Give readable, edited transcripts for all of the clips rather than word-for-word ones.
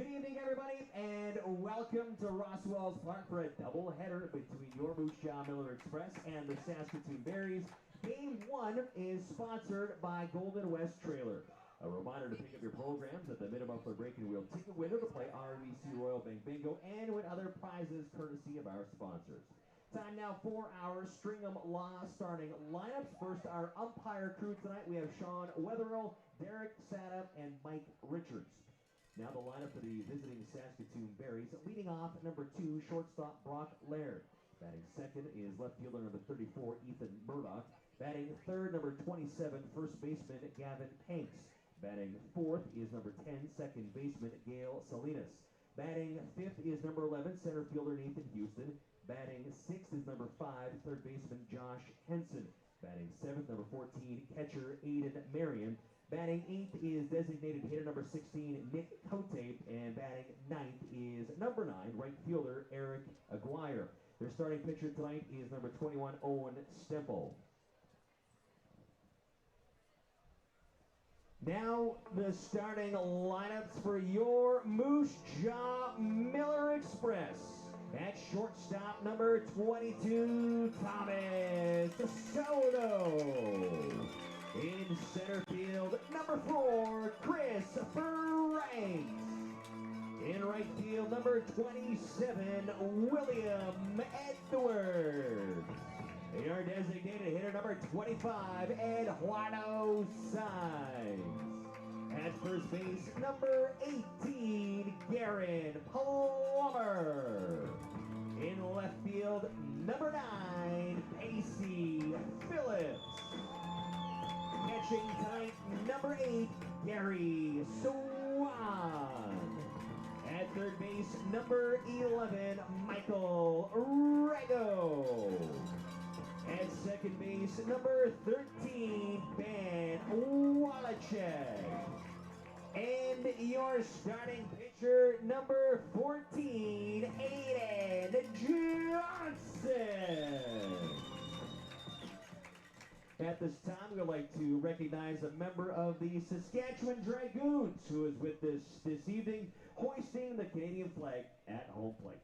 Good evening, everybody, and welcome to Roswell's Park for a doubleheader between your Moose Jaw Miller Express and the Saskatoon Berries. Game 1 is sponsored by Golden West Trailer. A reminder to pick up your programs at the minimum for breaking wheel ticket window to play RBC Royal Bank Bingo and win other prizes courtesy of our sponsors. Time now for our Stringham Law starting lineups. First, our umpire crew tonight. We have Sean Wetherill, Derek Sadup, and Mike Richards. Now the lineup for the visiting Saskatoon Berries. Leading off, number 2, shortstop Brock Laird. Batting second is left fielder number 34, Ethan Murdoch. Batting third, number 27, first baseman Gavin Hanks. Batting fourth is number 10, second baseman Gail Salinas. Batting fifth is number 11, center fielder Nathan Houston. Batting sixth is number 5, third baseman Josh Henson. Batting seventh, number 14, catcher Aiden Marion. Batting 8th is designated hitter number 16, Nick Cote, and batting 9th is number 9, right fielder Eric Aguirre. Their starting pitcher tonight is number 21, Owen Stemple. Now the starting lineups for your Moose Jaw Miller Express. At shortstop, number 22, Thomas Soto. In center field, number 4, Chris Franks. In right field, number 27, William Edwards. Your designated hitter, number 25, Eduardo Sainz. At first base, number 18, Garen Plummer. In left field, number 9, Pacey Phillips. Catching tonight, number 8, Gary Swan. At third base, number 11, Michael Rego. At second base, number 13, Ben Wallachek. And your starting pitcher, number 14, Aiden Johnson. At this time, we would like to recognize a member of the Saskatchewan Dragoons who is with us this evening, hoisting the Canadian flag at home plate.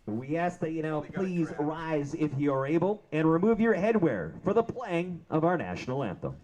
We ask that you now please rise if you are able and remove your headwear for the playing of our national anthem.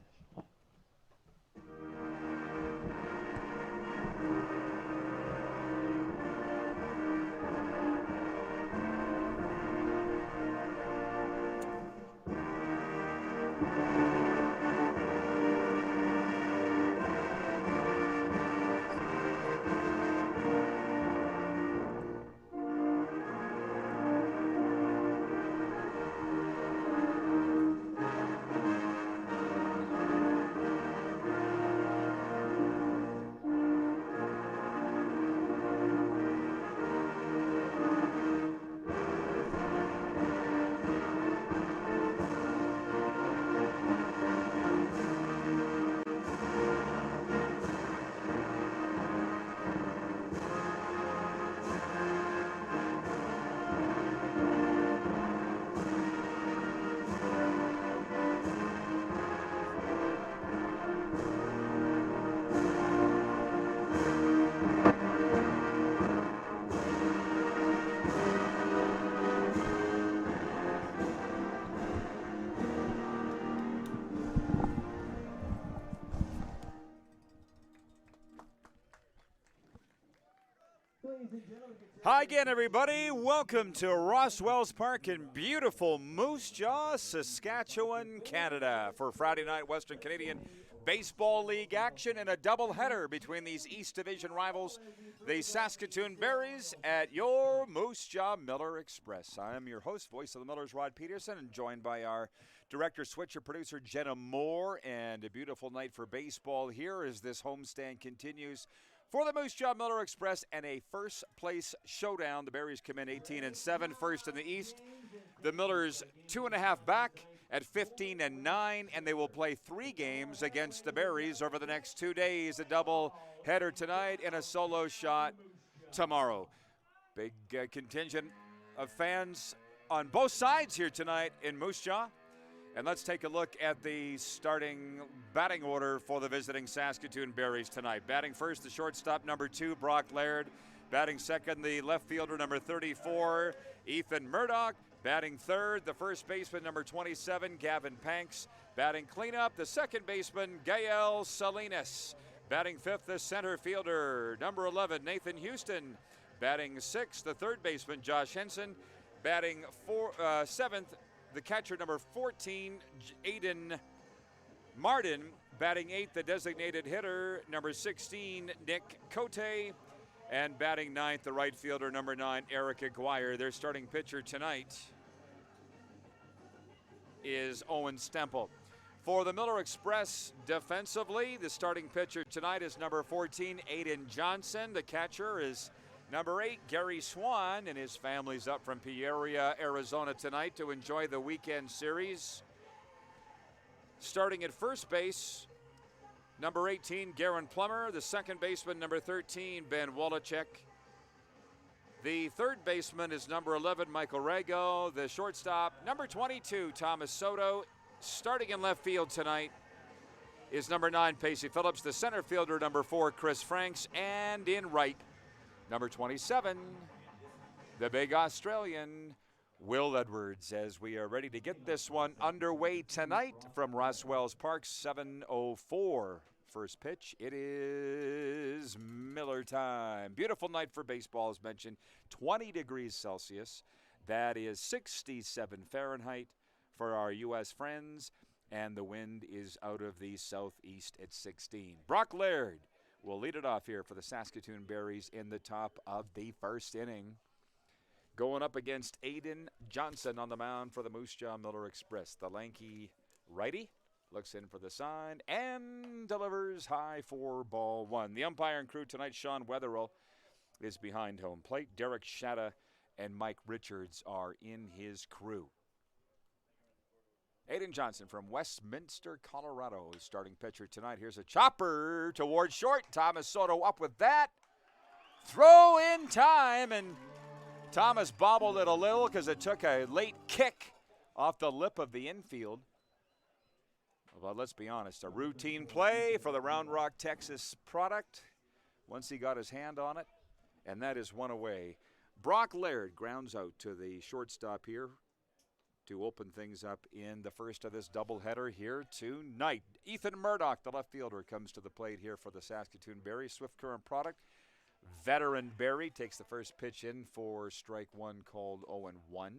Hi again, everybody. Welcome to Roswell's Park in beautiful Moose Jaw, Saskatchewan, Canada for Friday night Western Canadian Baseball League action and a doubleheader between these East Division rivals, the Saskatoon Berries at your Moose Jaw Miller Express. I am your host, voice of the Millers, Rod Peterson, and joined by our director, switcher, producer, Jenna Moore, and a beautiful night for baseball here as this homestand continues for the Moose Jaw Miller Express and a first-place showdown. The Berries come in 18-7, first in the East. The Millers 2.5 back at 15-9, and they will play 3 games against the Berries over the next 2 days. A double header tonight and a solo shot tomorrow. Big contingent of fans on both sides here tonight in Moose Jaw. And let's take a look at the starting batting order for the visiting Saskatoon Berries tonight. Batting first, the shortstop, number 2, Brock Laird. Batting second, the left fielder, number 34, Ethan Murdoch. Batting third, the first baseman, number 27, Gavin Panks. Batting cleanup, the second baseman, Gael Salinas. Batting fifth, the center fielder, number 11, Nathan Houston. Batting sixth, the third baseman, Josh Henson. Batting seventh, the catcher, number 14, Aiden Martin. Batting eighth, the designated hitter, number 16, Nick Cote. And batting ninth, the right fielder, number 9, Eric Aguirre. Their starting pitcher tonight is Owen Stemple. For the Miller Express defensively, the starting pitcher tonight is number 14, Aiden Johnson. The catcher is number 8, Gary Swan, and his family's up from Peoria, Arizona tonight to enjoy the weekend series. Starting at first base, number 18, Garen Plummer. The second baseman, number 13, Ben Wolochek. The third baseman is number 11, Michael Rago. The shortstop, number 22, Thomas Soto. Starting in left field tonight is number 9, Pacey Phillips. The center fielder, number 4, Chris Franks. And in right, number 27, the big Australian, Will Edwards, as we are ready to get this one underway tonight from Roswell's Park, 7:04. First pitch, it is Miller time. Beautiful night for baseball, as mentioned, 20 degrees Celsius. That is 67 Fahrenheit for our U.S. friends, and the wind is out of the southeast at 16. Brock Laird will lead it off here for the Saskatoon Berries in the top of the first inning. Going up against Aiden Johnson on the mound for the Moose Jaw Miller Express. The lanky righty looks in for the sign and delivers high for ball 1. The umpire and crew tonight, Sean Wetherill, is behind home plate. Derek Shatta and Mike Richards are in his crew. Aiden Johnson from Westminster, Colorado, is starting pitcher tonight. Here's a chopper towards short. Thomas Soto up with that. Throw in time, and Thomas bobbled it a little because it took a late kick off the lip of the infield. Well, let's be honest, a routine play for the Round Rock, Texas product once he got his hand on it, and that is one away. Brock Laird grounds out to the shortstop here to open things up in the first of this doubleheader here tonight. Ethan Murdoch, the left fielder, comes to the plate here for the Saskatoon Berries. Swift Current product. Veteran Berry takes the first pitch in for strike 1, called 0-1.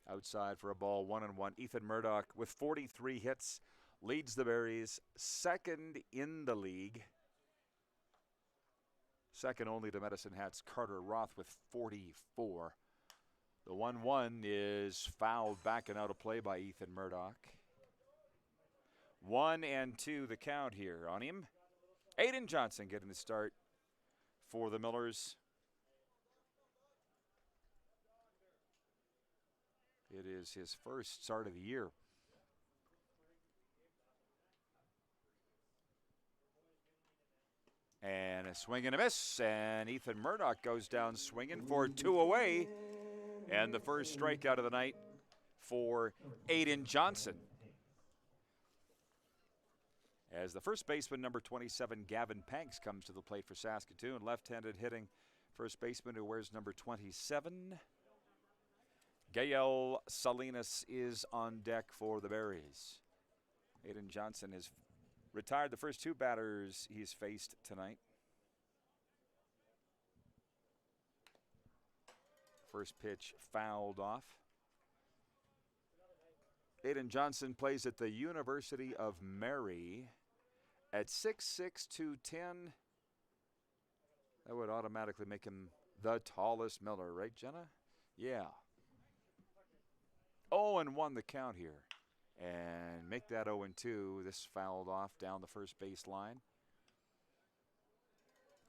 Outside for a ball, 1-1. Ethan Murdoch, with 43 hits, leads the Berries, second in the league. Second only to Medicine Hat's Carter Roth with 44. The 1-1 is fouled back and out of play by Ethan Murdoch. 1-2 the count here on him. Aiden Johnson getting the start for the Millers. It is his first start of the year. And a swing and a miss, and Ethan Murdoch goes down swinging for 2 away. And the first strikeout of the night for Aiden Johnson. As the first baseman, number 27, Gavin Panks, comes to the plate for Saskatoon. Left-handed hitting first baseman who wears number 27. Gael Salinas is on deck for the Berries. Aiden Johnson has retired the first 2 batters he's faced tonight. First pitch fouled off. Aiden Johnson plays at the University of Mary at 6'6", 210. That would automatically make him the tallest Miller, right, Jenna? Yeah. 0-1 the count here. And make that 0-2. This fouled off down the first base line.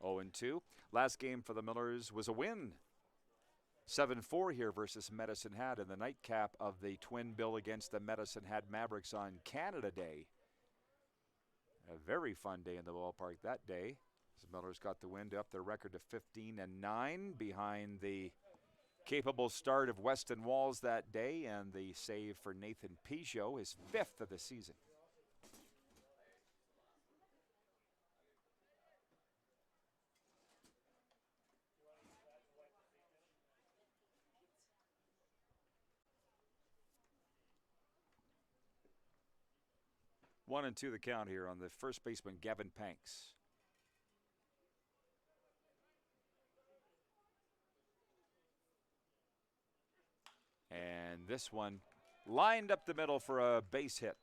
0-2. Last game for the Millers was a win. 7-4 here versus Medicine Hat in the nightcap of the twin bill against the Medicine Hat Mavericks on Canada Day. A very fun day in the ballpark that day. The Millers got the win to up their record to 15-9 behind the capable start of Weston Walls that day and the save for Nathan Peugeot, his 5th of the season. One and two the count here on the first baseman, Gavin Panks. And this one lined up the middle for a base hit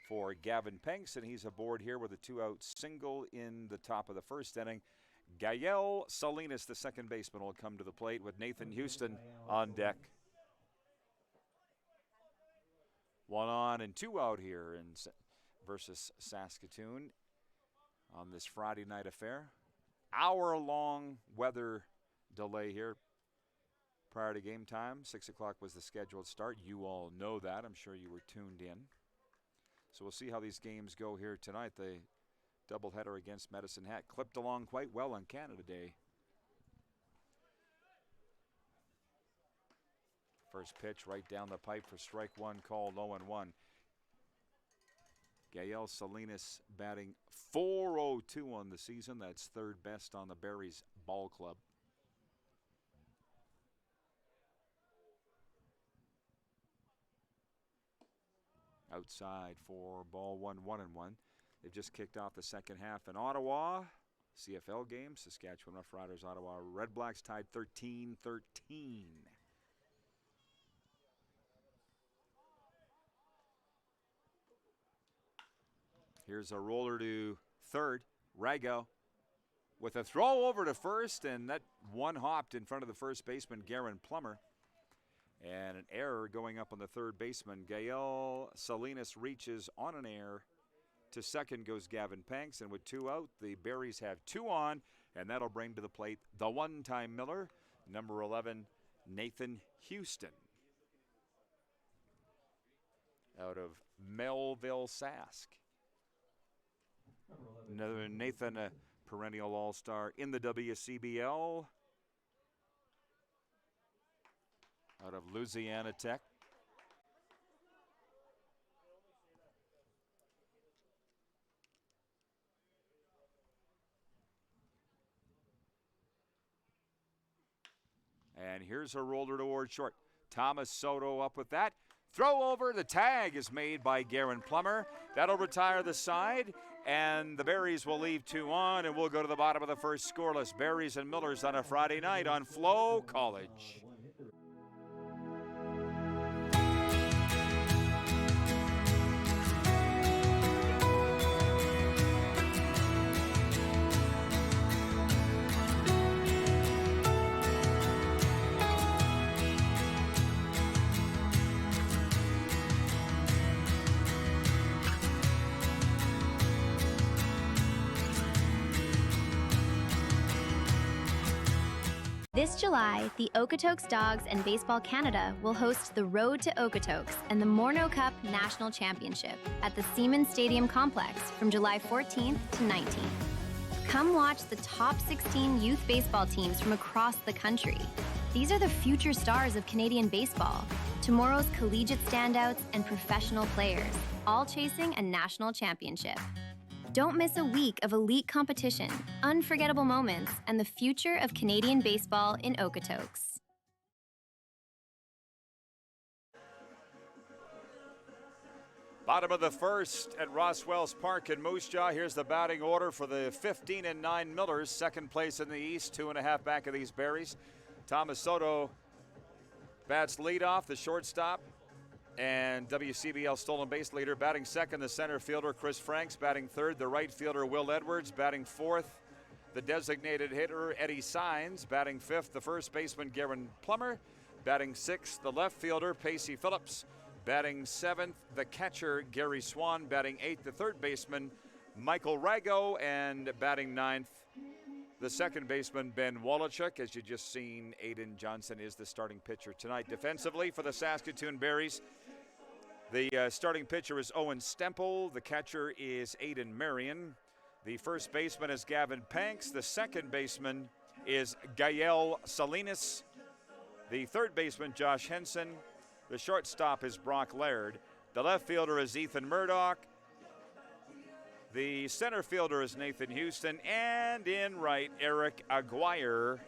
for Gavin Panks, and he's aboard here with a 2-out single in the top of the first inning. Gael Salinas, the second baseman, will come to the plate with Nathan Houston on deck. 1 on and 2 out here versus Saskatoon on this Friday night affair. Hour-long weather delay here prior to game time. 6 o'clock was the scheduled start. You all know that. I'm sure you were tuned in. So we'll see how these games go here tonight. The doubleheader against Medicine Hat clipped along quite well on Canada Day. First pitch right down the pipe for strike one, called 0-1. Gael Salinas batting .402 on the season. That's third best on the Berries ball club. Outside for ball 1, 1-1. They've just kicked off the second half in Ottawa. CFL game, Saskatchewan Roughriders, Ottawa Red Blacks tied 13-13. Here's a roller to third. Rago with a throw over to first, and that one hopped in front of the first baseman, Garen Plummer. And an error going up on the third baseman. Gael Salinas reaches on an error. To second goes Gavin Panks, and with 2 out, the Berries have 2 on, and that'll bring to the plate the one-time Miller, number 11, Nathan Houston, out of Melville, Sask. Another Nathan, a perennial all-star in the WCBL, out of Louisiana Tech. And here's a roller toward short. Thomas Soto up with that. Throw over. The tag is made by Garen Plummer. That'll retire the side, and the Berries will leave 2 on, and we'll go to the bottom of the first scoreless. Berries and Millers on a Friday night on FloCollege. This July, the Okotoks Dogs and Baseball Canada will host the Road to Okotoks and the Morneau Cup National Championship at the Seaman Stadium Complex from July 14th to 19th. Come watch the top 16 youth baseball teams from across the country. These are the future stars of Canadian baseball, tomorrow's collegiate standouts and professional players, all chasing a national championship. Don't miss a week of elite competition, unforgettable moments, and the future of Canadian baseball in Okotoks. Bottom of the first at Ross Wells Park in Moose Jaw. Here's the batting order for the 15-9 Millers. Second place in the East, 2.5 back of these Berries. Thomas Soto bats leadoff, the shortstop, and WCBL stolen base leader. Batting second, the center fielder, Chris Franks. Batting third, the right fielder, Will Edwards. Batting fourth, the designated hitter, Eddie Sines. Batting fifth, the first baseman, Garen Plummer. Batting sixth, the left fielder, Pacey Phillips. Batting seventh, the catcher, Gary Swan. Batting eighth, the third baseman, Michael Rago. And batting ninth, the second baseman, Ben Wolochuk. As you just seen, Aiden Johnson is the starting pitcher tonight. Defensively for the Saskatoon Berries, the starting pitcher is Owen Stemple. The catcher is Aiden Marion. The first baseman is Gavin Panks. The second baseman is Gael Salinas. The third baseman, Josh Henson. The shortstop is Brock Laird. The left fielder is Ethan Murdoch. The center fielder is Nathan Houston. And in right, Eric Aguirre.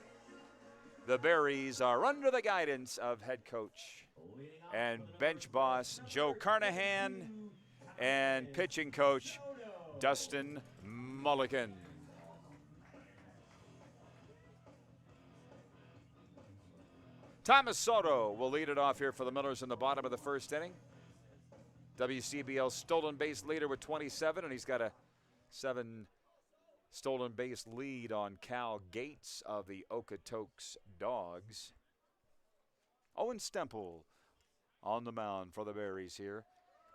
The Berries are under the guidance of head coach and bench boss Joe Carnahan and pitching coach Dustin Mulligan. Thomas Soto will lead it off here for the Millers in the bottom of the first inning. WCBL stolen base leader with 27, and he's got a 7 stolen base lead on Cal Gates of the Okotoks Dogs. Owen Stemple on the mound for the Berries here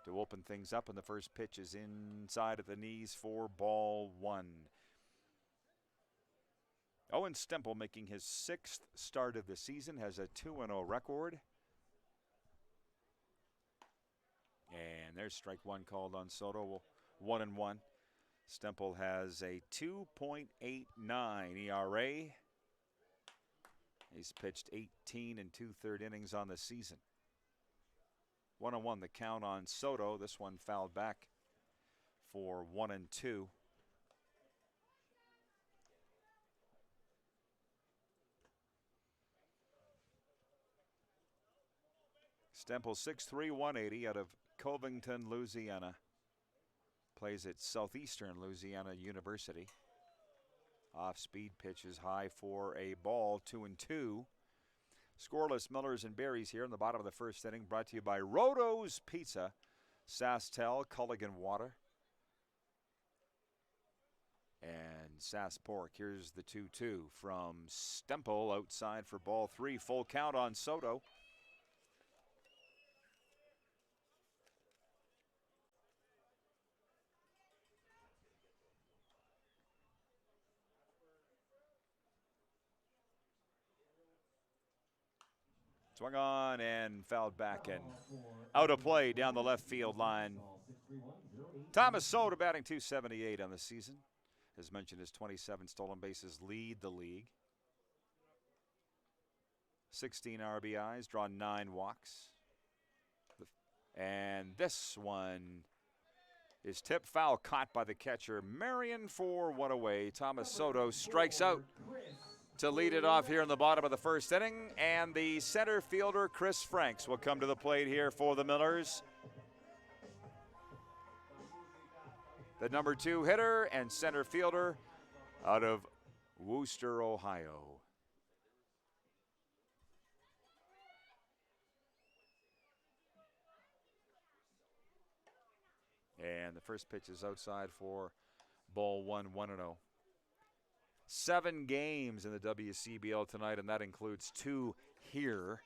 to open things up, and the first pitch is inside of the knees for ball 1. Owen Stemple making his 6th start of the season, has a 2-0 record. And there's strike 1 called on Soto, 1-1. Stemple has a 2.89 ERA. He's pitched 18 and 2/3 innings on the season. 1-1 the count on Soto. This one fouled back for 1-2. Stemple 6'3", 180 out of Covington, Louisiana. Plays at Southeastern Louisiana University. Off-speed pitch is high for a ball, 2-2. Scoreless Millers and Berries here in the bottom of the first inning, brought to you by Roto's Pizza, Sastel, Culligan Water, and Sass Pork. Here's the 2-2 from Stemple outside for ball 3. Full count on Soto. Swung on and fouled back and out of play down the left field line. Thomas Soto batting .278 on the season. As mentioned, his 27 stolen bases lead the league. 16 RBIs, drawn 9 walks. And this one is tipped foul, caught by the catcher Marion for one away. Thomas Soto strikes out to lead it off here in the bottom of the first inning, and the center fielder Chris Franks will come to the plate here for the Millers. The number 2 hitter and center fielder out of Wooster, Ohio. And the first pitch is outside for ball 1, 1-0. 7 games in the WCBL tonight, and that includes 2 here.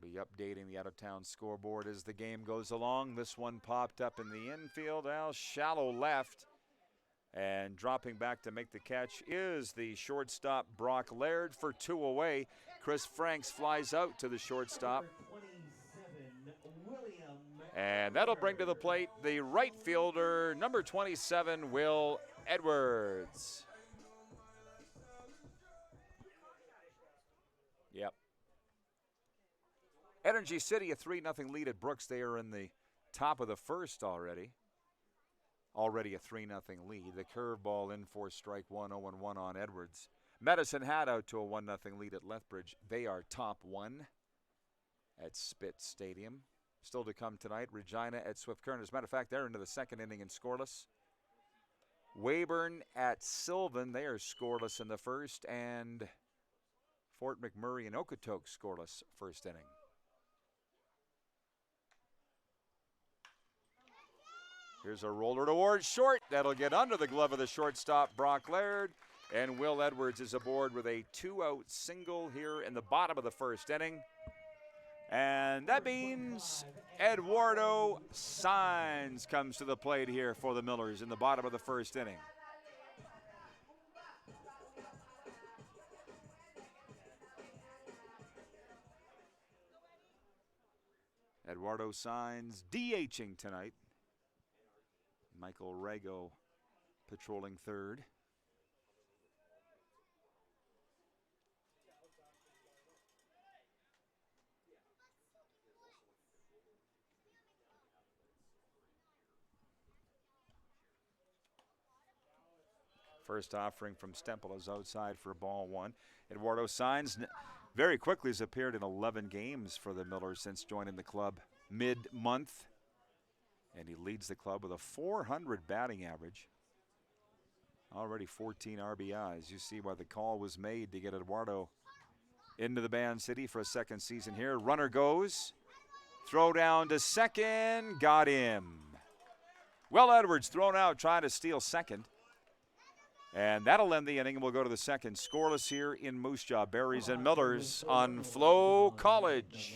Be updating the out-of-town scoreboard as the game goes along. This one popped up in the infield, out shallow left. And dropping back to make the catch is the shortstop Brock Laird for 2 away. Chris Franks flies out to the shortstop. And that'll bring to the plate the right fielder, number 27, Will Edwards. Yep. Energy City, a 3-0 lead at Brooks. They are in the top of the first already. Already a 3-0 lead. The curveball in for strike 1, 0-1 on Edwards. Medicine Hat out to a 1-0 lead at Lethbridge. They are top 1 at Spitz Stadium. Still to come tonight, Regina at Swift Current. As a matter of fact, they're into the second inning and scoreless. Weyburn at Sylvan, they are scoreless in the first, and Fort McMurray and Okotoks scoreless first inning. Here's a roller towards short. That'll get under the glove of the shortstop, Brock Laird, and Will Edwards is aboard with a 2-out single here in the bottom of the first inning. And that means Eduardo Saenz comes to the plate here for the Millers in the bottom of the first inning. Eduardo Sainz DHing tonight. Michael Rago patrolling third. First offering from Stempel is outside for ball one. Eduardo Sainz very quickly has appeared in 11 games for the Millers since joining the club mid-month. And he leads the club with a .400 batting average. Already 14 RBIs. You see why the call was made to get Eduardo into the Band City for a second season here. Runner goes. Throw down to second. Got him. Will Edwards thrown out trying to steal second. And that'll end the inning. We'll go to the second. Scoreless here in Moose Jaw. Berries and Millers on FloCollege.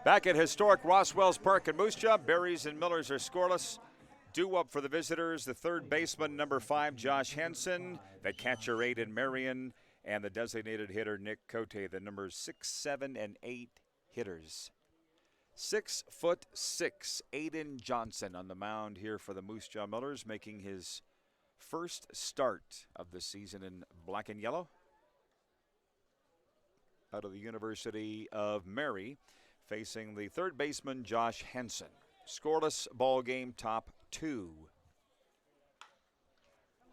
Back at historic Roswells Park in Moose Jaw, Berries and Millers are scoreless. Due up for the visitors, the third baseman, number 5, Josh Henson, the catcher, Aiden Marion, and the designated hitter, Nick Cote, the numbers 6, 7, and 8 hitters. 6'6", Aiden Johnson on the mound here for the Moose Jaw Millers, making his first start of the season in black and yellow. Out of the University of Mary, facing the third baseman, Josh Henson. Scoreless ball game, top 2.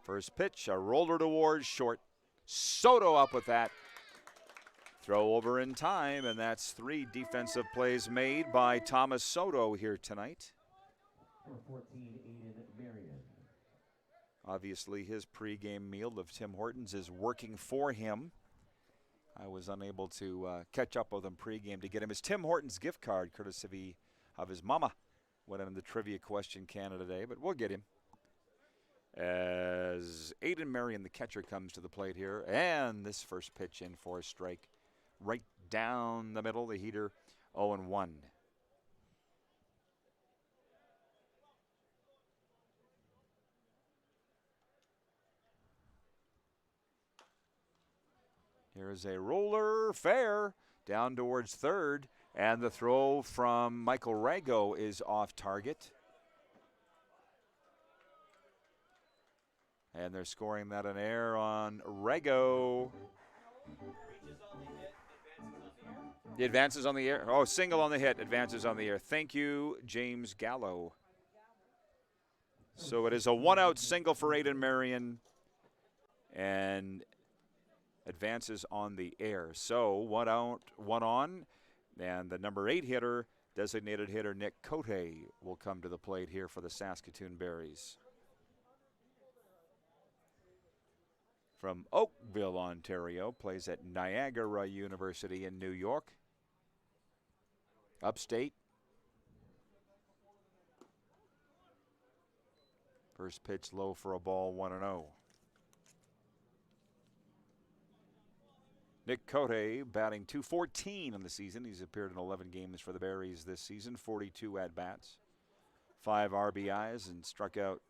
First pitch, a roller towards short. Soto up with that. Throw over in time, and that's 3 defensive plays made by Thomas Soto here tonight. Number 14, Aiden Marion. Obviously, his pregame meal of Tim Hortons is working for him. I was unable to catch up with him pregame to get him his Tim Hortons gift card, courtesy of his mama. Went in the trivia question Canada today, but we'll get him. As Aiden Marion, the catcher, comes to the plate here, and this first pitch in for a strike. Right down the middle, the heater, 0-1. Here's a roller, fair, down towards third, and the throw from Michael Rago is off target. And they're scoring that an error on Rago. The advances on the air. Oh, single on the hit, advances on the air. Thank you, James Gallo. So it is a 1-out single for Aiden Marion, and advances on the air. So 1 out, 1 on, and the number 8 hitter, designated hitter Nick Cote, will come to the plate here for the Saskatoon Berries. From Oakville, Ontario, plays at Niagara University in New York. Upstate. First pitch low for a ball, 1-0. Nick Cote batting .214 on the season. He's appeared in 11 games for the Berries this season, 42 at-bats, 5 RBIs, and struck out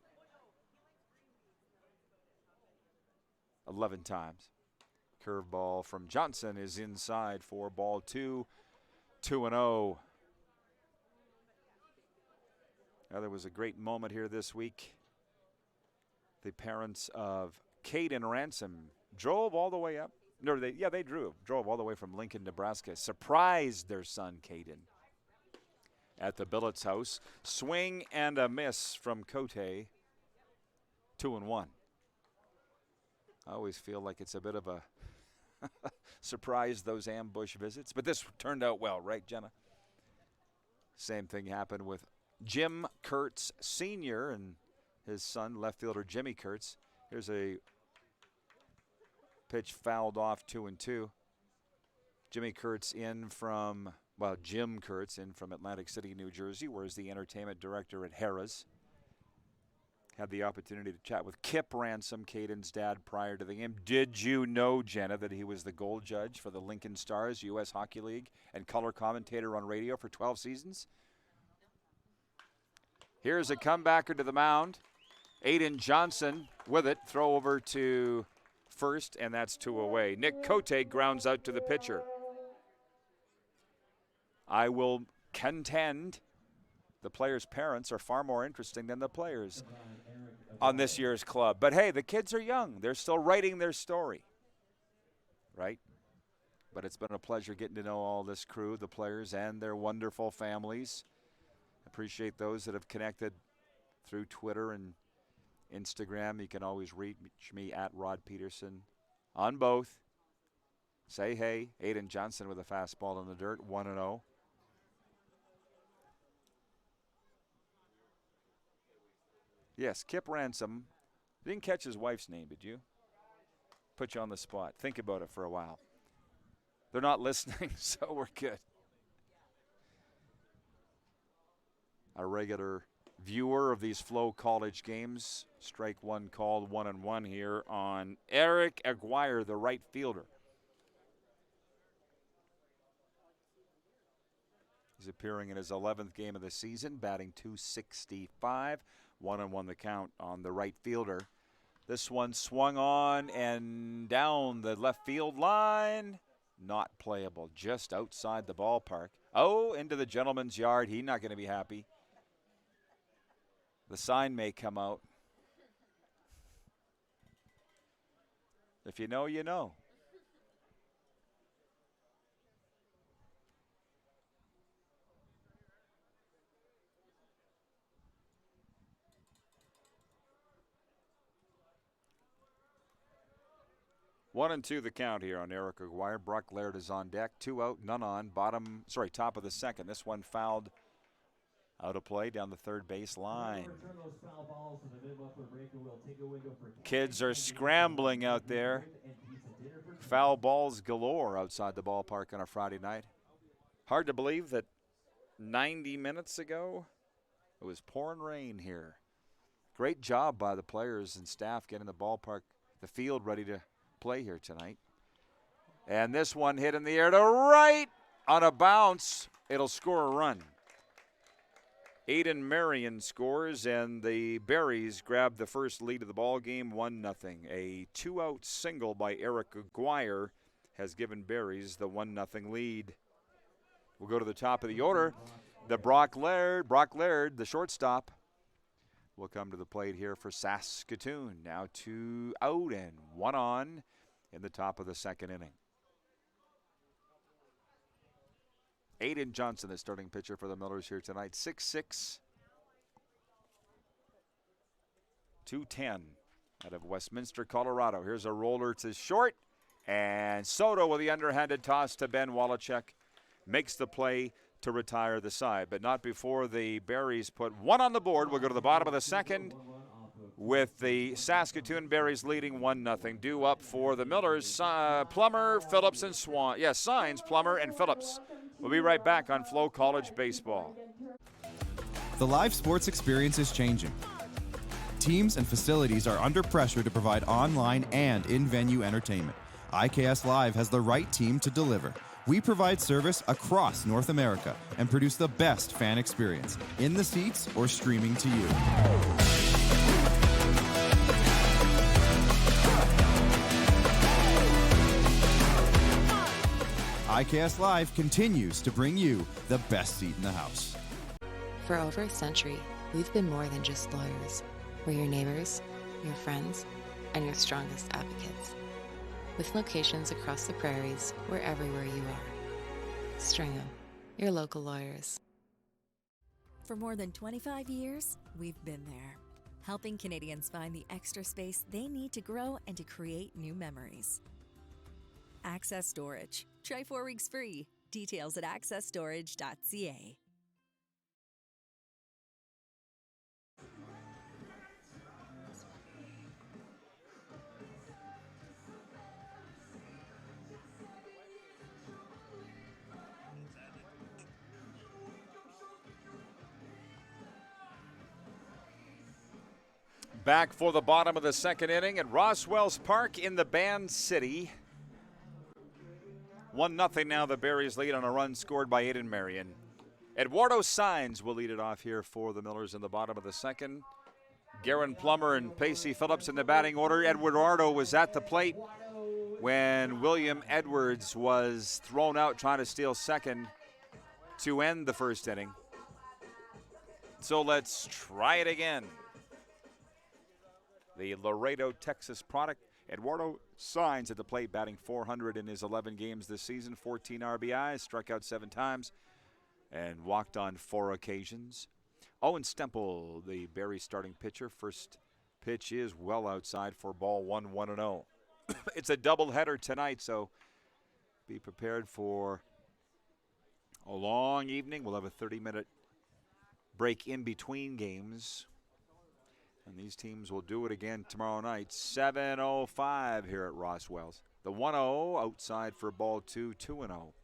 11 times. Curveball from Johnson is inside for ball 2, 2-0. There was a great moment here this week. The parents of Caden Ransom drove all the way up. No, they drove all the way from Lincoln, Nebraska. Surprised their son, Caden, at the Billets house. Swing and a miss from Cote. 2-1. I always feel like it's a bit of a surprise, those ambush visits. But this turned out well, right, Jenna? Same thing happened with Jim Kurtz Sr. and his son, left fielder Jimmy Kurtz. Here's a pitch fouled off, 2-2. Jim Kurtz in from Atlantic City, New Jersey, whereas the entertainment director at Harrah's. Had the opportunity to chat with Kip Ransom, Caden's dad, prior to the game. Did you know, Jenna, that he was the gold judge for the Lincoln Stars, U.S. Hockey League, and color commentator on radio for 12 seasons? Here's a comebacker to the mound. Aiden Johnson with it. Throw over to first, and that's 2 away. Nick Cote grounds out to the pitcher. I will contend the players' parents are far more interesting than the players on this year's club. But hey, the kids are young. They're still writing their story, right? But it's been a pleasure getting to know all this crew, the players and their wonderful families. Appreciate those that have connected through Twitter and Instagram. You can always reach me at Rod Peterson on both. Say hey. Aiden Johnson with a fastball in the dirt, 1-0. Yes, Kip Ransom. Didn't catch his wife's name, did you? Put you on the spot. Think about it for a while. They're not listening, so we're good. A regular viewer of these FloCollege games. Strike one called, 1-1 here on Eric Aguirre, the right fielder. He's appearing in his 11th game of the season, batting .265. 1-1 the count on the right fielder. This one swung on and down the left field line. Not playable, just outside the ballpark. Oh, into the gentleman's yard. He's not going to be happy. The sign may come out. If you know, you know. One and two the count here on Eric Aguirre. Brock Laird is on deck. 2 out, none on. Top of the second. This one fouled out of play down the third base line. Kids are scrambling out there. Foul balls galore outside the ballpark on a Friday night. Hard to believe that 90 minutes ago it was pouring rain here. Great job by the players and staff getting the ballpark, the field ready to play here tonight. And this one hit in the air to right on a bounce. It'll score a run. Aiden Marion scores, and the Berries grab the first lead of the ball game, 1-0. A 2-out single by Eric Aguirre has given Berries the 1-0 lead. We'll go to the top of the order. The Brock Laird, the shortstop, will come to the plate here for Saskatoon. Now 2 out and 1 on in the top of the second inning. Aiden Johnson, the starting pitcher for the Millers here tonight. 6'6", 210 out of Westminster, Colorado. Here's a roller to short, and Soto with the underhanded toss to Ben Wallachek makes the play to retire the side, but not before the Berries put one on the board. We'll go to the bottom of the second with the Saskatoon Berries leading 1-0. Due up for the Millers, Plummer, Phillips, and Swan. Yes, Signs, Plummer, and Phillips. We'll be right back on FloCollege Baseball. The live sports experience is changing. Teams and facilities are under pressure to provide online and in-venue entertainment. IKS Live has the right team to deliver. We provide service across North America and produce the best fan experience, in the seats or streaming to you. IKS Live continues to bring you the best seat in the house. For over a century, we've been more than just lawyers. We're your neighbors, your friends, and your strongest advocates. With locations across the prairies, we're everywhere you are. Stringham, your local lawyers. For more than 25 years, we've been there, helping Canadians find the extra space they need to grow and to create new memories. Access Storage. Try 4 weeks free. Details at accessstorage.ca. Back for the bottom of the second inning at Roswell's Park in the Band City. 1-0 now, the Berries lead on a run scored by Aiden Marion. Eduardo Saenz will lead it off here for the Millers in the bottom of the second. Garen Plummer and Pacey Phillips in the batting order. Eduardo was at the plate when William Edwards was thrown out trying to steal second to end the first inning. So let's try it again. The Laredo, Texas product. Eduardo Saenz at the plate, batting .400 in his 11 games this season, 14 RBIs, struck out 7 times, and walked on 4 occasions. Owen Stemple, the Berry starting pitcher. First pitch is well outside for ball 1, 1-0. It's a doubleheader tonight, so be prepared for a long evening. We'll have a 30-minute break in between games. And these teams will do it again tomorrow night. 7:05 here at Roswell's. The 1-0 outside for ball 2, 2-0.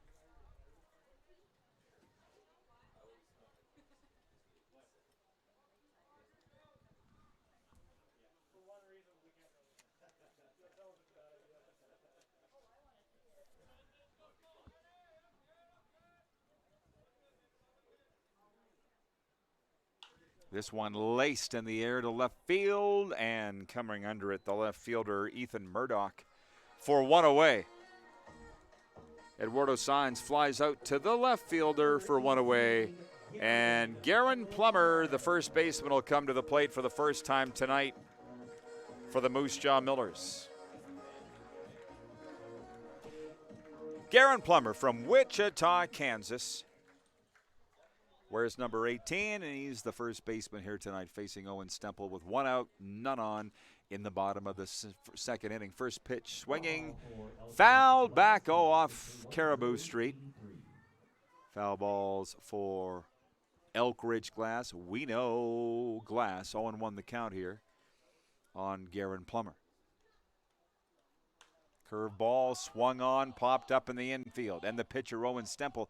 This one laced in the air to left field, and coming under it, the left fielder, Ethan Murdoch, for 1 away. Eduardo Saenz flies out to the left fielder for 1 away, and Garen Plummer, the first baseman, will come to the plate for the first time tonight for the Moose Jaw Millers. Garen Plummer from Wichita, Kansas. Wears number 18, and he's the first baseman here tonight, facing Owen Stemple with 1 out, none on in the bottom of the second inning. First pitch swinging, fouled back off Caribou Street. Foul balls for Elk Ridge Glass. We know Glass. 0-1 the count here on Garen Plummer. Curve ball swung on, popped up in the infield, and the pitcher Owen Stemple.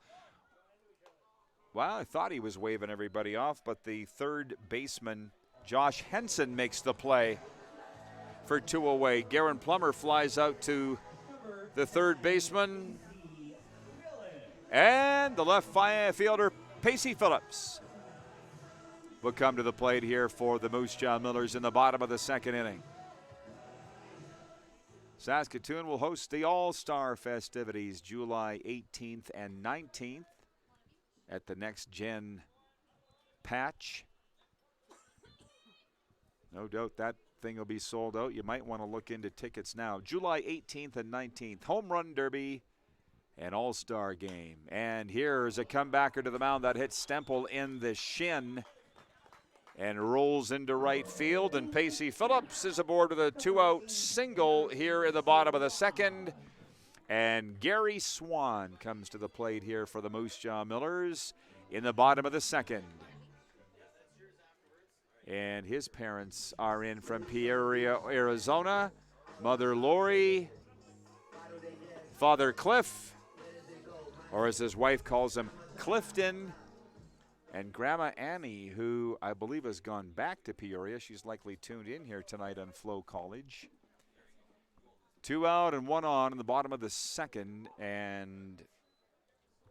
Well, I thought he was waving everybody off, but the third baseman, Josh Henson, makes the play for 2 away. Garen Plummer flies out to the third baseman, and the left fielder, Pacey Phillips, will come to the plate here for the Moose Jaw Millers in the bottom of the second inning. Saskatoon will host the All-Star festivities July 18th and 19th. At the Next Gen patch. No doubt that thing will be sold out. You might want to look into tickets now. July 18th and 19th, Home Run Derby and All-Star game. And here's a comebacker to the mound that hits Stemple in the shin and rolls into right field. And Pacey Phillips is aboard with a 2-out single here in the bottom of the second. And Gary Swan comes to the plate here for the Moose Jaw Millers in the bottom of the second. And his parents are in from Peoria, Arizona. Mother Lori, Father Cliff, or as his wife calls him, Clifton, and Grandma Annie, who I believe has gone back to Peoria. She's likely tuned in here tonight on FloCollege. 2 out and 1 on in the bottom of the second, and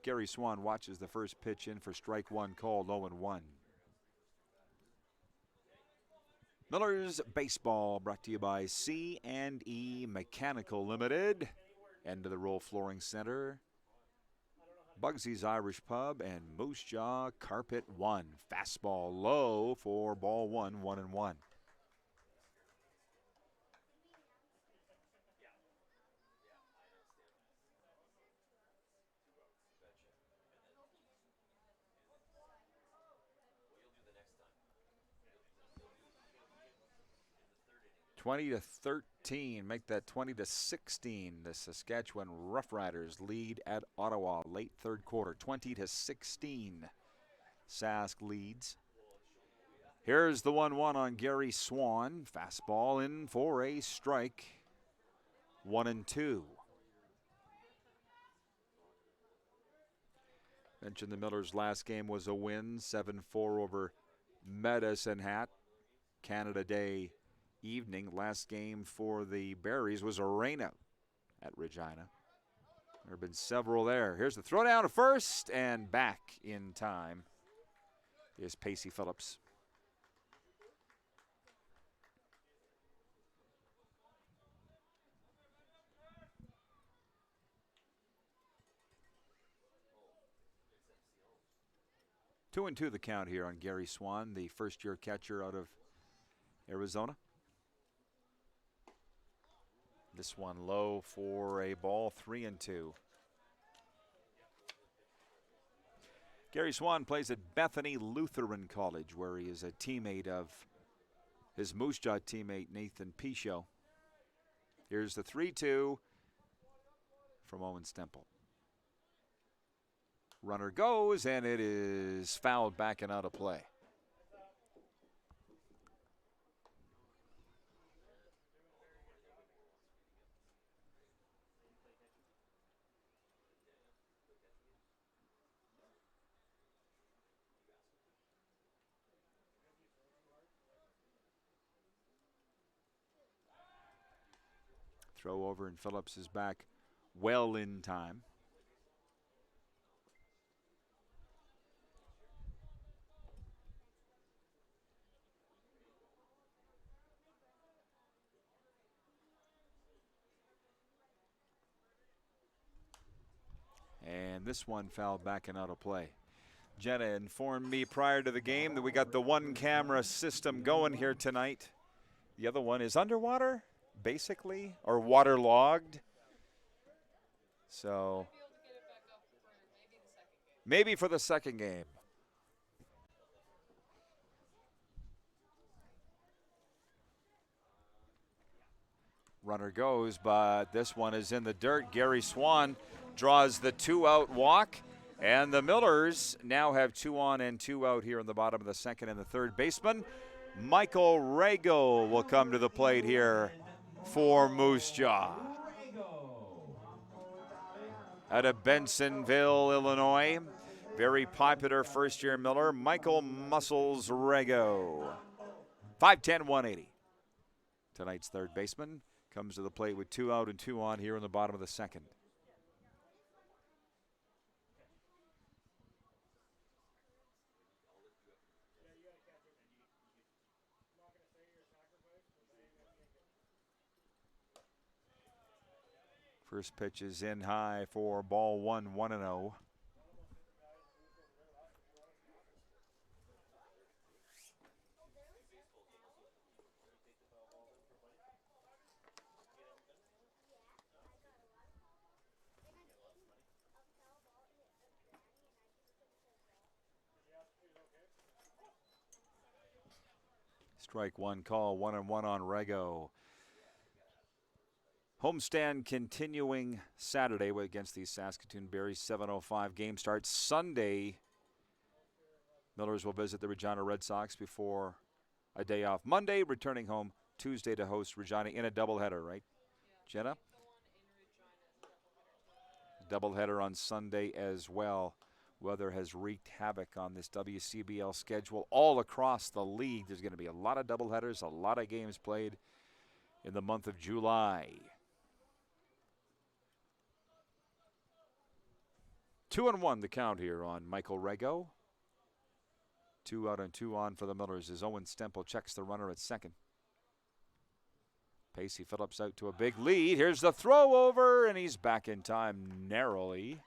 Gary Swan watches the first pitch in for strike 1 called, 0-1. Millers Baseball brought to you by C&E Mechanical Limited. End of the Roll Flooring Center. Bugsy's Irish Pub, and Moose Jaw Carpet 1. Fastball low for ball 1, 1-1. (20-13), make that 20-16. The Saskatchewan Roughriders lead at Ottawa late third quarter, 20-16. Sask leads. Here's the 1-1 on Gary Swan. Fastball in for a strike. 1-2. Mentioned the Millers' last game was a win, 7-4 over Medicine Hat. Canada Day evening. Last game for the Berries was a rainout at Regina. There have been several there. Here's the throw down to first, and back in time is Pacey Phillips. Two and two the count here on Gary Swan, the first-year catcher out of Arizona. This one low for a ball, 3-2. Gary Swan plays at Bethany Lutheran College, where he is a teammate of his Moose Jaw teammate Nathan Pichot. Here's the 3-2 from Owen Stemple. Runner goes, and it is fouled back and out of play. Throw over, and Phillips is back well in time. And this one fouled back and out of play. Jenna informed me prior to the game that we got the one camera system going here tonight. The other one is underwater, basically, or waterlogged. So maybe for the second game. Runner goes, but this one is in the dirt. Gary Swan draws the 2-out walk, and the Millers now have 2 on and 2 out here in the bottom of the second, and the third baseman, Michael Rago, will come to the plate here for Moose Jaw. Out of Bensonville, Illinois, very popular first-year Miller, Michael Muscles Rago. 5'10", 180. Tonight's third baseman comes to the plate with 2 out and 2 on here in the bottom of the second. First pitch is in high for ball 1, 1-0. Strike one call, 1-1 on Rago. Homestand continuing Saturday against the Saskatoon Berries. 7:05 game starts Sunday. Millers will visit the Regina Red Sox before a day off Monday, returning home Tuesday to host Regina in a doubleheader, right, Jenna? Doubleheader on Sunday as well. Weather has wreaked havoc on this WCBL schedule all across the league. There's going to be a lot of doubleheaders, a lot of games played in the month of July. 2-1 the count here on Michael Rago. 2 out and 2 on for the Millers as Owen Stemple checks the runner at second. Pacey Phillips out to a big lead. Here's the throw over, and he's back in time narrowly.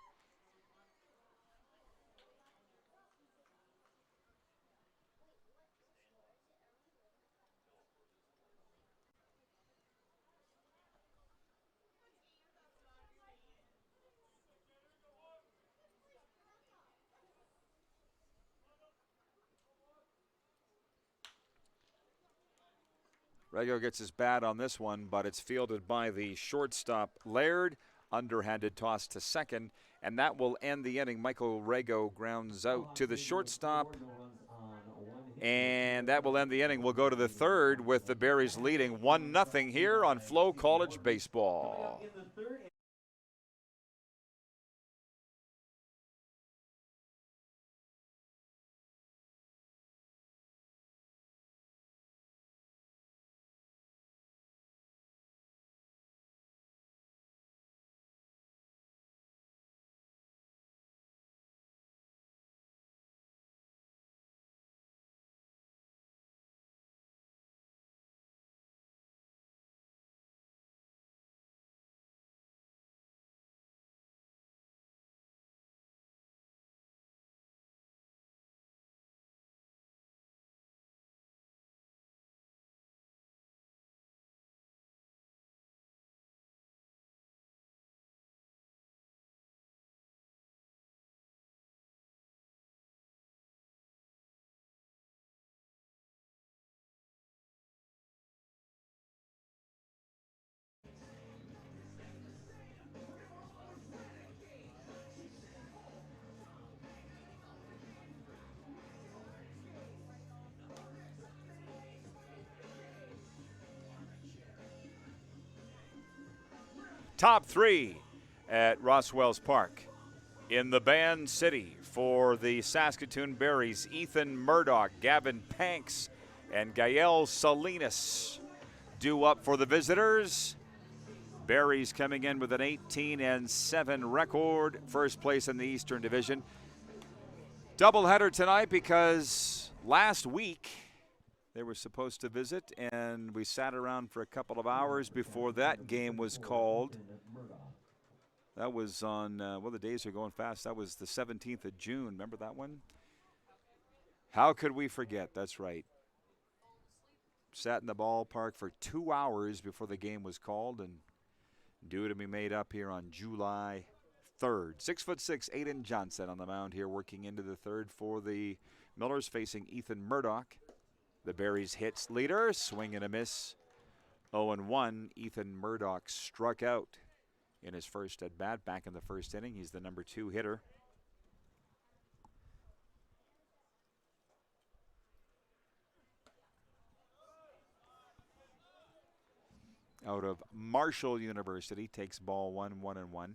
Rego gets his bat on this one, but it's fielded by the shortstop Laird. Underhanded toss to second, and that will end the inning. Michael Rego grounds out to the shortstop, and that will end the inning. We'll go to the third with the Berries leading 1-0 here on FloCollege Baseball. Top three at Roswell's Park. In the Band City for the Saskatoon Berries, Ethan Murdoch, Gavin Panks, and Gael Salinas. Due up for the visitors. Berries coming in with an 18-7 record, first place in the Eastern Division. Doubleheader tonight because last week they were supposed to visit, and we sat around for a couple of hours before that game was called. That was on, well, the days are going fast. That was the 17th of June. Remember that one? How could we forget? That's right. Sat in the ballpark for 2 hours before the game was called, and due to be made up here on July 3rd. 6'6", Aiden Johnson on the mound here, working into the third for the Millers, facing Ethan Murdoch. The Berries hits leader, swing and a miss. 0-1. Ethan Murdoch struck out in his first at bat back in the first inning. He's the number 2 hitter. Out of Marshall University, takes ball 1, 1-1.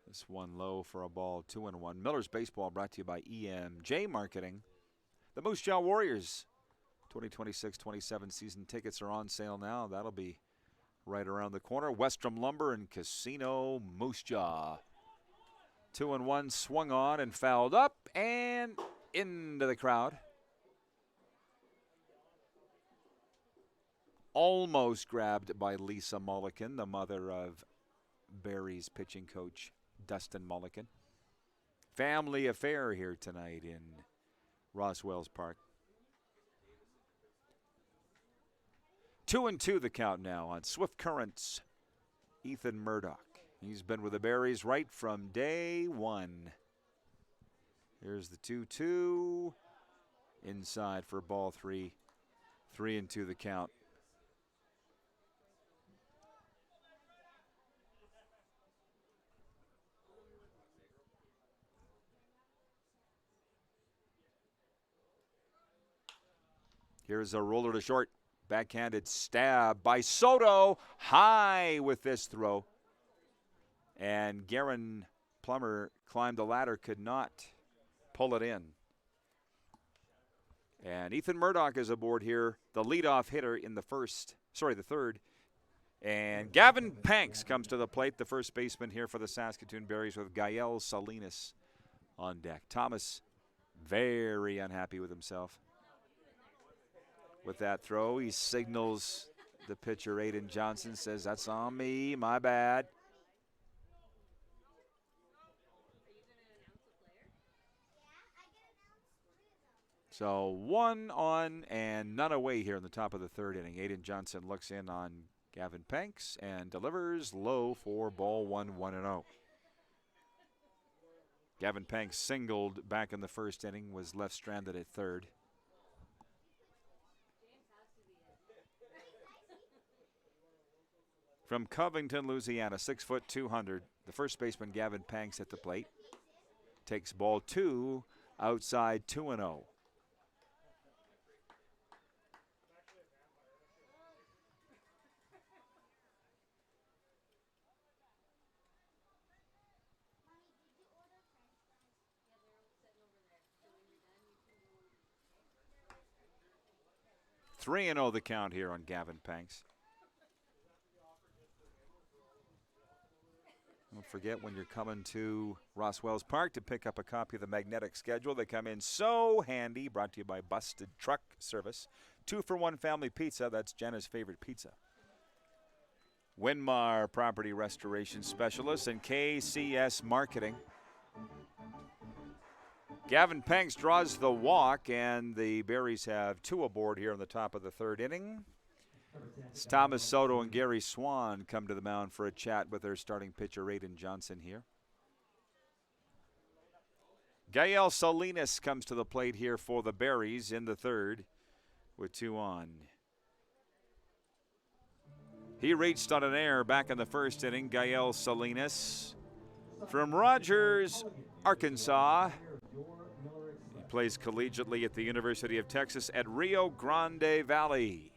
This one low for a ball, 2-1. Miller's Baseball brought to you by EMJ Marketing. The Moose Jaw Warriors 2026-27 season tickets are on sale now. That'll be right around the corner. Westrom Lumber and Casino Moose Jaw. 2-1, swung on and fouled up and into the crowd. Almost grabbed by Lisa Mulliken, the mother of Barry's pitching coach Dustin Mulliken. Family affair here tonight in Roswell's Park. 2-2 the count now on Swift Currents. Ethan Murdoch. He's been with the Berries right from day one. Here's the 2-2. Inside for ball 3. 3-2 the count. Here's a roller to short. Backhanded stab by Soto. High with this throw. And Garen Plummer climbed the ladder, could not pull it in. And Ethan Murdoch is aboard here, the leadoff hitter in the third. And Gavin Panks comes to the plate, the first baseman here for the Saskatoon Berries, with Gael Salinas on deck. Thomas very unhappy with himself. With that throw, he signals the pitcher, Aiden Johnson, says, "That's on me, my bad." So 1 on and none away here in the top of the third inning. Aiden Johnson looks in on Gavin Panks and delivers low for ball 1-1-0. Gavin Panks singled back in the first inning, was left stranded at third. From Covington, Louisiana, 6 foot 200, the first baseman Gavin Panks at the plate. Takes ball 2 outside 2-0. Three and 0 the count here on Gavin Panks. Don't forget when you're coming to Roswell's Park to pick up a copy of the magnetic schedule. They come in so handy. Brought to you by Busted Truck Service. 2-for-1 family pizza. That's Jenna's favorite pizza. Winmar Property Restoration Specialist and KCS Marketing. Gavin Panks draws the walk, and the Berries have 2 aboard here in the top of the third inning. As Thomas Soto and Gary Swan come to the mound for a chat with their starting pitcher, Aiden Johnson here. Gael Salinas comes to the plate here for the Berries in the third with 2 on. He reached on an error back in the first inning, Gael Salinas. From Rogers, Arkansas. He plays collegiately at the University of Texas at Rio Grande Valley.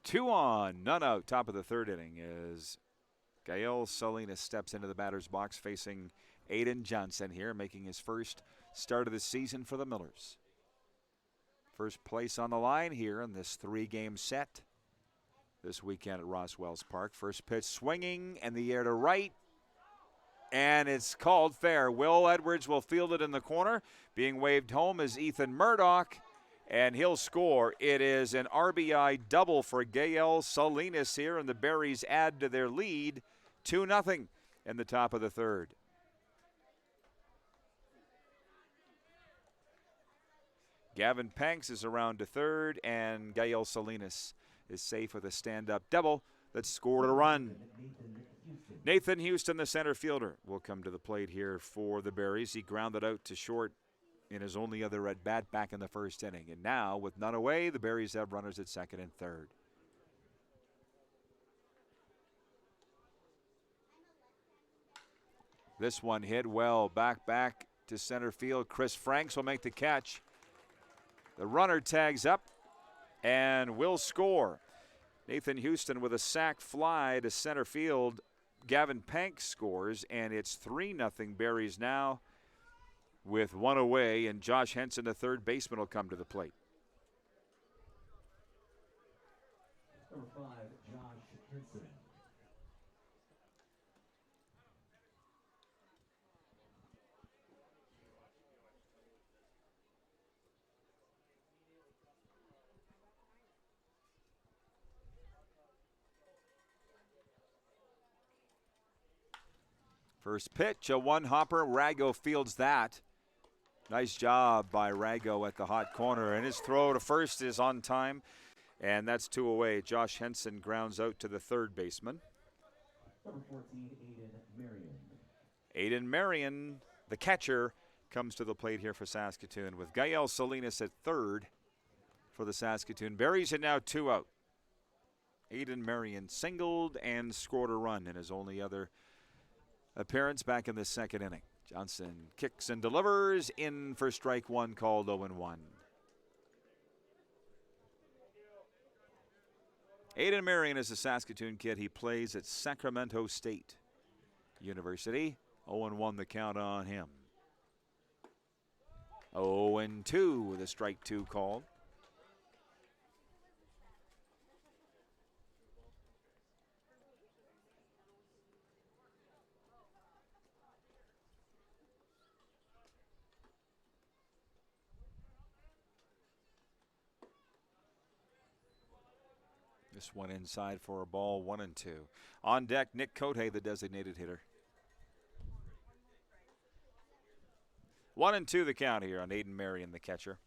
Two on, none out, top of the third inning as Gael Salinas steps into the batter's box facing Aiden Johnson here, making his first start of the season for the Millers. First place on the line here in this 3-game set this weekend at Roswell's Park. First pitch swinging and the air to right, and it's called fair. Will Edwards will field it in the corner. Being waved home is Ethan Murdoch, and he'll score. It is an RBI double for Gael Salinas here, and the Berries add to their lead 2-0 in the top of the third. Gavin Panks is around to third, and Gael Salinas is safe with a stand-up double that scored a run. Nathan Houston, the center fielder, will come to the plate here for the Berries. He grounded out to short in his only other at-bat back in the first inning. And now, with none away, the Berries have runners at second and third. This one hit well, back to center field. Chris Franks will make the catch. The runner tags up and will score. Nathan Houston with a sac fly to center field. Gavin Panks scores, and it's 3-0 Berries now with 1 away, and Josh Henson, the third baseman, will come to the plate. Number 5, Josh Henson. First pitch, a one-hopper. Rago fields that. Nice job by Rago at the hot corner, and his throw to first is on time, and that's 2 away. Josh Henson grounds out to the third baseman. Number 14, Aiden Marion. Aiden Marion, the catcher, comes to the plate here for Saskatoon with Gael Salinas at third for the Saskatoon Berries, and now 2 out. Aiden Marion singled and scored a run in his only other appearance back in the second inning. Johnson kicks and delivers in for strike one, called 0-1. Aiden Marion is a Saskatoon kid. He plays at Sacramento State University. 0-1 the count on him. 0-2 with a strike 2 called. This one inside for a ball, 1-2. On deck, Nick Cote, the designated hitter. 1-2 the count here on Aiden Marion, the catcher.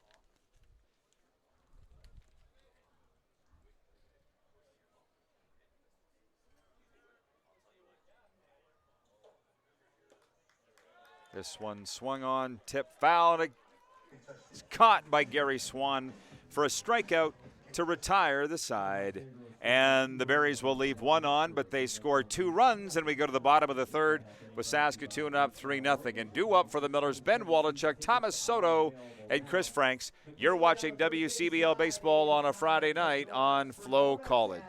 This one swung on, tip foul, and it's caught by Gary Swan for a strikeout to retire the side. And the Berries will leave one on, but they score 2 runs, and we go to the bottom of the third with Saskatoon up 3-0. And due up for the Millers, Ben Wolochuk, Thomas Soto, and Chris Franks. You're watching WCBL baseball on a Friday night on FloCollege.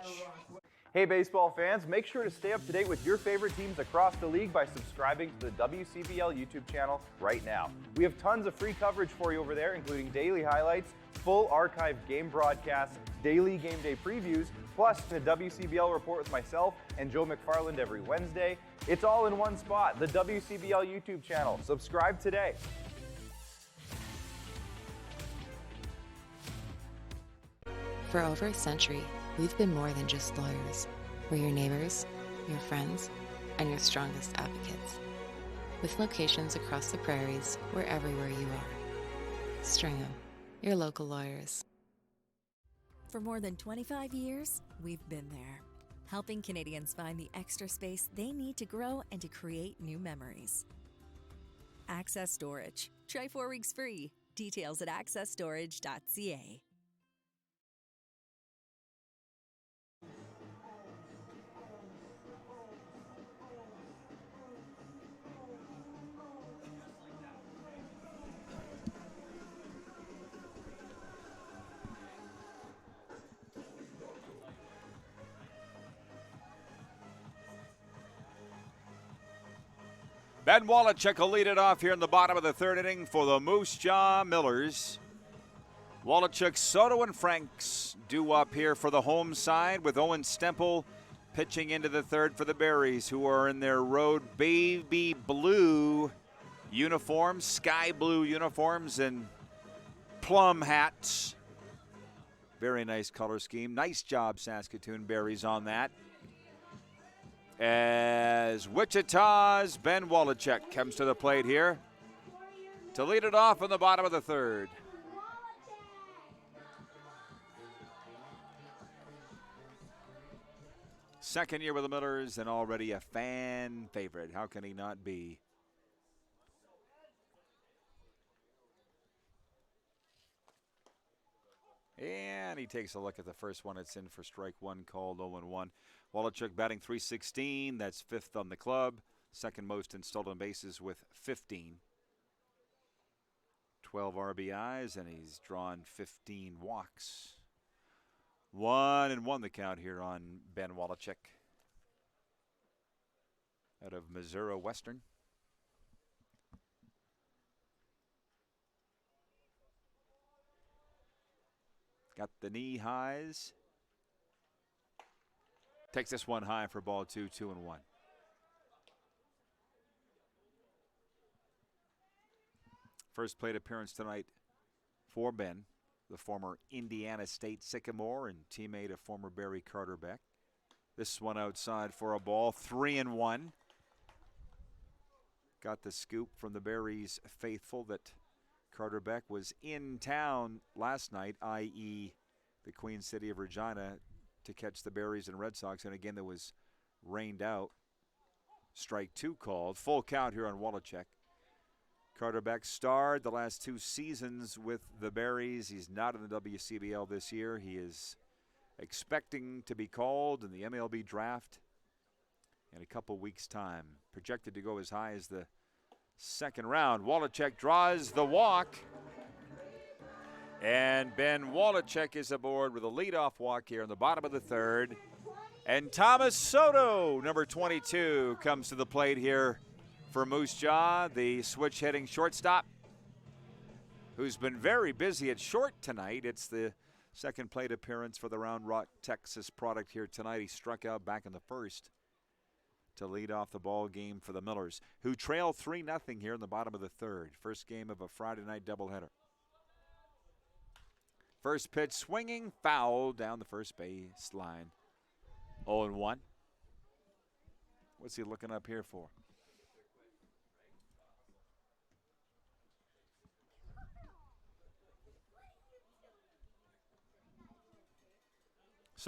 Hey baseball fans, make sure to stay up to date with your favorite teams across the league by subscribing to the WCBL YouTube channel right now. We have tons of free coverage for you over there, including daily highlights, full archived game broadcasts, daily game day previews, plus the WCBL report with myself and Joe McFarland every Wednesday. It's all in one spot, the WCBL YouTube channel. Subscribe today. For over a century, we've been more than just lawyers. We're your neighbors, your friends, and your strongest advocates. With locations across the prairies, we're everywhere you are. Stringham, your local lawyers. For more than 25 years, we've been there, helping Canadians find the extra space they need to grow and to create new memories. Access Storage. Try 4 weeks free. Details at accessstorage.ca. Ben Wolochuk will lead it off here in the bottom of the third inning for the Moose Jaw Millers. Wolochuk, Soto, and Franks due up here for the home side with Owen Stemple pitching into the third for the Berries, who are in their road baby blue uniforms, sky blue uniforms, and plum hats. Very nice color scheme. Nice job, Saskatoon Berries, on that. As Wichita's Ben Wolochuk comes to the plate here to lead it off in the bottom of the third. Second year with the Millers and already a fan favorite. How can he not be? And he takes a look at the first one. It's in for strike one, called 0-1. Wolochuk batting .316. That's 5th on the club. Second most in stolen bases with 15. 12 RBIs, and he's drawn 15 walks. 1-1 the count here on Ben Wolochuk out of Missouri Western. Got the knee highs. Takes this one high for ball 2, 2-1. First plate appearance tonight for Ben, the former Indiana State Sycamore and teammate of former Barry Carter Beck. This one outside for a ball, 3-1. Got the scoop from the Berries faithful that Carter Beck was in town last night, i.e. the Queen City of Regina, to catch the Berries and Red Sox, and again that was rained out. Strike 2 called. Full count here on Wolochuk. Carter Beck starred the last 2 seasons with the Berries. He's not in the WCBL this year. He is expecting to be called in the MLB draft in a couple weeks' time. Projected to go as high as the second round. Wolochuk draws the walk. And Ben Wolochuk is aboard with a leadoff walk here in the bottom of the third. And Thomas Soto, number 22, comes to the plate here for Moose Jaw, the switch-hitting shortstop, who's been very busy at short tonight. It's the second plate appearance for the Round Rock, Texas product here tonight. He struck out back in the first to lead off the ball game for the Millers, who trail 3-0 here in the bottom of the third. First game of a Friday night doubleheader. First pitch swinging, foul down the first base line. 0-1. What's he looking up here for?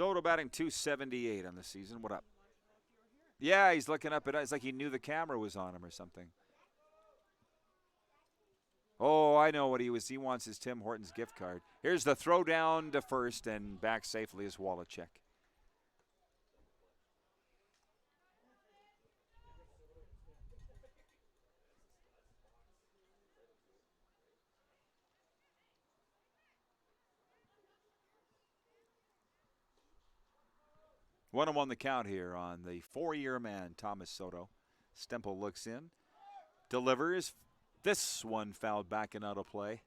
Soto batting .278 on the season. What up? Yeah, he's looking up at us. It's like he knew the camera was on him or something. Oh, I know what he was. He wants his Tim Hortons gift card. Here's the throw down to first, and back safely is Wallachek. One and one the count here on the four-year man, Thomas Soto. Stempel looks in, delivers. This one fouled back and out of play.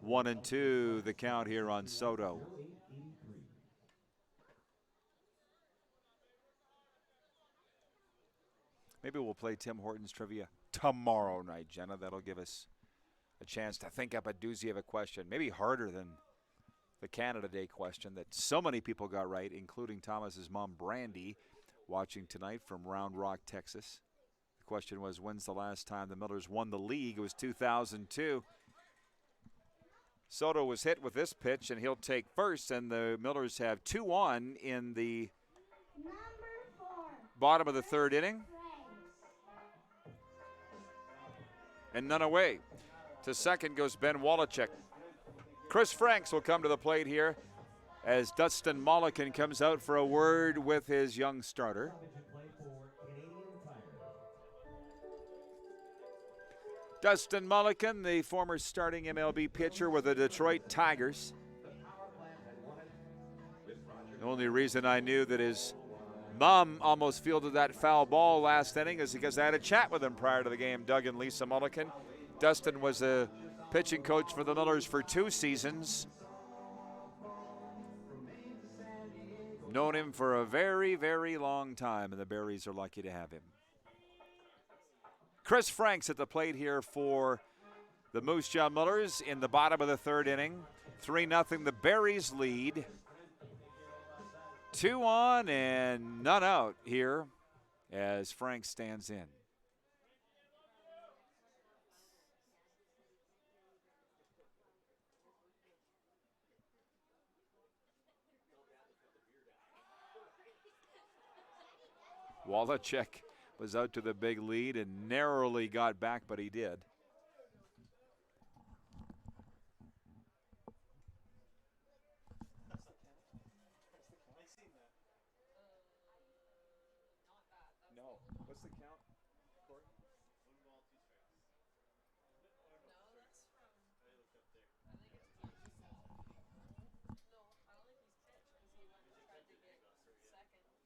1-2 the count here on Soto. Maybe we'll play Tim Hortons trivia tomorrow night, Jenna. That'll give us a chance to think up a doozy of a question. Maybe harder than the Canada Day question that so many people got right, including Thomas's mom, Brandy, watching tonight from Round Rock, Texas. The question was, when's the last time the Millers won the league? It was 2002. Soto was hit with this pitch, and he'll take first, and the Millers have 2 on in the bottom of the third inning. And none away. To second goes Ben Wallachek. Chris Franks will come to the plate here as Dustin Mollican comes out for a word with his young starter. Dustin Mollican, the former starting MLB pitcher with the Detroit Tigers. The only reason I knew that his mom almost fielded that foul ball last inning is because I had a chat with him prior to the game, Doug and Lisa Mollican. Dustin was a pitching coach for the Millers for 2 seasons. Known him for a very, very long time, and the Berries are lucky to have him. Chris Franks at the plate here for the Moose Jaw Millers in the bottom of the third inning. 3-0 the Berries lead. 2 on and none out here as Franks stands in. Wallachek was out to the big lead and narrowly got back, but he did. No. What's the count, Corey? 1 ball, 2 strikes. No, that's from. I looked up there. I think it's. No, I don't think he's pitched because he went and tried to get second.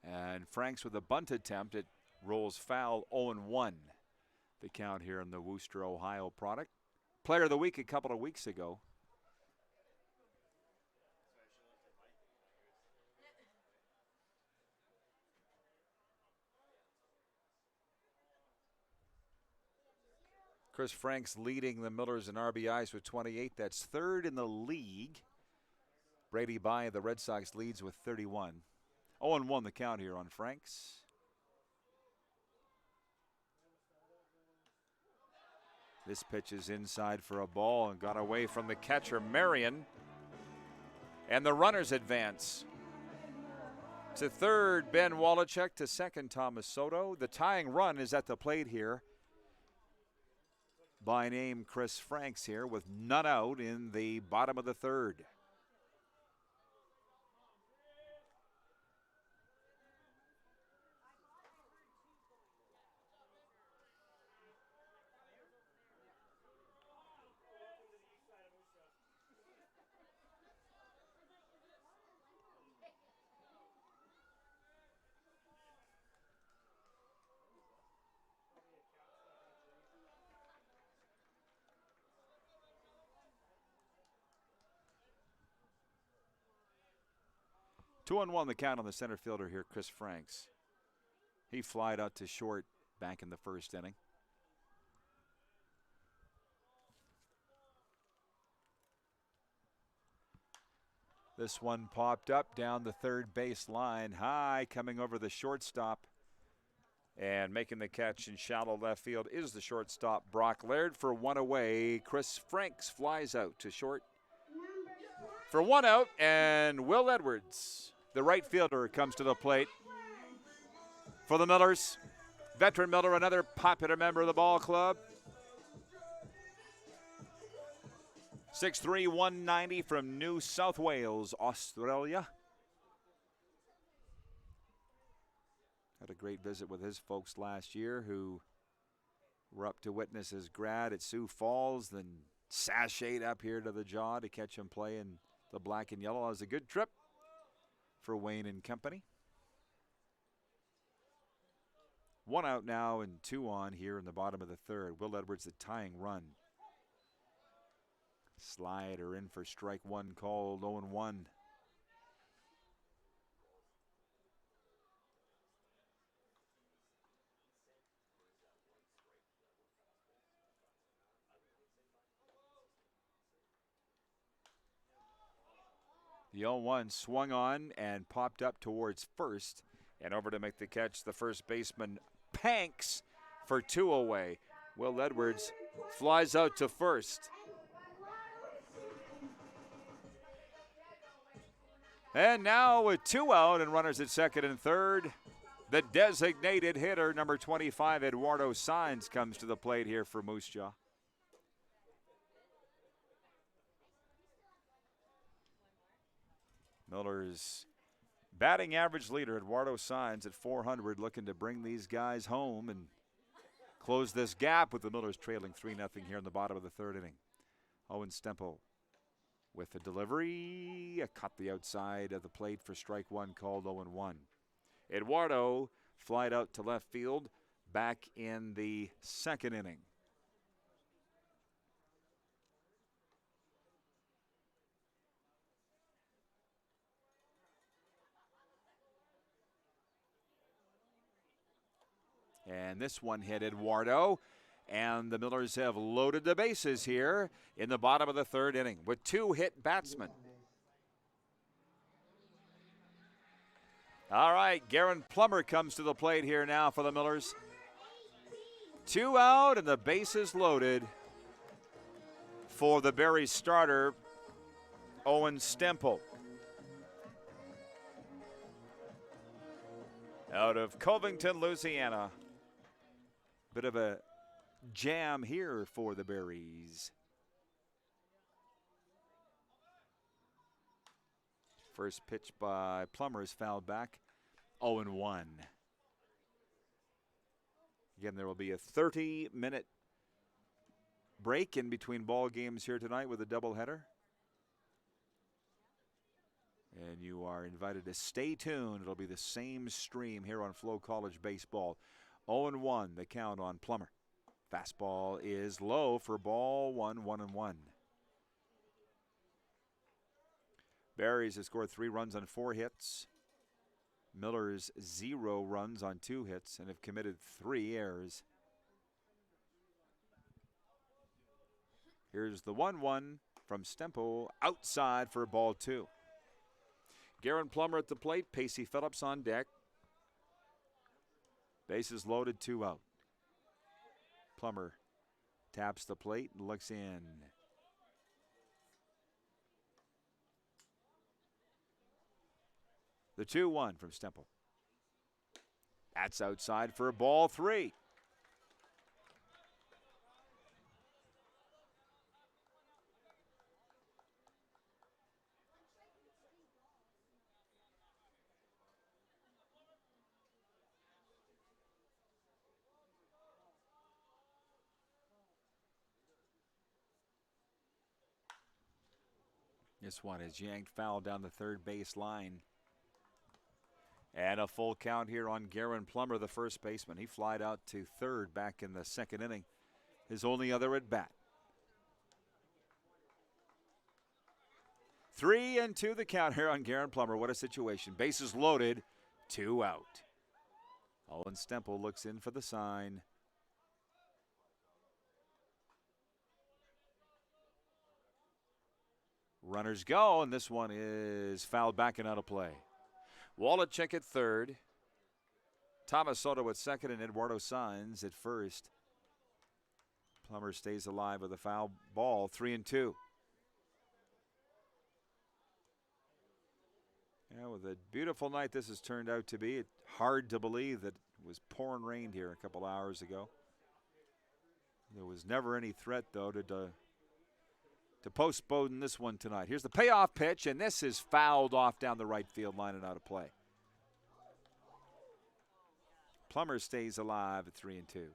And Franks with a bunt attempt. It rolls foul. 0-1. The count here in the Worcester, Ohio product. Player of the week a couple of weeks ago. Chris Franks leading the Millers in RBIs with 28. That's third in the league. Brady Bye, the Red Sox, leads with 31. 0-1 the count here on Franks. This pitch is inside for a ball and got away from the catcher, Marion. And the runners advance. To third, Ben Wallachek. To second, Thomas Soto. The tying run is at the plate here. By name, Chris Franks here with none out in the bottom of the third. Two and one the count on the center fielder here, Chris Franks. He flied out to short back in the first inning. This one popped up down the third base line, high, coming over the shortstop. And making the catch in shallow left field is the shortstop, Brock Laird. For one away, Chris Franks flies out to short for one out, and Will Edwards, the right fielder, comes to the plate for the Millers. Veteran Miller, another popular member of the ball club. 6'3", 190 from New South Wales, Australia. Had a great visit with his folks last year, who were up to witness his grad at Sioux Falls, then sashayed up here to the Jaw to catch him play in the black and yellow. It was a good trip for Wayne and company. One out now and two on here in the bottom of the third. Will Edwards, the tying run. Slider in for strike one called, 0-1. The 0-1 swung on and popped up towards first, and over to make the catch, the first baseman Panks for two away. Will Edwards flies out to first. And now with two out and runners at second and third, the designated hitter, number 25, Eduardo Saenz, comes to the plate here for Moose Jaw. Miller's batting average leader, Eduardo Saenz, at 400, looking to bring these guys home and close this gap, with the Millers trailing 3-0 here in the bottom of the third inning. Owen Stempel with the delivery, caught the outside of the plate for strike one, called 0-1. Eduardo flied out to left field back in the second inning. And this one hit Eduardo, and the Millers have loaded the bases here in the bottom of the third inning with two hit batsmen. All right, Garen Plummer comes to the plate here now for the Millers. Two out and the bases loaded for the Berry starter, Owen Stempel. Out of Covington, Louisiana. Bit of a jam here for the Berries. First pitch by Plummer is fouled back, 0-1. Again, there will be a 30-minute break in between ball games here tonight with a doubleheader. And you are invited to stay tuned. It'll be the same stream here on FloCollege Baseball. 0-1, the count on Plummer. Fastball is low for ball one, 1-1. Berries has scored 3 runs on 4 hits. Millers 0 runs on 2 hits and have committed 3 errors. Here's the 1-1 from Stempel, outside for ball 2. Garen Plummer at the plate, Pacey Phillips on deck. Bases loaded, 2 out. Plummer taps the plate and looks in. The 2-1 from Stempel. That's outside for ball 3. This one is yanked foul down the third base line. And a full count here on Garen Plummer, the first baseman. He flied out to third back in the second inning, his only other at bat. 3-2 the count here on Garen Plummer. What a situation. Bases loaded, 2 out. Owen Stempel looks in for the sign. Runners go, and this one is fouled back and out of play. Wallachek at third. Thomas Soto at second and Eduardo Saenz at first. Plummer stays alive with a foul ball, 3-2. Yeah, with a beautiful night this has turned out to be. It's hard to believe that it was pouring rain here a couple hours ago. There was never any threat, though, to postpone this one tonight. Here's the payoff pitch, and this is fouled off down the right field line and out of play. Plummer stays alive at 3-2.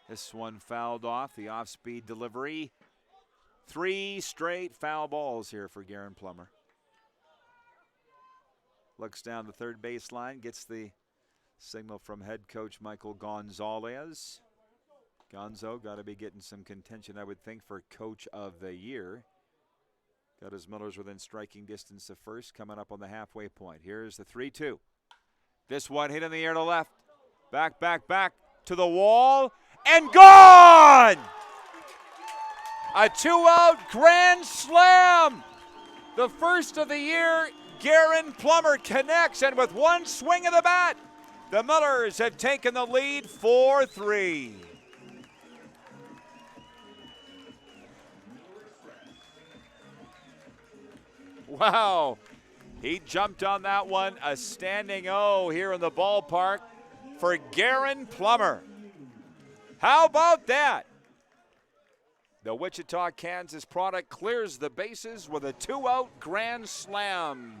This one fouled off, the off-speed delivery. 3 straight foul balls here for Garen Plummer. Looks down the third baseline, gets the signal from head coach Michael Gonzalez. Gonzo got to be getting some contention, I would think, for Coach of the Year. Got his Millers within striking distance of first, coming up on the halfway point. Here's the 3-2. This one hit in the air to left. Back, back, back to the wall. And gone! A 2-out grand slam. The first of the year, Garen Plummer connects, and with one swing of the bat, the Millers have taken the lead 4-3. Wow. He jumped on that one. A standing O here in the ballpark for Garen Plummer. How about that? The Wichita, Kansas product clears the bases with a 2-out grand slam.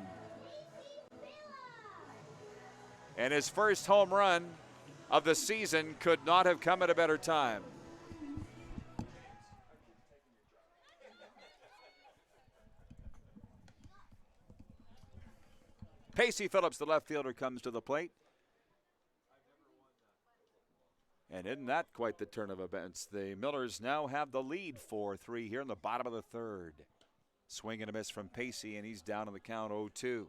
And his first home run of the season could not have come at a better time. Pacey Phillips, the left fielder, comes to the plate. And isn't that quite the turn of events? The Millers now have the lead 4-3 here in the bottom of the third. Swing and a miss from Pacey, and he's down on the count 0-2.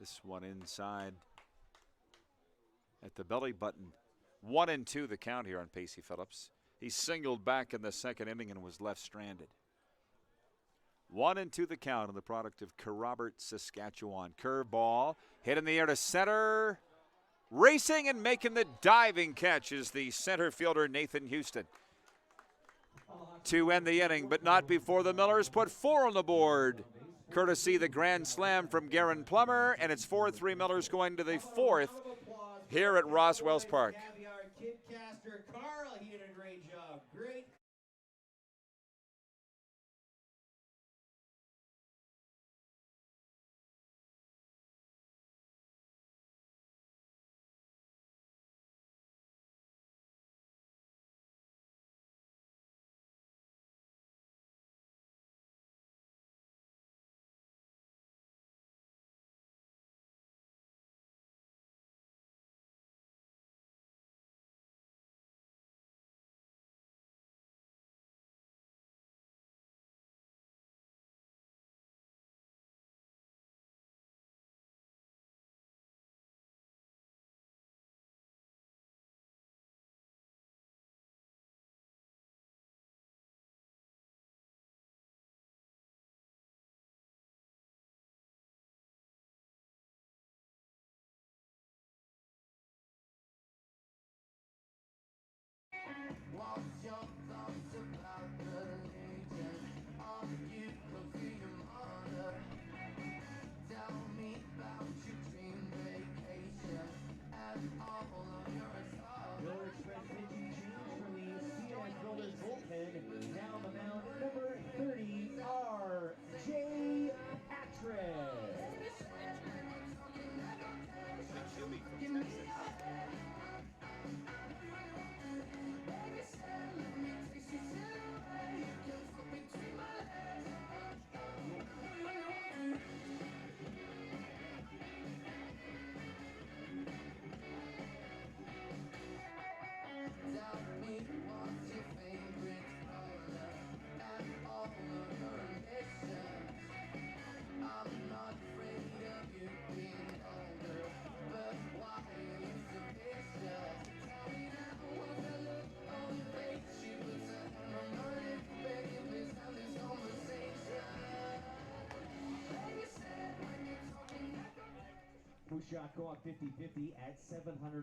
This one inside at the belly button. 1-2 the count here on Pacey Phillips. He singled back in the second inning and was left stranded. 1-2 the count on the product of Kerrobert, Saskatchewan. Curveball hit in the air to center. Racing and making the diving catch is the center fielder Nathan Houston. To end the inning, but not before the Millers put 4 on the board. Courtesy the grand slam from Garen Plummer, and it's 4-3 Millers going to the 4th here at Roswell's Park. Carl, he did a great job. Great. Moose Jaw Co-op 50-50 at $770.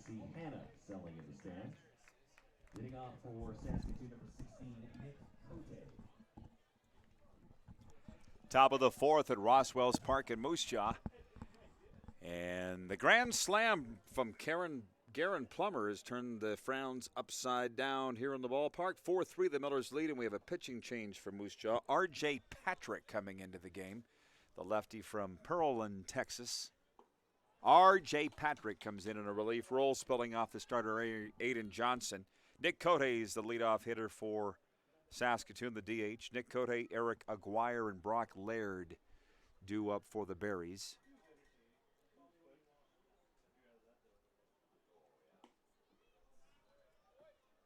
See Hannah selling in the stands. Leading off for Saskatoon, number 16, Nick Cote. Top of the fourth at Roswell's Park in Moose Jaw. And the grand slam from Garen Plummer has turned the frowns upside down here in the ballpark. 4-3 the Millers lead, and we have a pitching change for Moose Jaw. R.J. Patrick coming into the game, the lefty from Pearland, Texas. R.J. Patrick comes in a relief role, spilling off the starter Aiden Johnson. Nick Cote is the leadoff hitter for Saskatoon, the DH. Nick Cote, Eric Aguirre, and Brock Laird due up for the Berries.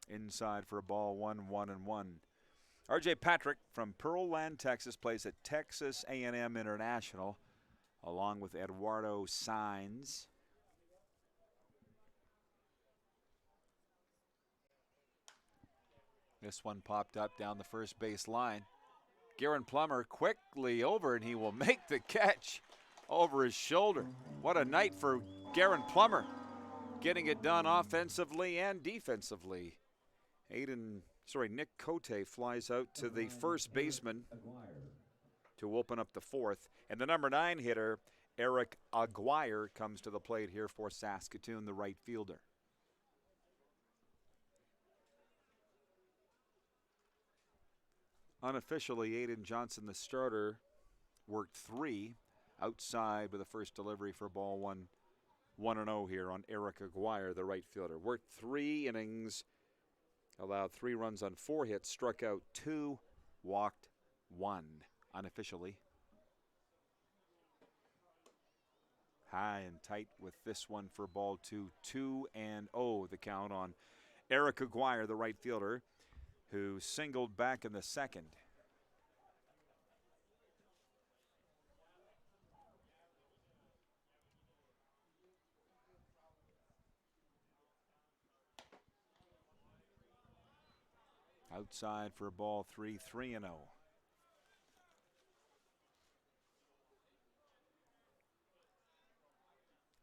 Inside for a ball, 1-1-1. R.J. Patrick from Pearland, Texas, plays at Texas A&M International, along with Eduardo Sainz. This one popped up down the first base line. Garen Plummer quickly over, and he will make the catch over his shoulder. What a night for Garen Plummer, getting it done offensively and defensively. Nick Cote flies out to the first baseman to open up the fourth. And the number 9 hitter, Eric Aguirre, comes to the plate here for Saskatoon, the right fielder. Unofficially, Aiden Johnson, the starter, worked 3 outside with the first delivery for ball 1-0 here on Eric Aguirre, the right fielder. Worked 3 innings, allowed 3 runs on 4 hits, struck out 2, walked 1 unofficially. High and tight with this one for ball 2, 2-0 the count on Eric Aguirre, the right fielder, who singled back in the second. Outside for ball 3, 3-0.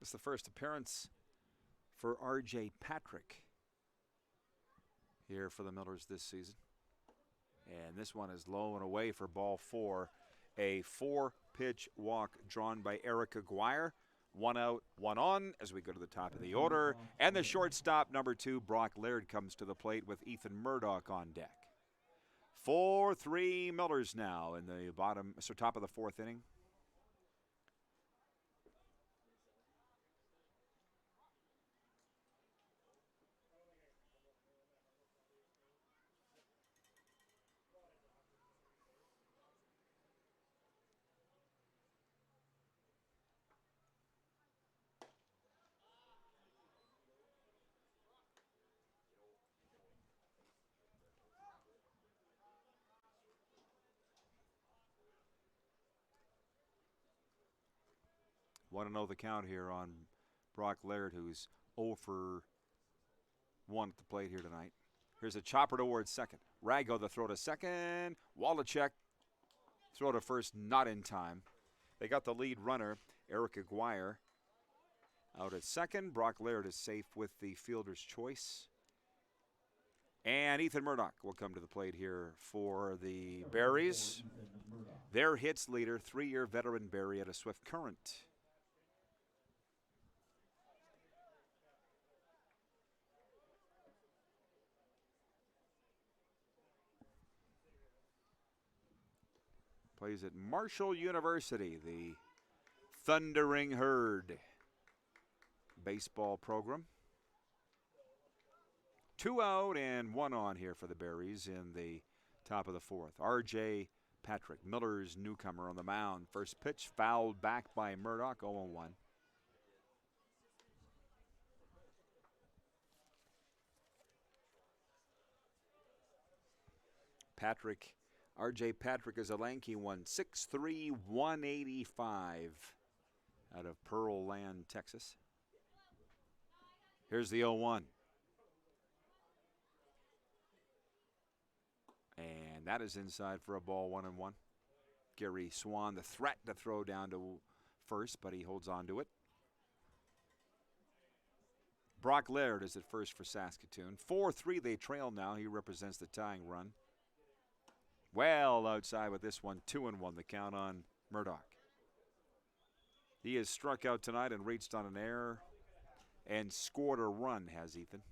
It's the first appearance for R.J. Patrick here for the Millers this season. And this one is low and away for ball 4. A 4-pitch walk drawn by Eric Aguirre. 1 out, 1 on as we go to the top of the order. And the shortstop, number 2, Brock Laird, comes to the plate with Ethan Murdoch on deck. 4-3 Millers now in the top of the 4th inning. Want to know the count here on Brock Laird, who's 0 for 1 at the plate here tonight. Here's a chopper towards second. Rago, the throw to second. Wallachek, throw to first, not in time. They got the lead runner, Eric Aguirre, out at second. Brock Laird is safe with the fielder's choice. And Ethan Murdoch will come to the plate here for the Berries. Their hits leader, 3-year veteran Barry at a Swift Current. Plays at Marshall University, the Thundering Herd baseball program. 2 out and 1 on here for the Berries in the top of the 4th. R.J. Patrick, Miller's newcomer, on the mound. First pitch fouled back by Murdoch, 0-1. Patrick, R.J. Patrick is a lanky one, 6'3", 185 out of Pearland, Texas. Here's the 0-1. And that is inside for a ball, 1-1. Gary Swan, the threat to throw down to first, but he holds on to it. Brock Laird is at first for Saskatoon. 4-3 they trail now. He represents the tying run. Well outside with this one, 2-1 the count on Murdoch. He has struck out tonight and reached on an error and scored a run, has Ethan.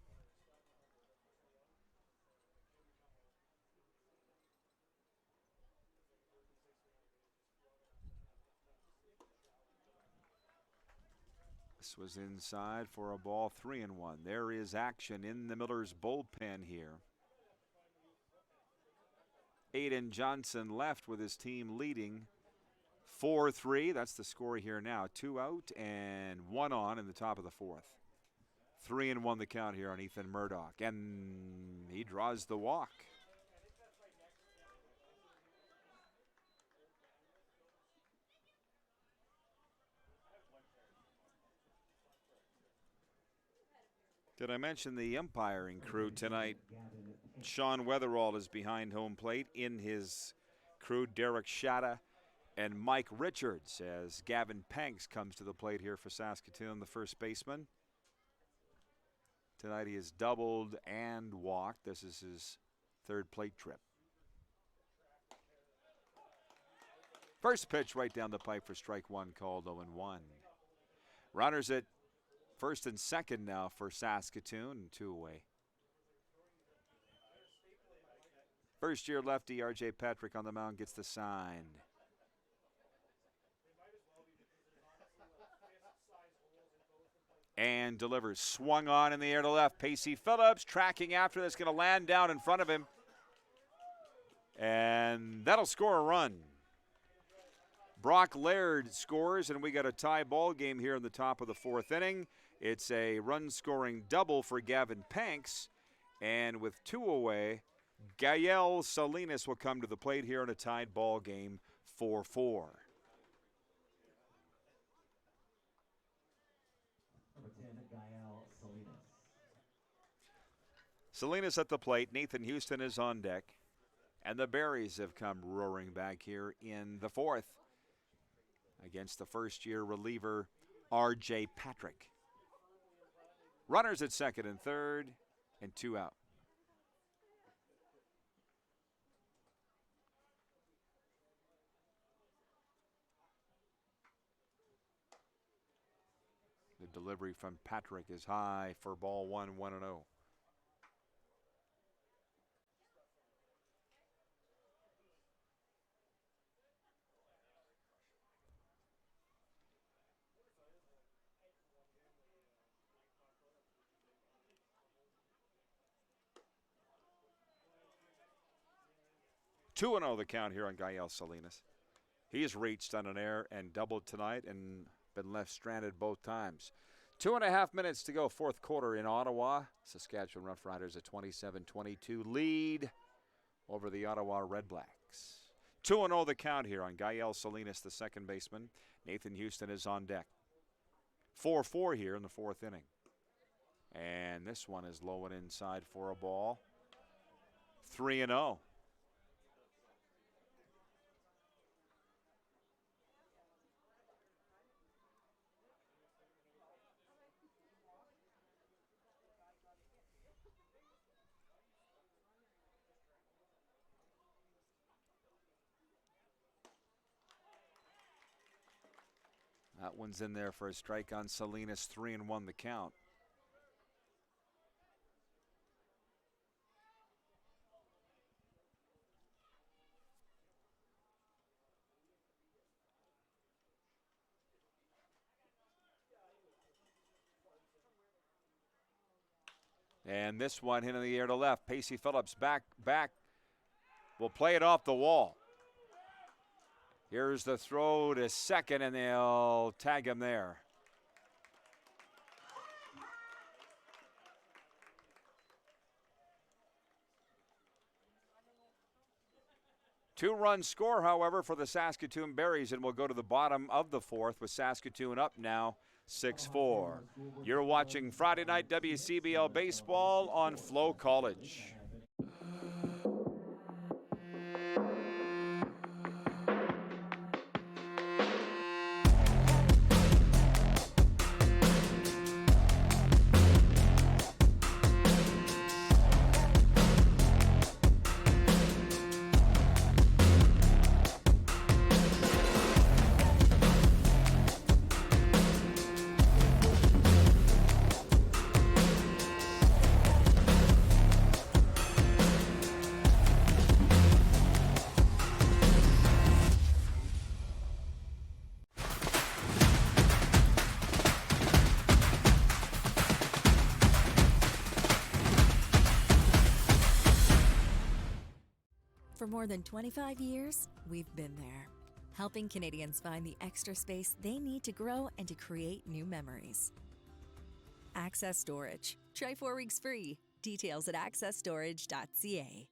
This was inside for a ball, 3-1. There is action in the Millers bullpen here. Aiden Johnson left with his team leading 4-3. That's the score here now. 2 out and 1 on in the top of the fourth. 3-1 the count here on Ethan Murdoch. And he draws the walk. Did I mention the umpiring crew tonight? Sean Weatherall is behind home plate. In his crew, Derek Shatta and Mike Richards, as Gavin Panks comes to the plate here for Saskatoon, the first baseman. Tonight he has doubled and walked. This is his third plate trip. First pitch right down the pipe for strike one, called 0-1. Runners at first and second now for Saskatoon, 2 away. First-year lefty R.J. Patrick on the mound gets the sign. And delivers. Swung on in the air to left. Pacey Phillips tracking after this, going to land down in front of him. And that'll score a run. Brock Laird scores, and we got a tie ball game here in the top of the fourth inning. It's a run-scoring double for Gavin Panks. And with 2 away, Gael Salinas will come to the plate here in a tied ball game, 4-4. Salinas at the plate. Nathan Houston is on deck. And the Berries have come roaring back here in the fourth against the first-year reliever, R.J. Patrick. Runners at second and third, and 2 out. The delivery from Patrick is high for ball 1, 1-0. Two and 0 the count here on Gael Salinas. He has reached on an error and doubled tonight and been left stranded both times. 2.5 minutes to go, fourth quarter in Ottawa. Saskatchewan Roughriders a 27-22 lead over the Ottawa Redblacks. 2-0 the count here on Gael Salinas, the second baseman. Nathan Houston is on deck. 4-4 here in the fourth inning. And this one is low and inside for a ball. 3-0. That one's in there for a strike on Salinas, 3-1 the count. And this one hit in the air to left. Pacey Phillips back. Will play it off the wall. Here's the throw to second, and they'll tag him there. Two-run score, however, for the Saskatoon Berries, and we'll go to the bottom of the fourth with Saskatoon up now 6-4. You're watching Friday Night WCBL Baseball on FloCollege. For more than 25 years, we've been there, helping Canadians find the extra space they need to grow and to create new memories. Access Storage. Try 4 weeks free. Details at accessstorage.ca.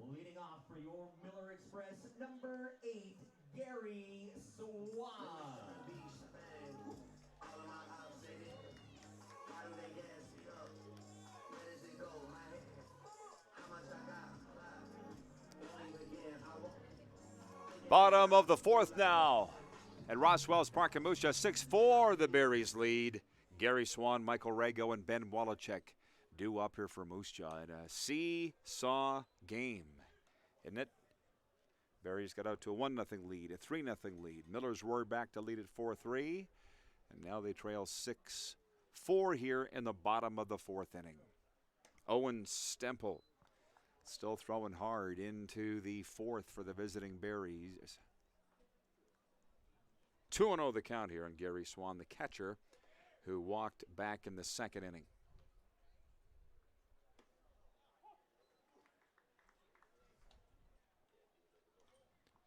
Leading off for your Miller Express, number 8, Gary Swan. Bottom of the fourth now. At Roswell's Park in Moose Jaw, 6-4, the Berries lead. Gary Swan, Michael Rago, and Ben Wallachek due up here for Moose Jaw in a seesaw game, isn't it? Berries got out to a 1-0 lead, a 3-0 lead. Miller's roared back to lead at 4-3, and now they trail 6-4 here in the bottom of the fourth inning. Owen Stemple still throwing hard into the fourth for the visiting Berries. 2-0 the count here on Gary Swan, the catcher, who walked back in the second inning.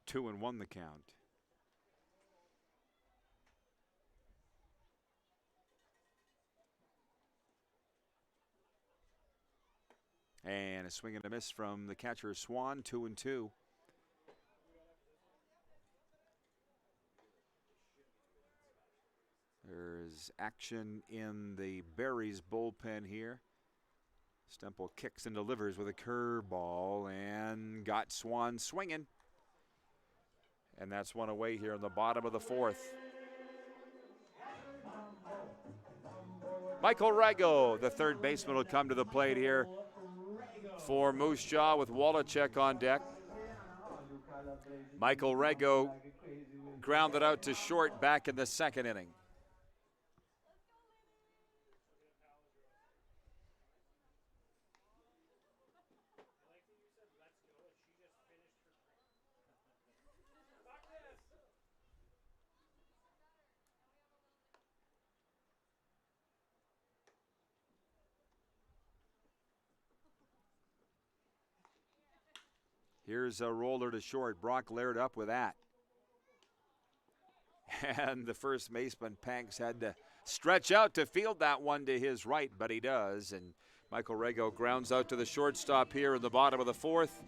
Two and 1 the count. And a swing and a miss from the catcher Swan, 2-2. There's action in the Berries bullpen here. Stemple kicks and delivers with a curveball and got Swan swinging. And that's one away here in the bottom of the fourth. Michael Rago, the third baseman, will come to the plate here for Moose Jaw with Wallachek on deck. Michael Rago grounded out to short back in the second inning. Here's a roller to short. Brock Laird up with that. And the first baseman, Panks, had to stretch out to field that one to his right, but he does. And Michael Rago grounds out to the shortstop here in the bottom of the fourth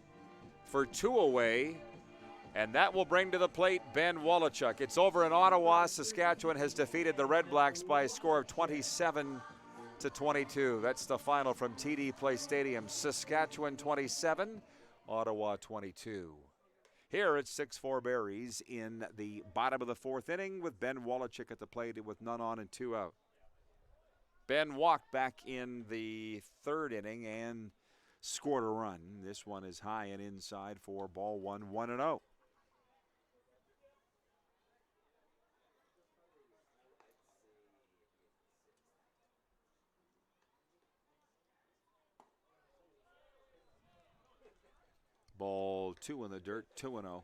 for 2 away. And that will bring to the plate Ben Wallachuk. It's over in Ottawa. Saskatchewan has defeated the Red Blacks by a score of 27-22. That's the final from TD Place Stadium. Saskatchewan 27, Ottawa 22. Here it's 6-4 Berries in the bottom of the fourth inning with Ben Wallachuk at the plate with none on and 2 out. Ben walked back in the third inning and scored a run. This one is high and inside for ball one, 1-0. Ball 2 in the dirt, 2-0.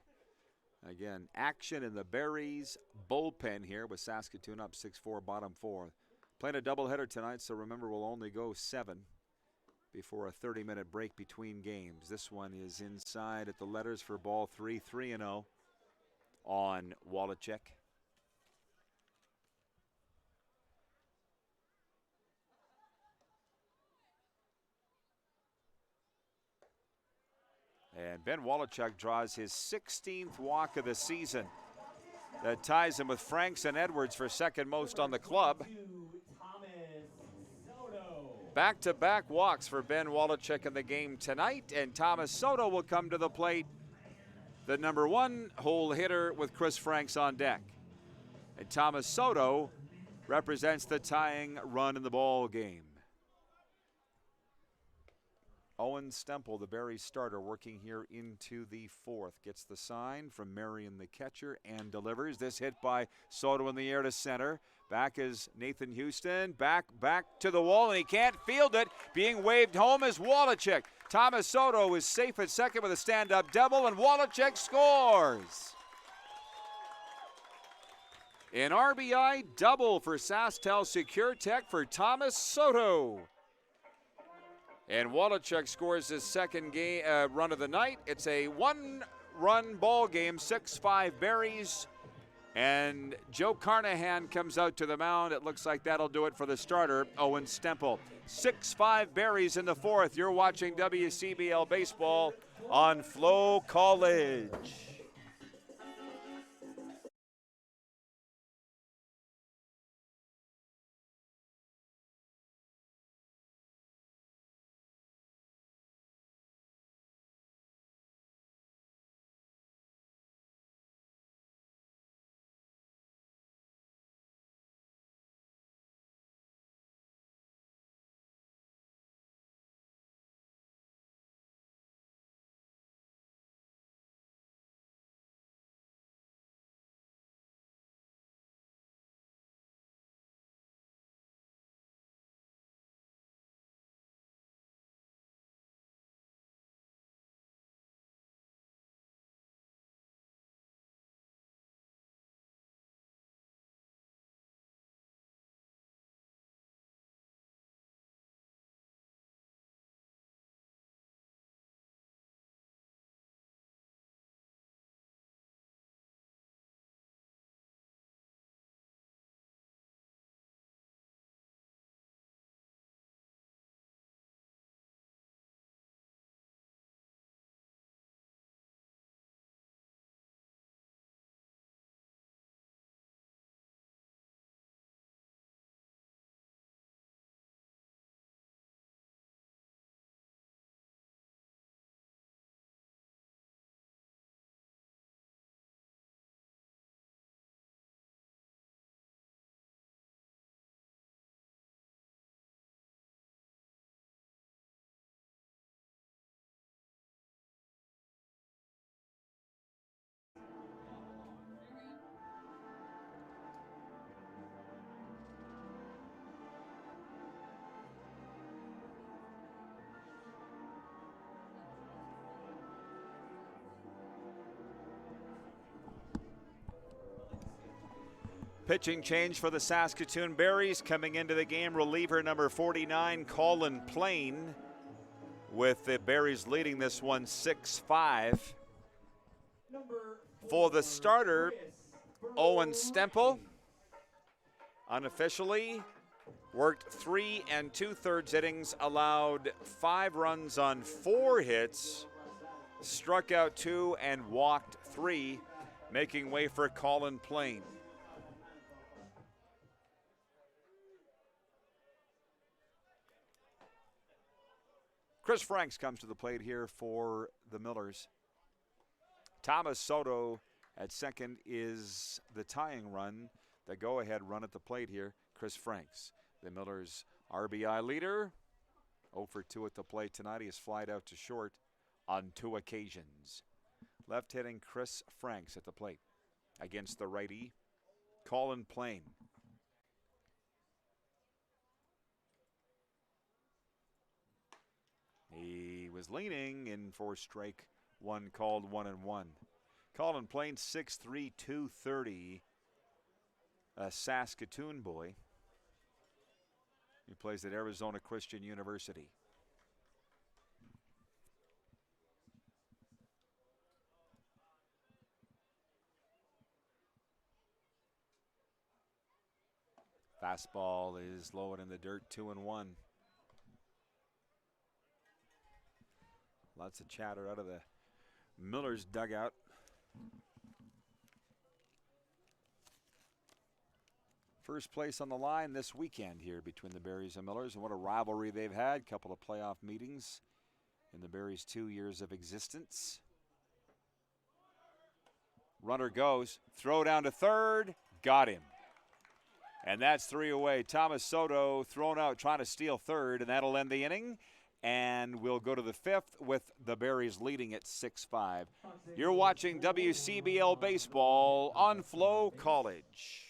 Again, action in the Berries bullpen here with Saskatoon up 6-4, bottom 4. Playing a doubleheader tonight, so remember we'll only go 7 before a 30-minute break between games. This one is inside at the letters for ball 3, 3-0 on Wallachek. And Ben Wallachuk draws his 16th walk of the season. That ties him with Franks and Edwards for second most on the club. Back-to-back walks for Ben Wallachuk in the game tonight, and Thomas Soto will come to the plate, the number 1 hole hitter with Chris Franks on deck. And Thomas Soto represents the tying run in the ball game. Owen Stemple, the Berries starter, working here into the fourth. Gets the sign from Marion, the catcher, and delivers. This hit by Soto in the air to center. Back is Nathan Houston. Back to the wall, and he can't field it. Being waved home is Wallachek. Thomas Soto is safe at second with a stand-up double, and Wallachek scores. An RBI double for SaskTel Secure Tech for Thomas Soto. And Wallachek scores his second run of the night. It's a one-run ball game, 6-5 Berries. And Joe Carnahan comes out to the mound. It looks like that'll do it for the starter, Owen Stempel. 6-5 Berries in the fourth. You're watching WCBL Baseball on FloCollege. Pitching change for the Saskatoon Berries. Coming into the game, reliever number 49, Colin Plain, with the Berries leading this one 6-5. For the starter, Owen Stempel, unofficially, worked 3 2/3 innings, allowed 5 runs on 4 hits, struck out 2 and walked 3, making way for Colin Plain. Chris Franks comes to the plate here for the Millers. Thomas Soto at second is the tying run, the go-ahead run at the plate here. Chris Franks, the Millers' RBI leader, 0 for 2 at the plate tonight. He has flied out to short on 2 occasions. Left-hitting Chris Franks at the plate against the righty, Colin Plain. He was leaning in for strike one, called 1-1. Colin Plain, 6'3", 230, a Saskatoon boy. He plays at Arizona Christian University. Fastball is low and in the dirt, 2-1. Lots of chatter out of the Millers dugout. First place on the line this weekend here between the Berries and Millers, and what a rivalry they've had. Couple of playoff meetings in the Berries' 2 years of existence. Runner goes, throw down to third, got him. And that's 3 away. Thomas Soto thrown out trying to steal third, and that'll end the inning. And we'll go to the 5th with the Berries leading at 6-5. You're watching WCBL Baseball on FloCollege.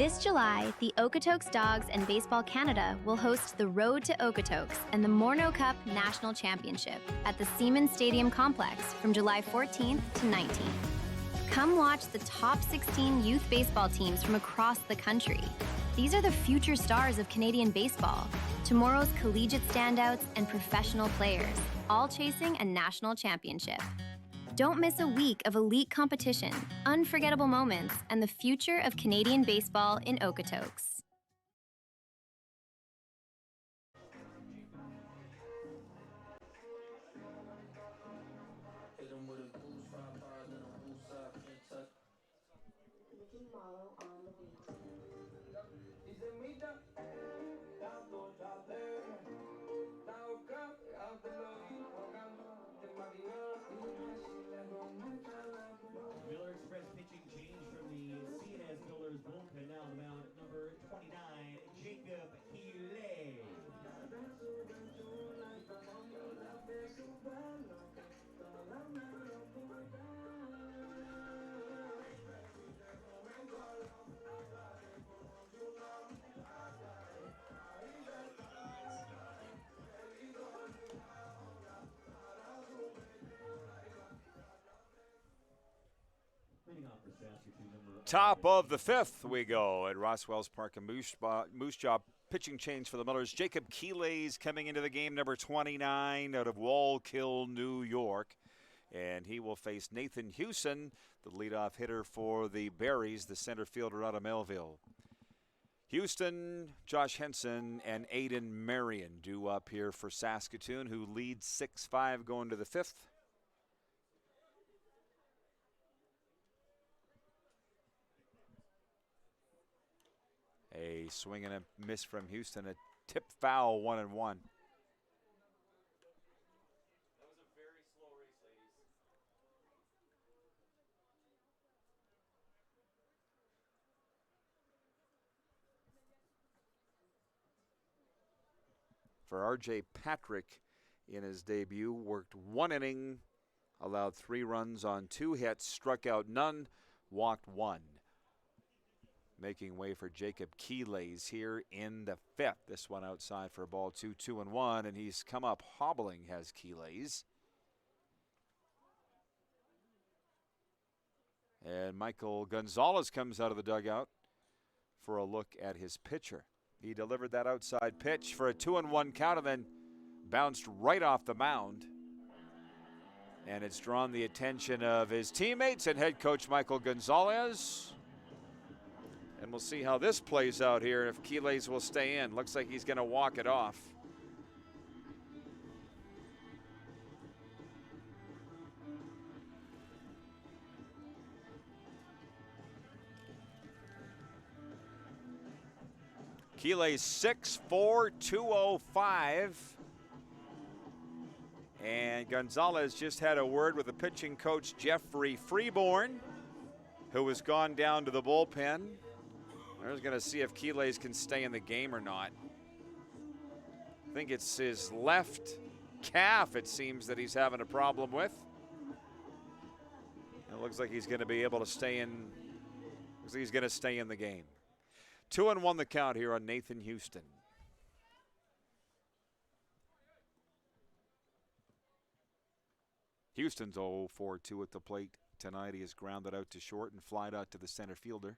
This July, the Okotoks Dogs and Baseball Canada will host the Road to Okotoks and the Morneau Cup National Championship at the Seaman Stadium Complex from July 14th to 19th. Come watch the top 16 youth baseball teams from across the country. These are the future stars of Canadian baseball, tomorrow's collegiate standouts and professional players, all chasing a national championship. Don't miss a week of elite competition, unforgettable moments, and the future of Canadian baseball in Okotoks. Miller Express pitching change from the CNS Millers bullpen. Now on the mound, number 29, Jacob Keeley. Leading off for Saskatoon, number Top of the fifth we go at Roswell's Park and Moose Jaw. Pitching change for the Millers. Jacob Keeley's coming into the game, number 29, out of Wallkill, New York. And he will face Nathan Hewson, the leadoff hitter for the Berries, the center fielder out of Melville. Houston, Josh Henson, and Aiden Marion due up here for Saskatoon, who leads 6-5 going to the fifth. A swing and a miss from Houston, a tip foul, 1-1. That was a very slow race, ladies. For RJ Patrick in his debut, worked 1 inning, allowed 3 runs on 2 hits, struck out none, walked 1. Making way for Jacob Keeley's here in the fifth. This one outside for a ball 2, 2-1, and he's come up hobbling, has Keeley's. And Michael Gonzalez comes out of the dugout for a look at his pitcher. He delivered that outside pitch for a 2-1 count and then bounced right off the mound. And it's drawn the attention of his teammates and head coach Michael Gonzalez. And we'll see how this plays out here if Keeley's will stay in. Looks like he's going to walk it off. Keeley's 6'4", 205. And Gonzalez just had a word with the pitching coach, Jeffrey Freeborn, who has gone down to the bullpen. They're going to see if Keeley's can stay in the game or not. I think it's his left calf, it seems, that he's having a problem with. It looks like he's going to be able to stay in. Looks like he's going to stay in the game. 2-1 the count here on Nathan Houston. Houston's 0-4-2 at the plate tonight. He is grounded out to short and flied out to the center fielder.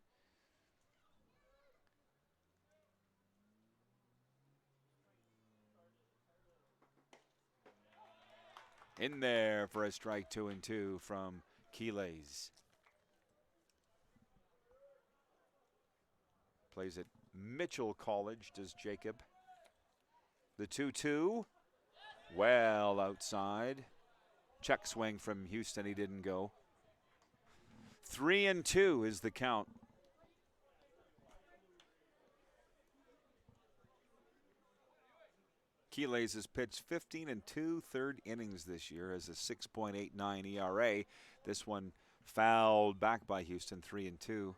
In there for a strike, 2-2 from Keeley's. Plays at Mitchell College, does Jacob. The 2-2, well outside. Check swing from Houston, he didn't go. 3-2 is the count. Keeley's has pitched 15 2/3 innings this year, has a 6.89 ERA. This one fouled back by Houston, 3-2.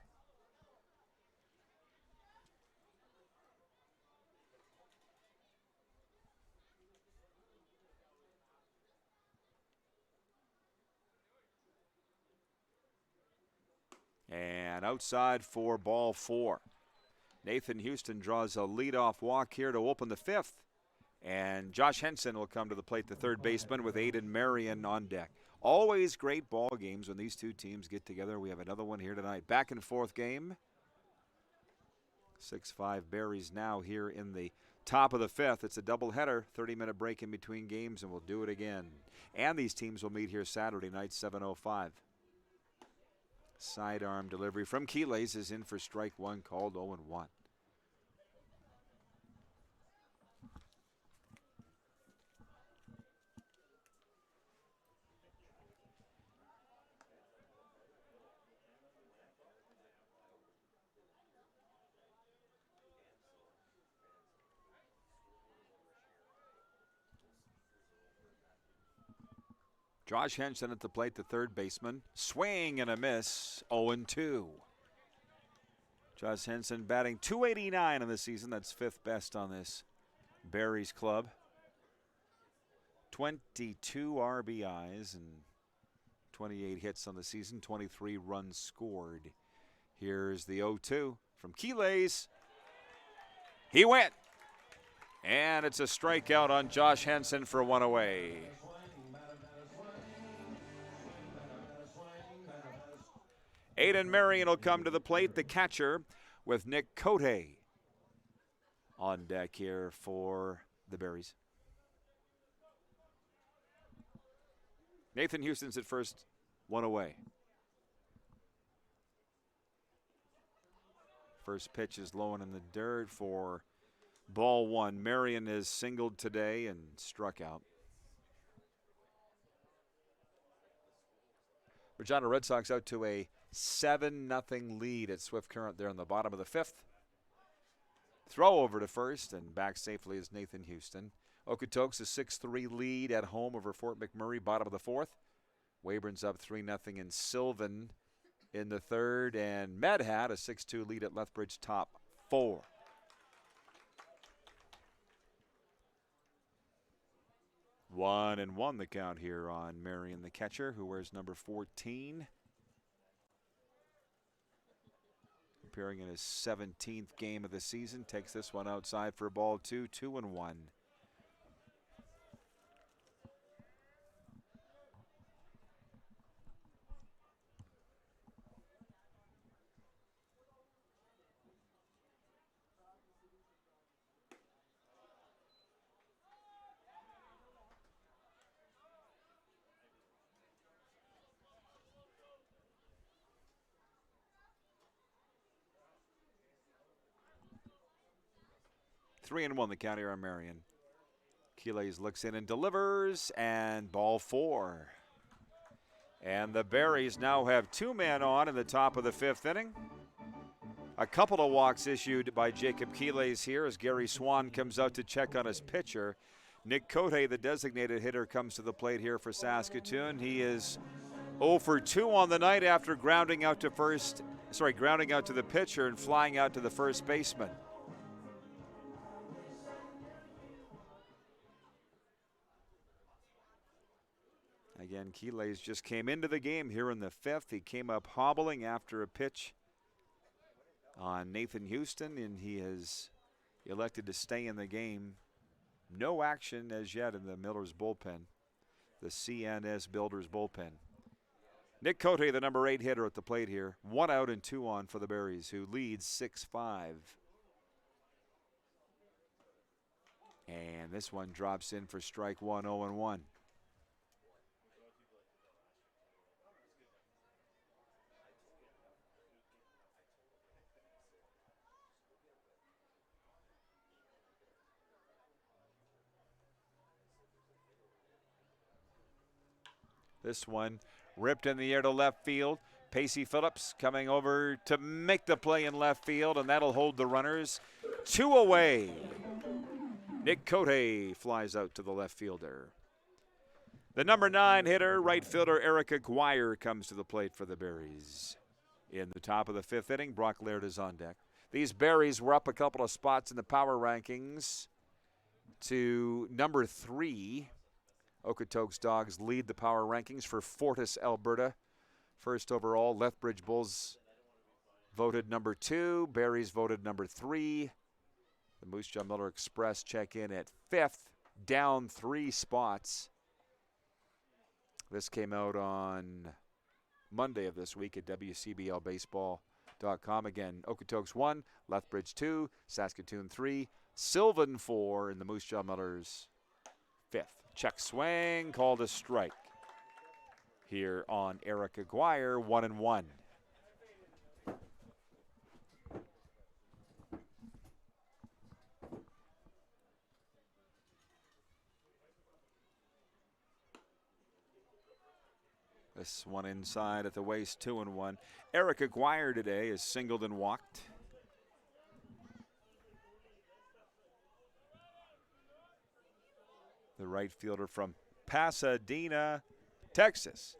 And outside for ball 4. Nathan Houston draws a leadoff walk here to open the fifth. And Josh Henson will come to the plate, the third baseman, with Aiden Marion on deck. Always great ball games when these two teams get together. We have another one here tonight. Back and forth game. 6-5 Berries now here in the top of the fifth. It's a doubleheader, 30-minute break in between games, and we'll do it again. And these teams will meet here Saturday night, 7:05. Sidearm delivery from Keelays is in for strike one, called 0-1. Josh Henson at the plate, the third baseman. Swing and a miss, 0-2. Josh Henson batting .289 in the season. That's fifth best on this Berries club. 22 RBIs and 28 hits on the season, 23 runs scored. Here's the 0-2 from Keelays. He went. And it's a strikeout on Josh Henson for one away. Aiden Marion will come to the plate, the catcher, with Nick Cote on deck here for the Berries. Nathan Houston's at first, one away. First pitch is low and in the dirt for ball one. Marion is singled today and struck out. Regina Red Sox out to a 7-0 lead at Swift Current there in the bottom of the fifth. Throw over to first and back safely is Nathan Houston. Okotoks a 6-3 lead at home over Fort McMurray, bottom of the fourth. Weyburn's up 3-0 in Sylvan in the third, and Medhat a 6-2 lead at Lethbridge, top four. One and one the count here on Marion, the catcher, who wears number 14. Appearing in his 17th game of the season. Takes this one outside for ball two, 2-1. Three and one the count here on Marion. Keelays looks in and delivers, and ball four. And the Berries now have two men on in the top of the fifth inning. A couple of walks issued by Jacob Keelays here as Gary Swan comes out to check on his pitcher. Nick Cote, the designated hitter, comes to the plate here for Saskatoon. He is 0 for 2 on the night after grounding out to the pitcher and flying out to the first baseman. Again, Keelays just came into the game here in the fifth. He came up hobbling after a pitch on Nathan Houston, and he has elected to stay in the game. No action as yet in the Millers bullpen, the CNS Builders bullpen. Nick Cote, the number 8 hitter at the plate here. 1 out and 2 on for the Berries, who leads 6-5. And this one drops in for strike one, 0-1. This one ripped in the air to left field. Pacey Phillips coming over to make the play in left field, and that'll hold the runners 2 away. Nick Cote flies out to the left fielder. The number 9 hitter, right fielder Eric Aguirre, comes to the plate for the Berries. In the top of the fifth inning, Brock Laird is on deck. These Berries were up a couple of spots in the power rankings to number 3. Okotoks Dogs lead the power rankings for Fortis, Alberta. First overall, Lethbridge Bulls voted number 2. Berries voted number 3. The Moose Jaw Miller Express check in at 5th, down 3 spots. This came out on Monday of this week at WCBLBaseball.com. Again, Okotoks 1, Lethbridge 2, Saskatoon 3, Sylvan 4 in the Moose Jaw Millers 5th. Check swing, called a strike here on Eric Aguirre, 1-1. This one inside at the waist, 2-1. Eric Aguirre today is singled and walked. The right fielder from Pasadena, Texas,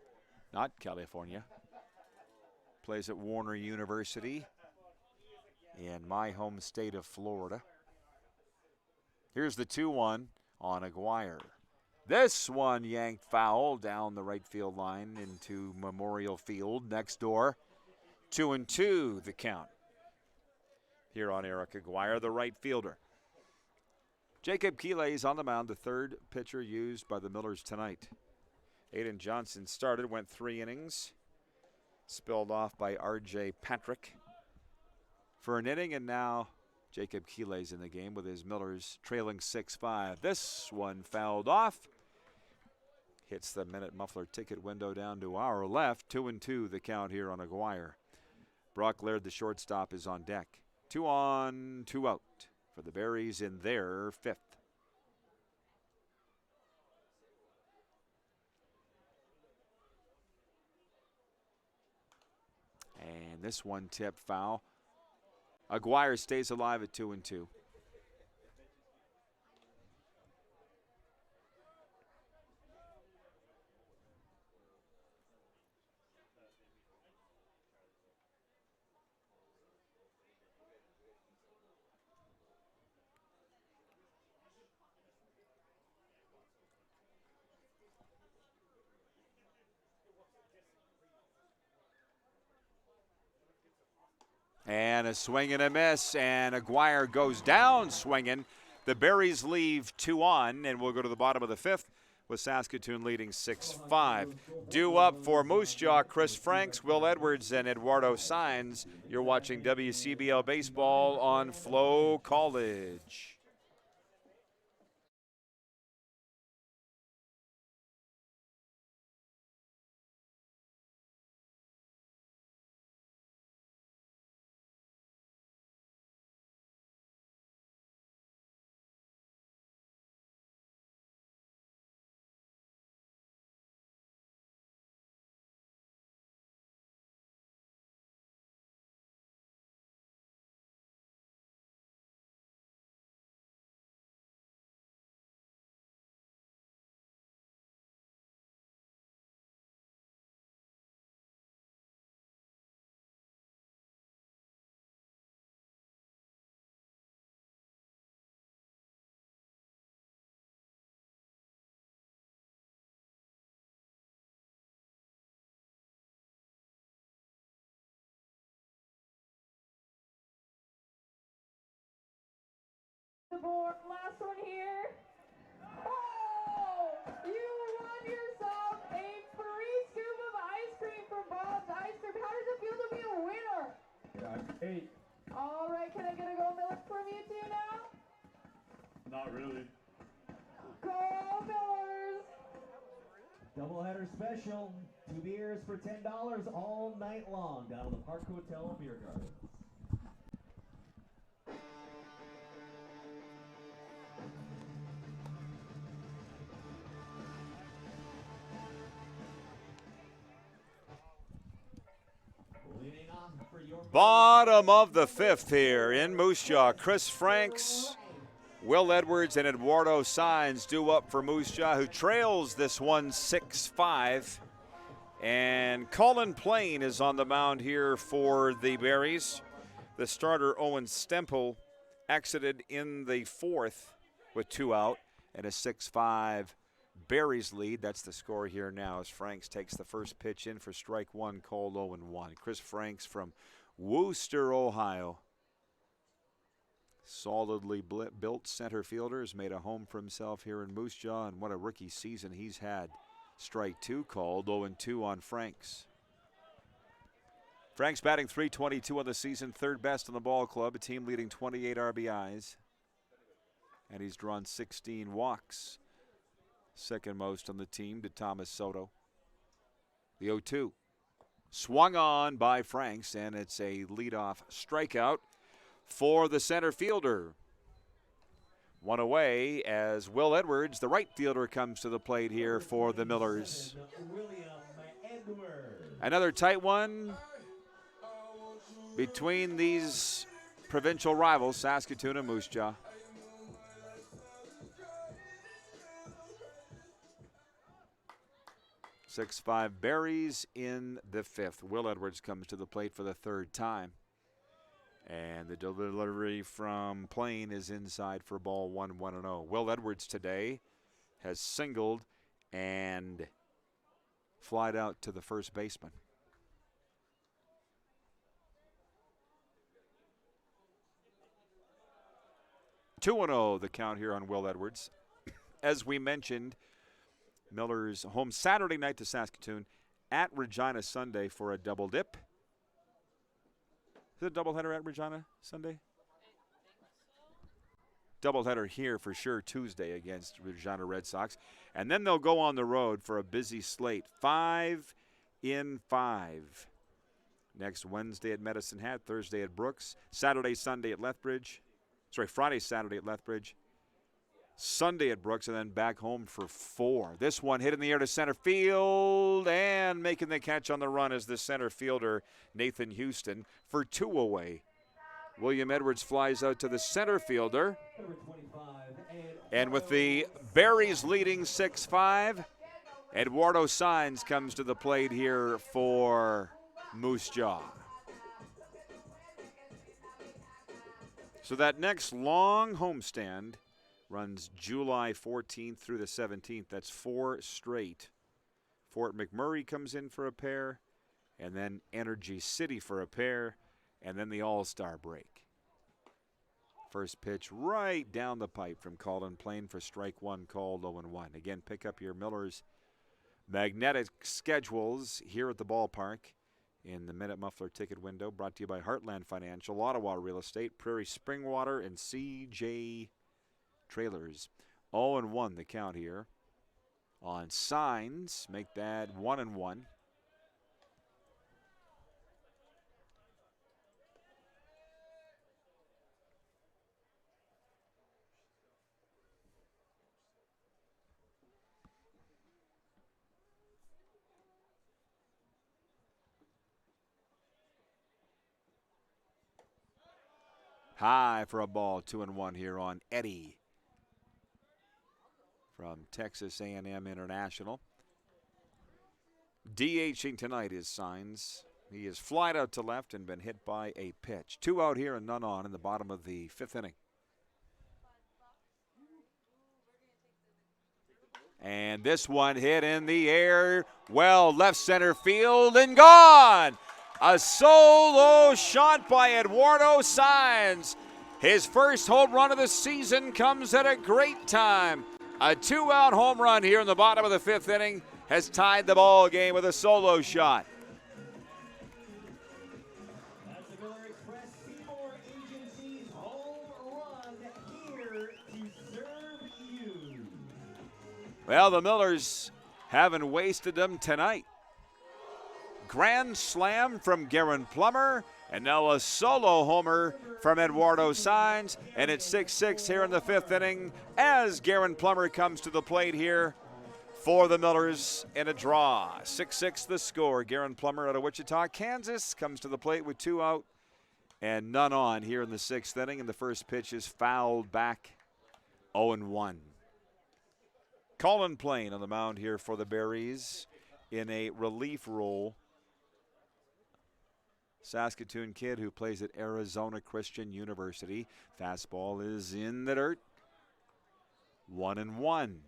not California. Plays at Warner University in my home state of Florida. Here's the 2-1 on Aguirre. This one yanked foul down the right field line into Memorial Field next door. 2-2 the count here on Eric Aguirre, the right fielder. Jacob Keeley is on the mound, the third pitcher used by the Millers tonight. Aiden Johnson started, went 3 innings. Spilled off by R.J. Patrick for an inning, and now Jacob Keeley's in the game with his Millers trailing 6-5. This one fouled off. Hits the minute muffler ticket window down to our left. 2-2 the count here on Aguirre. Brock Laird, the shortstop, is on deck. 2 on, 2 out for the Berries in their 5th. And this one tipped foul. Aguirre stays alive at 2-2. And a swing and a miss, and Aguirre goes down swinging. The Berries leave 2 on, and we'll go to the bottom of the 5th with Saskatoon leading 6-5. Due up for Moose Jaw, Chris Franks, Will Edwards, and Eduardo Saenz. You're watching WCBL Baseball on FloCollege. The board, last one here. Oh! You won yourself a free scoop of ice cream from Bob's Ice Cream. How does it feel to be a winner? Yeah, 8. All right, can I get a go Millers from you two now? Not really. Go Millers! Doubleheader special. 2 beers for $10 all night long down at the Park Hotel Beer Garden. Bottom of the 5th here in Moose Jaw. Chris Franks, Will Edwards, and Eduardo Saenz due up for Moose Jaw, who trails this one 6-5. And Colin Plain is on the mound here for the Berries. The starter, Owen Stempel, exited in the 4th with 2 out and a 6-5 Berries lead. That's the score here now as Franks takes the first pitch in for strike 1, called 0-1. Chris Franks from Wooster, Ohio. Solidly built center fielder has made a home for himself here in Moose Jaw, and what a rookie season he's had. Strike two called, 0-2 on Franks. Franks batting .322 on the season, third best in the ball club, a team leading 28 RBIs. And he's drawn 16 walks, second most on the team to Thomas Soto. The 0-2 swung on by Franks, and it's a leadoff strikeout for the center fielder. One away as Will Edwards, the right fielder, comes to the plate here for the Millers. Another tight one between these provincial rivals, Saskatoon and Moose Jaw. .65 Berries in the fifth. Will Edwards comes to the plate for the third time. And the delivery from Plain is inside for ball 1-1-0. Will Edwards today has singled and flied out to the first baseman. .2-0 the count here on Will Edwards. As we mentioned, Millers home Saturday night to Saskatoon, at Regina Sunday for a double dip. Is it a doubleheader at Regina Sunday? Doubleheader here for sure Tuesday against Regina Red Sox. And then they'll go on the road for a busy slate. 5 in 5. Next Wednesday at Medicine Hat, Thursday at Brooks, Saturday, Sunday at Lethbridge. Friday, Saturday at Lethbridge. Sunday at Brooks, and then back home for 4. This one hit in the air to center field, and making the catch on the run is the center fielder, Nathan Houston, for 2 away. William Edwards flies out to the center fielder. And with the Berries leading 6-5, Eduardo Saenz comes to the plate here for Moose Jaw. So that next long homestand runs July 14th through the 17th. That's 4 straight. Fort McMurray comes in for a pair, and then Energy City for a pair, and then the All-Star break. First pitch right down the pipe from Colin Plain for strike one, called 0-1. Again, pick up your Millers magnetic schedules here at the ballpark in the Minute Muffler ticket window, brought to you by Heartland Financial, Ottawa Real Estate, Prairie Spring Water, and CJ Trailers. 0-1 the count here on Saenz. Make that 1-1. High for a ball, 2-1 here on Eddie from Texas A&M International. DHing tonight is Saenz. He has flied out to left and been hit by a pitch. 2 out here and none on in the bottom of the 5th inning. And this one hit in the air, well, left center field and gone. A solo shot by Eduardo Saenz. His first home run of the season comes at a great time. A 2-out home run here in the bottom of the 5th inning has tied the ball game with a solo shot. That's the Miller Express Seymour Agency's home run here to serve you. Well, the Millers haven't wasted them tonight. Grand slam from Garen Plummer, and now a solo homer from Eduardo Saenz, and it's 6-6 here in the 5th inning as Garen Plummer comes to the plate here for the Millers in a draw. 6-6 the score. Garen Plummer out of Wichita, Kansas, comes to the plate with 2 out and none on here in the 6th inning, and the first pitch is fouled back. 0-1. Colin Plain on the mound here for the Berries in a relief role. Saskatoon kid who plays at Arizona Christian University. Fastball is in the dirt. 1-1.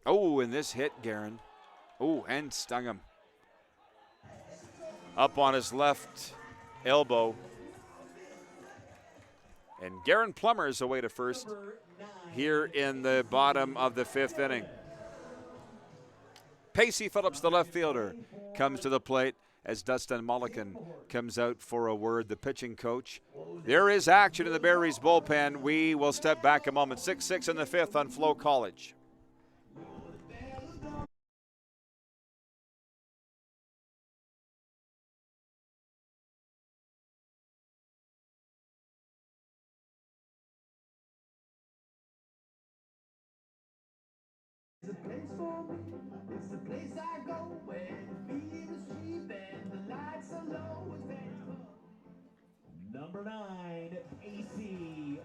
Oh, and this hit, Garen. Oh, and stung him. Up on his left elbow. And Garen Plummer is away to first here in the bottom of the 5th inning. Pacey Phillips, the left fielder, comes to the plate as Dustin Mulligan comes out for a word, the pitching coach. There is action in the Berries bullpen. We will step back a moment. 6-6 in the 5th on FloCollege. It's a place for me. It's the place I go where the feet is cheap and the lights are low. Number 9, AC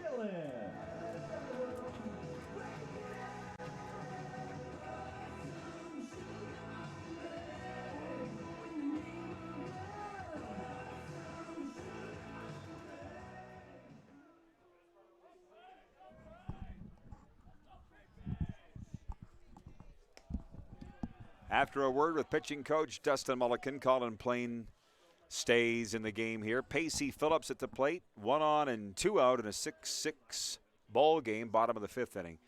Phillips. After a word with pitching coach Dustin Mulligan, Colin Plain stays in the game here. Pacey Phillips at the plate, 1 on and 2 out in a 6-6 ball game, bottom of the 5th inning.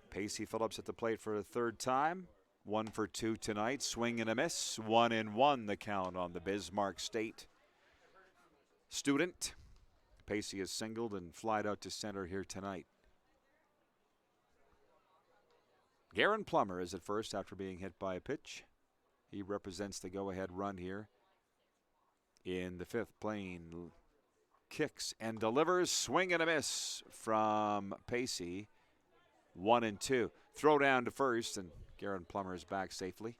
Pacey Phillips at the plate for a 3rd time, 1 for 2 tonight. Swing and a miss, 1-1 the count on the Bismarck State student. Pacey is singled and flied out to center here tonight. Garen Plummer is at first after being hit by a pitch. He represents the go-ahead run here in the 5th. Plain kicks and delivers. Swing and a miss from Pacey. 1-2. Throw down to first, and Garen Plummer is back safely.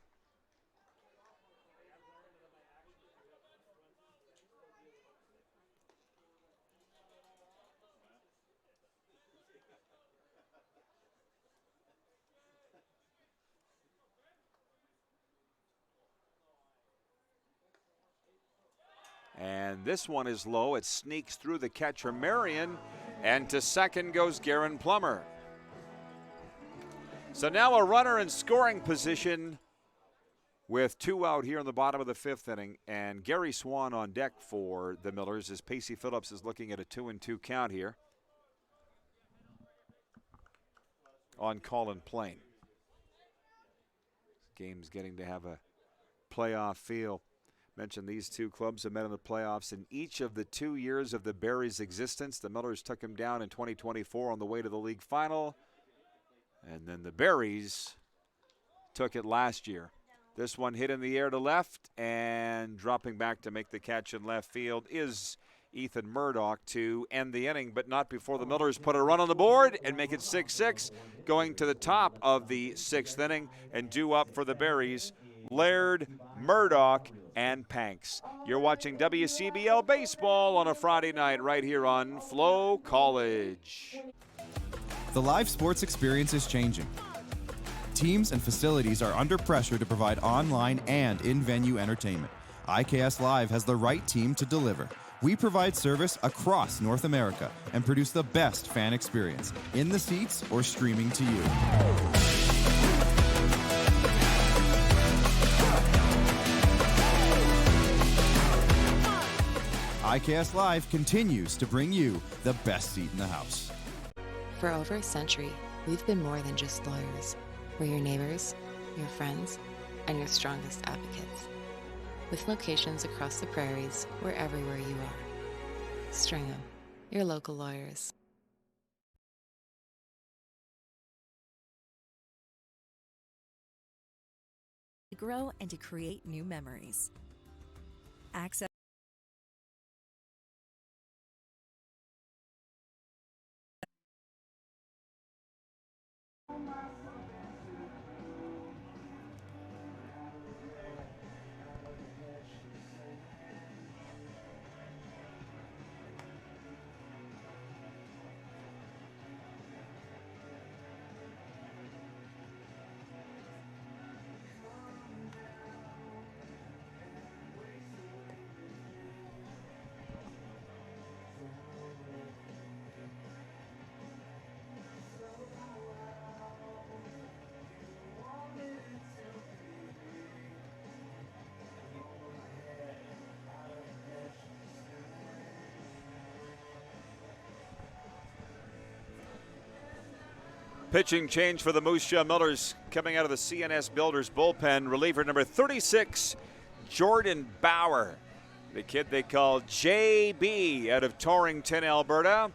And this one is low. It sneaks through the catcher, Marion, and to second goes Garen Plummer. So now a runner in scoring position with 2 out here in the bottom of the 5th inning, and Gary Swan on deck for the Millers as Pacey Phillips is looking at a 2-2 count here on Colin Plain. This game's getting to have a playoff feel. Mentioned these two clubs have met in the playoffs in each of the 2 years of the Berries' existence. The Millers took him down in 2024 on the way to the league final, and then the Berries took it last year. This one hit in the air to left, and dropping back to make the catch in left field is Ethan Murdoch to end the inning, but not before the Millers put a run on the board and make it 6-6, going to the top of the 6th inning, and due up for the Berries, Laird, Murdoch, and Panks. You're watching WCBL Baseball on a Friday night right here on FloCollege. The live sports experience is changing. Teams and facilities are under pressure to provide online and in-venue entertainment. IKS Live has the right team to deliver. We provide service across North America and produce the best fan experience, in the seats or streaming to you. IKS Live continues to bring you the best seat in the house. For over a century, we've been more than just lawyers. We're your neighbors, your friends, and your strongest advocates. With locations across the prairies, we're everywhere you are. Stringham, your local lawyers. To grow and to create new memories. Access Pitching change for the Moose Jaw Millers coming out of the CNS Builders bullpen. Reliever number 36, Jordan Bauer. The kid they call JB out of Torrington, Alberta.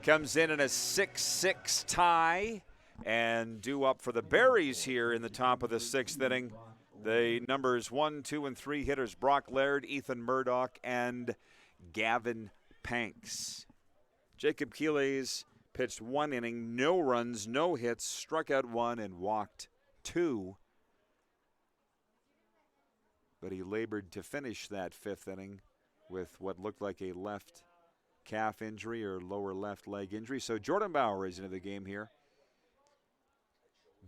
Comes in a 6-6 tie. And due up for the Berries here in the top of the 6th inning. The numbers 1, 2, and 3 hitters, Brock Laird, Ethan Murdoch, and Gavin Panks. Jacob Keeley's pitched 1 inning, no runs, no hits, struck out 1 and walked 2. But he labored to finish that 5th inning with what looked like a left calf injury or lower left leg injury. So Jordan Bauer is into the game here.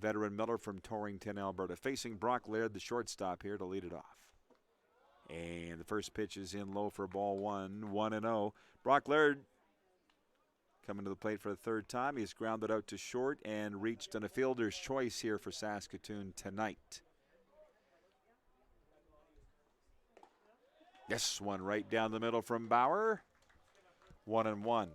Veteran Miller from Torrington, Alberta, facing Brock Laird, the shortstop here, to lead it off. And the first pitch is in low for ball 1, 1-0. Brock Laird coming to the plate for the 3rd time. He's grounded out to short and reached on a fielder's choice here for Saskatoon tonight. This one right down the middle from Bauer. 1-1.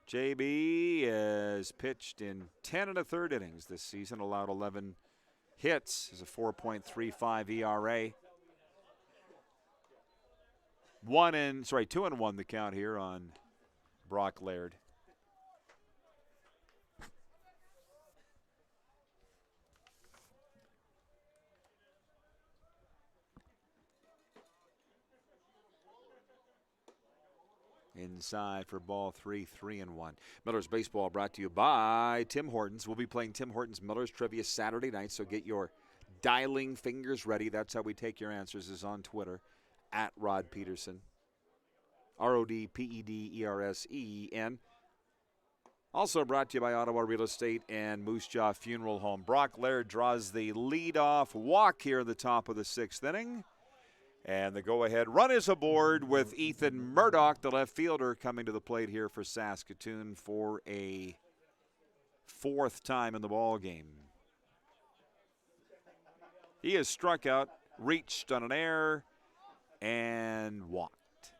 JB has pitched in 10 1/3 innings this season, allowed 11 hits, is a 4.35 ERA. 2-1 the count here on Brock Laird. Inside for ball 3, 3-1. Miller's Baseball brought to you by Tim Hortons. We'll be playing Tim Hortons Miller's Trivia Saturday night, so get your dialing fingers ready. That's how we take your answers, is on Twitter, at Rod Peterson. RODPEDERSEN. Also brought to you by Ottawa Real Estate and Moose Jaw Funeral Home. Brock Laird draws the lead-off walk here in the top of the 6th inning. And the go-ahead run is aboard with Ethan Murdoch, the left fielder, coming to the plate here for Saskatoon for a 4th time in the ball game. He has struck out, reached on an error, and walked.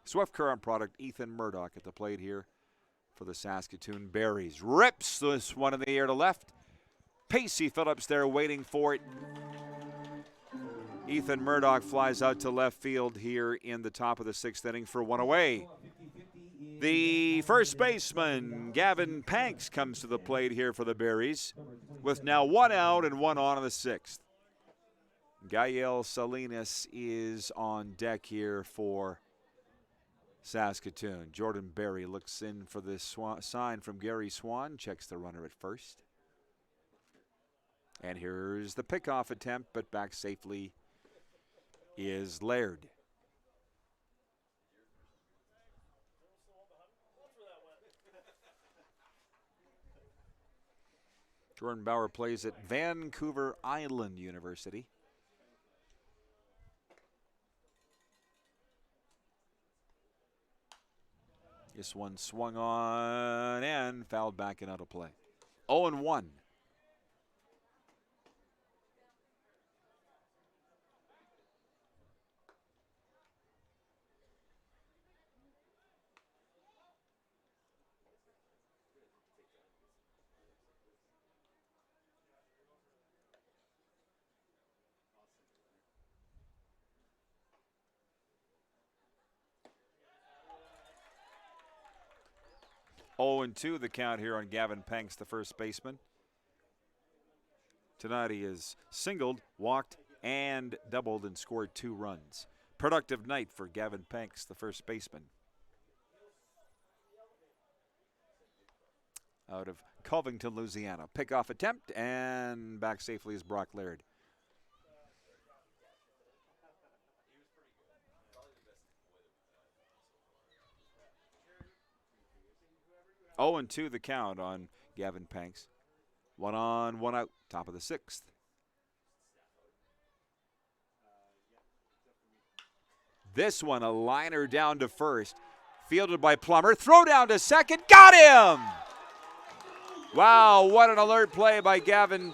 Swift Current product, Ethan Murdoch at the plate here for the Saskatoon Berries. Rips this one in the air to left. Pacey Phillips there waiting for it. Ethan Murdoch flies out to left field here in the top of the 6th inning for 1 away. The first baseman, Gavin Panks, comes to the plate here for the Berries with now 1 out and 1 on in the 6th. Gael Salinas is on deck here for Saskatoon. Jordan Berry looks in for this sign from Gary Swan, checks the runner at first. And here's the pickoff attempt, but back safely is Laird. Jordan Bauer plays at Vancouver Island University. This one swung on and fouled back and out of play. 0-1. Oh, 0-2 the count here on Gavin Panks, the first baseman. Tonight he has singled, walked, and doubled and scored 2 runs. Productive night for Gavin Panks, the first baseman. Out of Covington, Louisiana. Pickoff attempt, and back safely is Brock Laird. Oh, 0-2 the count on Gavin Panks. 1 on, 1 out, top of the 6th. This one, a liner down to first. Fielded by Plummer. Throw down to second. Got him! Wow, what an alert play by Garen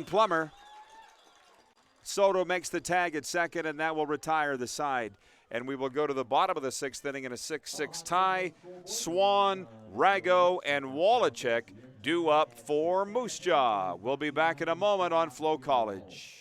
Plummer. Soto makes the tag at second, and that will retire the side. And we will go to the bottom of the 6th inning in a 6-6 tie. Swan, Rago, and Wallachek due up for Moose Jaw. We'll be back in a moment on FloCollege.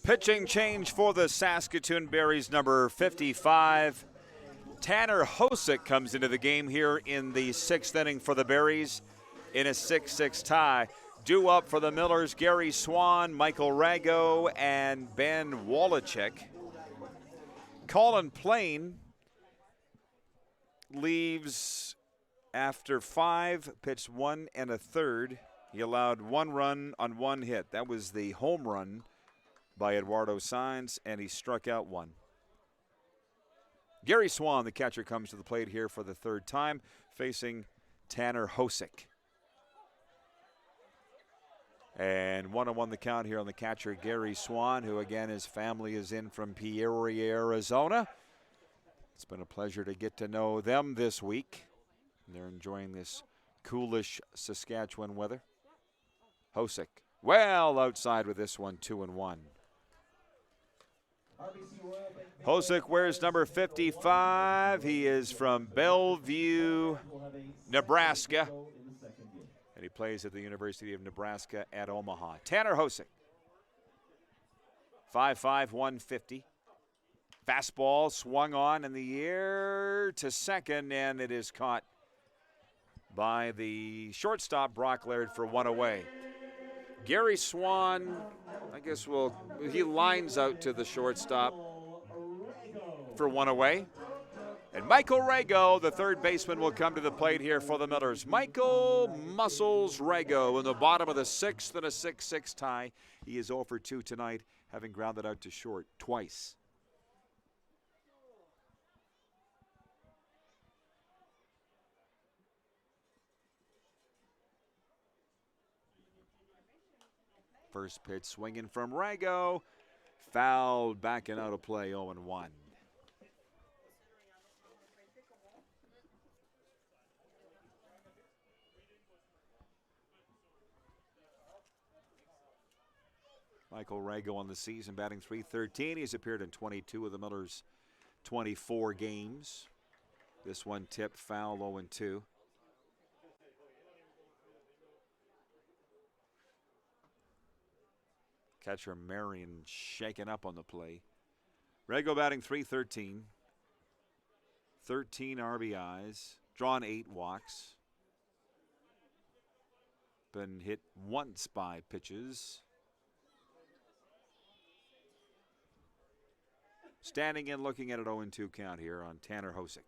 Pitching change for the Saskatoon Berries, number 55. Tanner Hosick comes into the game here in the 6th inning for the Berries in a 6-6 tie. Due up for the Millers, Gary Swan, Michael Rago, and Ben Wallachek. Colin Plain leaves after 5, pitched 1 1/3. He allowed 1 run on 1 hit. That was the home run by Eduardo Sainz, and he struck out 1. Gary Swan, the catcher, comes to the plate here for the 3rd time, facing Tanner Hosick. And 1-1 the count here on the catcher, Gary Swan, who again, his family is in from Peoria, Arizona. It's been a pleasure to get to know them this week. They're enjoying this coolish Saskatchewan weather. Hosick, well outside with this one, 2-1. Hosick wears number 55. He is from Bellevue, Nebraska. And he plays at the University of Nebraska at Omaha. Tanner Hosick, 5'5", 150. Fastball swung on in the air to second, and it is caught by the shortstop, Brock Laird, for 1 away. Gary Swan, I guess he lines out to the shortstop for 1 away. And Michael Rago, the 3rd baseman, will come to the plate here for the Millers. Michael Muscles Rago in the bottom of the 6th in a 6-6 tie. He is 0 for 2 tonight, having grounded out to short twice. First pitch swinging from Rago. Fouled back and out of play, 0-1. Michael Rago on the season, batting .313. He's appeared in 22 of the Millers' 24 games. This one tipped foul, 0-2. Catcher Marion shaken up on the play. Rago batting .313. 13 RBIs. Drawn 8 walks. Been hit once by pitches. Standing in, looking at an 0-2 count here on Tanner Hosick.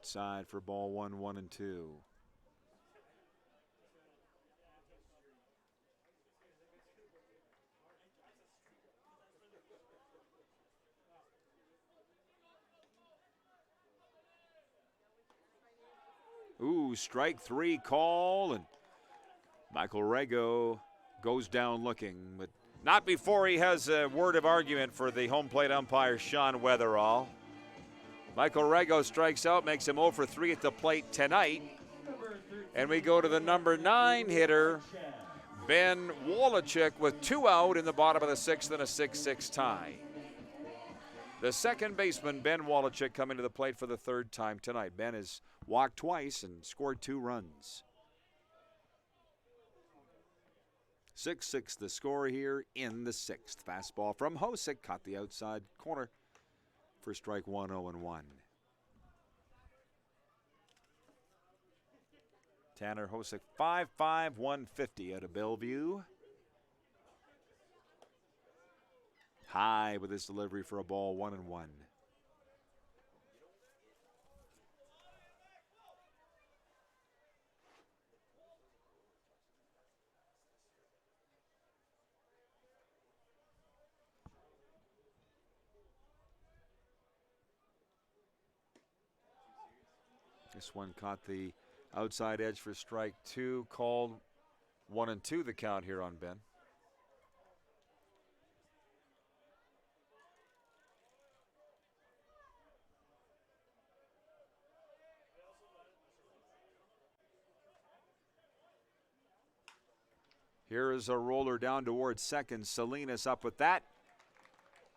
outside for ball 1, 1 and 2. Ooh, strike 3 call, and Michael Rego goes down looking, but not before he has a word of argument for the home plate umpire, Sean Weatherall. Michael Rego strikes out, makes him 0 for 3 at the plate tonight. And we go to the number 9 hitter, Ben Wolochek, with 2 out in the bottom of the 6th and a 6-6 tie. The second baseman, Ben Wolochek, coming to the plate for the 3rd time tonight. Ben has walked twice and scored 2 runs. 6-6 the score here in the 6th. Fastball from Hosick, caught the outside corner for strike 1, 0-1. Tanner Hosick, 5'5", 150 out of Bellevue. High with his delivery for a ball, 1-1. This one caught the outside edge for strike 2, called 1-2 the count here on Ben. Here is a roller down towards second. Salinas up with that.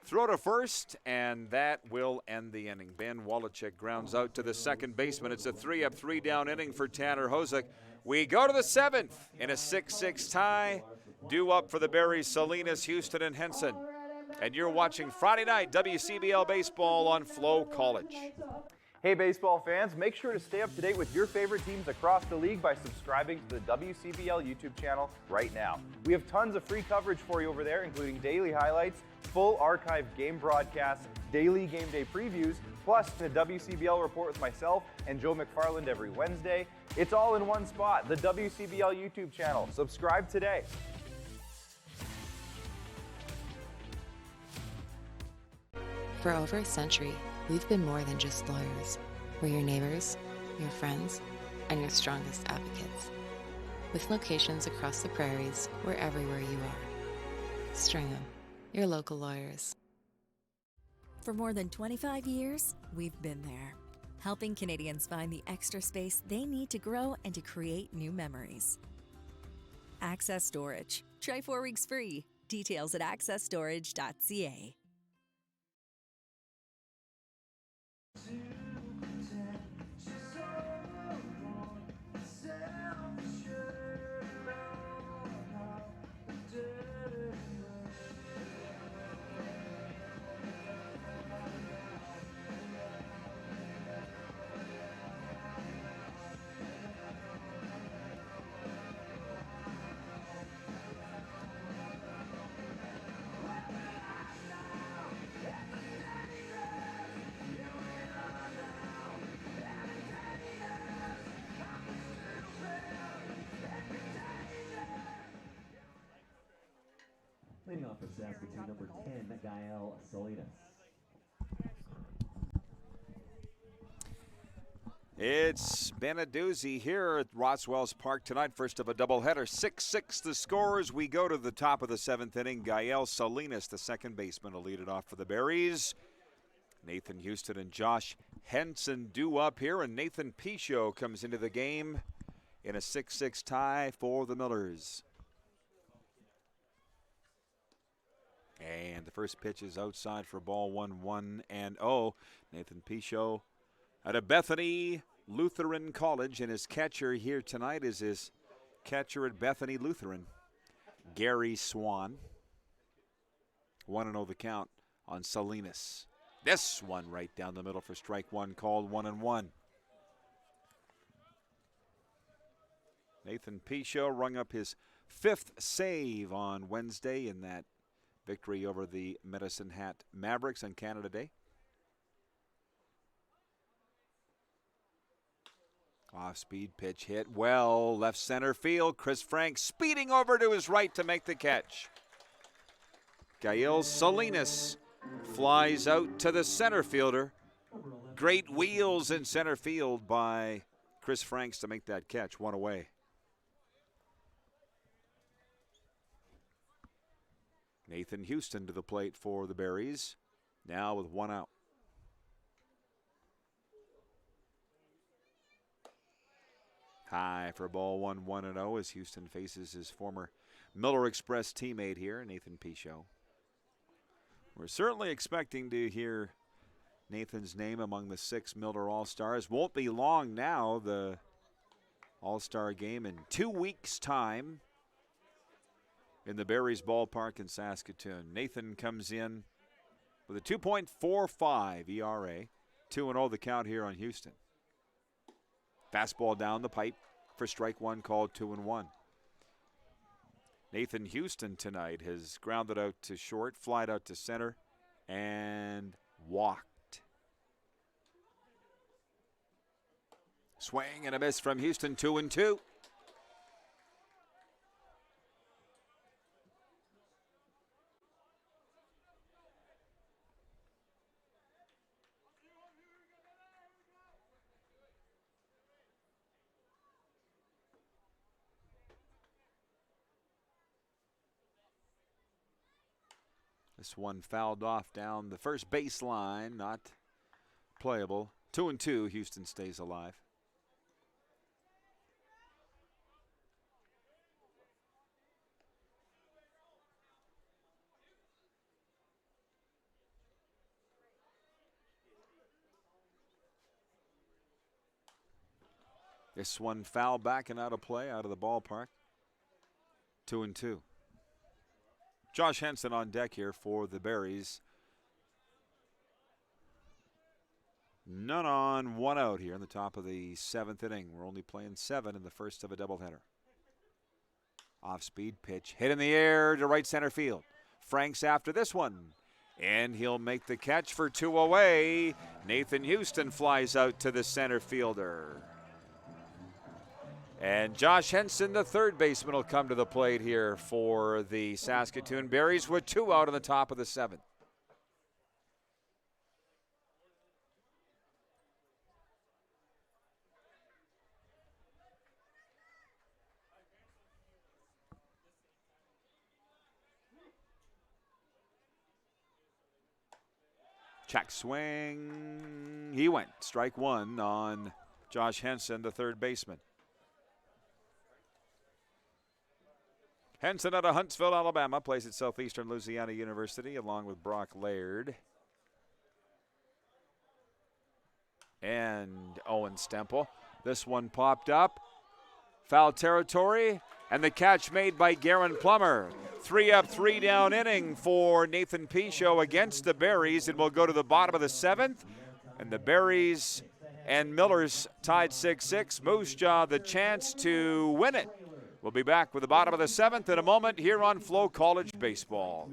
Throw to first, and that will end the inning. Ben Wolochek grounds out to the second baseman. It's a 3-up, 3-down inning for Tanner Hosick. We go to the 7th in a 6-6 tie. Due up for the Berries, Salinas, Houston, and Henson. And you're watching Friday night WCBL baseball on FloCollege. Hey baseball fans, make sure to stay up to date with your favorite teams across the league by subscribing to the WCBL YouTube channel right now. We have tons of free coverage for you over there, including daily highlights, full archived game broadcasts, daily game day previews, plus the WCBL report with myself and Joe McFarland every Wednesday. It's all in one spot, the WCBL YouTube channel. Subscribe today. For over a century, we've been more than just lawyers. We're your neighbors, your friends, and your strongest advocates. With locations across the prairies, we're everywhere you are. Stringham, your local lawyers. For more than 25 years, we've been there, helping Canadians find the extra space they need to grow and to create new memories. Access Storage. Try 4 weeks free. Details at accessstorage.ca. Leading off for Saskatoon, number 10, Gael Salinas. It's been a doozy here at Roswell's Park tonight. First of a doubleheader, 6-6 the scores. We go to the top of the 7th inning. Gael Salinas, the second baseman, will lead it off for the Berries. Nathan Houston and Josh Henson due up here, and Nathan Pichot comes into the game in a 6-6 tie for the Millers. And the first pitch is outside for ball 1-1-0. Nathan Pichot out of Bethany Lutheran College, and his catcher here tonight is his catcher at Bethany Lutheran, Gary Swan. 1-0 the count on Salinas. This one right down the middle for strike 1, called 1-1. Nathan Pichot rung up his 5th save on Wednesday in that victory over the Medicine Hat Mavericks on Canada Day. Off-speed pitch hit well, left center field. Chris Frank speeding over to his right to make the catch. Gael Salinas flies out to the center fielder. Great wheels in center field by Chris Franks to make that catch. One away. Nathan Houston to the plate for the Berries. Now with one out. High for ball one, 1-0 as Houston faces his former Miller Express teammate here, Nathan Pichot. We're certainly expecting to hear Nathan's name among the 6 Miller All-Stars. Won't be long now, the All-Star game in 2 weeks' time in the Berries ballpark in Saskatoon. Nathan comes in with a 2.45 ERA, 2-0 the count here on Houston. Fastball down the pipe for strike one, called 2-1. Nathan Houston tonight has grounded out to short, flied out to center, and walked. Swing and a miss from Houston, 2-2. This one fouled off down the first baseline, not playable. 2-2, Houston stays alive. This one foul back and out of play, out of the ballpark. 2-2. Josh Henson on deck here for the Berries. None on, one out here in the top of the 7th inning. We're only playing 7 in the first of a doubleheader. Off-speed pitch, hit in the air to right center field. Franks after this one, and he'll make the catch for 2 away. Nathan Houston flies out to the center fielder. And Josh Henson, the third baseman, will come to the plate here for the Saskatoon Berries with 2 out on the top of the 7th. Check swing. He went. Strike one on Josh Henson, the third baseman. Henson out of Huntsville, Alabama, plays at Southeastern Louisiana University along with Brock Laird and Owen Stemple. This one popped up. Foul territory, and the catch made by Garen Plummer. 3 up, 3 down inning for Nathan Pichot against the Berries, and we'll go to the bottom of the 7th. And the Berries and Millers tied 6-6. Moose Jaw the chance to win it. We'll be back with the bottom of the 7th in a moment here on FloCollege Baseball.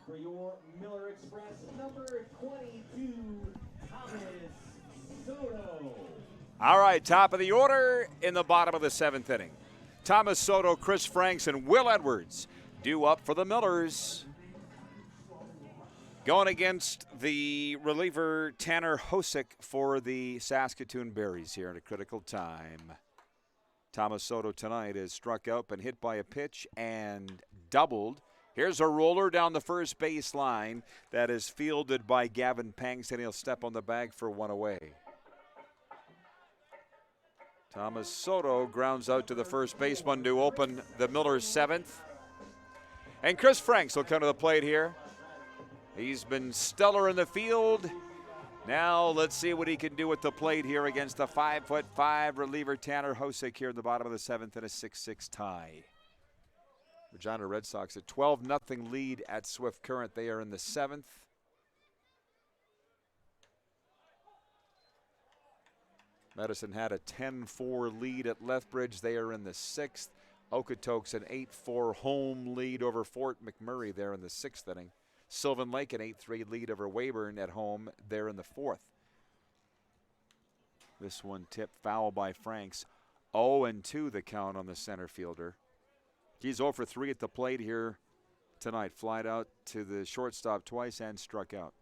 for your Miller Express, number 22, Thomas Soto. All right, top of the order in the bottom of the 7th inning. Thomas Soto, Chris Franks, and Will Edwards due up for the Millers. Going against the reliever Tanner Hosick for the Saskatoon Berries here at a critical time. Thomas Soto tonight is struck out and hit by a pitch and doubled. Here's a roller down the first base line that is fielded by Gavin Pangs, and he'll step on the bag for one away. Thomas Soto grounds out to the first baseman to open the Millers' 7th. And Chris Franks will come to the plate here. He's been stellar in the field. Now let's see what he can do at the plate here against the 5'5" reliever Tanner Hosick here in the bottom of the 7th in a 6-6 tie. Regina Red Sox a 12-0 lead at Swift Current. They are in the 7th. Medicine had a 10-4 lead at Lethbridge. They are in the 6th. Okotoks an 8-4 home lead over Fort McMurray there in the 6th inning. Sylvan Lake an 8-3 lead over Weyburn at home there in the 4th. This one tipped foul by Franks. 0-2 the count on the center fielder. He's 0 for 3 at the plate here tonight. Flied out to the shortstop twice and struck out.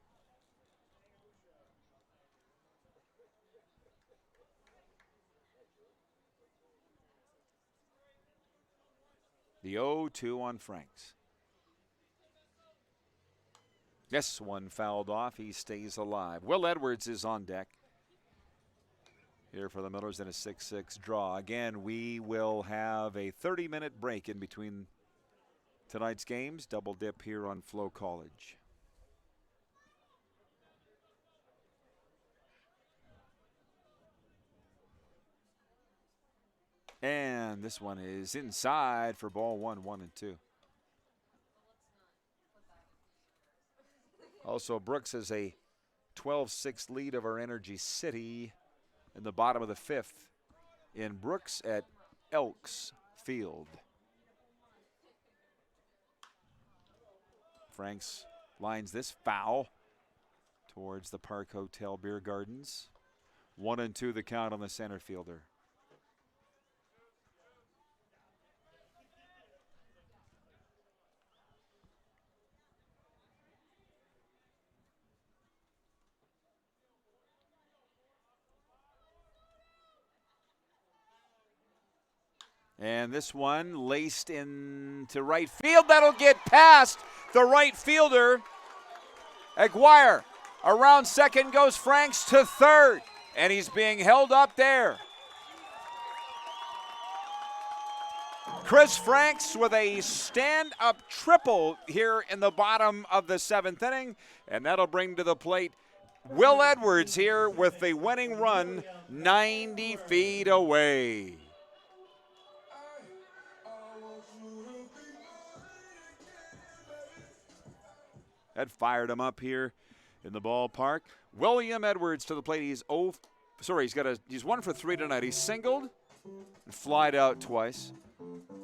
The 0-2 on Franks. This one fouled off. He stays alive. Will Edwards is on deck here for the Millers in a 6-6 draw. Again, we will have a 30-minute break in between tonight's games. Double dip here on FloCollege. And this one is inside for ball 1, 1-2. Also, Brooks has a 12-6 lead over Energy City in the bottom of the 5th in Brooks at Elks Field. Franks lines this foul towards the Park Hotel Beer Gardens. 1-2 the count on the center fielder. And this one laced into right field. That'll get past the right fielder, Aguirre. Around second goes Franks to third, and he's being held up there. Chris Franks with a stand-up triple here in the bottom of the 7th inning, and that'll bring to the plate Will Edwards here with the winning run 90 feet away. That fired him up here in the ballpark. William Edwards to the plate. He's 1 for 3 tonight. He's singled and flied out twice.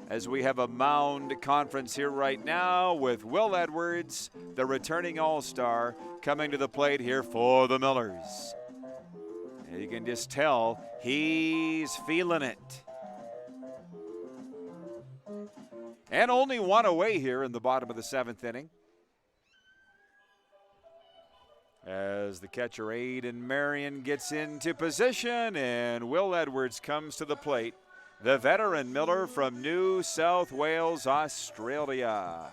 As we have a mound conference here right now with Will Edwards, the returning All-Star, coming to the plate here for the Millers. And you can just tell he's feeling it. And only one away here in the bottom of the 7th inning. As the catcher Aiden Marion gets into position, and Will Edwards comes to the plate. The veteran Miller from New South Wales, Australia.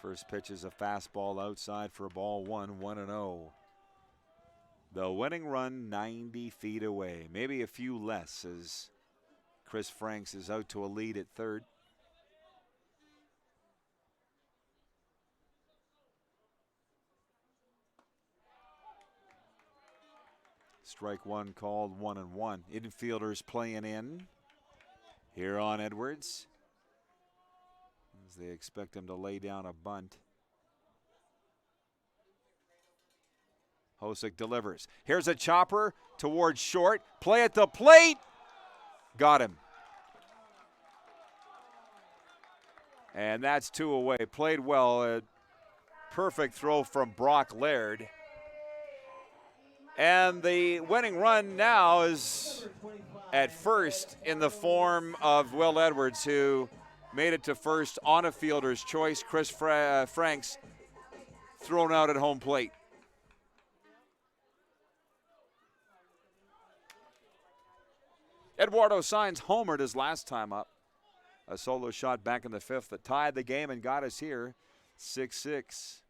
First pitch is a fastball outside for ball 1, 1-0. The winning run 90 feet away. Maybe a few less as Chris Franks is out to a lead at third. Strike one called, 1-1. Infielders playing in here on Edwards as they expect him to lay down a bunt. Hosick delivers. Here's a chopper towards short. Play at the plate. Got him. And that's 2 away. Played well. A perfect throw from Brock Laird. And the winning run now is at first in the form of Will Edwards, who made it to first on a fielder's choice. Chris Franks thrown out at home plate. Eduardo Sainz homered his last time up. A solo shot back in the 5th that tied the game and got us here, 6-6.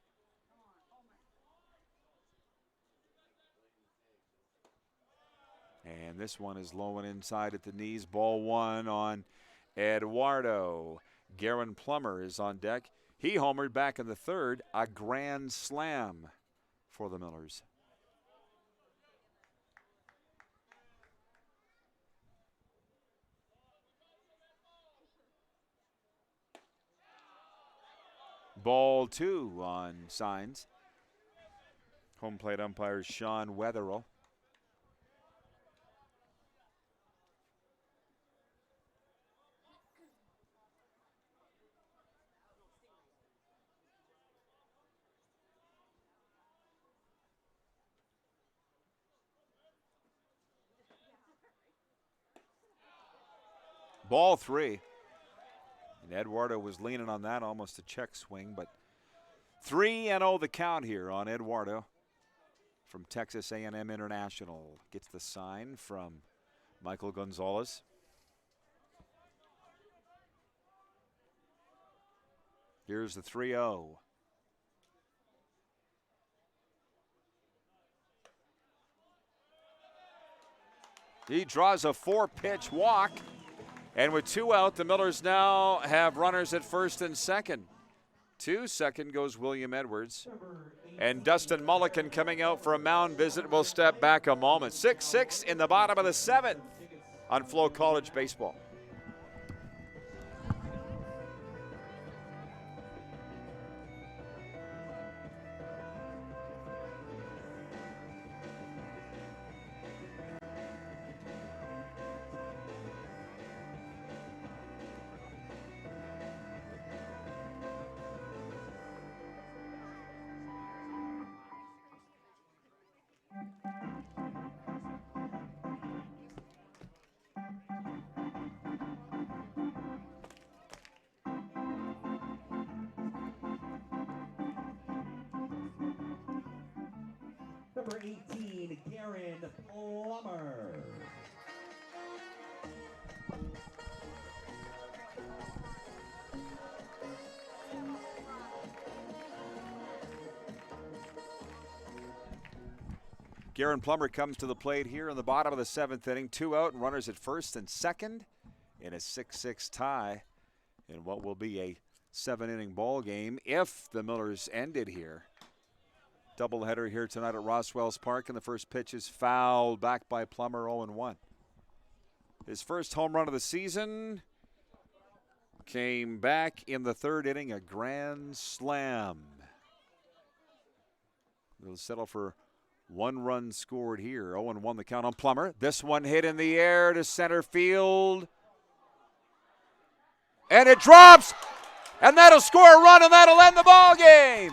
And this one is low and inside at the knees. Ball 1 on Eduardo. Garen Plummer is on deck. He homered back in the 3rd, a grand slam for the Millers. Ball 2 on Signs. Home plate umpire Sean Wetherill. Ball 3. And Eduardo was leaning on that, almost a check swing, but 3-0 the count here on Eduardo from Texas A&M International. Gets the sign from Michael Gonzalez. Here's the 3-0. He draws a 4-pitch walk. And with 2 out, the Millers now have runners at first and second. To second goes William Edwards. And Dustin Mulliken coming out for a mound visit will step back a moment. 6-6 in the bottom of the 7th on FloCollege Baseball. Number 18, Garen Plummer. Garen Plummer comes to the plate here in the bottom of the 7th inning. 2 out and runners at first and second in a 6-6 tie in what will be a 7-inning ball game if the Millers ended here. Doubleheader here tonight at Roswells Park, and the first pitch is fouled back by Plummer, 0-1. His first home run of the season came back in the 3rd inning, a grand slam. They'll settle for 1 run scored here. 0-1 the count on Plummer. This one hit in the air to center field. And it drops, and that'll score a run, and that'll end the ball game.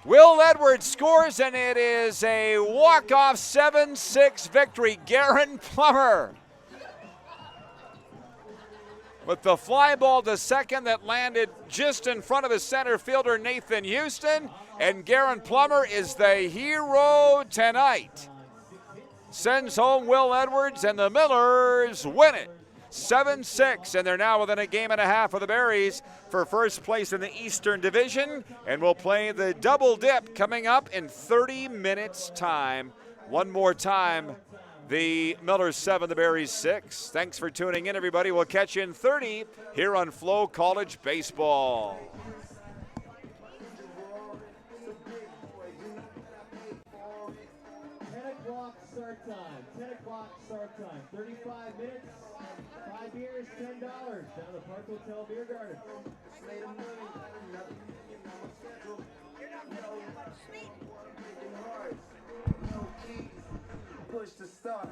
Will Edwards scores, and it is a walk-off 7-6 victory. Garen Plummer with the fly ball to second that landed just in front of the center fielder Nathan Houston, and Garen Plummer is the hero tonight. Sends home Will Edwards, and the Millers win it 7-6, and they're now within a game and a half of the Berries for first place in the Eastern Division, and we'll play the double dip coming up in 30 minutes time. One more time, the Millers 7, the Berries 6. Thanks for tuning in, everybody. We'll catch you in 30 here on FloCollege Baseball. 10 o'clock start. start time. 10 o'clock start time. 35 minutes. 5 beers, $10. Down the Park Hotel Beer Garden. Push to start.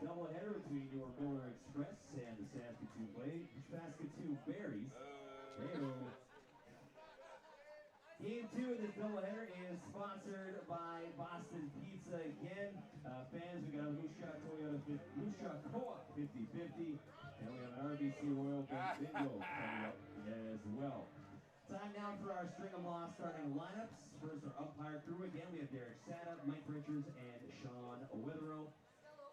doubleheader between your Miller Express and the Saskatoon Berries. Game 2 of this doubleheader is sponsored by Boston Pizza again. Fans, we got a Moose Jaw Co-op 50-50, and we have an RBC Royal Bingo coming up as well. Time now for our string of law starting lineups. First, our umpire crew again. We have Derek Sada, Mike Richards, and Sean Witherow.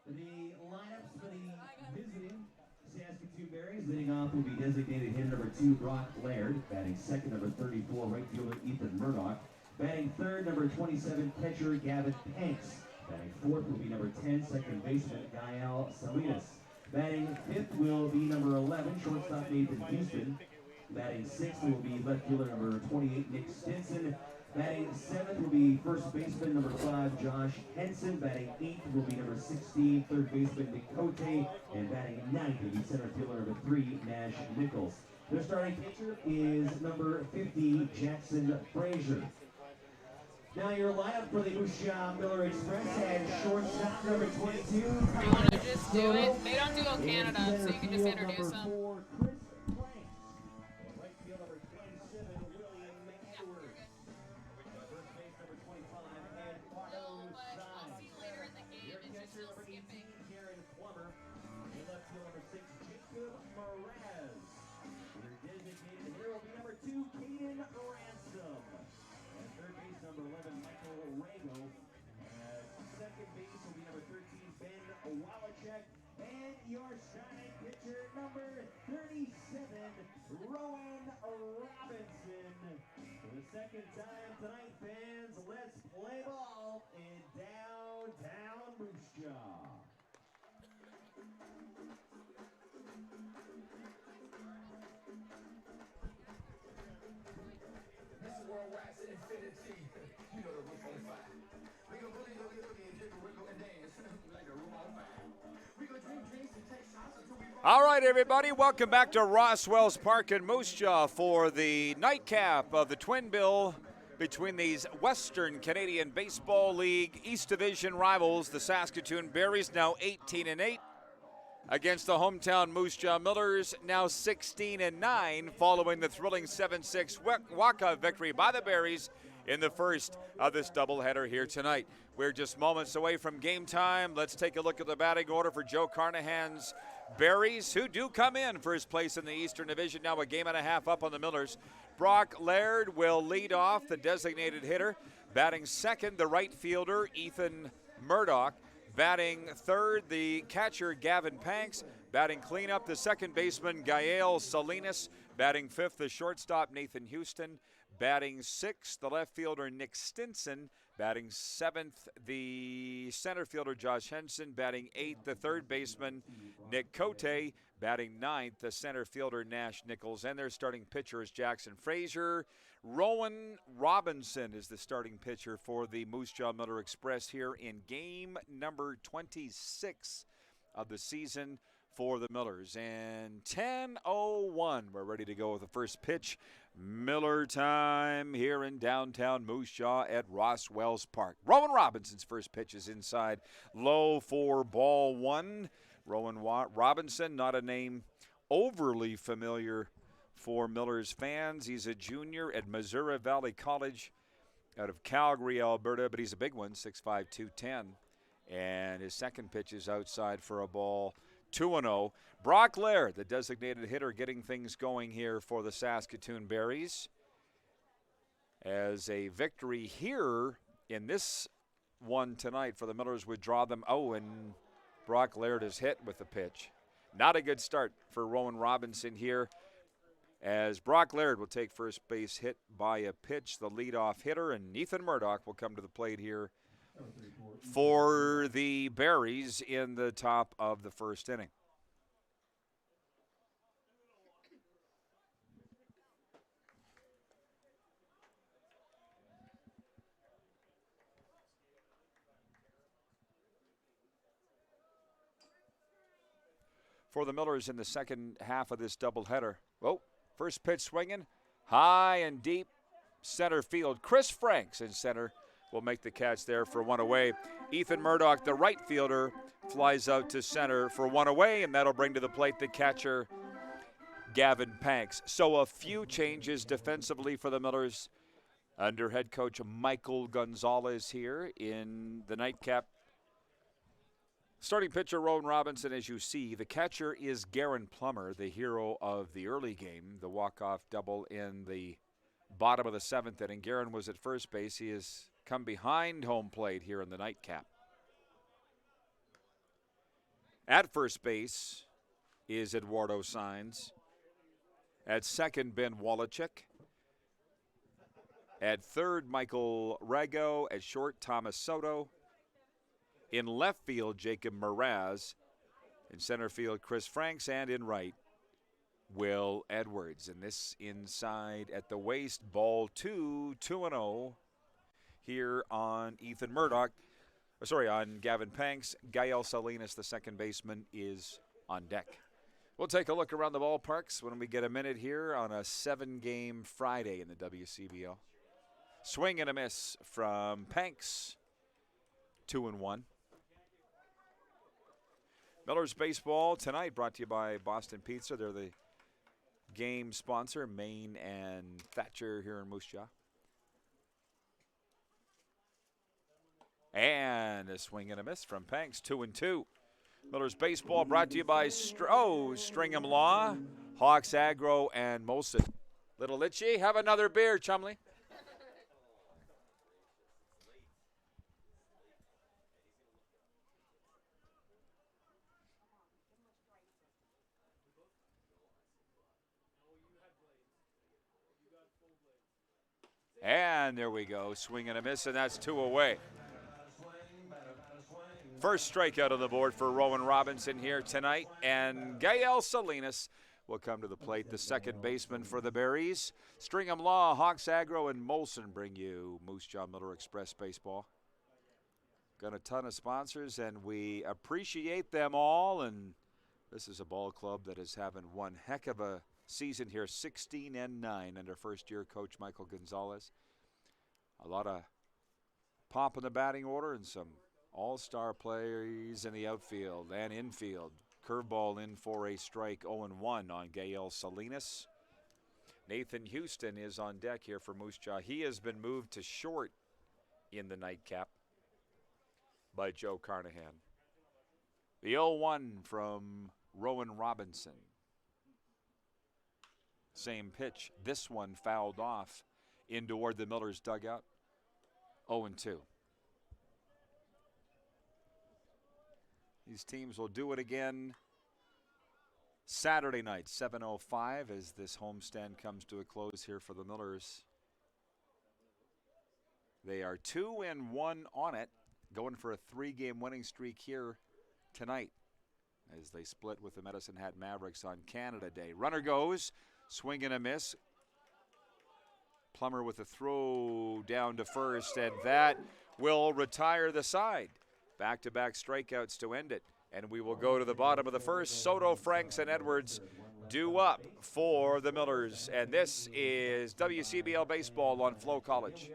The lineups for the visiting Saskatoon Berries. Leading off will be designated hitter number 2, Brock Laird. Batting second, number 34, right fielder Ethan Murdoch. Batting third, number 27, catcher Gavin Panks. Batting fourth will be number 10, second baseman Gael Salinas. Batting fifth will be number 11, shortstop Nathan Houston. Batting sixth will be left fielder number 28, Nick Stinson. Batting seventh will be first baseman number 5, Josh Henson. Batting eighth will be number 16, third baseman Nick Cote. And batting ninth will be center fielder number 3, Nash Nichols. Their starting pitcher is number 50, Jackson Frazier. Now your lineup for the Moose Jaw Miller Express had shortstop number 22. Do you want to just do it? They don't do all Canada, so you can just introduce them. And your starting pitcher, number 37, Rowan Robinson. For the second time tonight, fans, let's play ball in downtown Moose Jaw. This is worldwide to infinity. You know the roof on fire. We gon' boogie and jiggle, wiggle and dance like the roof on fire. We gon' drink drinks and take shots until we. All right, everybody, welcome back to Roswell's Park in Moose Jaw for the nightcap of the Twin Bill between these Western Canadian Baseball League East Division rivals, the Saskatoon Berries, now 18-8, against the hometown Moose Jaw Millers, now 16-9, following the thrilling 7-6 walkout victory by the Berries in the first of this doubleheader here tonight. We're just moments away from game time. Let's take a look at the batting order for Joe Carnahan's Berries, who do come in first place in the Eastern Division, now a game and a half up on the Millers. Brock Laird will lead off, the designated hitter. Batting second, the right fielder, Ethan Murdoch. Batting third, the catcher, Gavin Panks. Batting cleanup, the second baseman, Gael Salinas. Batting fifth, the shortstop, Nathan Houston. Batting sixth, the left fielder, Nick Stinson. Batting seventh, the center fielder, Josh Henson. Batting eighth, the third baseman, Nick Cote. Batting ninth, the center fielder, Nash Nichols. And their starting pitcher is Jackson Frazier. Rowan Robinson is the starting pitcher for the Moose Jaw Miller Express here in game number 26 of the season for the Millers. And 10:01, we're ready to go with the first pitch. Miller time here in downtown Moose Jaw at Roswell's Park. Rowan Robinson's first pitch is inside, low for ball one. Rowan Robinson, not a name overly familiar for Millers fans. He's a junior at Missouri Valley College out of Calgary, Alberta, but he's a big one, 6'5", 210. And his second pitch is outside for a ball, 2-0. Brock Laird, the designated hitter, getting things going here for the Saskatoon Berries. As a victory here in this one tonight for the Millers would draw them. Oh, and Brock Laird is hit with the pitch. Not a good start for Rowan Robinson here, as Brock Laird will take first base, hit by a pitch, the leadoff hitter, and Ethan Murdoch will come to the plate here for the Berries in the top of the first inning. For the Millers in the second half of this doubleheader. Oh, first pitch swinging, high and deep, center field. Chris Franks in center will make the catch there for one away. Ethan Murdoch, the right fielder, flies out to center for one away, and that'll bring to the plate the catcher, Gavin Panks. So a few changes defensively for the Millers under head coach Michael Gonzalez here in the nightcap. Starting pitcher Rowan Robinson, as you see. The catcher is Garen Plummer, the hero of the early game, the walk-off double in the bottom of the 7th inning. Garen was at first base. He has come behind home plate here in the nightcap. At first base is Eduardo Saenz. At second, Ben Wolochek. At third, Michael Rago. At short, Thomas Soto. In left field, Jacob Mraz. In center field, Chris Franks. And in right, Will Edwards. And this inside at the waist, ball 2-0 here on Ethan Murdoch. On Gavin Panks. Gael Salinas, the second baseman, is on deck. We'll take a look around the ballparks when we get a minute here on a 7-game Friday in the WCBL. Swing and a miss from Panks. 2-1. Millers Baseball tonight brought to you by Boston Pizza. They're the game sponsor, Maine and Thatcher here in Moose Jaw. And a swing and a miss from Panks, 2-2. Millers Baseball brought to you by Stringham Law, Hawks Agro, and Molson. Little Litchi, have another beer, Chumley. And there we go, swing and a miss, and that's 2 away. First strikeout on the board for Rowan Robinson here tonight, and Gael Salinas will come to the plate, the second baseman for the Berries. Stringham Law, Hawks Agro, and Molson bring you Moose Jaw Miller Express Baseball. Got a ton of sponsors, and we appreciate them all, and this is a ball club that is having one heck of a season here, 16-9 under first-year coach Michael Gonzalez. A lot of pop in the batting order and some all-star plays in the outfield and infield. Curveball in for a strike, 0-1 on Gael Salinas. Nathan Houston is on deck here for Moose Jaw. He has been moved to short in the nightcap by Joe Carnahan. The 0-1 from Rowan Robinson. Same pitch. This one fouled off in toward the Millers dugout. 0-2. These teams will do it again Saturday night, 7:05, as this homestand comes to a close here for the Millers. They are 2-1 on it, going for a 3-game winning streak here tonight as they split with the Medicine Hat Mavericks on Canada Day. Runner goes, swing and a miss. Plummer with a throw down to first, and that will retire the side. Back-to-back strikeouts to end it. And we will go to the bottom of the first. Soto, Franks, and Edwards due up for the Millers. And this is WCBL Baseball on FloCollege.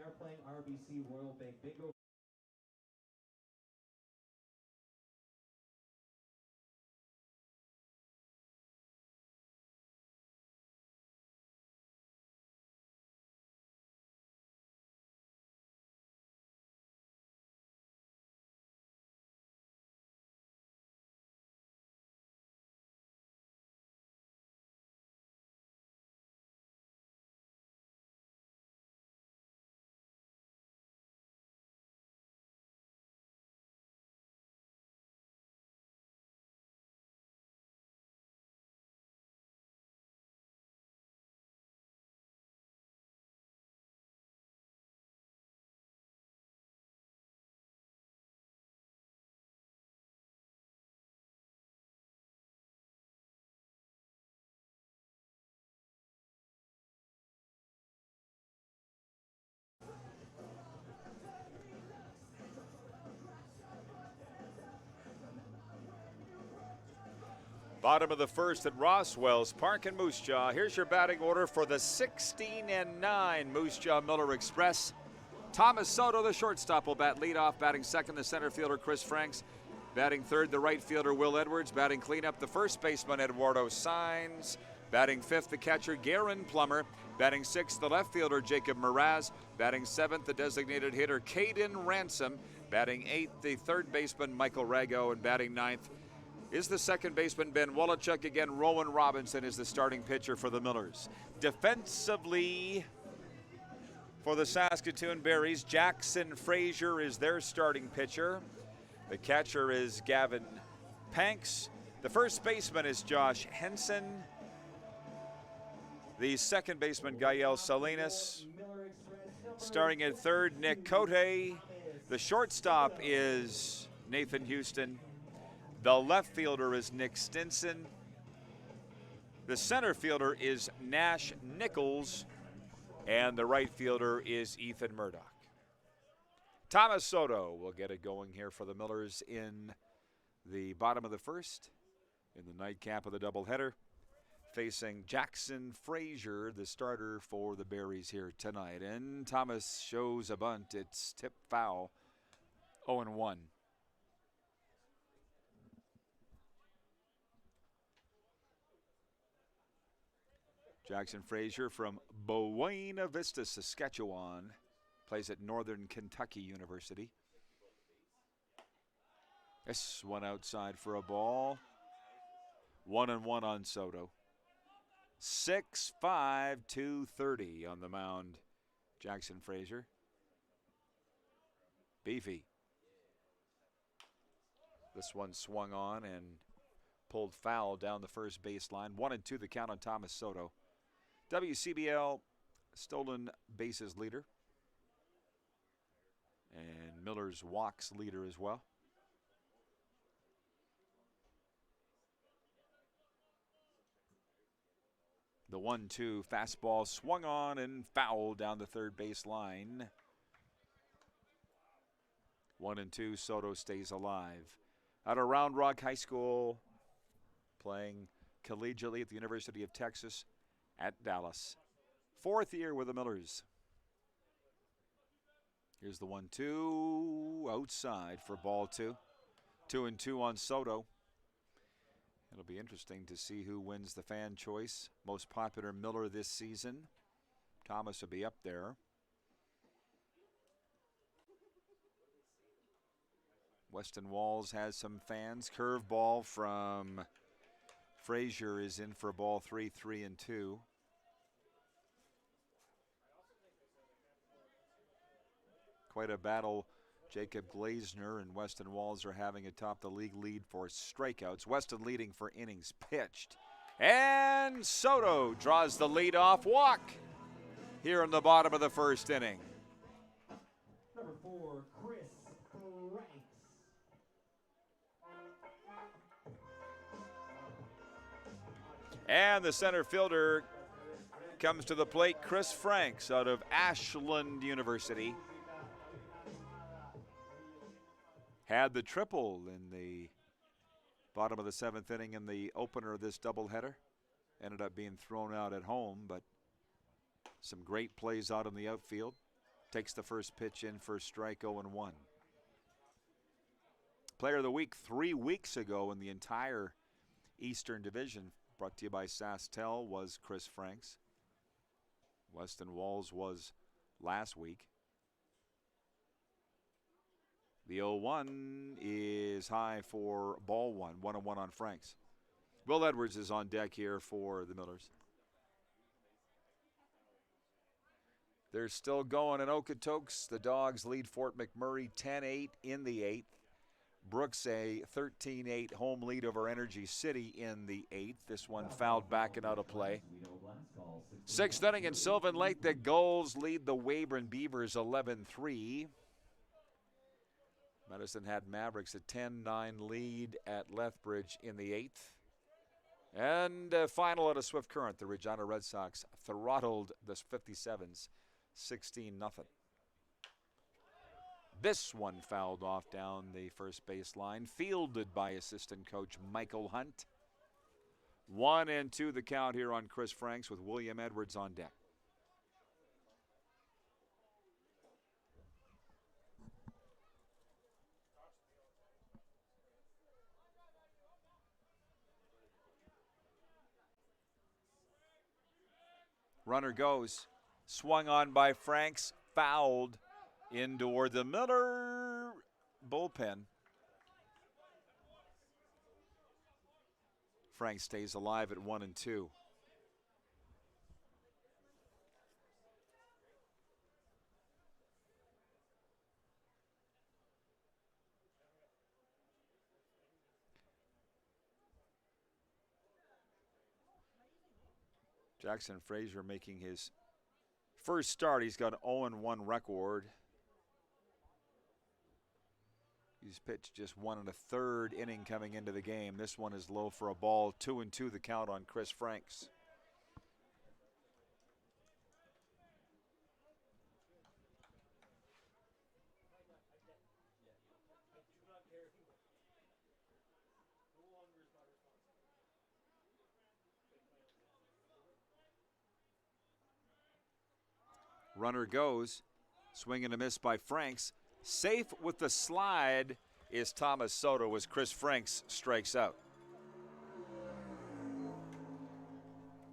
Bottom of the first at Roswell's Park in Moose Jaw. Here's your batting order for the 16-9 Moose Jaw Miller Express. Thomas Soto, the shortstop, will bat leadoff. Batting second, the center fielder Chris Franks. Batting third, the right fielder, Will Edwards. Batting cleanup, the first baseman, Eduardo Saenz. Batting fifth, the catcher, Garen Plummer. Batting sixth, the left fielder, Jacob Mraz. Batting seventh, the designated hitter, Caden Ransom. Batting eighth, the third baseman, Michael Rago. And batting ninth is the second baseman, Ben Wolochuk. Again, Rowan Robinson is the starting pitcher for the Millers. Defensively, for the Saskatoon Berries, Jackson Frazier is their starting pitcher. The catcher is Gavin Panks. The first baseman is Josh Henson. The second baseman, Gael Salinas. Starting at third, Nick Cote. The shortstop is Nathan Houston. The left fielder is Nick Stinson. The center fielder is Nash Nichols. And the right fielder is Ethan Murdoch. Thomas Soto will get it going here for the Millers in the bottom of the first, in the nightcap of the doubleheader, facing Jackson Frazier, the starter for the Berries here tonight. And Thomas shows a bunt. It's tip foul, 0-1. Jackson Frazier from Buena Vista, Saskatchewan, plays at Northern Kentucky University. This one outside for a ball. 1-1 on Soto. 6'5", 230 on the mound, Jackson Frazier. Beefy. This one swung on and pulled foul down the first baseline. 1-2 the count on Thomas Soto. WCBL stolen bases leader. And Miller's walks leader as well. The 1-2 fastball swung on and fouled down the third base line. 1-2, Soto stays alive. Out of Round Rock High School, playing collegiately at the University of Texas at Dallas. Fourth year with the Millers. Here's the 1-2 outside for ball two. 2-2 on Soto. It'll be interesting to see who wins the fan choice. Most popular Miller this season. Thomas will be up there. Weston Walls has some fans. Curveball from Frazier is in for ball 3, 3-2. Quite a battle Jacob Glazner and Weston Walls are having atop the league lead for strikeouts. Weston leading for innings pitched. And Soto draws the leadoff walk here in the bottom of the first inning. Number 4, Chris Franks. And the center fielder comes to the plate, Chris Franks out of Ashland University. Had the triple in the bottom of the seventh inning in the opener of this doubleheader. Ended up being thrown out at home, but some great plays out in the outfield. Takes the first pitch in for strike 0-1. Player of the week 3 weeks ago in the entire Eastern Division, brought to you by SaskTel, was Chris Franks. Weston Walls was last week. The 0-1 is high for ball one. 1-1 on Franks. Will Edwards is on deck here for the Millers. They're still going in Okotoks. The Dogs lead Fort McMurray 10-8 in the 8th. Brooks a 13-8 home lead over Energy City in the 8th. This one fouled back and out of play. 6th inning in Sylvan Lake. The Gulls lead the Weyburn Beavers 11-3. Medicine Hat Mavericks a 10-9 lead at Lethbridge in the 8th. And final at a Swift Current, the Regina Red Sox throttled the 57s 16-0. This one fouled off down the first base line, fielded by assistant coach Michael Hunt. 1-2 the count here on Chris Franks with William Edwards on deck. Runner goes. Swung on by Franks. Fouled in toward the Miller bullpen. Franks stays alive at 1-2. Jackson Frazier making his first start. He's got an 0-1 record. He's pitched just 1 1/3 inning coming into the game. This one is low for a ball. 2-2 the count on Chris Franks. Runner goes. Swing and a miss by Franks. Safe with the slide is Thomas Soto as Chris Franks strikes out.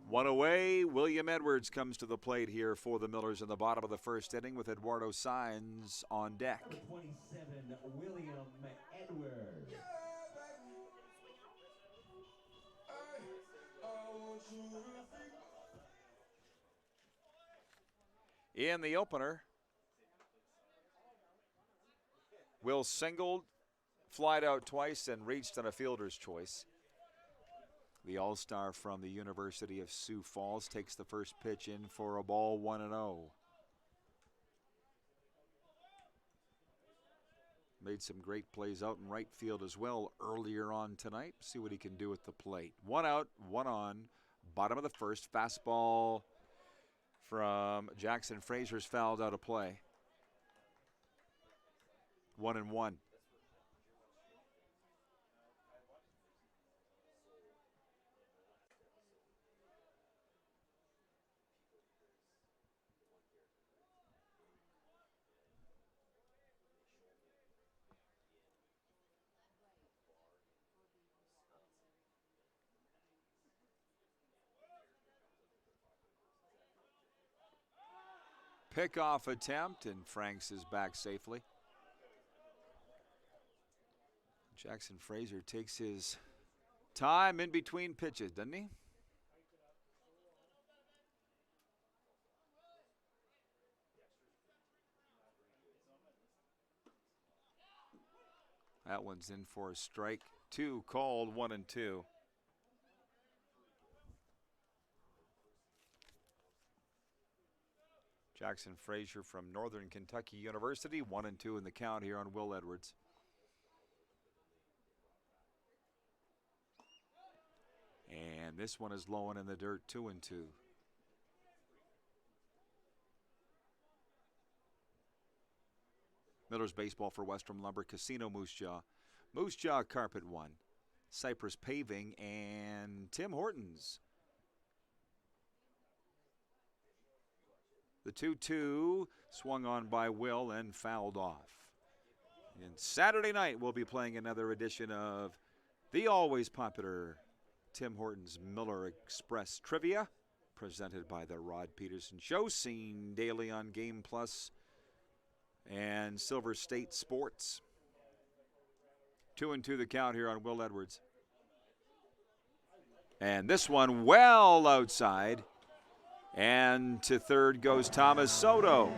One away. William Edwards comes to the plate here for the Millers in the bottom of the first inning with Eduardo Saenz on deck. 27, William Edwards. In the opener, Will singled, flied out twice, and reached on a fielder's choice. The All-Star from the University of Sioux Falls takes the first pitch in for a ball, 1-0. Made some great plays out in right field as well earlier on tonight. See what he can do at the plate. 1 out, 1 on. Bottom of the first. Fastball from Jackson Frazier's fouled out of play. 1-1. Pickoff attempt, and Franks is back safely. Jackson Frazier takes his time in between pitches, doesn't he? That one's in for a strike. 2 called, 1-2. Jackson Frazier from Northern Kentucky University, 1-2 in the count here on Will Edwards. And this one is low and in the dirt, 2-2. Miller's baseball for Western Lumber, Casino Moose Jaw. Moose Jaw Carpet 1. Cypress Paving and Tim Hortons. The 2-2 swung on by Will and fouled off. And Saturday night we'll be playing another edition of the always popular Tim Hortons Miller Express Trivia, presented by the Rod Peterson Show, seen daily on Game Plus and Silver State Sports. 2-2 the count here on Will Edwards. And this one well outside. And to third goes Thomas Soto.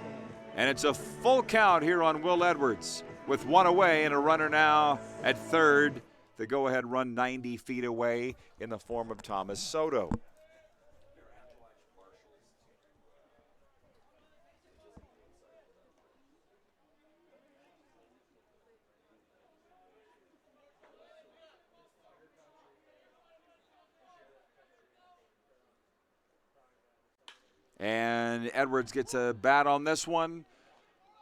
And it's a full count here on Will Edwards with 1 away and a runner now at third. The go-ahead run 90 feet away in the form of Thomas Soto. And Edwards gets a bat on this one.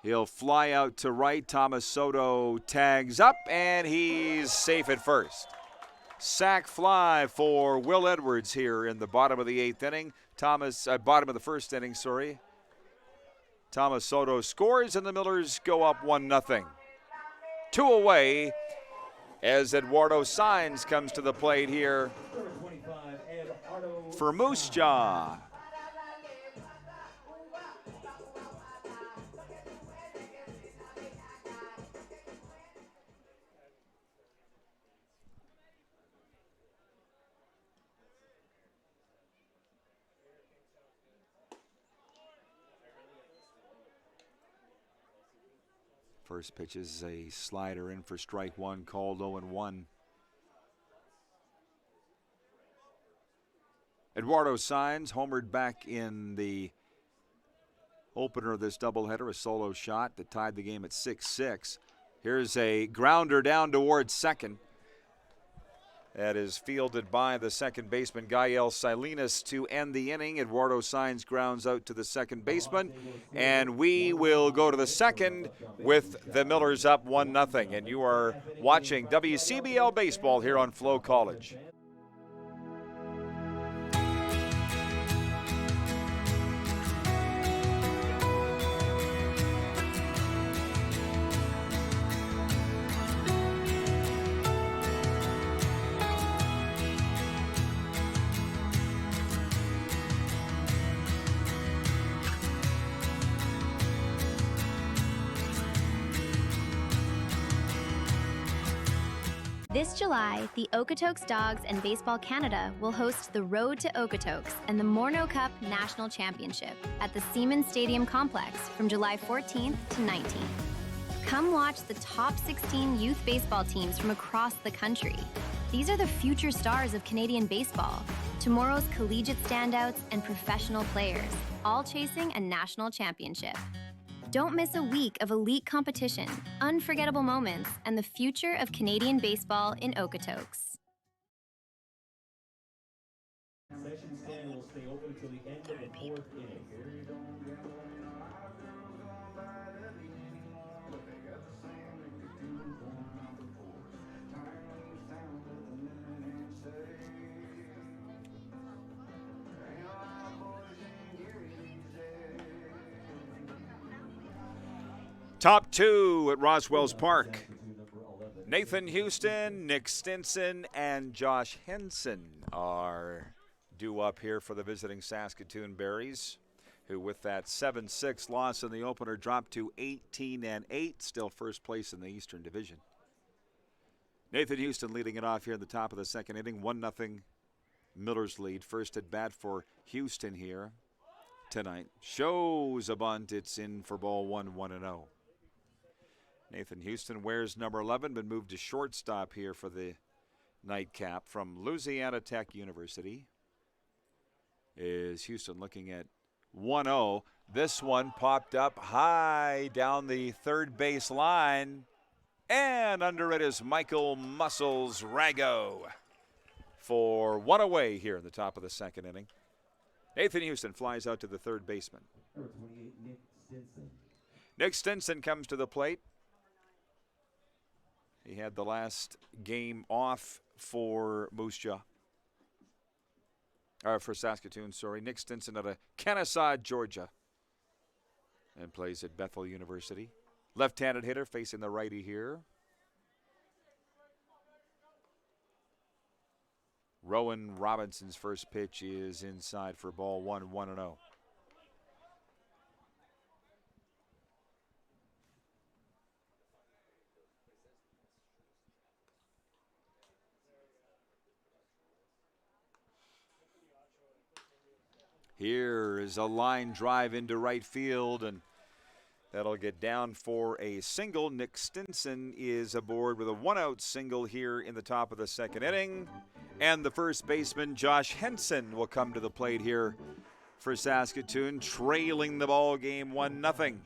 He'll fly out to right. Thomas Soto tags up, and he's safe at first. Sac fly for Will Edwards here in the bottom of the 8th inning. Bottom of the first inning, sorry. Thomas Soto scores, and the Millers go up 1-0. 2 away as Eduardo Saenz comes to the plate here for Moose Jaw. First pitch is a slider in for strike one, called 0-1. Eduardo Sainz homered back in the opener of this doubleheader, a solo shot that tied the game at 6-6. Here's a grounder down towards second. That is fielded by the second baseman, Gael Salinas, to end the inning. Eduardo Sainz grounds out to the second baseman. And we will go to the second with the Millers up 1-0. And you are watching WCBL Baseball here on FloCollege. This July, the Okotoks Dogs and Baseball Canada will host the Road to Okotoks and the Morneau Cup National Championship at the Seaman Stadium Complex from July 14th to 19th. Come watch the top 16 youth baseball teams from across the country. These are the future stars of Canadian baseball, tomorrow's collegiate standouts and professional players, all chasing a national championship. Don't miss a week of elite competition, unforgettable moments, and the future of Canadian baseball in Okotoks. Session stand will stay open until the end of the fourth inning. Top two at Roswell's Park. Nathan Houston, Nick Stinson, and Josh Henson are due up here for the visiting Saskatoon Berries, who with that 7-6 loss in the opener dropped to 18-8, still first place in the Eastern Division. Nathan Houston leading it off here in the top of the second inning, 1-0 Miller's lead. First at bat for Houston here tonight. Shows a bunt, it's in for ball one, 1-0. Nathan Houston wears number 11, been moved to shortstop here for the nightcap from Louisiana Tech University. Is Houston looking at 1-0. This one popped up high down the third base line. And under it is Michael Muscles Rago for one away here in the top of the second inning. Nathan Houston flies out to the third baseman. Number 28, Nick Stinson. Nick Stinson comes to the plate. He had the last game off for Moose Jaw. For Saskatoon, sorry. Nick Stinson out of Kennesaw, Georgia. And plays at Bethel University. Left-handed hitter facing the righty here. Rowan Robinson's first pitch is inside for ball one, 1-0. Here is a line drive into right field, and that'll get down for a single. Nick Stinson is aboard with a one-out single here in the top of the second inning. And the first baseman, Josh Henson, will come to the plate here for Saskatoon, trailing the ball game 1-0.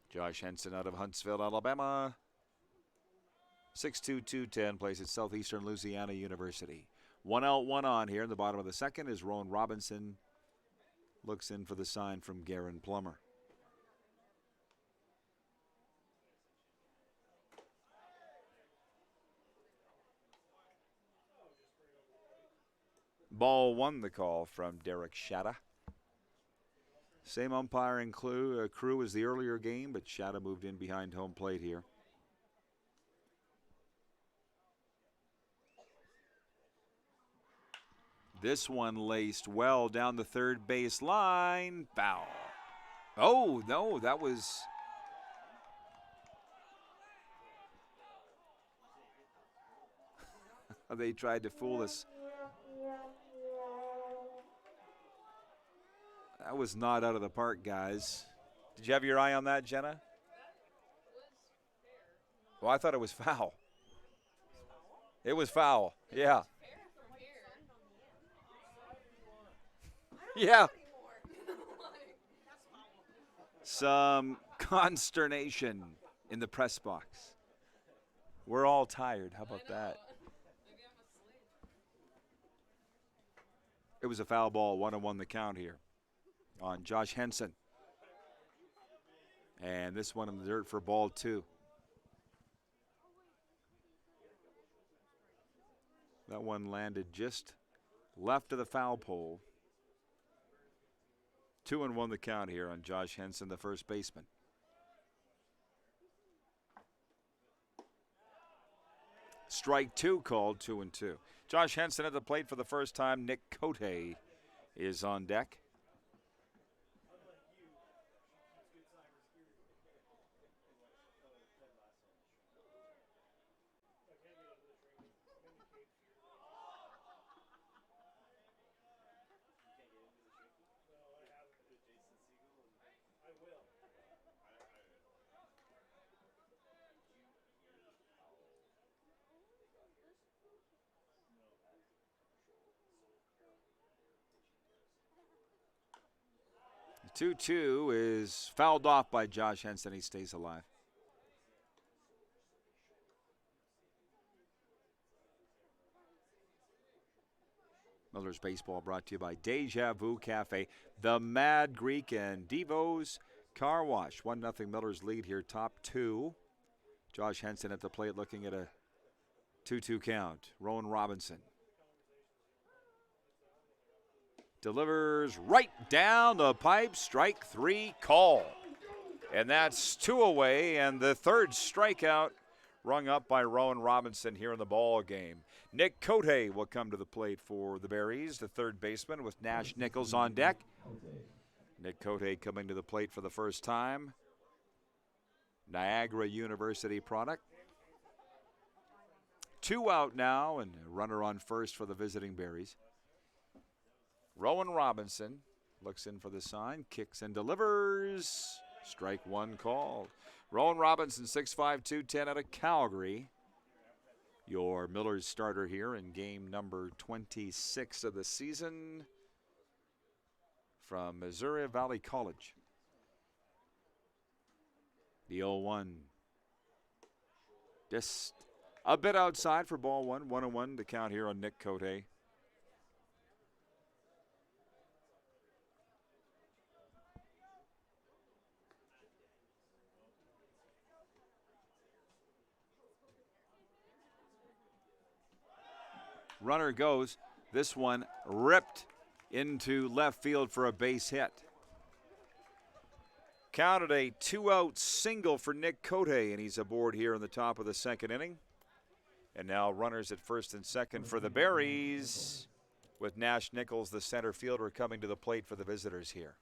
Josh Henson out of Huntsville, Alabama. 6'2", 210, plays at Southeastern Louisiana University. 1 out, 1 on here in the bottom of the second as Rowan Robinson looks in for the sign from Garen Plummer. Ball one, the call from Derek Shatta. Same umpiring crew as the earlier game, but Shatta moved in behind home plate here. This one laced well down the third base line. Foul. Oh, no, that was... They tried to fool us. That was not out of the park, guys. Did you have your eye on that, Jenna? Well, I thought it was foul. It was foul. Yeah. Yeah. Some consternation in the press box. We're all tired. How about that? It was a foul ball, 1-1 the count here on Josh Henson. And this one in the dirt for ball 2. That one landed just left of the foul pole. 2-1 the count here on Josh Henson, the first baseman. Strike 2 called, 2-2. Josh Henson at the plate for the first time. Nick Cote is on deck. The 2-2 is fouled off by Josh Henson. He stays alive. Miller's Baseball brought to you by Deja Vu Cafe, the Mad Greek, and Devo's Car Wash. 1-0 Miller's lead here, top 2. Josh Henson at the plate looking at a 2-2 count. Rowan Robinson delivers right down the pipe. Strike 3 call. And that's 2 away, and the third strikeout rung up by Rowan Robinson here in the ball game. Nick Cote will come to the plate for the Berries, the third baseman, with Nash Nichols on deck. Nick Cote coming to the plate for the first time. Niagara University product. 2 out now, and a runner on first for the visiting Berries. Rowan Robinson looks in for the sign, kicks and delivers. Strike 1 called. Rowan Robinson, 6'5", 210 out of Calgary. Your Miller's starter here in game number 26 of the season from Missouri Valley College. The 0-1. Just a bit outside for ball 1. 1-1 to count here on Nick Cote. Runner goes. This one ripped into left field for a base hit. Counted a 2-out single for Nick Cote, and he's aboard here in the top of the second inning. And now runners at first and second for the Berries, with Nash Nichols, the center fielder, coming to the plate for the visitors here.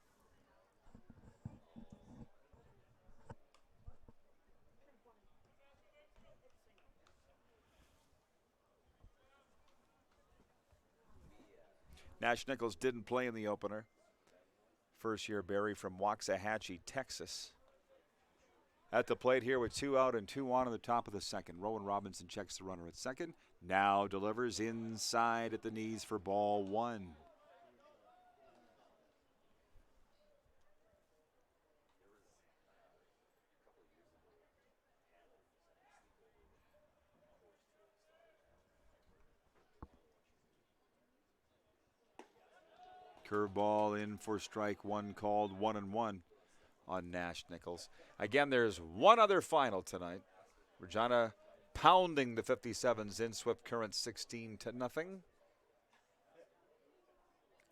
Nash Nichols didn't play in the opener. First-year Berry from Waxahachie, Texas. At the plate here with 2 out and 2 on in the top of the second. Rowan Robinson checks the runner at second. Now delivers inside at the knees for ball 1. Curveball in for strike 1 called. 1-1 on Nash Nichols. Again, there's one other final tonight. Regina pounding the 57s in Swift Current 16-0.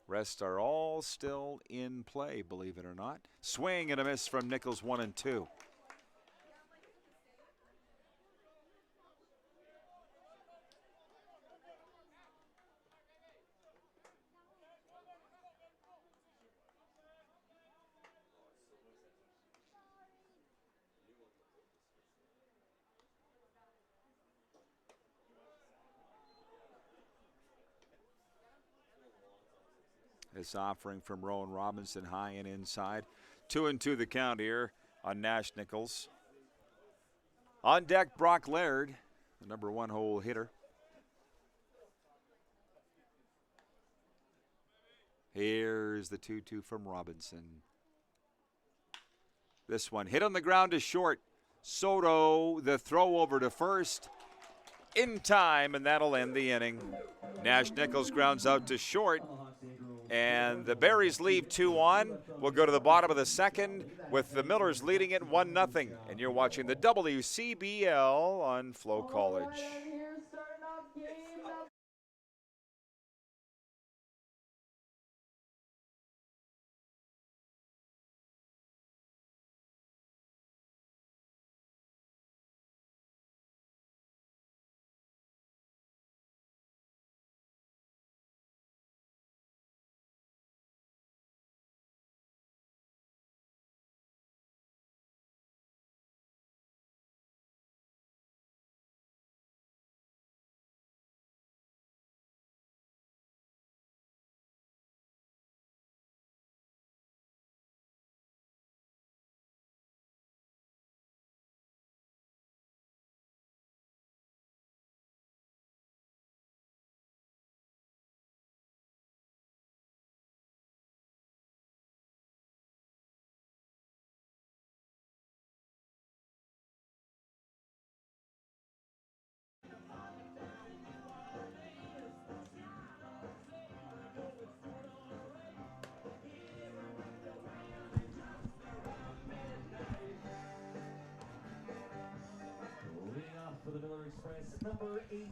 Rest are all still in play, believe it or not. Swing and a miss from Nichols, 1-2. This offering from Rowan Robinson, high and inside. 2-2 the count here on Nash Nichols. On deck, Brock Laird, the number 1 hole hitter. Here's the 2-2 from Robinson. This one hit on the ground to short. Soto, the throw over to first. In time, and that'll end the inning. Nash Nichols grounds out to short. And the Berries leave 2 on. We'll go to the bottom of the second with the Millers leading it 1-0. And you're watching the WCBL on FloCollege.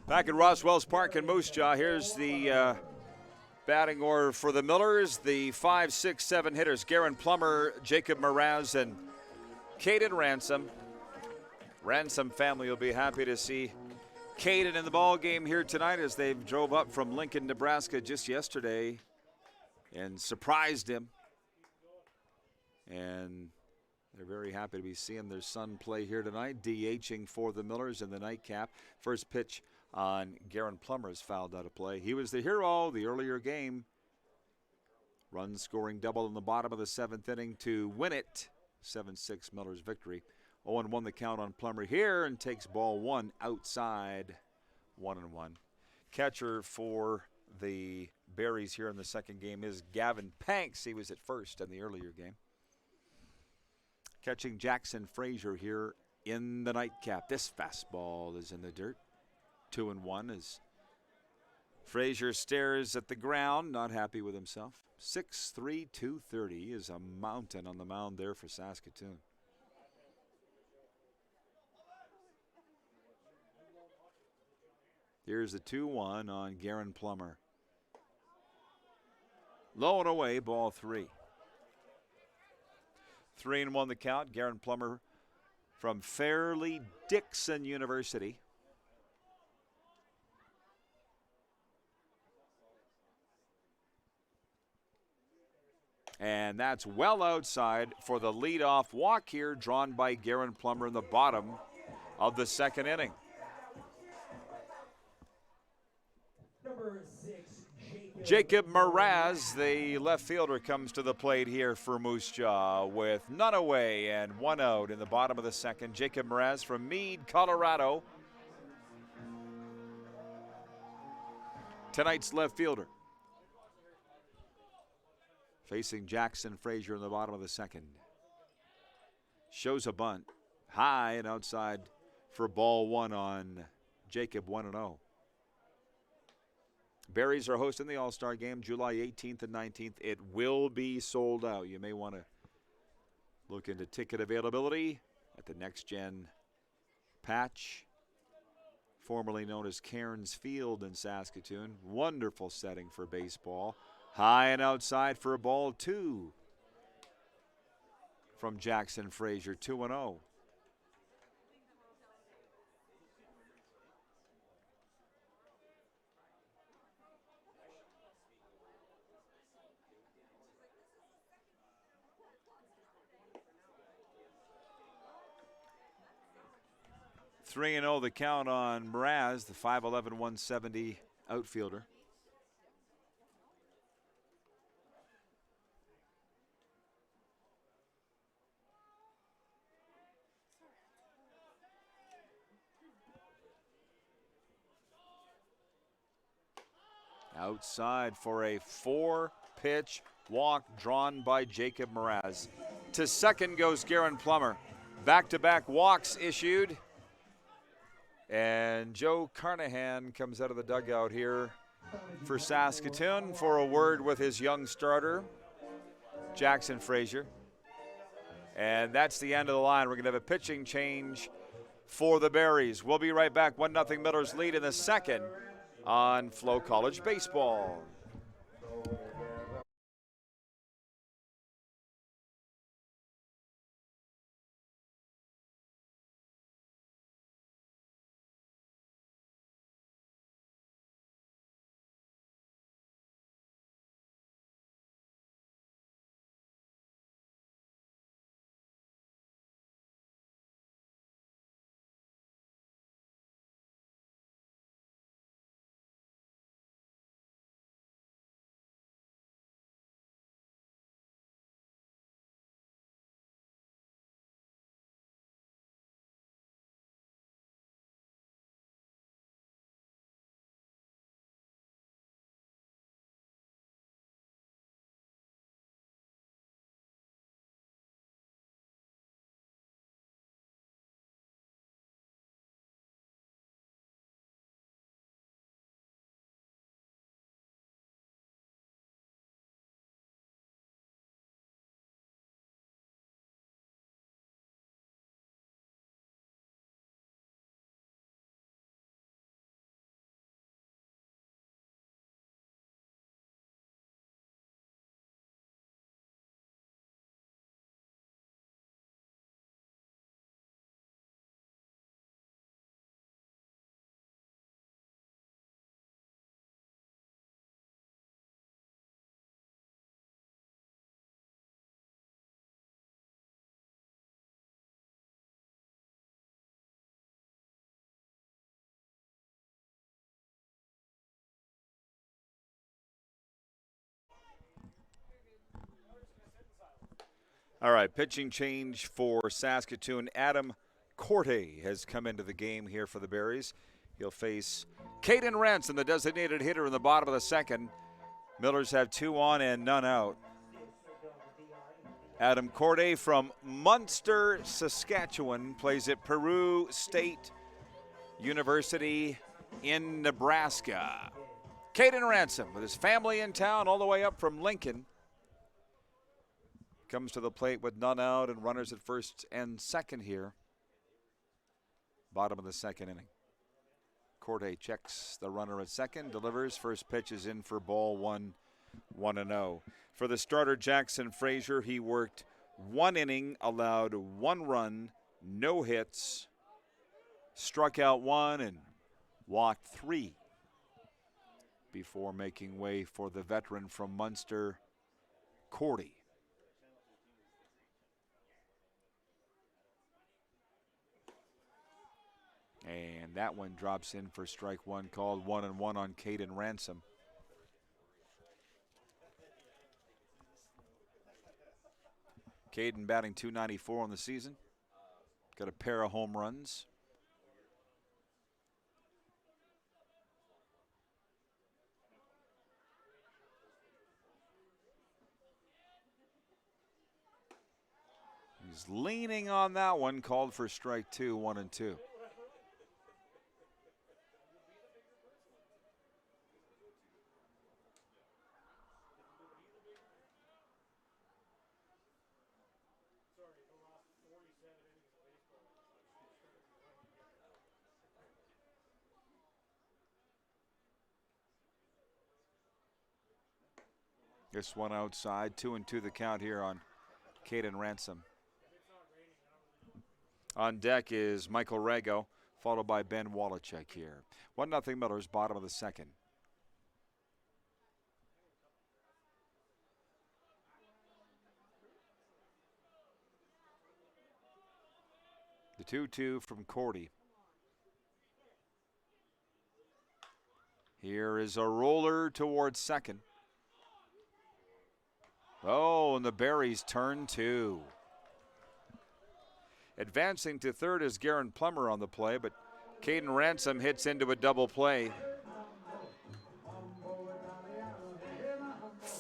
Back at Roswell's Park in Moose Jaw, here's the batting order for the Millers. The 5, 6, 7 hitters, Garen Plummer, Jacob Mraz, and Caden Ransom. Ransom family will be happy to see Caden in the ball game here tonight as they drove up from Lincoln, Nebraska just yesterday and surprised him. And they're very happy to be seeing their son play here tonight, DHing for the Millers in the nightcap. First pitch on Garen Plummer is fouled out of play. He was the hero the earlier game. Run scoring double in the bottom of the 7th inning to win it. 7-6 Millers victory. 0-1 the count on Plummer here and takes ball 1 outside. 1-1. Catcher for the Berries here in the second game is Gavin Panks. He was at first in the earlier game. Catching Jackson Frazier here in the nightcap. This fastball is in the dirt. 2-1 as Frazier stares at the ground, not happy with himself. 6'3", 230 is a mountain on the mound there for Saskatoon. Here's the 2-1 on Garen Plummer. Low and away, ball 3. 3-1 the count. Garen Plummer from Fairleigh Dixon University. And that's well outside for the leadoff walk here, drawn by Garen Plummer in the bottom of the second inning. Number 6, Jacob Mraz, the left fielder, comes to the plate here for Moose Jaw with none away and 1 out in the bottom of the second. Jacob Mraz from Meade, Colorado. Tonight's left fielder. Facing Jackson Frazier in the bottom of the second. Shows a bunt. High and outside for ball 1 on Jacob, 1-0. Berries are hosting the All-Star Game July 18th and 19th. It will be sold out. You may want to look into ticket availability at the Next Gen Patch, formerly known as Cairns Field in Saskatoon. Wonderful setting for baseball. High and outside for ball 2 from Jackson Frazier, 2-0. Three and 0 the count on Mraz, the 5'11", 170 outfielder. Outside for a 4-pitch walk drawn by Jacob Mraz. To second goes Garen Plummer. Back-to-back walks issued. And Joe Carnahan comes out of the dugout here for Saskatoon for a word with his young starter, Jackson Frazier. And that's the end of the line. We're going to have a pitching change for the Berries. We'll be right back. 1-0 Miller's lead in the second on FloCollege Baseball. All right, pitching change for Saskatoon. Adam Corte has come into the game here for the Berries. He'll face Caden Ransom, the designated hitter in the bottom of the second. Millers have 2 on and none out. Adam Corte from Munster, Saskatchewan, plays at Peru State University in Nebraska. Caden Ransom with his family in town all the way up from Lincoln. Comes to the plate with none out and runners at first and second here. Bottom of the second inning. Corte checks the runner at second, delivers. First pitch is in for ball one, 1-0. For the starter, Jackson Frazier, he worked 1 inning, allowed 1 run, no hits, struck out 1 and walked 3 before making way for the veteran from Munster, Corte. And that one drops in for strike 1, called 1-1 on Caden Ransom. Caden batting .294 on the season. Got a pair of home runs. He's leaning on that one, called for strike 2, 1-2. This one outside, 2-2 the count here on Caden Ransom. On deck is Michael Rago, followed by Ben Wallachek here. 1-0 Millers, bottom of the second. The 2-2 from Corte. Here is a roller towards second. Oh, and the Berries turn 2. Advancing to third is Garen Plummer on the play, but Caden Ransom hits into a double play.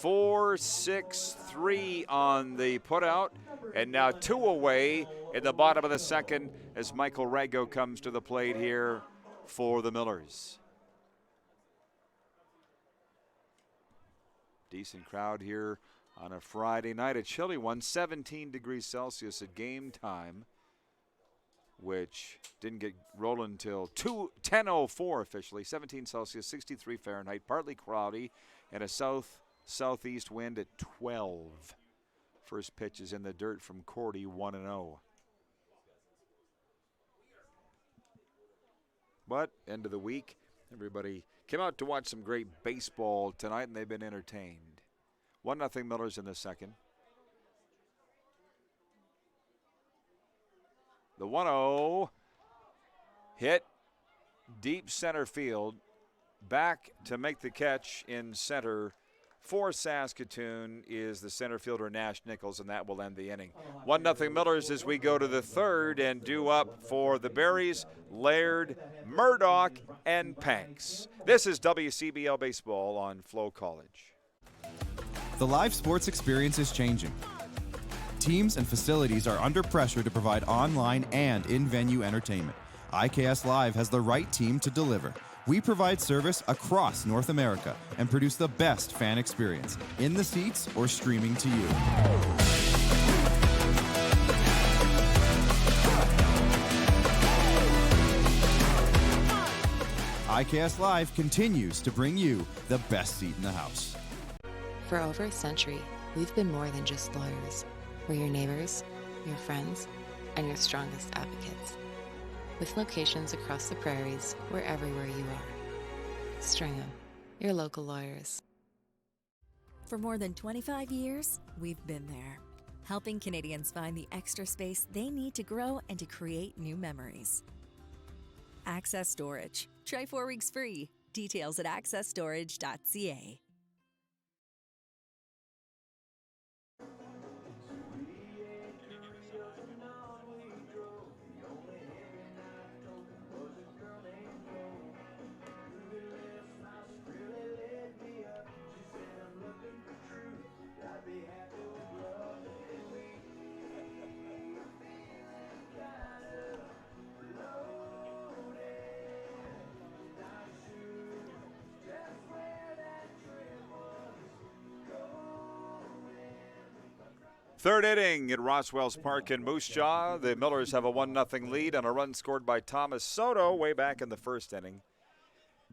4-6-3 on the putout, and now 2 away in the bottom of the second as Michael Rago comes to the plate here for the Millers. Decent crowd here on a Friday night. A chilly one, 17 degrees Celsius at game time, which didn't get rolling until 10:04 officially. 17 Celsius, 63 Fahrenheit, partly cloudy, and a southeast wind at 12. First pitch is in the dirt from Cordy, 1-0. But end of the week, everybody came out to watch some great baseball tonight, and they've been entertained. 1-0 Millers in the second. The 1-0 hit deep center field. Back to make the catch in center for Saskatoon is the center fielder Nash Nichols, and that will end the inning. 1-0 Millers as we go to the third, and due up for the Berries, Laird, Murdoch, and Panks. This is WCBL Baseball on FloCollege. The live sports experience is changing. Teams and facilities are under pressure to provide online and in-venue entertainment. IKS Live has the right team to deliver. We provide service across North America and produce the best fan experience, in the seats or streaming to you. IKS Live continues to bring you the best seat in the house. For over a century, we've been more than just lawyers. We're your neighbors, your friends, and your strongest advocates. With locations across the prairies, we're everywhere you are. Stringham, your local lawyers. For more than 25 years, we've been there, helping Canadians find the extra space they need to grow and to create new memories. Access Storage. Try 4 weeks free. Details at accessstorage.ca. Third inning at Roswell's Park in Moose Jaw. The Millers have a 1-0 lead on a run scored by Thomas Soto way back in the first inning.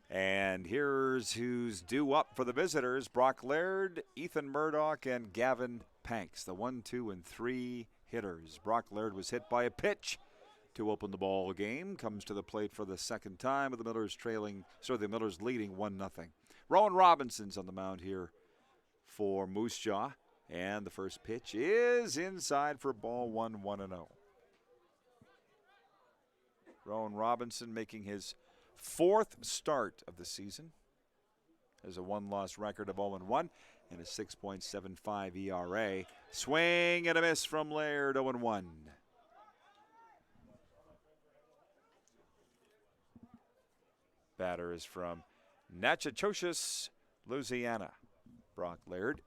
And here's who's due up for the visitors: Brock Laird, Ethan Murdoch, and Gavin Panks, the 1, 2, and 3 hitters. Brock Laird was hit by a pitch to open the ball game. Comes to the plate for the second time with the Millers leading 1-0. Rowan Robinson's on the mound here for Moose Jaw. And the first pitch is inside for ball 1, 1-0. Rowan Robinson making his 4th start of the season. Has a 1-loss record of 0-1 and a 6.75 ERA. Swing and a miss from Laird, 0-1. Batter is from Natchitoches, Louisiana. Brock Laird.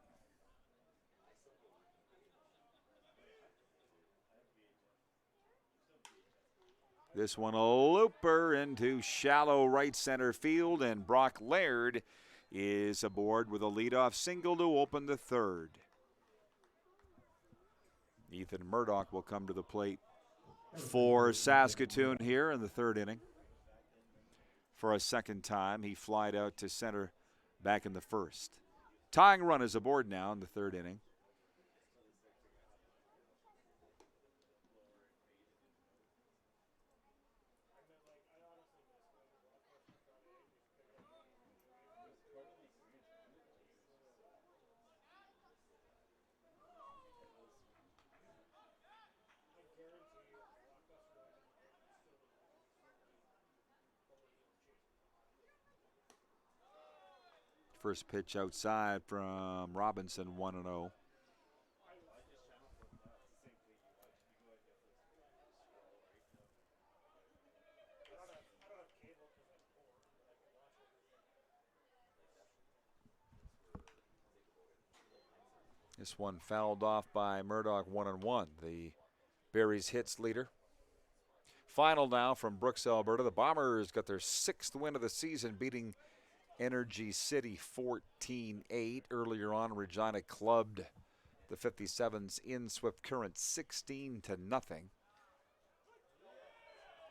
This one a looper into shallow right center field, and Brock Laird is aboard with a leadoff single to open the third. Ethan Murdoch will come to the plate for Saskatoon here in the third inning. For a second time, he flied out to center back in the first. Tying run is aboard now in the third inning. First pitch outside from Robinson, 1-0. This one fouled off by Murdoch, 1-1, the Berries hits leader. Final now from Brooks, Alberta. The Bombers got their 6th win of the season, beating Energy City 14-8. Earlier on, Regina clubbed the 57s in Swift Current 16-0.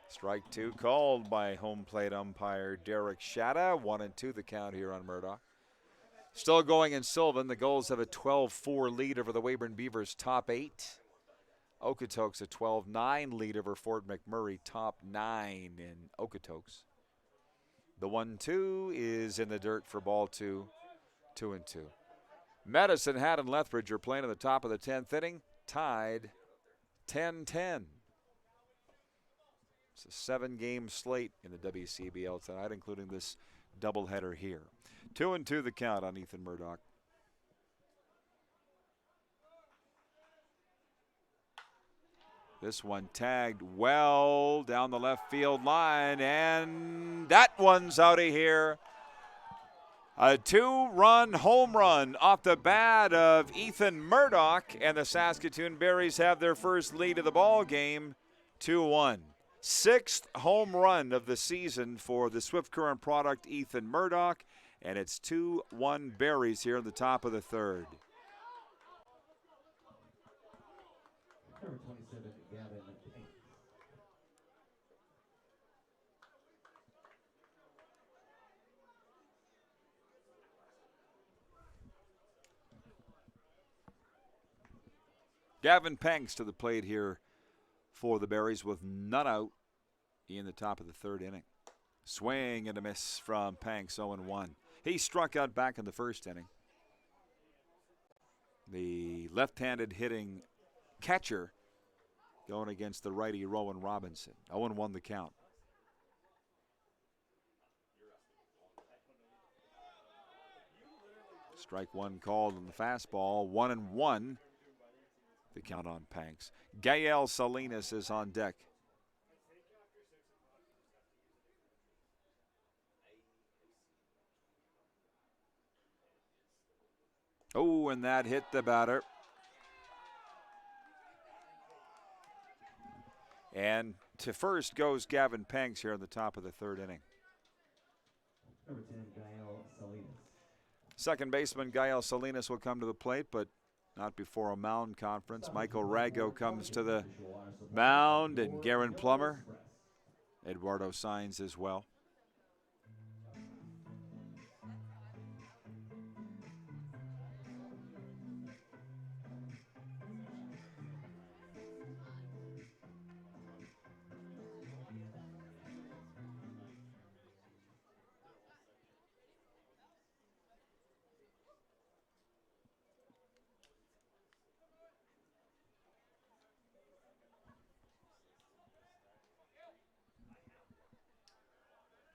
Strike 2 called by home plate umpire Derek Shatta. 1-2 the count here on Murdoch. Still going in Sylvan. The Gulls have a 12-4 lead over the Weyburn Beavers, top 8. Okotoks a 12-9 lead over Fort McMurray, top 9 in Okotoks. The 1-2 is in the dirt for ball 2, 2-2. Medicine Hat and Lethbridge are playing at the top of the 10th inning, tied 10-10. It's a 7-game slate in the WCBL tonight, including this doubleheader here. 2-2 the count on Ethan Murdoch. This one tagged well down the left field line, and that one's out of here. A 2-run home run off the bat of Ethan Murdoch, and the Saskatoon Berries have their first lead of the ball game, 2-1. 6th home run of the season for the Swift Current product, Ethan Murdoch, and it's 2-1 Berries here in the top of the 3rd. Number 27, Gavin Payne. Gavin Panks to the plate here for the Berries with none out in the top of the 3rd inning. Swing and a miss from Panks, 0-1. He struck out back in the 1st inning. The left-handed hitting catcher going against the righty Rowan Robinson. 0-1 the count. Strike 1 called on the fastball. 1-1 the count on Panks. Gael Salinas is on deck. Oh, and that hit the batter. And to first goes Gavin Panks here in the top of the 3rd inning. Number 10, Gael Salinas. Second baseman Gael Salinas will come to the plate, but not before a mound conference. Michael Rago comes to the mound, and Garen Plummer. Eduardo signs as well.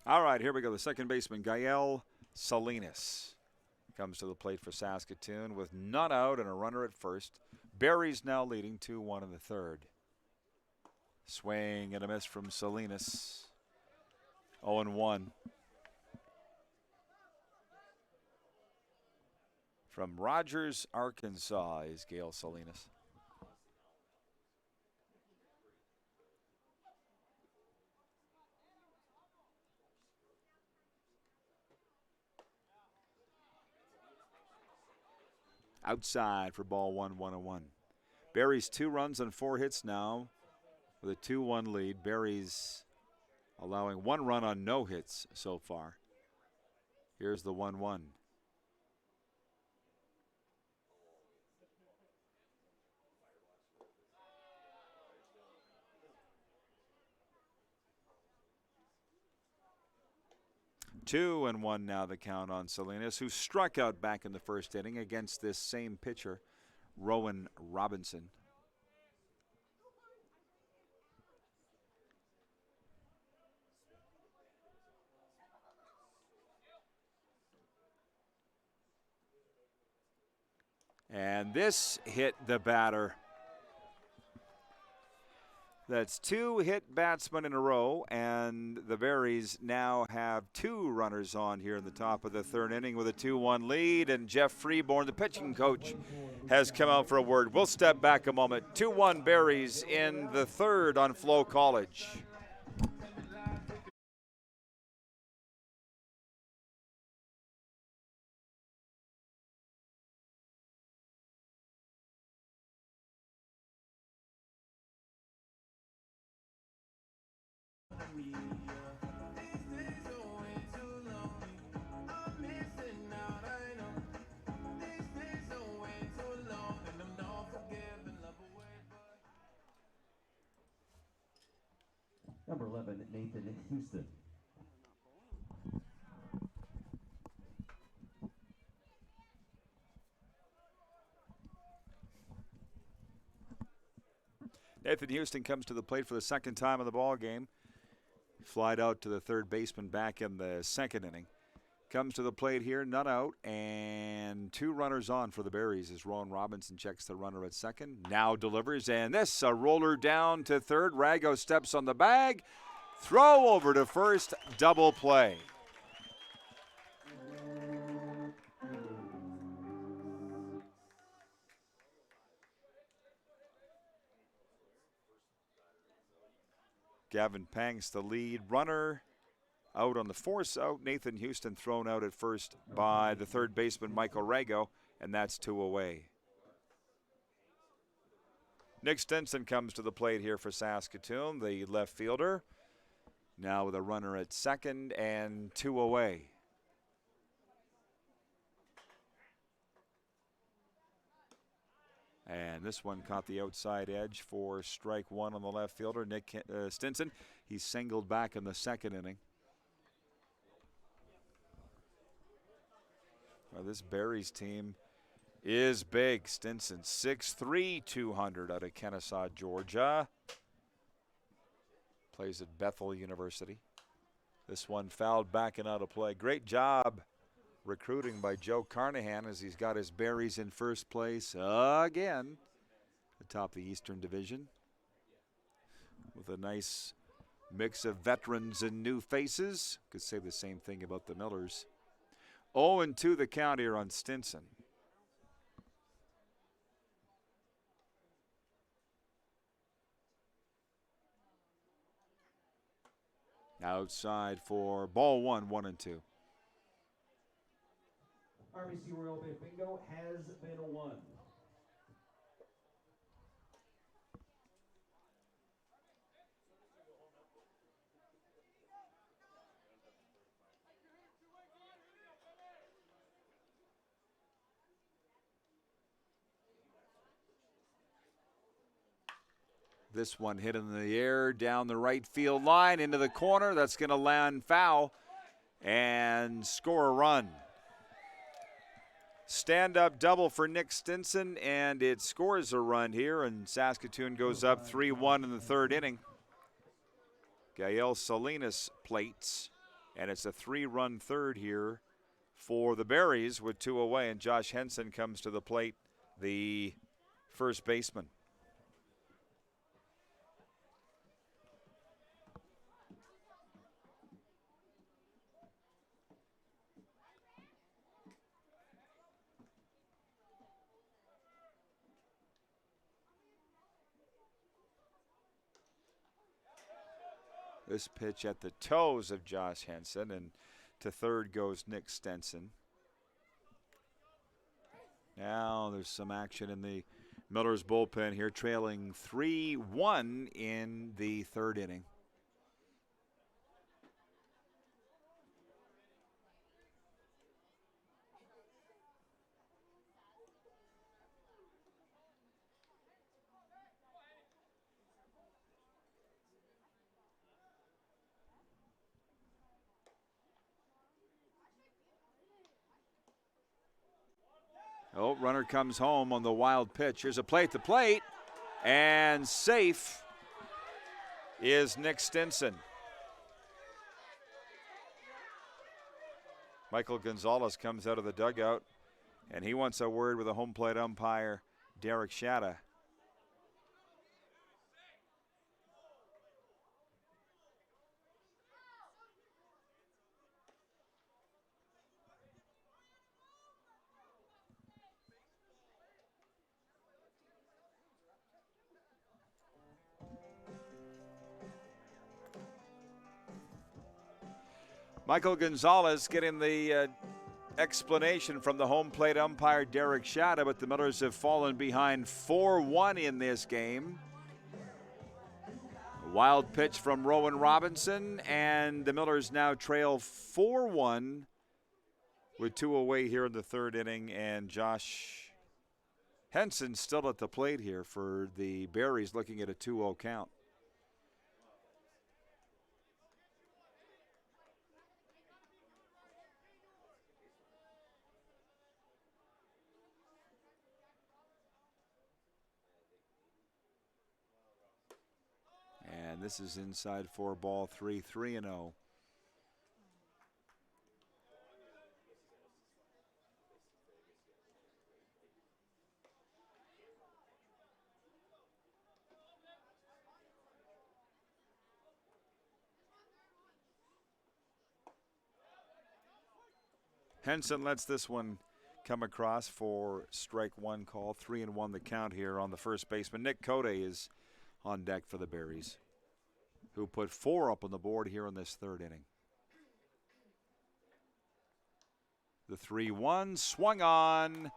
All right, here we go. The second baseman, Gael Salinas, comes to the plate for Saskatoon with none out and a runner at first. Berries now leading 2-1 in the 3rd. Swing and a miss from Salinas. 0-1. From Rogers, Arkansas is Gael Salinas. Outside for ball 1, 1-1. Berries 2 runs and 4 hits now with a 2-1 lead. Berries allowing 1 run on no hits so far. Here's the 1-1. Two and one now the count on Salinas, who struck out back in the 1st inning against this same pitcher, Rowan Robinson. And this hit the batter. That's 2 hit batsmen in a row, and the Berries now have 2 runners on here in the top of the 3rd inning with a 2-1 lead, and Jeff Freeborn, the pitching coach, has come out for a word. We'll step back a moment. 2-1 Berries in the 3rd on FloCollege. Number 11, Nathan Houston. Nathan Houston comes to the plate for the 2nd time of the ball game. Flied out to the 3rd baseman back in the 2nd inning. Comes to the plate here, none out, and 2 runners on for the Berries as Rowan Robinson checks the runner at 2nd. Now delivers, and this, a roller down to 3rd. Rago steps on the bag. Throw over to 1st, double play. Gavin Panks, the lead runner, out on the force out. Nathan Houston thrown out at 1st by the 3rd baseman, Michael Rago, and that's 2 away. Nick Stinson comes to the plate here for Saskatoon, the left fielder. Now with a runner at 2nd and 2 away. And this one caught the outside edge for strike 1 on the left fielder, Nick Stinson. He's singled back in the 2nd inning. Well, this Berries team is big. Stinson, 6'3", 200 out of Kennesaw, Georgia. Plays at Bethel University. This one fouled back and out of play. Great job recruiting by Joe Carnahan as he's got his Berries in 1st place again atop the Eastern Division with a nice mix of veterans and new faces. Could say the same thing about the Millers. 0-2 the count here on Stinson. Outside for ball 1, 1-2. RBC Royal Bay Bingo has been won. This one hit in the air down the right field line into the corner. That's going to land foul and score a run. Stand-up double for Nick Stinson, and it scores a run here, and Saskatoon goes up 3-1 in the 3rd inning. Gael Salinas plates, and it's a 3-run 3rd here for the Berries with 2 away, and Josh Henson comes to the plate, the 1st baseman. This pitch at the toes of Josh Henson, and to 3rd goes Nick Stinson. Now there's some action in the Millers bullpen here, trailing 3-1 in the 3rd inning. Oh, runner comes home on the wild pitch. Here's a play at the plate, and safe is Nick Stinson. Michael Gonzalez comes out of the dugout, and he wants a word with a home plate umpire, Derek Shatta. Michael Gonzalez getting the explanation from the home plate umpire Derek Shatta, but the Millers have fallen behind 4-1 in this game. Wild pitch from Rowan Robinson, and the Millers now trail 4-1 with 2 away here in the third inning, and Josh Henson still at the plate here for the Berries, looking at a 2-0 count. And this is inside for ball 3, 3-0. Henson lets this one come across for strike one call. 3-1 the count here on the first baseman. Nick Cote is on deck for the Berries, who put 4 up on the board here in this third inning. The 3-1 swung on,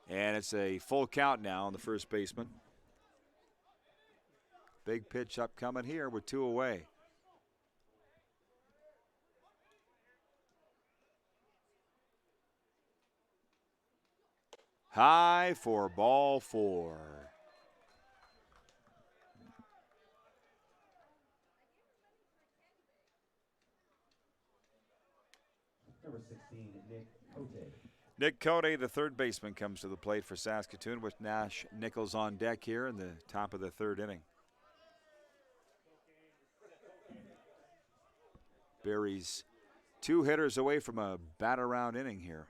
and it's a full count now on the first baseman. Big pitch upcoming here with 2 away. High for ball 4. Number 16, Nick Cote. Nick Cote, the third baseman, comes to the plate for Saskatoon with Nash Nichols on deck here in the top of the third inning. Berries 2 hitters away from a bat-around inning here.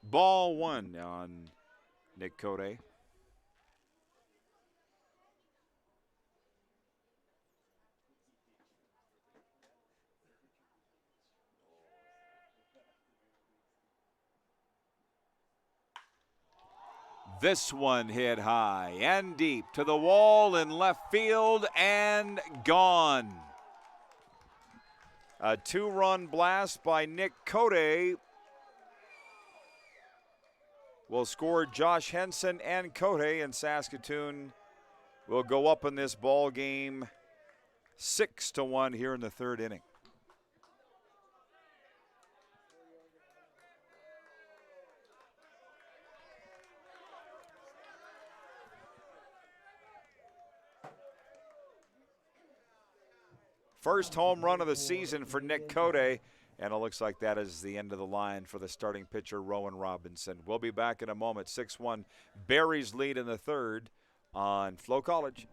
Ball 1 on Nick Cote. This one hit high and deep to the wall in left field and gone. A 2-run blast by Nick Cote will score Josh Henson and Cote, and Saskatoon will go up in this ball game 6-1 here in the third inning. First home run of the season for Nick Cote, and it looks like that is the end of the line for the starting pitcher, Rowan Robinson. We'll be back in a moment. 6-1 Berries lead in the third on FloCollege.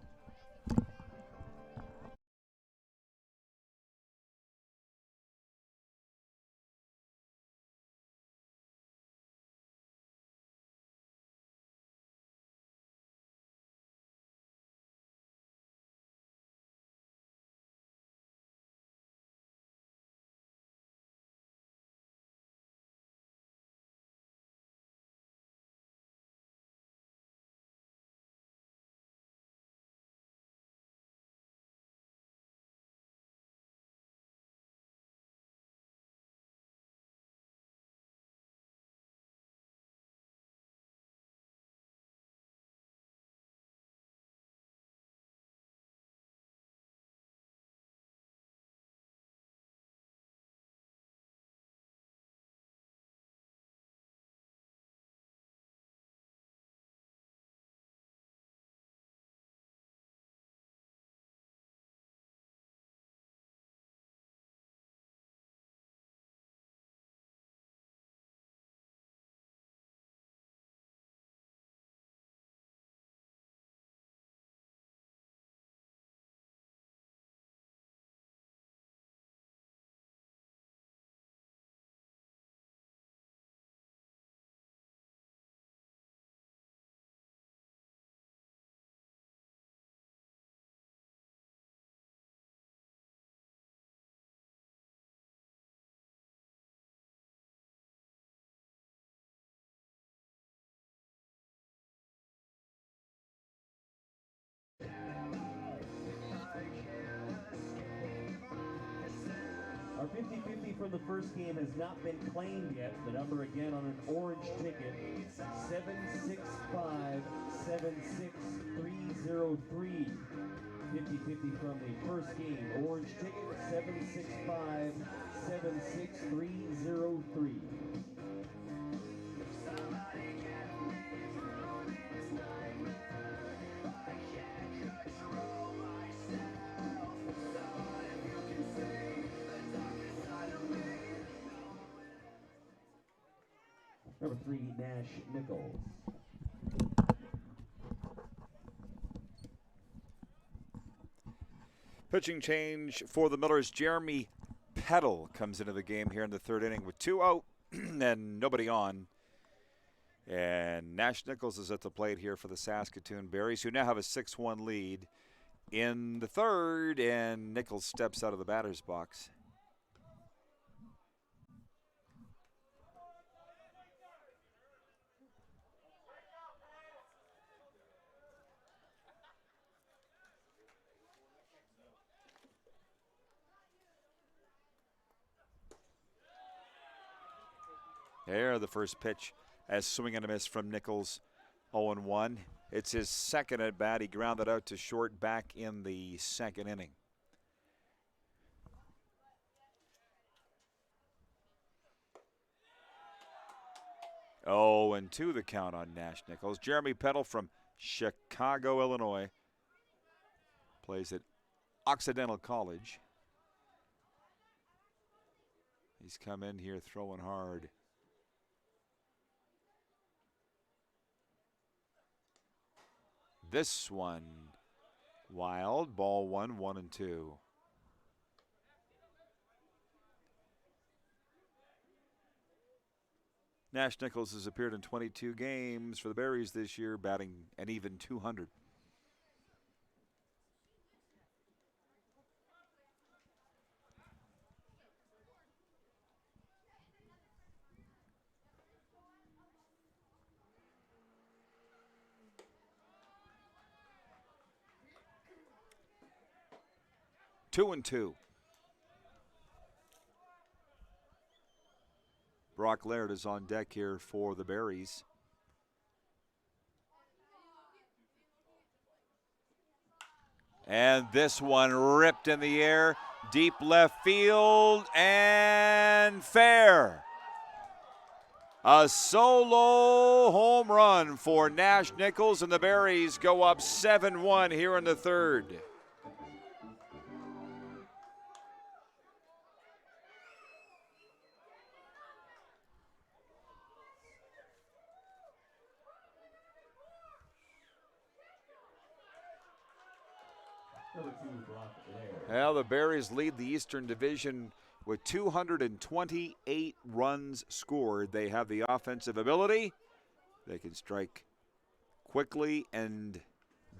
Our 50-50 from the first game has not been claimed yet. The number again on an orange ticket, 765-76303. 50-50 from the first game. Orange ticket, 765-76303. Number 3, Nash Nichols. Pitching change for the Millers. Jeremy Peddle comes into the game here in the third inning with 2 out and nobody on. And Nash Nichols is at the plate here for the Saskatoon Berries, who now have a 6-1 lead in the third, and Nichols steps out of the batter's box. There, the first pitch as swing and a miss from Nichols, 0-1. It's his second at bat. He grounded out to short back in the second inning. Oh, and 2 the count on Nash Nichols. Jeremy Peddle from Chicago, Illinois, plays at Occidental College. He's come in here throwing hard. This one wild, ball 1, 1-2. Nash Nichols has appeared in 22 games for the Berries this year, batting an even .200. Two and two. Brock Laird is on deck here for the Berries. And this one ripped in the air, deep left field, and fair. A solo home run for Nash Nichols, and the Berries go up 7-1 here in the third. Well, the Berries lead the Eastern Division with 228 runs scored. They have the offensive ability. They can strike quickly and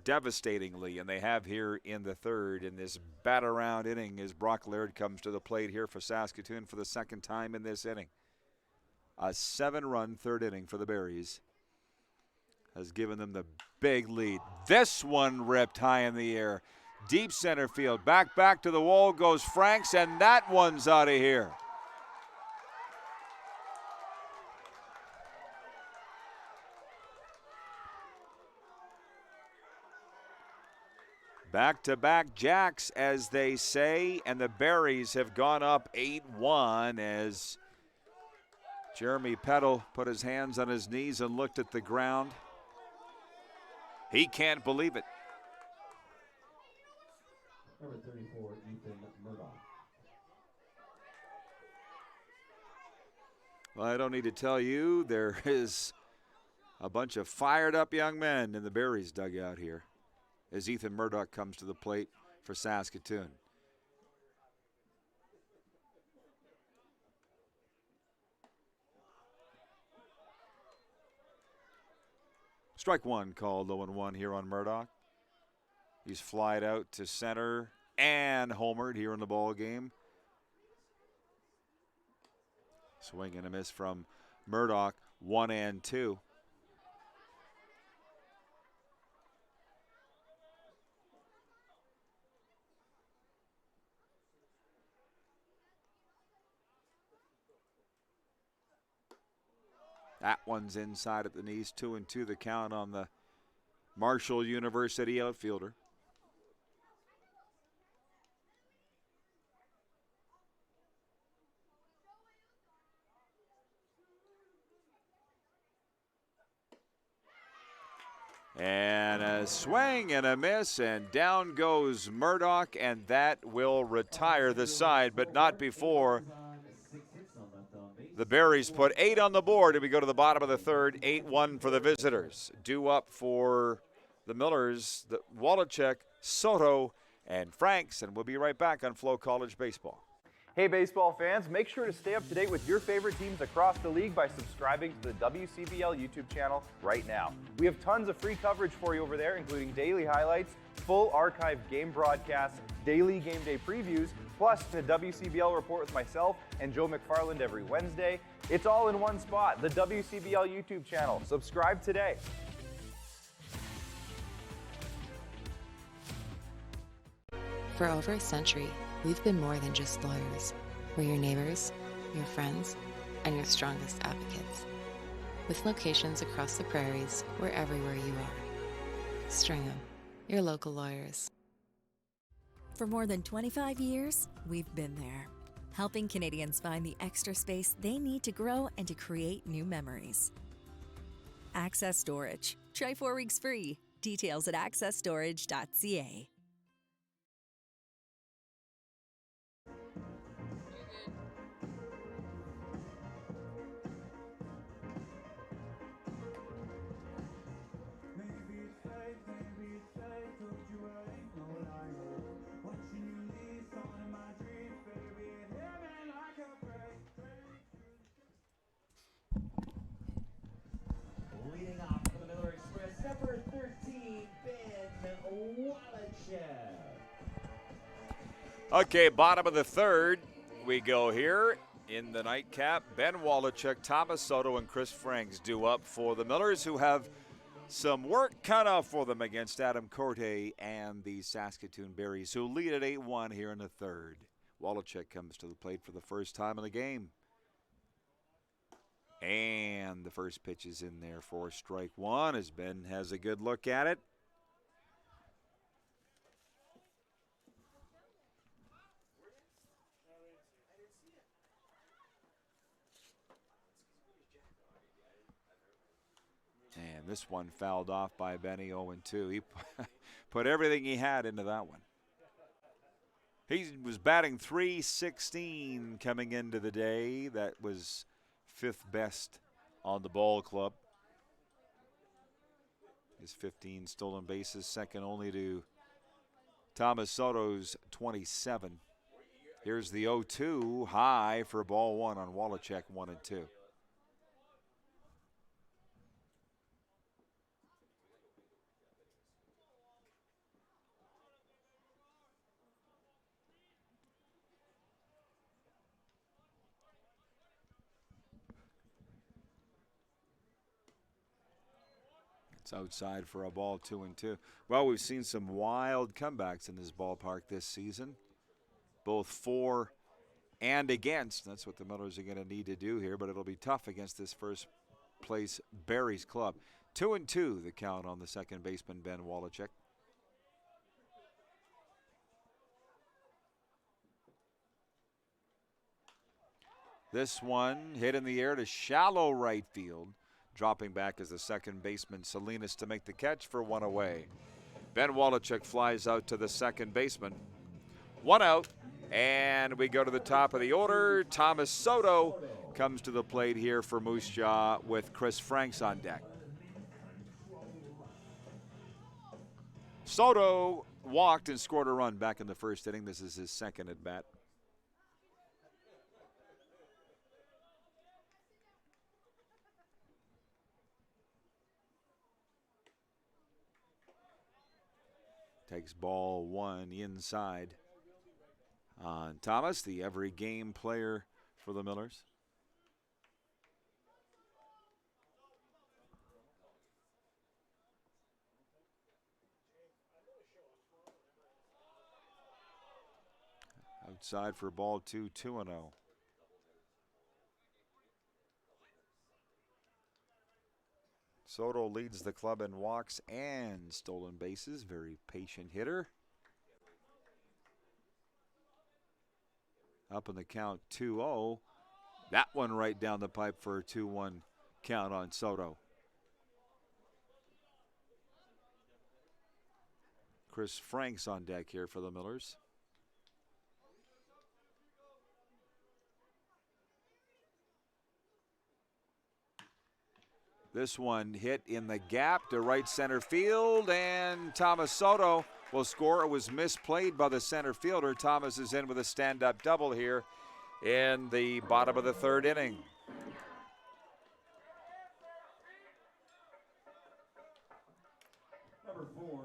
devastatingly, and they have here in the third in this bat-around inning as Brock Laird comes to the plate here for Saskatoon for the second time in this inning. A 7-run third inning for the Berries has given them the big lead. This one ripped high in the air. Deep center field, back to the wall goes Franks, and that one's out of here. Back-to-back jacks, as they say, and the Berries have gone up 8-1 as Jeremy Peddle put his hands on his knees and looked at the ground. He can't believe it. Number 34, Ethan Murdoch. Well, I don't need to tell you, there is a bunch of fired up young men in the Berries dugout here as Ethan Murdoch comes to the plate for Saskatoon. Strike one called, 0-1 here on Murdoch. He's flied out to center and homered here in the ball game. Swing and a miss from Murdoch, 1-2. That one's inside at the knees. 2-2 the count on the Marshall University outfielder. And a swing and a miss, and down goes Murdoch, and that will retire the side, but not before the Berries put 8 on the board, and we go to the bottom of the third, 8-1 for the visitors. Due up for the Millers, the Wallachek, Soto, and Franks, and we'll be right back on FloCollege Baseball. Hey baseball fans, make sure to stay up to date with your favorite teams across the league by subscribing to the WCBL YouTube channel right now. We have tons of free coverage for you over there, including daily highlights, full archived game broadcasts, daily game day previews, plus the WCBL report with myself and Joe McFarland every Wednesday. It's all in one spot, the WCBL YouTube channel. Subscribe today. For over a century, we've been more than just lawyers. We're your neighbors, your friends, and your strongest advocates. With locations across the prairies, we're everywhere you are. Stringham, your local lawyers. For more than 25 years, we've been there, helping Canadians find the extra space they need to grow and to create new memories. Access Storage. Try 4 weeks free. Details at accessstorage.ca. Leading off for the Miller Express, number 13, Ben Wallachek. Okay, bottom of the third, we go here in the nightcap. Ben Wallachek, Thomas Soto, and Chris Franks due up for the Millers, who have some work cut off for them against Adam Corte and the Saskatoon Berries, who lead at 8-1 here in the third. Wallachek comes to the plate for the first time in the game. And the first pitch is in there for strike one as Ben has a good look at it. And this one fouled off by Benny, 0-2. He put everything he had into that one. He was batting .316 coming into the day. That was 5th best on the ball club. His 15 stolen bases, second only to Thomas Soto's 27. Here's the 0-2 high for ball one on Wallachek, 1-2. It's outside for a ball, 2-2. Well, we've seen some wild comebacks in this ballpark this season, both for and against. That's what the Millers are going to need to do here, but it'll be tough against this first place Berries club. 2-2 the count on the second baseman, Ben Wallachek. This one hit in the air to shallow right field. Dropping back as the second baseman, Salinas, to make the catch for one away. Ben Wallachek flies out to the second baseman. One out, and we go to the top of the order. Thomas Soto comes to the plate here for Moose Jaw with Chris Franks on deck. Soto walked and scored a run back in the first inning. This is his second at bat. Takes ball one inside on Thomas, the every game player for the Millers. Outside for ball two, 2-0. Soto leads the club in walks and stolen bases. Very patient hitter. Up in the count 2-0. That one right down the pipe for a 2-1 count on Soto. Chris Franks on deck here for the Millers. This one hit in the gap to right center field, and Thomas Soto will score. It was misplayed by the center fielder. Thomas is in with a stand-up double here in the bottom of the third inning. Number 4,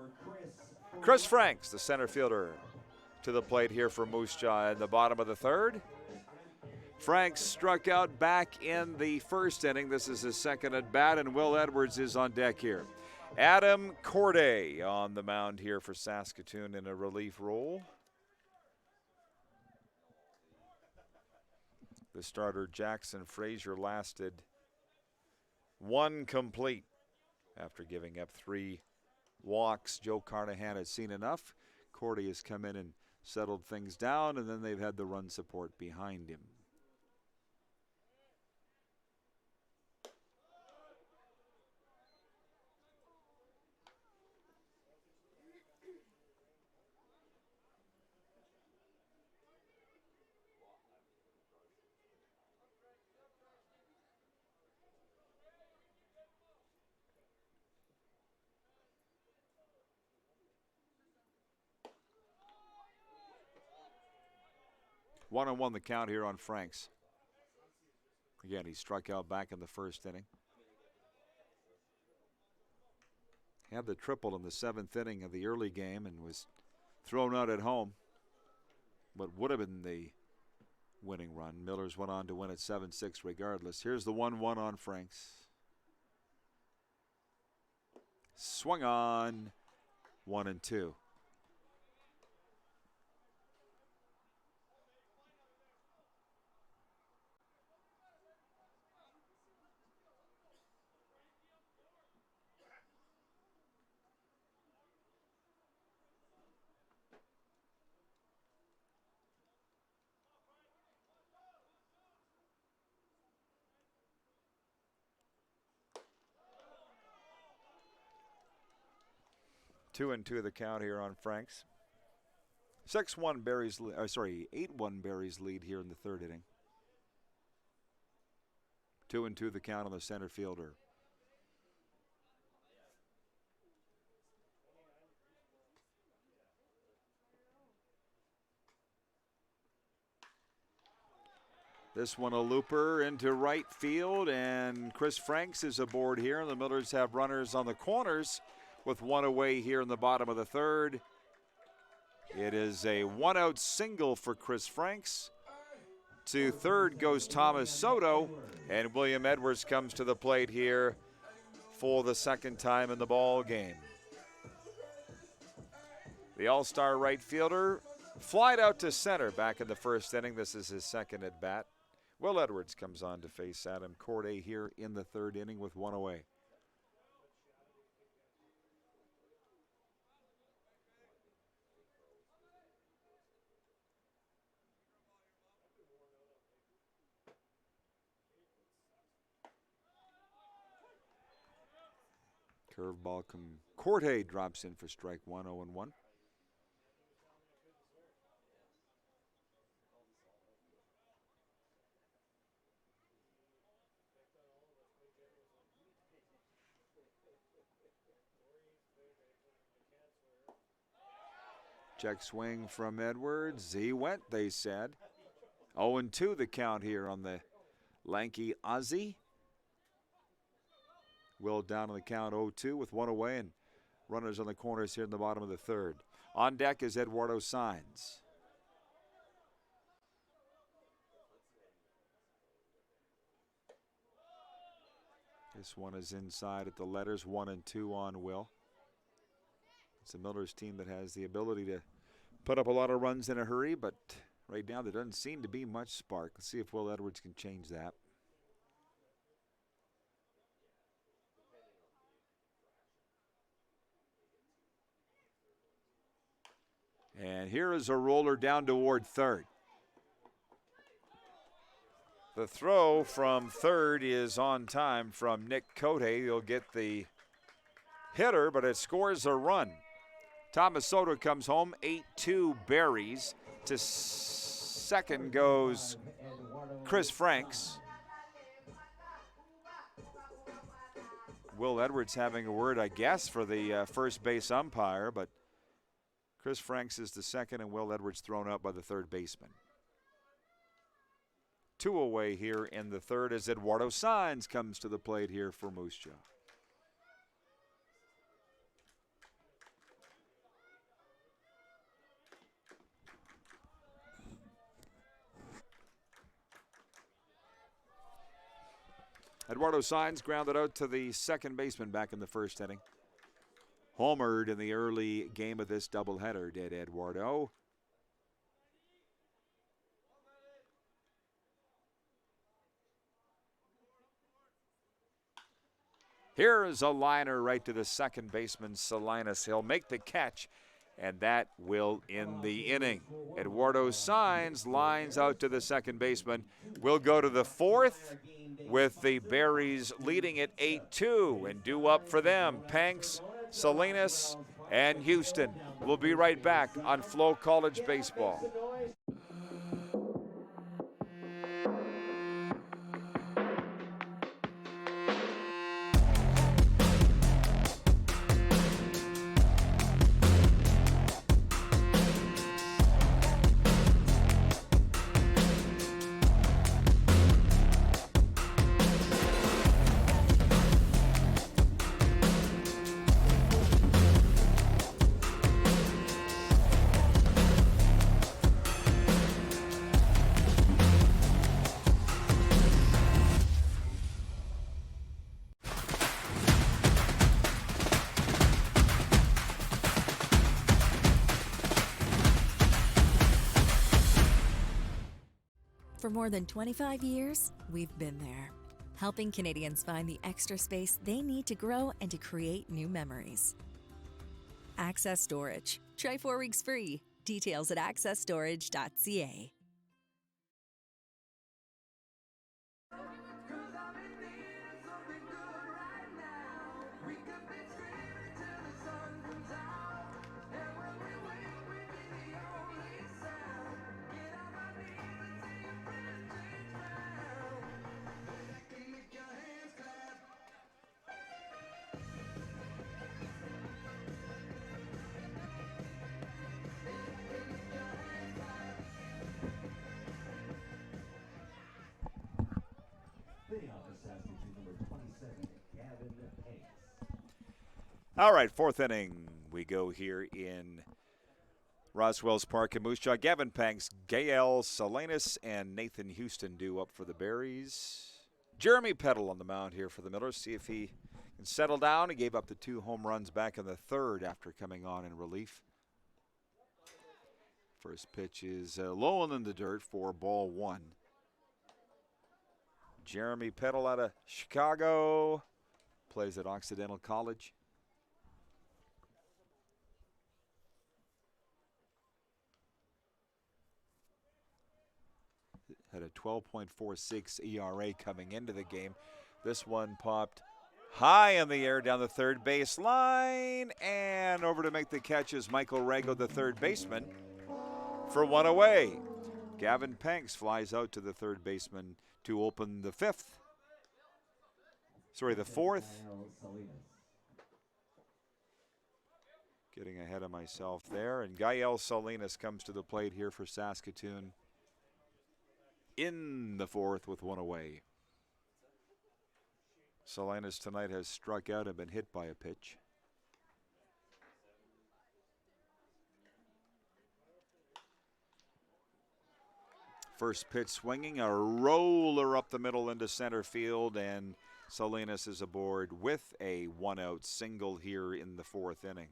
Chris Franks, the center fielder, to the plate here for Moose Jaw in the bottom of the third. Franks struck out back in the first inning. This is his second at bat, and Will Edwards is on deck here. Adam Corday on the mound here for Saskatoon in a relief role. The starter, Jackson Frazier, lasted one complete after giving up 3 walks. Joe Carnahan had seen enough. Corday has come in and settled things down, and then they've had the run support behind him. One the count here on Franks. Again, he struck out back in the first inning. Had the triple in the 7th inning of the early game and was thrown out at home. What would have been the winning run. Millers went on to win at 7-6 regardless. Here's the 1-1 on Franks. Swung on, 1-2. Two and two the count here on Franks. 8-1 Berries lead here in the third inning. 2-2 the count on the center fielder. This one a looper into right field, and Chris Franks is aboard here. The Millers have runners on the corners with one away here in the bottom of the third. It is a one-out single for Chris Franks. To third goes Thomas Soto, and William Edwards comes to the plate here for the second time in the ball game. The all-star right fielder flied out to center back in the first inning. This is his second at bat. Will Edwards comes on to face Adam Corday here in the third inning with one away. Curveball Corday drops in for strike one, 0-1. Check swing from Edwards. He went, they said. 0-2 the count here on the lanky Aussie. Will down on the count 0-2 with one away, and runners on the corners here in the bottom of the third. On deck is Eduardo Saenz. This one is inside at the letters, 1-2 on Will. It's a Millers team that has the ability to put up a lot of runs in a hurry, but right now there doesn't seem to be much spark. Let's see if Will Edwards can change that. And here is a roller down toward third. The throw from third is on time from Nick Cote. He'll get the hitter, but it scores a run. Thomas Soto comes home, 8-2 Berries. To second goes Chris Franks. Will Edwards having a word, I guess, for the first base umpire, but Chris Franks is the second, and Will Edwards thrown out by the third baseman. 2 away here in the third as Eduardo Saenz comes to the plate here for Moose Jaw. Eduardo Saenz grounded out to the second baseman back in the first inning. Homered in the early game of this doubleheader, did Eduardo. Here is a liner right to the second baseman, Salinas. He'll make the catch, and that will end the inning. Eduardo Saenz lines out to the second baseman. We'll go to the fourth with the Berries leading at 8-2, and due up for them, Panks, Salinas, and Houston. We'll be right back on FloCollege Baseball. For more than 25 years, we've been there, helping Canadians find the extra space they need to grow and to create new memories. Access Storage. Try 4 weeks free. Details at accessstorage.ca. All right, fourth inning. We go here in Roswell's Park in Moose Jaw. Gavin Panks, Gael Salinas, and Nathan Houston due up for the Berries. Jeremy Peddle on the mound here for the Millers. See if he can settle down. He gave up the 2 home runs back in the third after coming on in relief. First pitch is low and in the dirt for ball 1. Jeremy Peddle out of Chicago. Plays at Occidental College. Had a 12.46 ERA coming into the game. This one popped high in the air down the third base line, and over to make the catch is Michael Rago, the third baseman, for 1 away. Gavin Panks flies out to the third baseman to open the fourth. Getting ahead of myself there, and Gael Salinas comes to the plate here for Saskatoon in the fourth with 1 away. Salinas tonight has struck out and been hit by a pitch. First pitch swinging, a roller up the middle into center field, and Salinas is aboard with a 1-out single here in the fourth inning.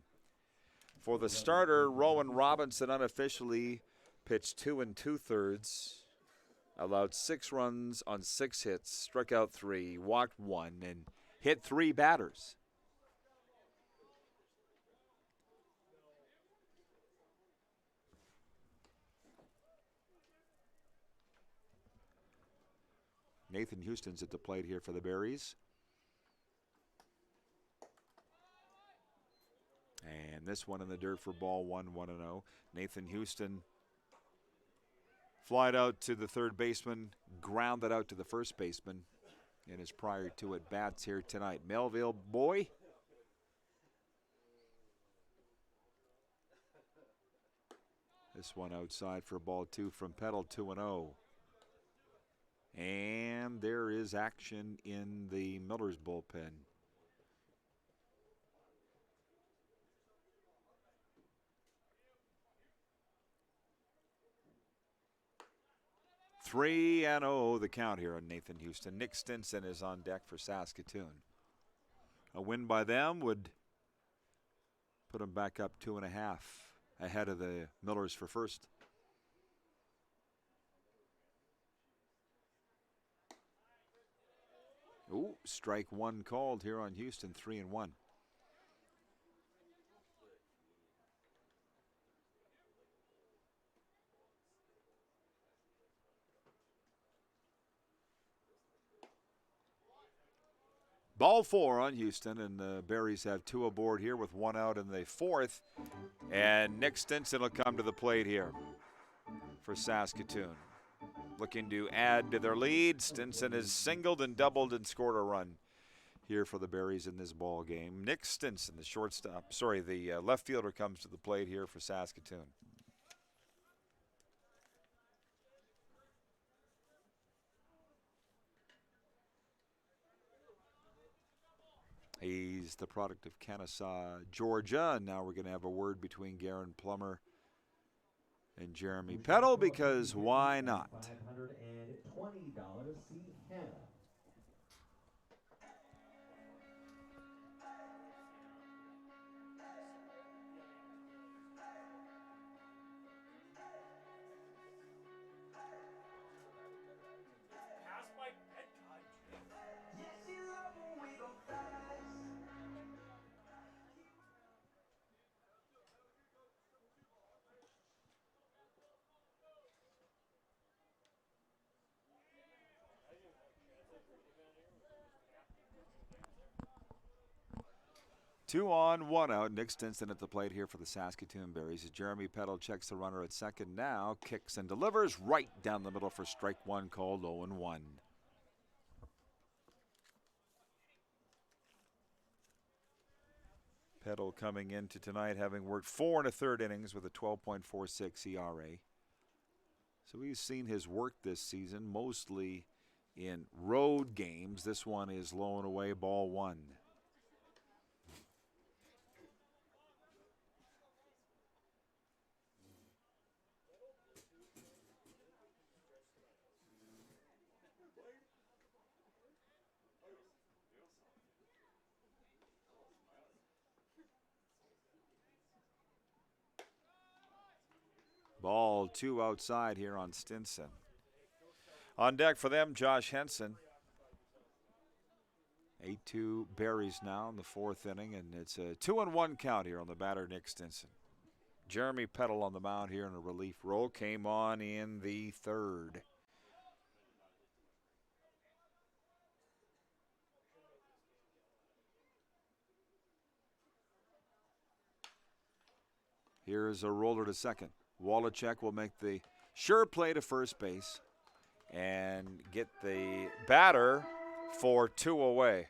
For the starter, Rowan Robinson unofficially pitched 2 2/3. Allowed 6 runs on 6 hits, struck out 3, walked 1, and hit 3 batters. Nathan Houston's at the plate here for the Berries. And this one in the dirt for ball one, 1-0. Nathan Houston flied out to the third baseman, grounded out to the first baseman in his prior two at-bats here tonight. Melville Boy. This one outside for ball two from Petal, 2-0. And there is action in the Millers bullpen. Three and 0 the count here on Nathan Houston. Nick Stinson is on deck for Saskatoon. A win by them would put them back up 2.5 ahead of the Millers for first. Ooh, strike one called here on Houston, 3-1. Ball four on Houston, and the Berries have two aboard here with one out in the fourth. And Nick Stinson will come to the plate here for Saskatoon. Looking to add to their lead. Stinson has singled and doubled and scored a run here for the Berries in this ball game. Nick Stinson, the shortstop, the left fielder, comes to the plate here for Saskatoon. He's the product of Kennesaw, Georgia, and now we're going to have a word between Garen Plummer and Jeremy Petal, because why not? $520. See Hannah. Two on, one out. Nick Stinson at the plate here for the Saskatoon Berries. Jeremy Petal checks the runner at second now. Kicks and delivers right down the middle for strike one, called 0-1. Petal coming into tonight having worked 4 1/3 innings with a 12.46 ERA. So he's seen his work this season mostly in road games. This one is low and away, ball one. Ball two outside here on Stinson. On deck for them, Josh Henson. 8-2 Berries now in the fourth inning, and it's a 2-1 count here on the batter, Nick Stinson. Jeremy Petal on the mound here in a relief role. Came on in the third. Here's a roller to second. Wallachek will make the sure play to first base and get the batter for two away.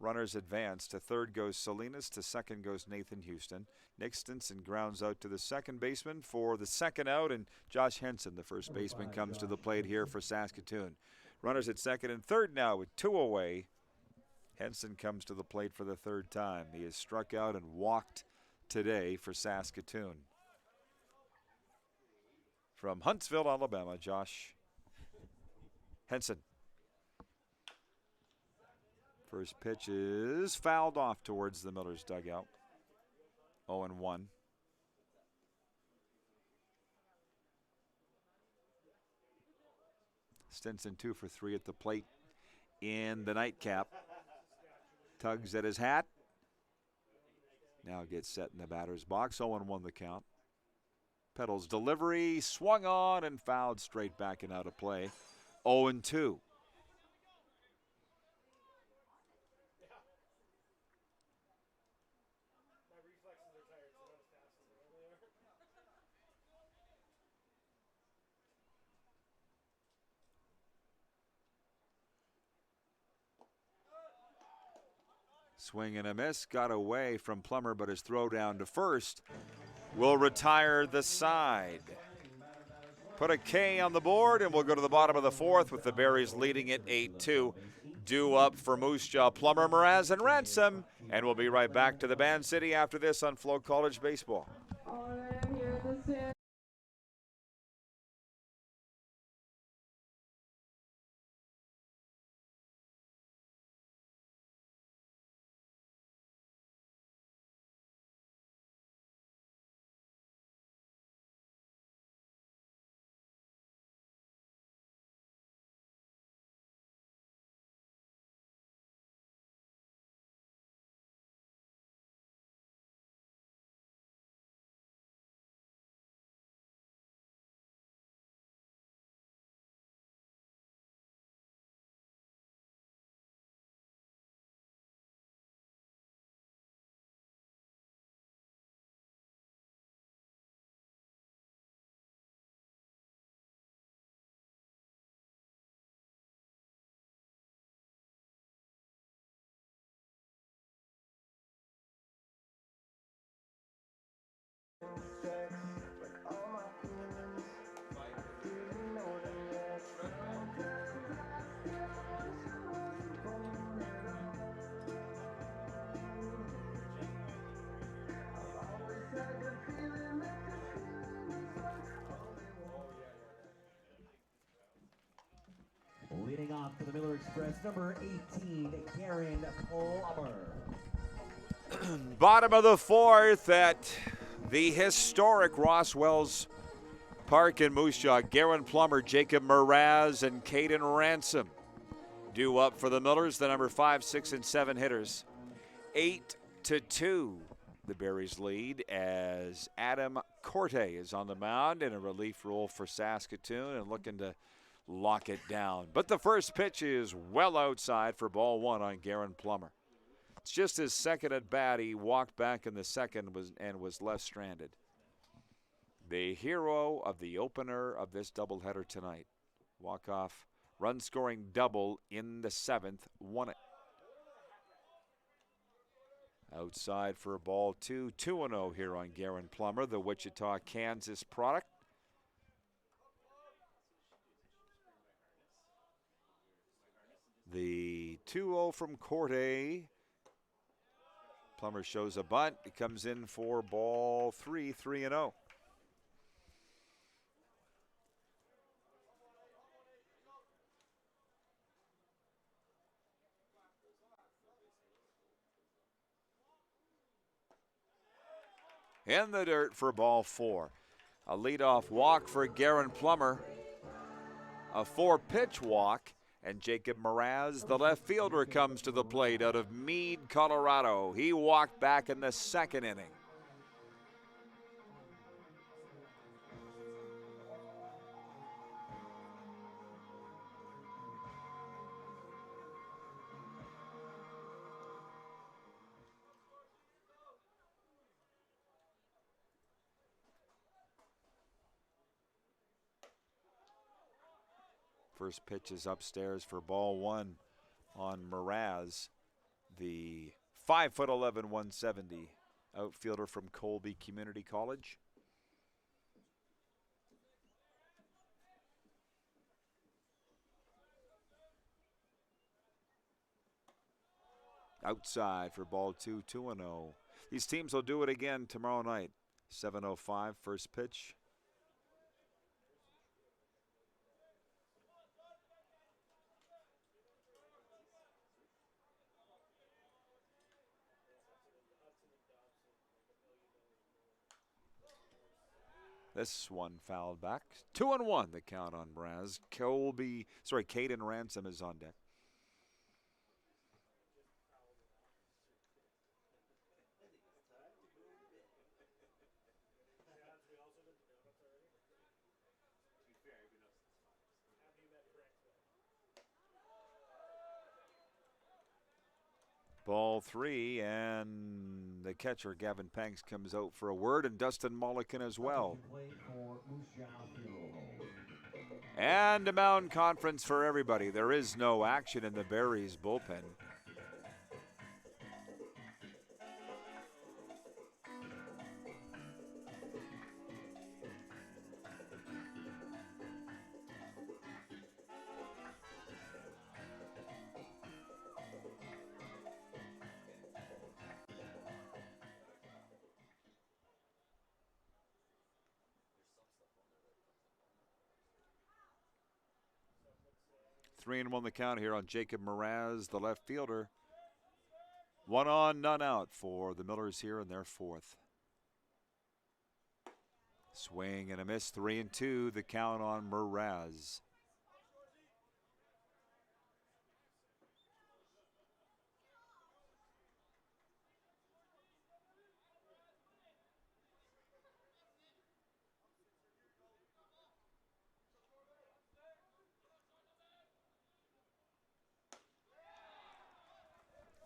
Runners advance. To third goes Salinas. To second goes Nathan Houston. Nick Stinson grounds out to the second baseman for the second out, and Josh Henson, the first baseman, comes to the plate here for Saskatoon. Runners at second and third now with two away. Henson comes to the plate for the third time. He has struck out and walked today for Saskatoon. From Huntsville, Alabama, Josh Henson. First pitch is fouled off towards the Millers dugout. 0-1. Stinson 2 for 3 at the plate in the nightcap. Tugs at his hat. Now gets set in the batter's box. 0-1 the count. Petal's delivery swung on and fouled straight back and out of play. 0-2. Swing and a miss, got away from Plummer, but his throw down to first will retire the side. Put a K on the board, and we'll go to the bottom of the fourth with the Berries leading it 8-2. Due up for Moose Jaw, Plummer, Mraz, and Ransom. And we'll be right back to the Band City after this on FloCollege Baseball. All right, I'm here in the stand. Leading off for the Miller Express, number 18, Karen Plummer. Bottom of the fourth at the historic Roswell's Park in Moose Jaw. Garen Plummer, Jacob Mraz, and Caden Ransom. Due up for the Millers, the number 5, 6, and 7 hitters. 8-2, the Berries lead as Adam Corte is on the mound in a relief role for Saskatoon and looking to lock it down. But the first pitch is well outside for ball one on Garen Plummer. It's just his second at bat. He walked back in the second and was left stranded. The hero of the opener of this doubleheader tonight. Walk-off run-scoring double in the seventh, won it. Outside for ball two, 2-0 here on Garen Plummer, the Wichita, Kansas product. The 2-0 from Corte. Plummer shows a bunt. It comes in for ball three, 3-0. In the dirt for ball four. A leadoff walk for Garen Plummer. A 4-pitch walk. And Jacob Mraz, the left fielder, comes to the plate out of Meade, Colorado. He walked back in the second inning. First pitch is upstairs for ball one on Mraz, the 5'11", 170 outfielder from Colby Community College. Outside for ball two, 2-0. These teams will do it again tomorrow night. 7:05 first pitch. This one fouled back. 2-1 the count on Mraz. Caden Ransom is on deck. Ball three, and the catcher, Gavin Panks, comes out for a word, and Dustin Mulliken as well. And a mound conference for everybody. There is no action in the Berries bullpen. 3-1 the count here on Jacob Mraz, the left fielder. 1 on, none out for the Millers here in their 4th. Swing and a miss, 3-2 the count on Mraz.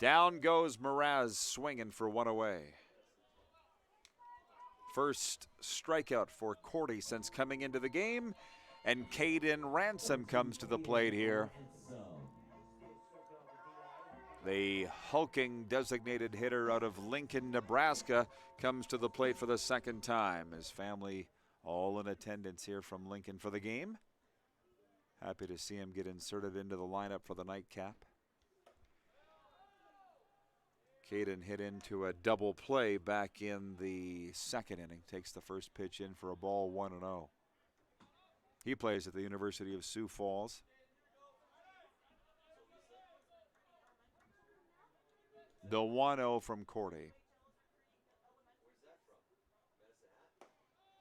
Down goes Mraz, swinging for 1 away. First strikeout for Cordy since coming into the game, and Caden Ransom comes to the plate here. The hulking designated hitter out of Lincoln, Nebraska, comes to the plate for the 2nd time. His family all in attendance here from Lincoln for the game. Happy to see him get inserted into the lineup for the nightcap. Caden hit into a double play back in the 2nd inning. Takes the first pitch in for a ball, 1-0. He plays at the University of Sioux Falls. The 1-0 from Cordy.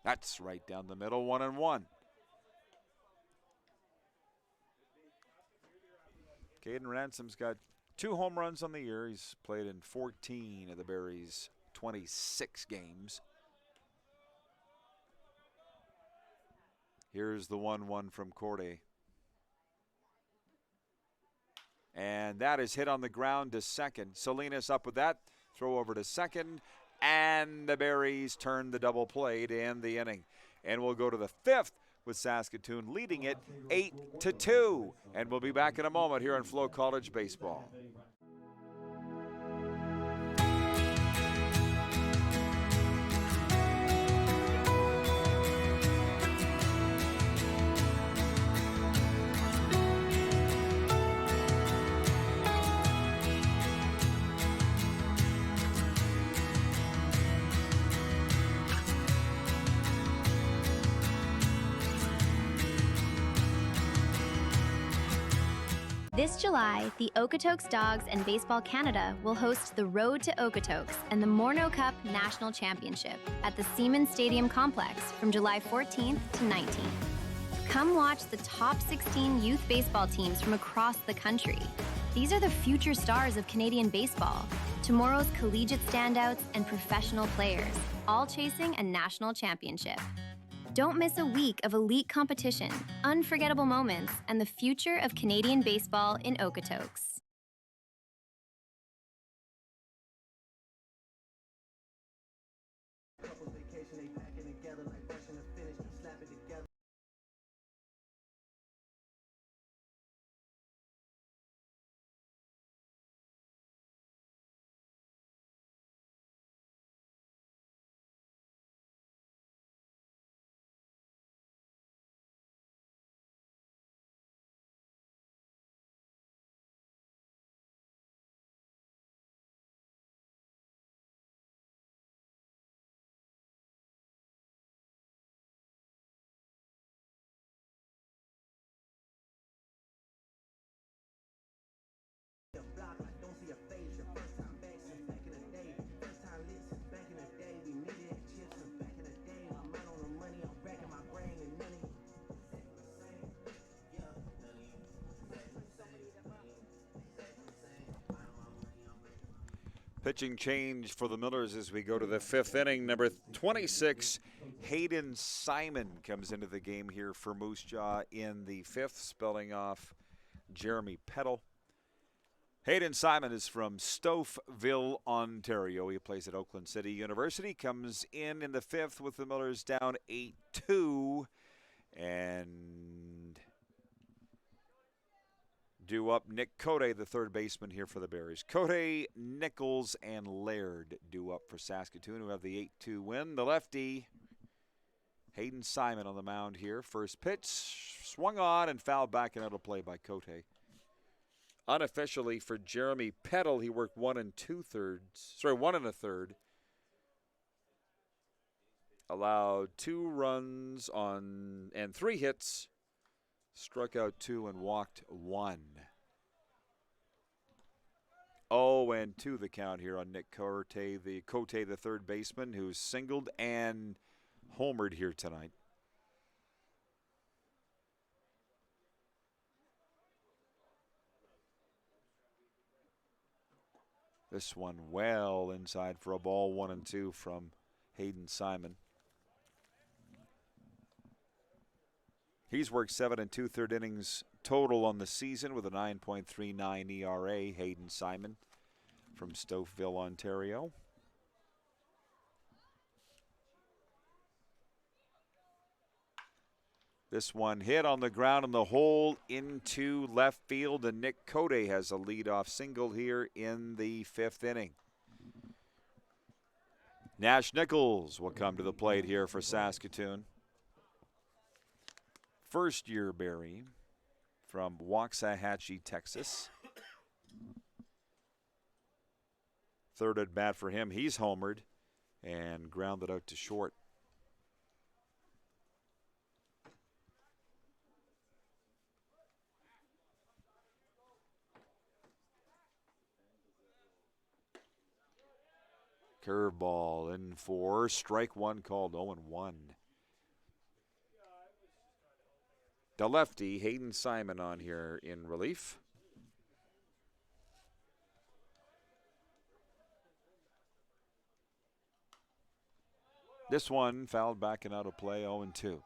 That's right down the middle, 1-1. Caden Ransom's got 2 home runs on the year. He's played in 14 of the Berries' 26 games. Here's the 1-1 from Corday. And that is hit on the ground to second. Salinas up with that. Throw over to second. And the Berries turn the double play to end the inning. And we'll go to the 5th with Saskatoon leading it 8-2. And we'll be back in a moment here on FloCollege Baseball. This July, the Okotoks Dogs and Baseball Canada will host the Road to Okotoks and the Morneau Cup National Championship at the Seaman Stadium Complex from July 14th to 19th. Come watch the top 16 youth baseball teams from across the country. These are the future stars of Canadian baseball, tomorrow's collegiate standouts and professional players, all chasing a national championship. Don't miss a week of elite competition, unforgettable moments, and the future of Canadian baseball in Okotoks. Pitching change for the Millers as we go to the 5th inning. Number 26, Hayden Simon comes into the game here for Moose Jaw in the 5th, spelling off Jeremy Petal. Hayden Simon is from Stouffville, Ontario. He plays at Oakland City University, comes in the 5th with the Millers down 8-2. And due up Nick Cote, the third baseman here for the Berries. Cote, Nichols, and Laird due up for Saskatoon, who have the 8-2 win. The lefty, Hayden Simon on the mound here. First pitch, swung on and fouled back and out of play by Cote. Unofficially for Jeremy Petal, he worked 1 1/3. Allowed 2 runs on and 3 hits Struck out 2 and walked 1. 0-2 the count here on Nick Cote, the third baseman, who's singled and homered here tonight. This one well inside for a ball, 1-2 from Hayden Simon. He's worked 7 2/3 innings total on the season with a 9.39 ERA. Hayden Simon from Stouffville, Ontario. This one hit on the ground in the hole into left field, and Nick Cote has a leadoff single here in the 5th inning. Nash Nichols will come to the plate here for Saskatoon. First-year Barry from Waxahachie, Texas. Third at bat for him. He's homered and grounded out to short. Curveball in for strike 1 called, 0-1. The lefty, Hayden Simon, on here in relief. This one fouled back and out of play, 0-2.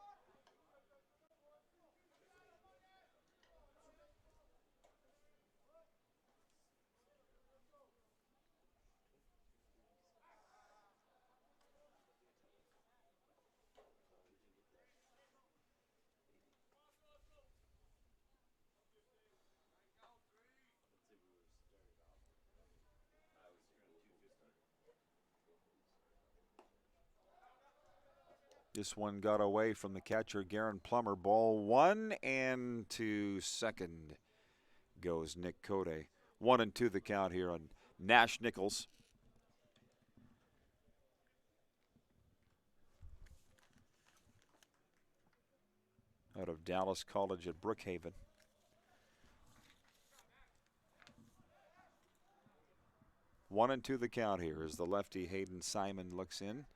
This one got away from the catcher, Garen Plummer. Ball 1, and to second goes Nick Cote. 1-2 the count here on Nash Nichols. Out of Dallas College at Brookhaven. One and two the count here as the lefty Hayden Simon looks in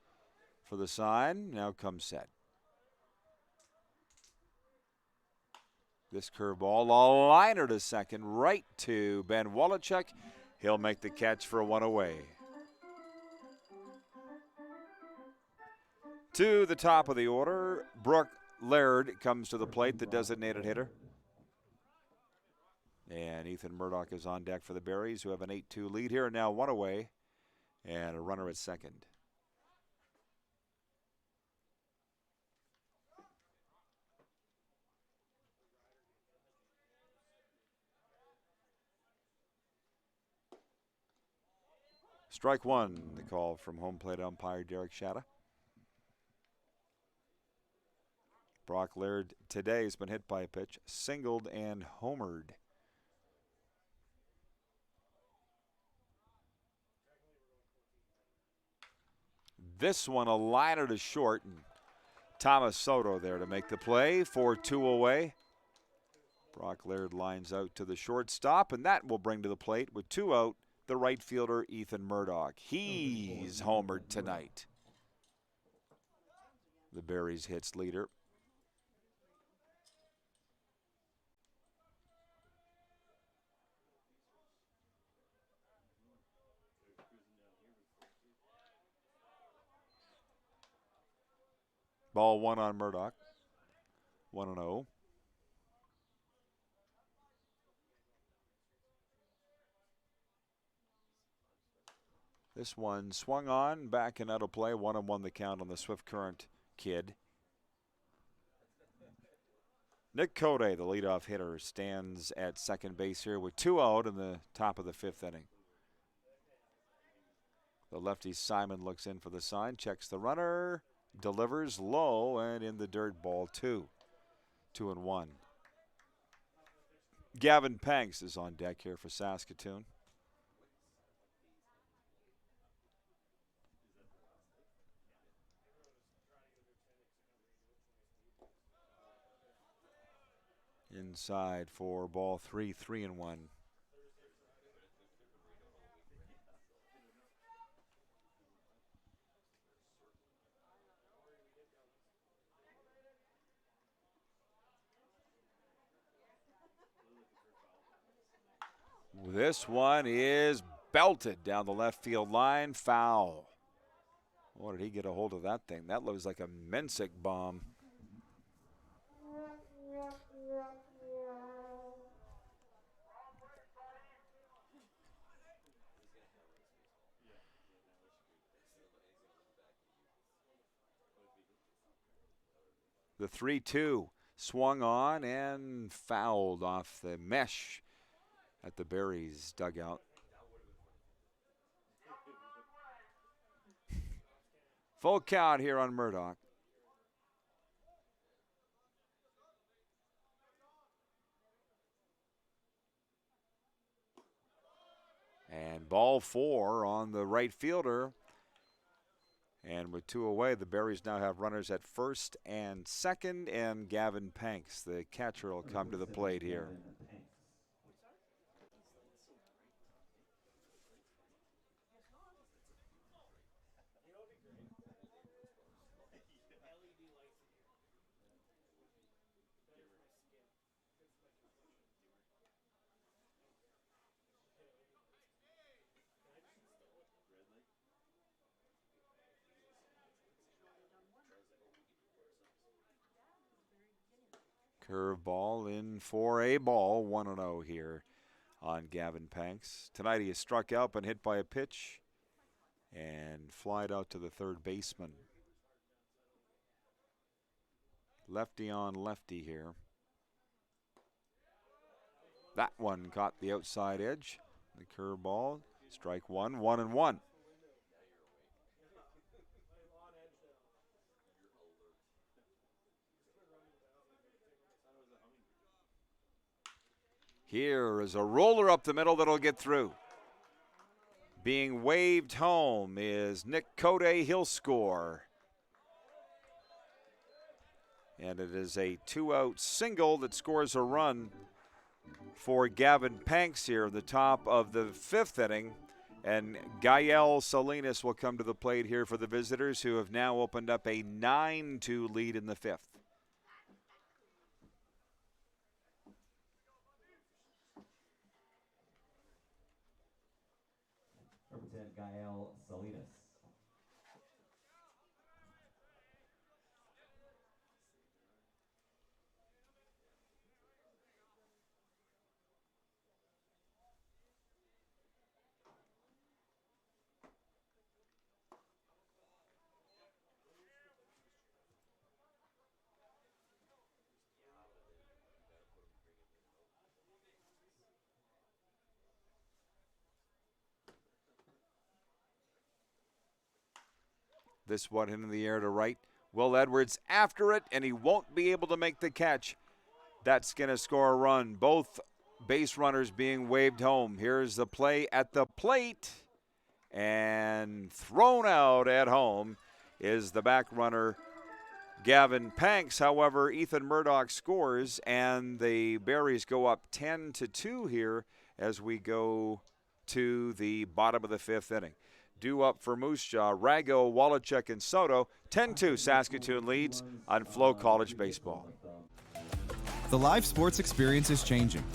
for the sign. Now comes set. This curveball, a liner to second, right to Ben Wolochek. He'll make the catch for one away. To the top of the order, Brooke Laird comes to the plate, the designated hitter. And Ethan Murdoch is on deck for the Berries, who have an 8-2 lead here. Now one away and a runner at second. Strike one, the call from home plate umpire Derek Shatta. Brock Laird today has been hit by a pitch, singled and homered. This one a liner to short, and Thomas Soto there to make the play for two away. Brock Laird lines out to the shortstop, and that will bring to the plate with two out the right fielder Ethan Murdoch. He's homered tonight. The Berries hits leader. Ball one on Murdoch. 1-0. This one swung on, back and out of play. 1-1 the count on the Swift Current kid. Nick Cote, the leadoff hitter, stands at second base here with two out in the top of the fifth inning. The lefty Simon looks in for the sign, checks the runner, delivers low and in the dirt. Ball two. 2-1. Gavin Panks is on deck here for Saskatoon. inside for ball 3, 3-1. This one is belted down the left field line, foul. Boy, did he get a hold of that thing? That looks like a Mensick bomb. The 3-2 swung on and fouled off the mesh at the Berries dugout. Full count here on Murdoch. And ball 4 on the right fielder. And with 2 away, the Berries now have runners at first and second, and Gavin Panks, the catcher, will come to the plate here. Curveball in for a ball, 1-0 here on Gavin Panks. Tonight he is struck out and hit by a pitch and flied out to the third baseman. Lefty on lefty here. That one caught the outside edge. The curveball, strike 1, 1-1. Here is a roller up the middle that'll get through. Being waved home is Nick Code. He'll score. And it is a 2-out single that scores a run for Gavin Panks here at the top of the 5th inning. And Gael Salinas will come to the plate here for the visitors, who have now opened up a 9-2 lead in the 5th. Represent Gael Salinas. This one in the air to right. Will Edwards after it, and he won't be able to make the catch. That's going to score a run. Both base runners being waved home. Here's the play at the plate, and thrown out at home is the back runner, Gavin Panks. However, Ethan Murdoch scores, and the Berries go up 10-2 here as we go to the bottom of the 5th inning. Due up for Moose Jaw, Rago, Wallachek, and Soto. 10-2 Saskatoon leads on FloCollege baseball. The live sports experience is changing.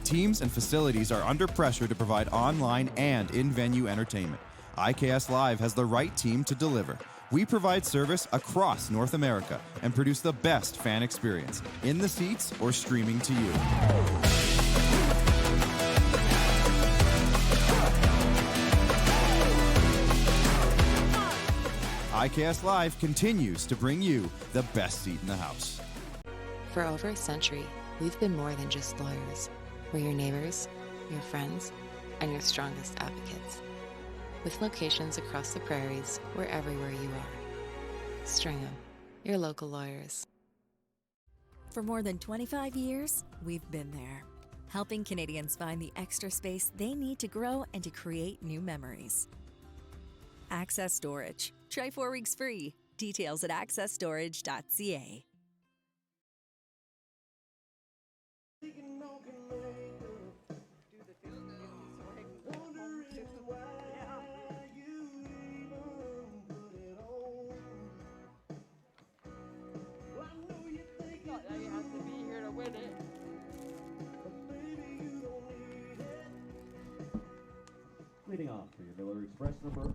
Teams and facilities are under pressure to provide online and in-venue entertainment. IKS Live has the right team to deliver. We provide service across North America and produce the best fan experience, in the seats or streaming to you. IKS Live continues to bring you the best seat in the house. For over a century, we've been more than just lawyers. We're your neighbors, your friends, and your strongest advocates. With locations across the prairies, we're everywhere you are. Stringham, your local lawyers. For more than 25 years, we've been there, helping Canadians find the extra space they need to grow and to create new memories. Access Storage. Try 4 weeks free. Details at accessstorage.ca. Now you have to be here to win it. Leading off for your Miller Express, number 11,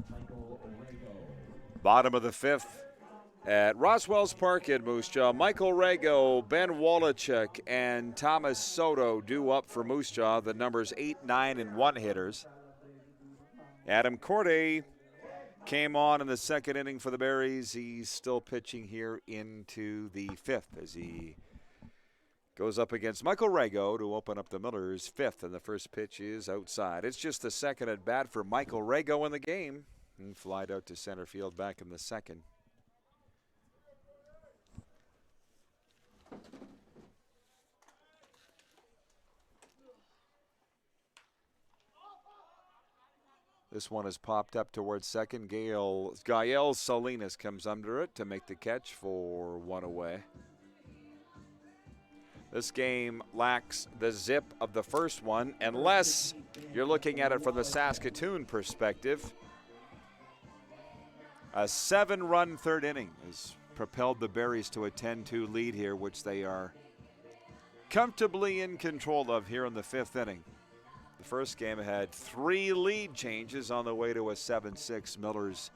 Michael Orego. Bottom of the fifth at Roswell's Park in Moose Jaw. Michael Rago, Ben Wolochuk, and Thomas Soto due up for Moose Jaw, the numbers 8, 9, and 1 hitters. Adam Corday came on in the second inning for the Berries. He's still pitching here into the fifth as he goes up against Michael Rago to open up the Millers' fifth, and the first pitch is outside. It's just the second at bat for Michael Rago in the game. And flied out to center field back in the second. This one is popped up towards second. Gael Salinas comes under it to make the catch for one away. This game lacks the zip of the first one, unless you're looking at it from the Saskatoon perspective. A 7-run third inning has propelled the Berries to a 10-2 lead here, which they are comfortably in control of here in the fifth inning. The first game had 3 lead changes on the way to a 7-6 Millers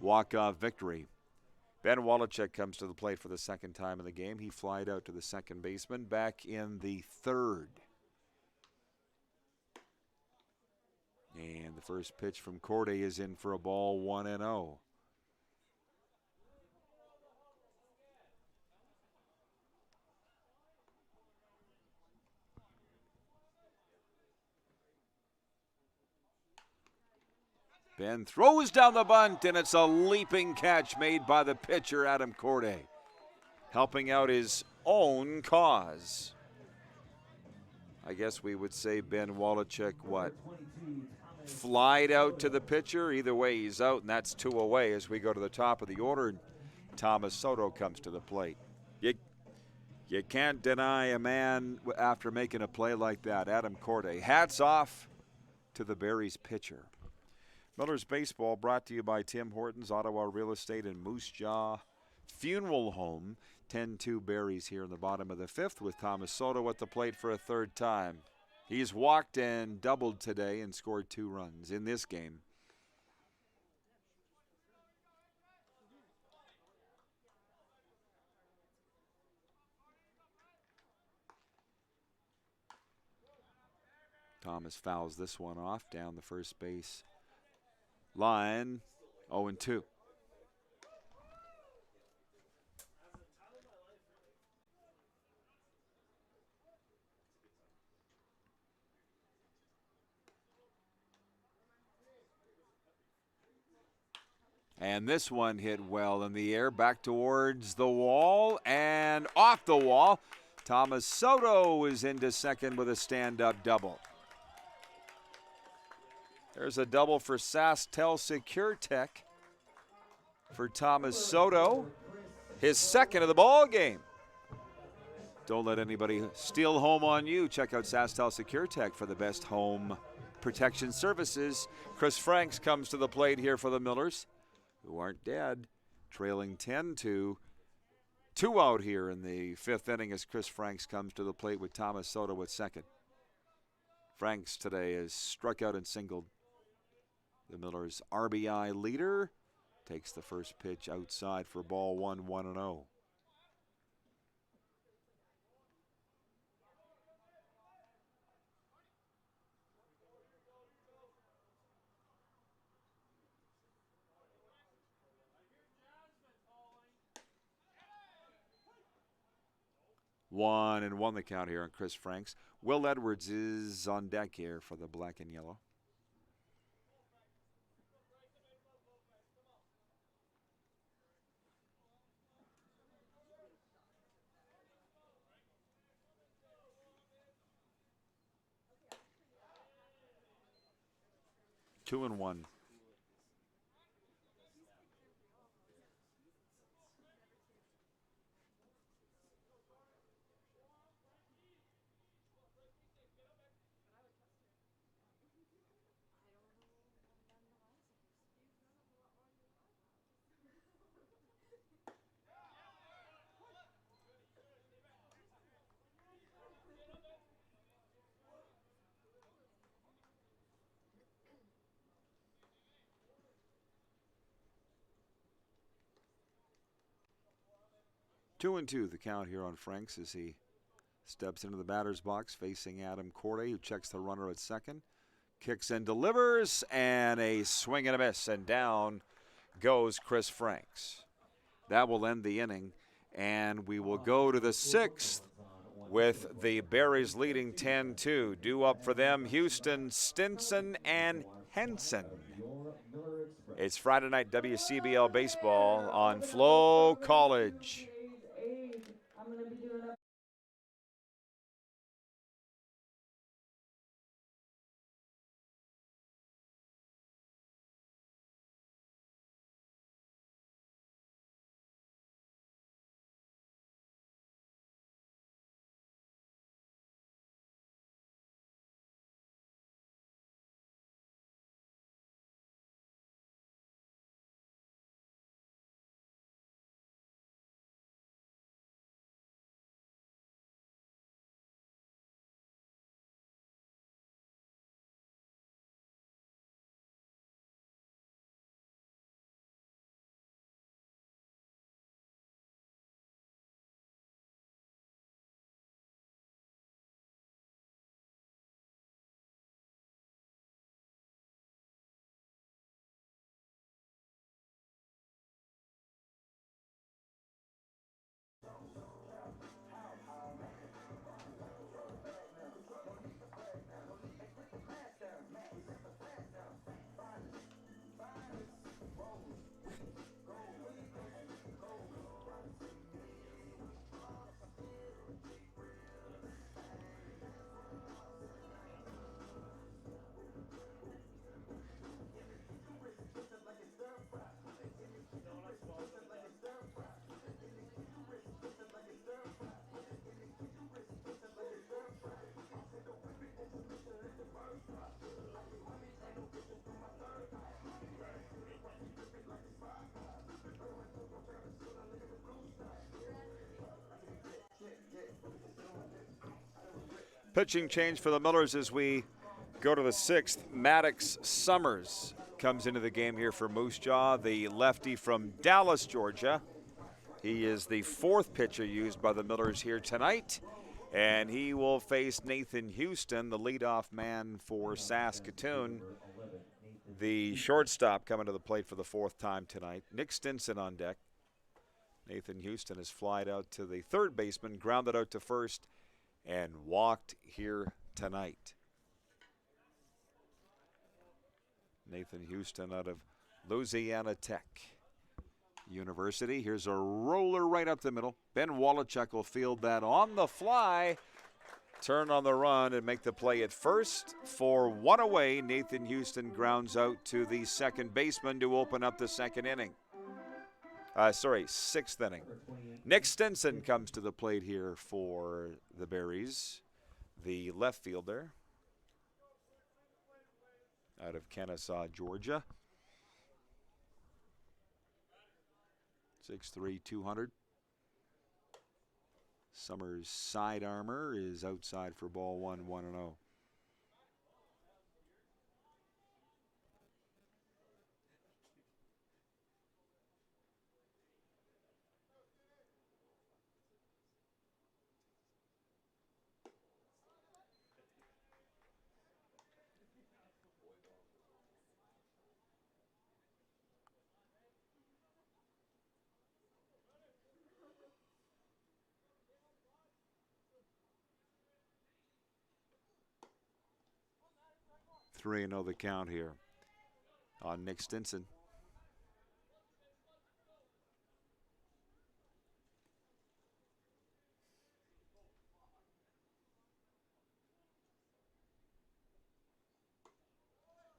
walk-off victory. Ben Wolochuk comes to the plate for the second time in the game. He flied out to the second baseman back in the third. And the first pitch from Corday is in for a ball, 1-0. Ben throws down the bunt, and it's a leaping catch made by the pitcher, Adam Corday, helping out his own cause. I guess we would say Ben Wolochuk, flied out to the pitcher. Either way, he's out, and that's 2 away as we go to the top of the order, and Thomas Soto comes to the plate. You can't deny a man after making a play like that, Adam Corday. Hats off to the Berries pitcher. Millers Baseball brought to you by Tim Hortons, Ottawa Real Estate, and Moose Jaw Funeral Home. 10-2 Berries here in the bottom of the fifth with Thomas Soto at the plate for a third time. He's walked and doubled today and scored 2 runs in this game. Thomas fouls this one off down the first base line, 0-2. And this one hit well in the air, back towards the wall and off the wall. Thomas Soto is into second with a stand-up double. There's a double for Sasktel SecureTech for Thomas Soto, his second of the ball game. Don't let anybody steal home on you. Check out Sasktel SecureTech for the best home protection services. Chris Franks comes to the plate here for the Millers, who aren't dead, trailing 10-2. 2 out here in the fifth inning as Chris Franks comes to the plate with Thomas Soto at second. Franks today has struck out and singled. The Millers' RBI leader takes the first pitch outside for ball 1, 1-0. One and one the count here on Chris Franks. Will Edwards is on deck here for the black and yellow. Two and one. 2-2 the count here on Franks as he steps into the batter's box facing Adam Corday, who checks the runner at second. Kicks and delivers, and a swing and a miss, and down goes Chris Franks. That will end the inning, and we will go to the 6th with the Berries leading 10-2. Due up for them, Houston, Stinson, and Henson. It's Friday night WCBL baseball on FloCollege. Pitching change for the Millers as we go to the 6th. Maddox Summers comes into the game here for Moose Jaw, the lefty from Dallas, Georgia. He is the 4th pitcher used by the Millers here tonight, and he will face Nathan Houston, the leadoff man for Saskatoon. The shortstop coming to the plate for the 4th time tonight. Nick Stinson on deck. Nathan Houston has flied out to the 3rd baseman, grounded out to 1st, and walked here tonight. Nathan Houston out of Louisiana Tech University. Here's a roller right up the middle. Ben Wallachuk will field that on the fly, turn on the run, and make the play at first. For one away, Nathan Houston grounds out to the 2nd baseman to open up the 2nd inning. 6th inning. Nick Stinson comes to the plate here for the Berries, the left fielder out of Kennesaw, Georgia. 6'3", 200. Summers' side armor is outside for ball 1, 1-0. Three and 0 the count here on Nick Stinson.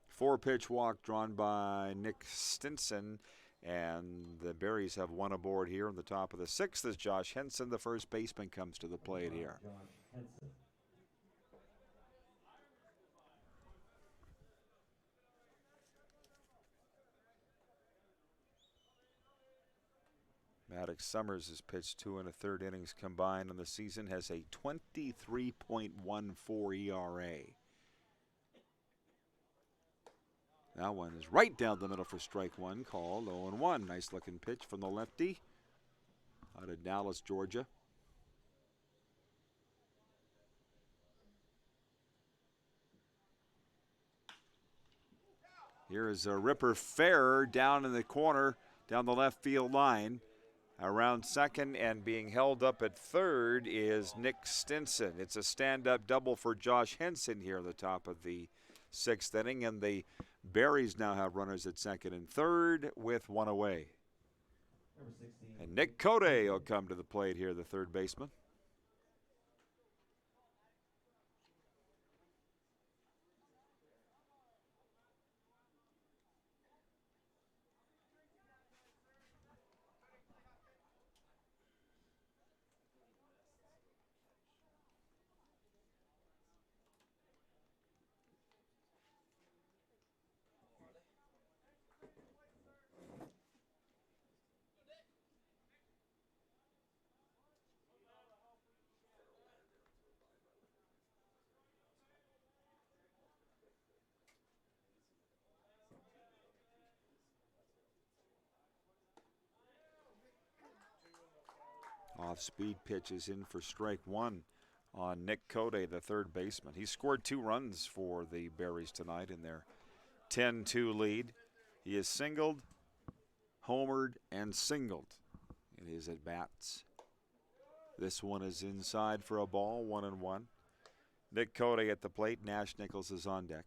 Four-pitch walk drawn by Nick Stinson, and the Berries have one aboard here on the top of the 6th as Josh Henson, the 1st baseman, comes to the plate here. Maddox Summers has pitched 2 1/3 innings combined on the season, has a 23.14 ERA. That one is right down the middle for strike 1, called 0-1. Nice looking pitch from the lefty. out of Dallas, Georgia. Here is a Ripper Fair down in the corner, down the left field line. Around second and being held up at third is Nick Stinson. It's a stand-up double for Josh Henson here at the top of the sixth inning, and the Berries now have runners at second and third with one away. And Nick Code will come to the plate here, the third baseman. Off-speed pitch is in for strike one on Nick Code, the third baseman. He scored 2 runs for the Berries tonight in their 10-2 lead. He has singled, homered, and singled in his at-bats. This one is inside for a ball, 1-1. Nick Code at the plate. Nash Nichols is on deck.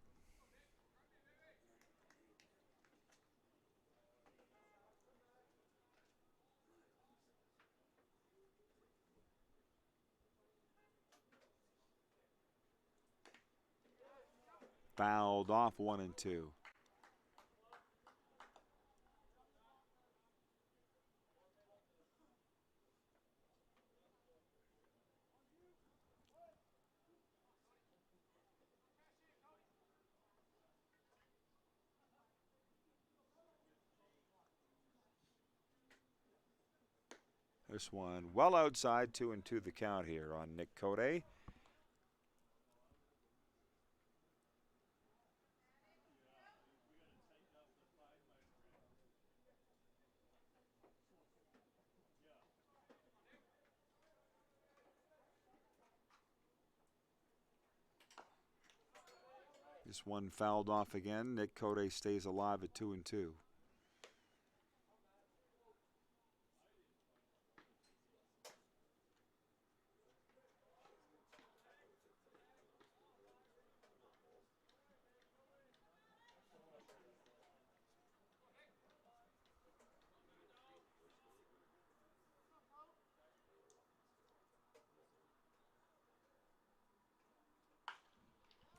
Fouled off, 1-2. This one well outside, 2-2 the count here on Nick Code. This one fouled off again. Nick Code stays alive at 2-2.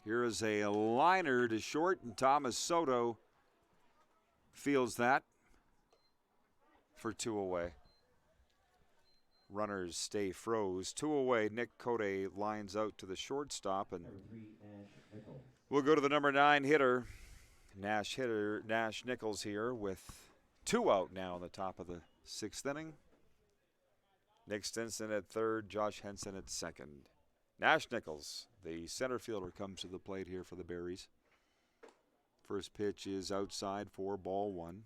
Here is a liner to short, and Thomas Soto feels that for 2 away. Runners stay froze. 2 away. Nick Code lines out to the shortstop, and we'll go to the number 9 hitter, Nash Nichols here with 2 out now in the top of the 6th inning. Nick Stinson at third, Josh Henson at second. Nash Nichols, the center fielder, comes to the plate here for the Berries. First pitch is outside for ball 1.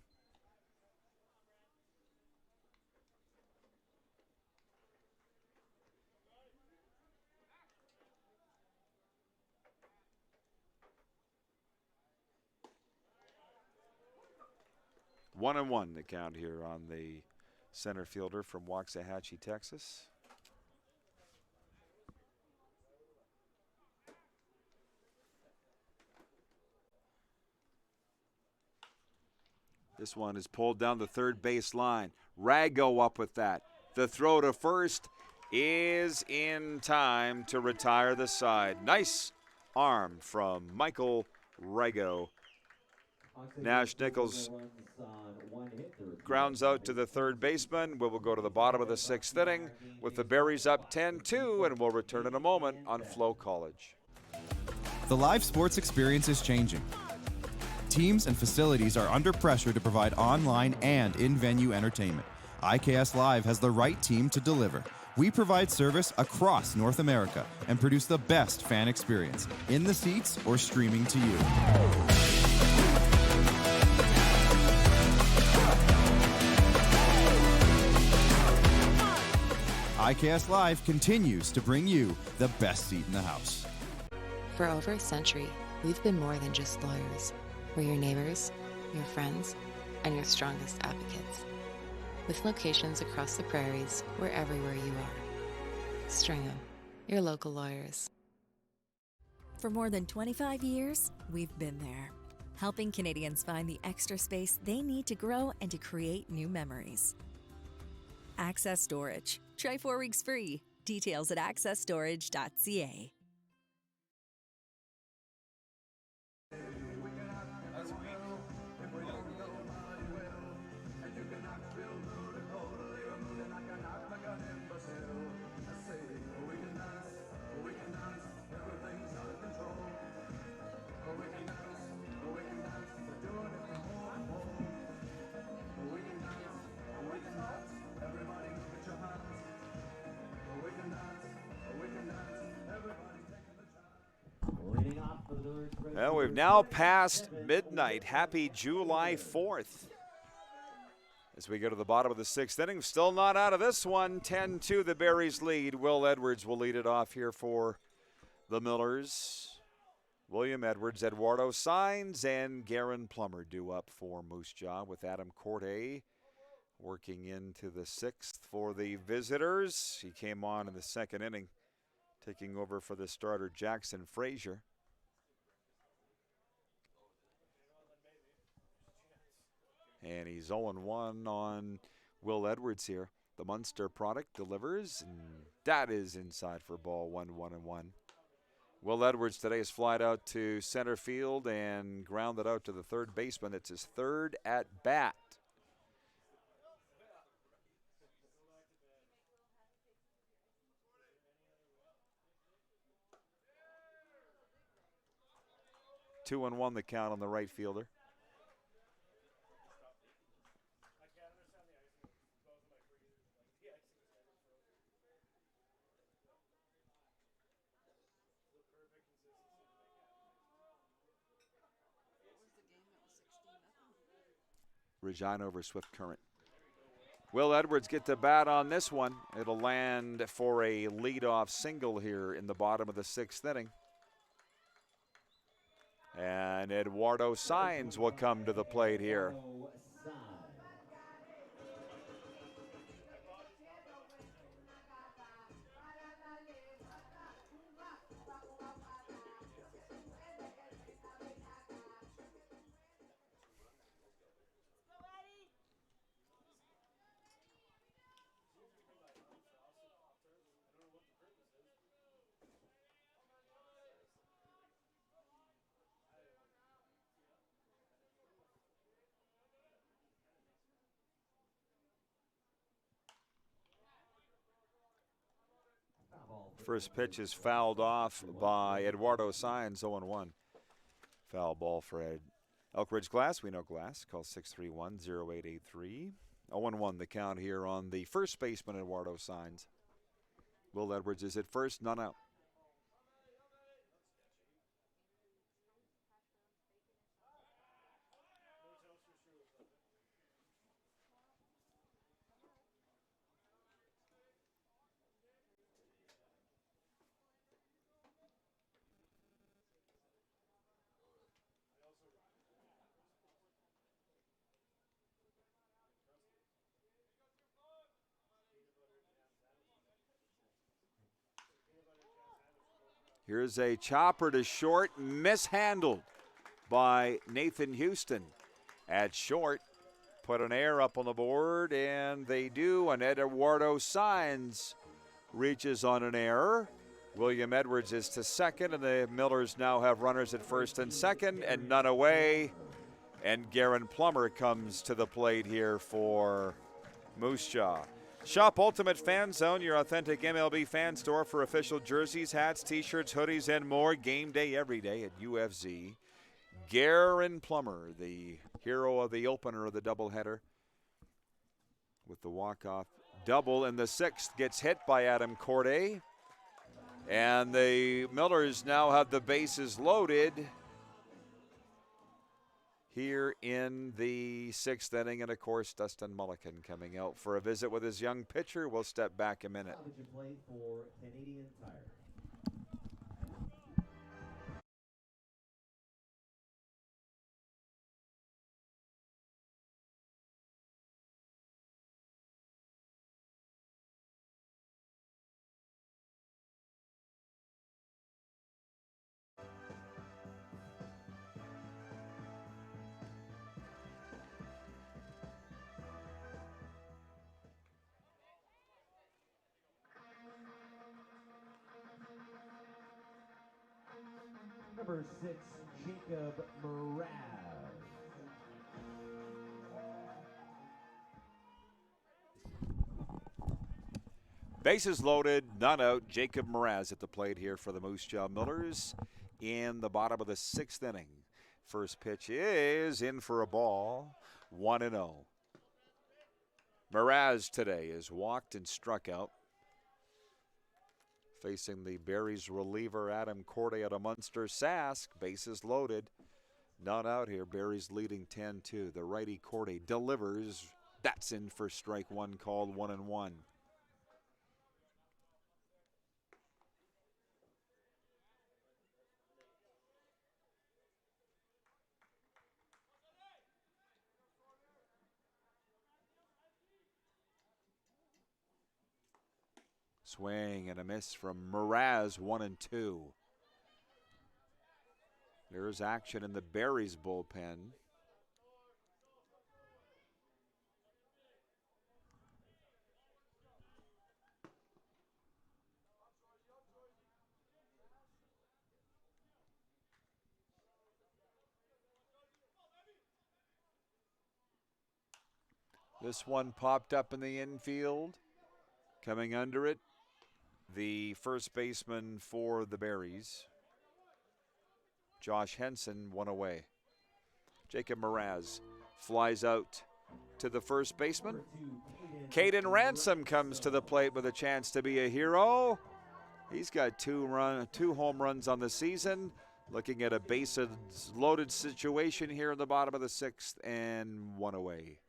One and one the count here on the center fielder from Waxahachie, Texas. This one is pulled down the third base line. Rago up with that. The throw to first is in time to retire the side. Nice arm from Michael Rago. Nash Nichols grounds out to the third baseman. We will go to the bottom of the 6th inning with the Berries up 10-2, and we'll return in a moment on FloCollege. The live sports experience is changing. Teams and facilities are under pressure to provide online and in-venue entertainment. IKS Live has the right team to deliver. We provide service across North America and produce the best fan experience, in the seats or streaming to you. IKS Live continues to bring you the best seat in the house. For over a century, we've been more than just lawyers. We're your neighbors, your friends, and your strongest advocates. With locations across the prairies, we're everywhere you are. Stringham, your local lawyers. For more than 25 years, we've been there, helping Canadians find the extra space they need to grow and to create new memories. Access Storage. Try 4 weeks free. Details at accessstorage.ca. Well, we've now passed midnight. Happy July 4th. As we go to the bottom of the 6th inning, still not out of this one. 10-2 the Berries lead. Will Edwards will lead it off here for the Millers. William Edwards, Eduardo Saenz, and Garen Plummer due up for Moose Jaw, with Adam Corday working into the 6th for the visitors. He came on in the 2nd inning, taking over for the starter Jackson Frazier. And he's 0-1 on Will Edwards here. The Munster product delivers, and that is inside for ball 1-1-1. Will Edwards today is flied out to center field and grounded out to the third baseman. It's his 3rd at bat. Two and one the count on the right fielder. Regina over Swift Current. Will Edwards get the bat on this one? It'll land for a leadoff single here in the bottom of the 6th inning. And Eduardo Saenz will come to the plate here. First pitch is fouled off by Eduardo Saenz, 0-1. Foul ball for Elk Ridge Glass. We know Glass. Call 631-0883. 0-1 the count here on the first baseman, Eduardo Saenz. Will Edwards is at first, none out. Here's a chopper to short, mishandled by Nathan Houston. At short, put an error up on the board, and they do, and Eduardo Saenz reaches on an error. William Edwards is to second, and the Millers now have runners at first and second, and none away. And Garen Plummer comes to the plate here for Moose Jaw. Shop Ultimate Fan Zone, your authentic MLB fan store for official jerseys, hats, t-shirts, hoodies, and more. Game day every day at UFZ. Garen Plummer, the hero of the opener of the doubleheader, with the walk-off double in the 6th, gets hit by Adam Corday. And the Millers now have the bases loaded here in the 6th inning. And, of course, Dustin Mulliken coming out for a visit with his young pitcher. We'll step back a minute. Play for Canadian Tire. Number 6, Jacob Mraz. Bases loaded, none out. Jacob Mraz at the plate here for the Moose Jaw Millers in the bottom of the 6th inning. First pitch is in for a ball, 1-0. Mraz today is walked and struck out. Facing the Berries reliever Adam Corday out of Munster. Sask, bases loaded, none out here. Berries leading 10-2. The righty Corday delivers. That's in for strike one, called 1-1. Swing and a miss from Mraz, 1-2. There's action in the Berries bullpen. This one popped up in the infield. Coming under it, the first baseman for the Berries, Josh Henson, one away. Jacob Mraz flies out to the first baseman. Caden Ransom comes to the plate with a chance to be a hero. He's got two home runs on the season. Looking at a bases loaded situation here in the bottom of the 6th, and one away.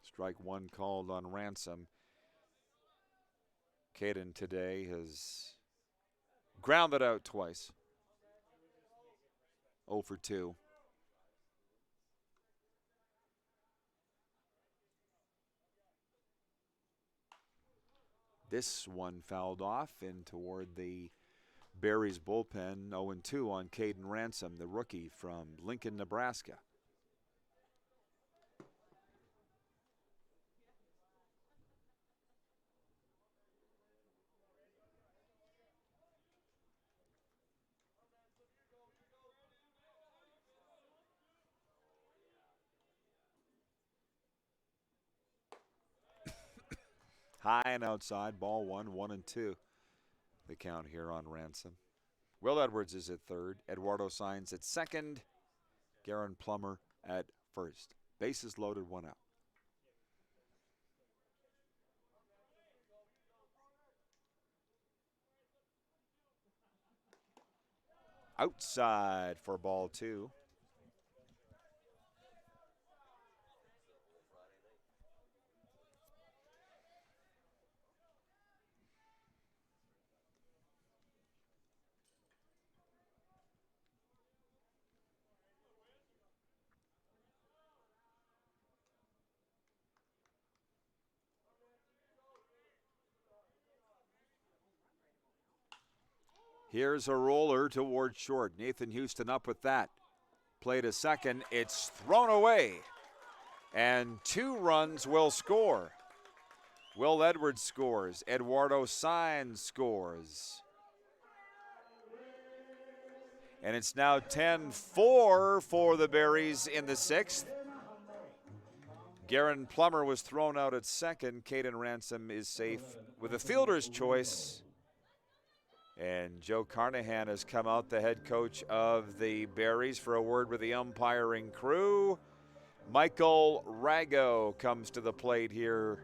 Strike one called on Ransom. Caden today has grounded out twice. 0 for 2. This one fouled off in toward the Berries bullpen. 0-2 on Caden Ransom, the rookie from Lincoln, Nebraska. High and outside, ball one, 1-2. The count here on Ransom. Will Edwards is at third. Eduardo Signs at second. Garen Plummer at first. Bases loaded, one out. Outside for ball two. Here's a roller toward short. Nathan Houston up with that. Play to second. It's thrown away. And 2 runs will score. Will Edwards scores. Eduardo Signs scores. And it's now 10-4 for the Berries in the 6th. Garen Plummer was thrown out at second. Caden Ransom is safe with a fielder's choice. And Joe Carnahan has come out, the head coach of the Berries, for a word with the umpiring crew. Michael Rago comes to the plate here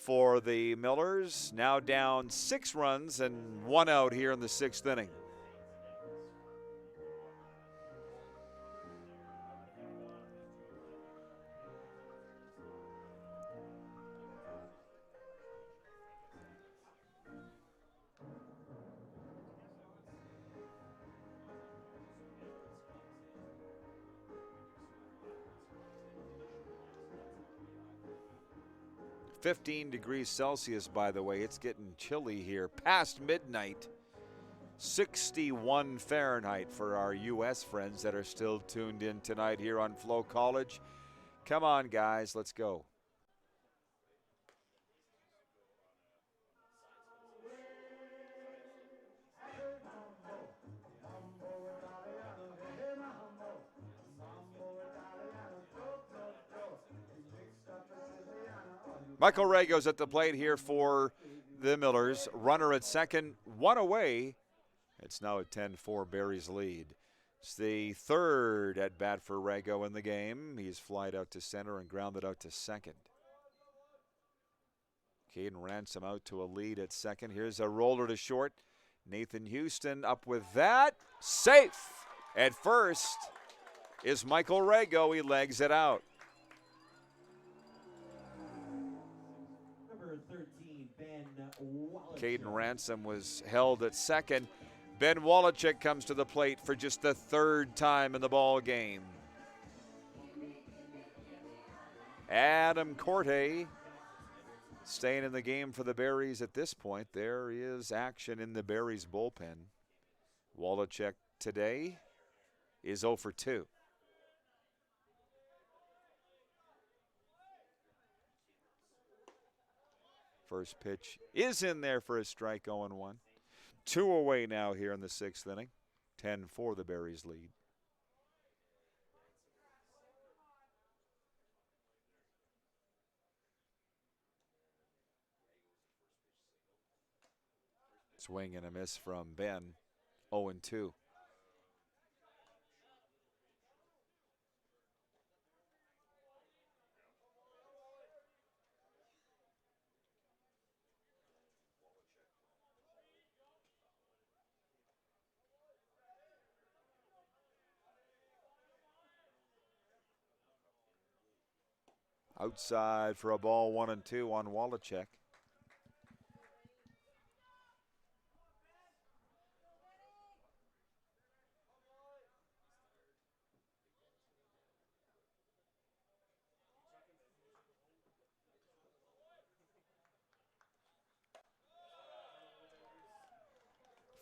for the Millers. Now down 6 runs and 1 out here in the 6th inning. -15 degrees Celsius, by the way. It's getting chilly here. Past midnight. 61 Fahrenheit for our U.S. friends that are still tuned in tonight here on FloCollege. Come on, guys, let's go. Michael Rago's at the plate here for the Millers. Runner at second, 1 away. It's now a 10-4 Berries lead. It's the 3rd at bat for Rago in the game. He's flied out to center and grounded out to second. Caden Ransom out to a lead at second. Here's a roller to short. Nathan Houston up with that. Safe at first is Michael Rago. He legs it out. Number 13, Ben Wallachek. Caden Ransom was held at second. Ben Wallachek comes to the plate for just the 3rd time in the ball game. Adam Corte staying in the game for the Berries at this point. There is action in the Berries bullpen. Wallachek today is 0 for 2. First pitch is in there for a strike, 0-1. 2 away now here in the 6th inning. 10-4 the Berries lead. Swing and a miss from Ben. 0-2. Outside for a ball, 1-2 on Wallachek.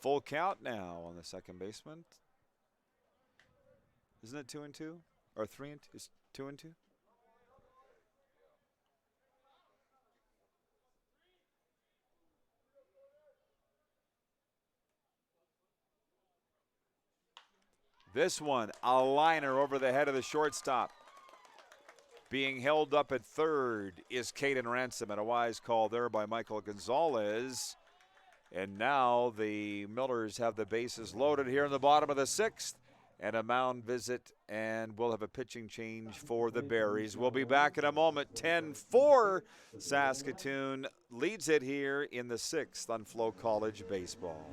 Full count now on the second baseman. Isn't it 2-2? Or 3-2? Is 2-2? This one, a liner over the head of the shortstop. Being held up at third is Caden Ransom, and a wise call there by Michael Gonzalez. And now the Millers have the bases loaded here in the bottom of the 6th. And a mound visit, and we'll have a pitching change for the Berries. We'll be back in a moment. 10-4 Saskatoon leads it here in the 6th on FloCollege Baseball.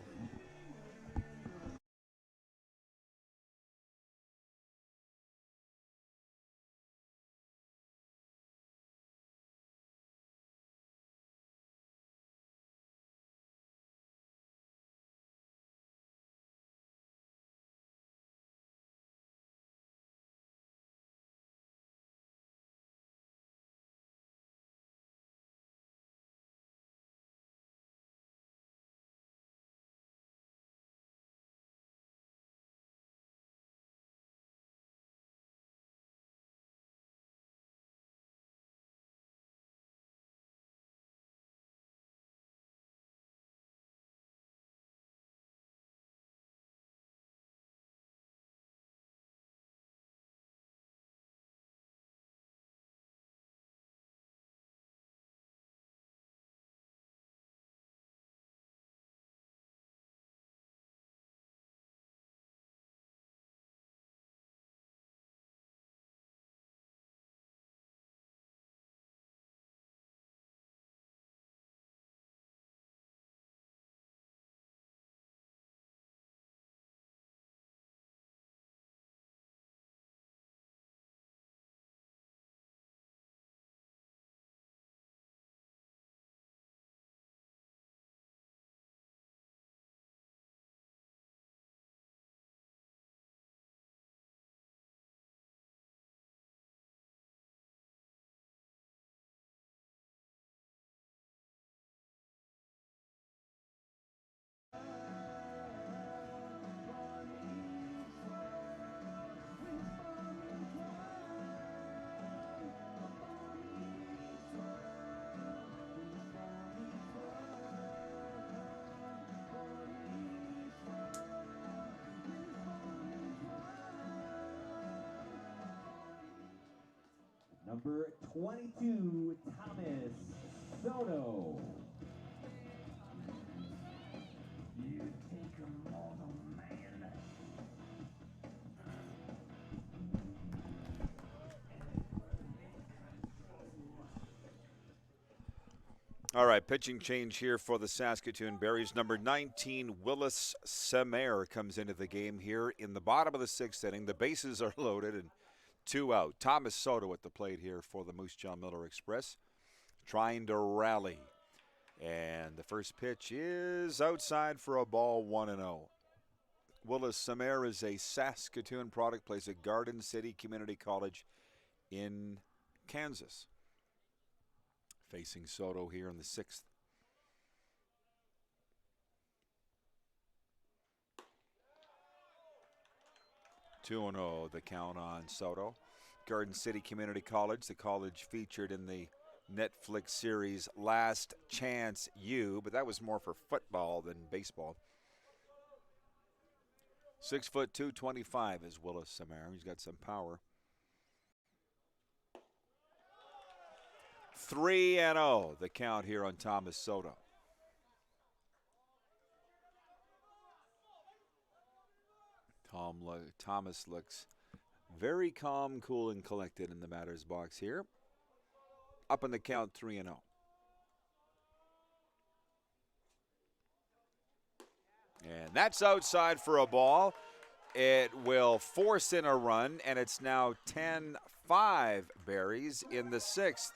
number 22, Thomas Soto. You take 'em all, man. All right, pitching change here for the Saskatoon Berries. Number 19, Willis Semer comes into the game here in the bottom of the sixth inning. The bases are loaded and 2 out. Thomas Soto at the plate here for the Moose Jaw Miller Express, trying to rally. And the first pitch is outside for a ball, 1-0. Willis Semer is a Saskatoon product, plays at Garden City Community College in Kansas. Facing Soto here in the sixth. Two 2-0 the count on Soto. Garden City Community College, the college featured in the Netflix series Last Chance U, but that was more for football than baseball. 6'2", 225 is Willis Semer. He's got some power. 3-0 the count here on Thomas Soto. Thomas looks very calm, cool, and collected in the batter's box here. Up in the count, 3-0. And that's outside for a ball. It will force in a run, and it's now 10-5 Berries in the sixth.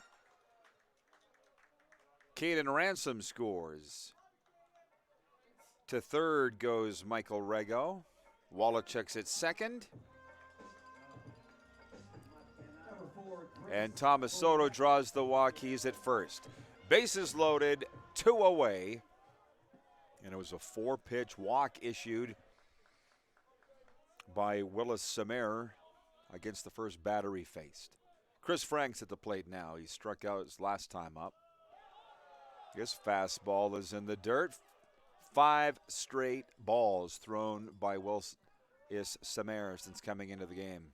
Caden Ransom scores. To third goes Michael Rego. Wallachuk's at second. And Thomas Soto draws the walk. He's at first. Bases loaded, 2 away. And it was a 4-pitch walk issued by Willis Semer against the first batter he faced. Chris Franks at the plate now. He struck out his last time up. His fastball is in the dirt. 5 straight balls thrown by Willis Semer since coming into the game.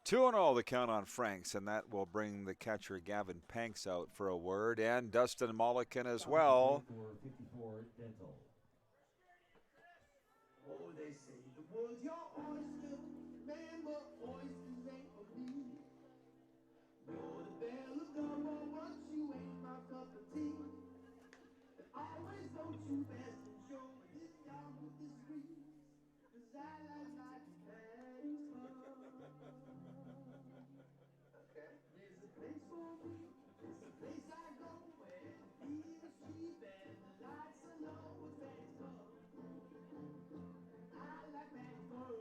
Two and all the count on Franks, and that will bring the catcher Gavin Panks out for a word, and Dustin Mulliken as well. Oh, they say the world's your oyster, man, but oysters ain't for me. You're the belle of gumbo, but you ain't my cup of tea. And always go too fast and show me this dog with the squeeze, 'cause I like my daddy's fun. Okay. There's a place for me, there's a place I go where it feels cheap and the lights are low when fans come. I like that fun.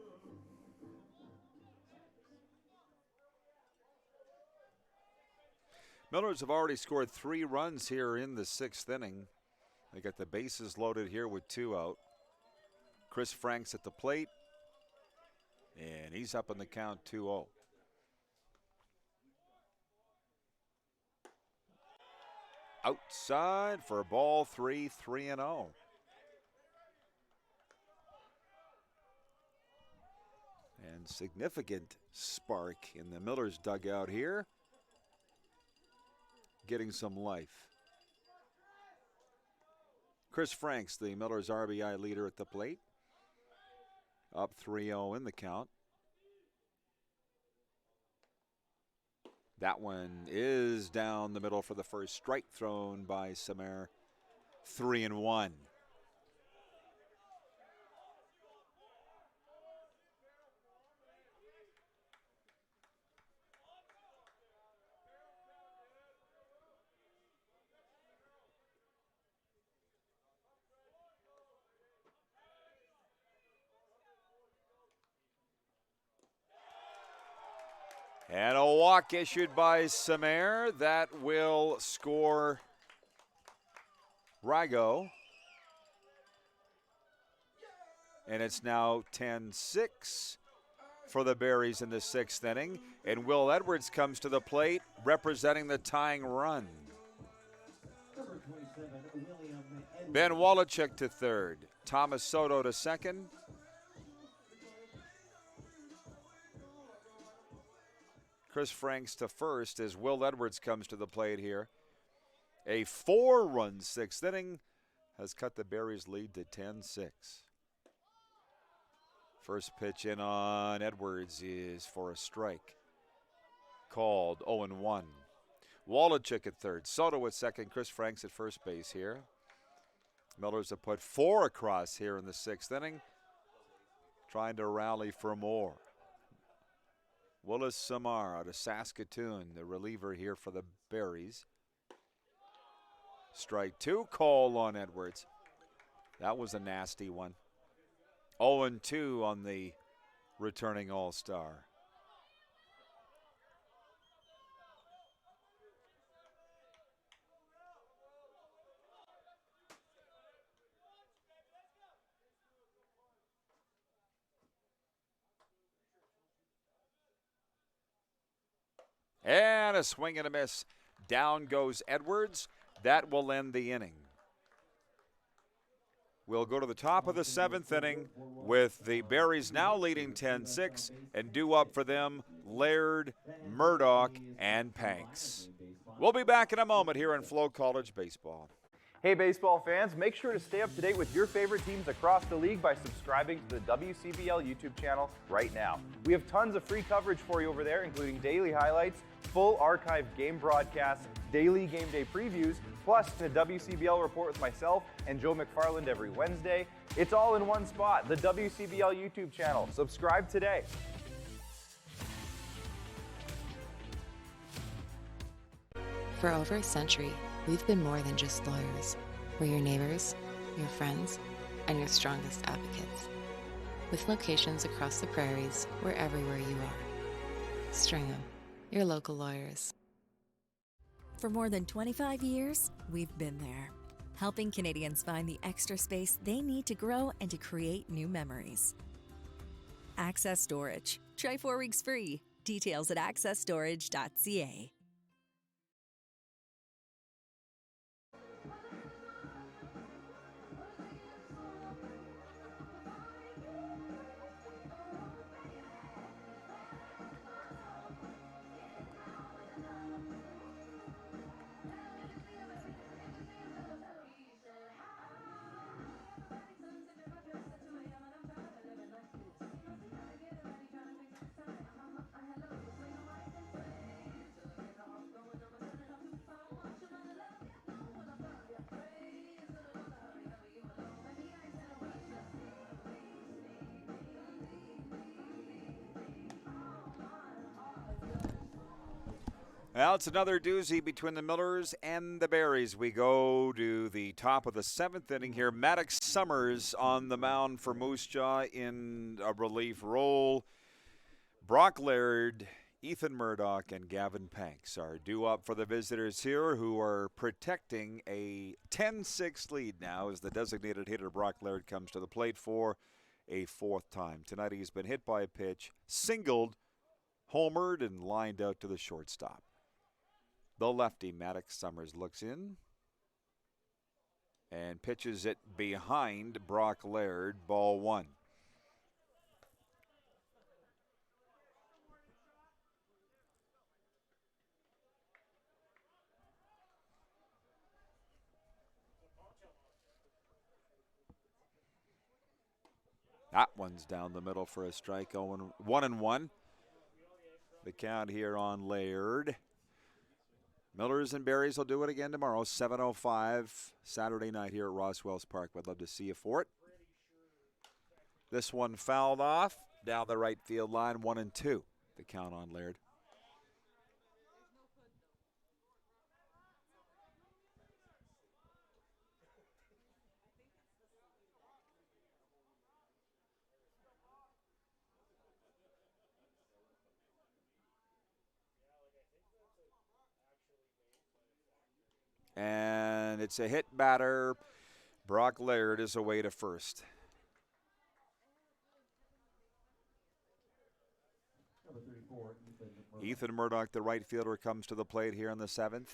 Millers have already scored 3 runs here in the sixth inning. They got the bases loaded here with 2 out. Chris Franks at the plate, and he's up on the count, 2-0. Outside for a ball, 3-0. And significant spark in the Millers dugout here. Getting some life. Chris Franks, the Millers RBI leader at the plate. Up 3-0 in the count. That one is down the middle for the first strike, thrown by Semer. 3-1. And a walk issued by Semer. That will score Rigo. And it's now 10-6 for the Berries in the 6th inning. And Will Edwards comes to the plate representing the tying run. Ben Wallachuk to third. Thomas Soto to second. Chris Franks to first as Will Edwards comes to the plate here. A 4-run 6th inning has cut the Berries' lead to 10-6. First pitch in on Edwards is for a strike. Called 0-1. Wallachuk at third. Soto at second. Chris Franks at first base here. Millers have put 4 across here in the 6th inning. Trying to rally for more. Willis Samar out of Saskatoon, the reliever here for the Berries. Strike 2, call on Edwards. That was a nasty one. 0-2 on the returning All-Star. And a swing and a miss. Down goes Edwards. That will end the inning. We'll go to the top of the 7th inning with the Berries now leading 10-6, and due up for them Laird, Murdoch, and Panks. We'll be back in a moment here in FloCollege Baseball. Hey baseball fans, make sure to stay up to date with your favorite teams across the league by subscribing to the WCBL YouTube channel right now. We have tons of free coverage for you over there, including daily highlights, full archived game broadcasts, daily game day previews, plus the WCBL report with myself and Joe McFarland every Wednesday. It's all in one spot, the WCBL YouTube channel. Subscribe today. For over a century, we've been more than just lawyers. We're your neighbors, your friends, and your strongest advocates. With locations across the prairies, we're everywhere you are. Stringham, your local lawyers. For more than 25 years, we've been there, helping Canadians find the extra space they need to grow and to create new memories. Access Storage. Try 4 weeks free. Details at accessstorage.ca. Well, it's another doozy between the Millers and the Berries. We go to the top of the 7th inning here. Maddox Summers on the mound for Moose Jaw in a relief role. Brock Laird, Ethan Murdoch, and Gavin Panks are due up for the visitors here, who are protecting a 10-6 lead now as the designated hitter Brock Laird comes to the plate for a 4th time. Tonight he's been hit by a pitch, singled, homered, and lined out to the shortstop. The lefty, Maddox Summers, looks in and pitches it behind Brock Laird, ball 1. That one's down the middle for a strike, 1-1. The count here on Laird. Millers and Berries will do it again tomorrow, 7:05 Saturday night here at Roswells Park. We'd love to see you for it. This one fouled off down the right field line, 1-2. The count on Laird. And and it's a hit batter. Brock Laird is away to first. Number 34, Ethan Murdoch, the right fielder, comes to the plate here in the 7th.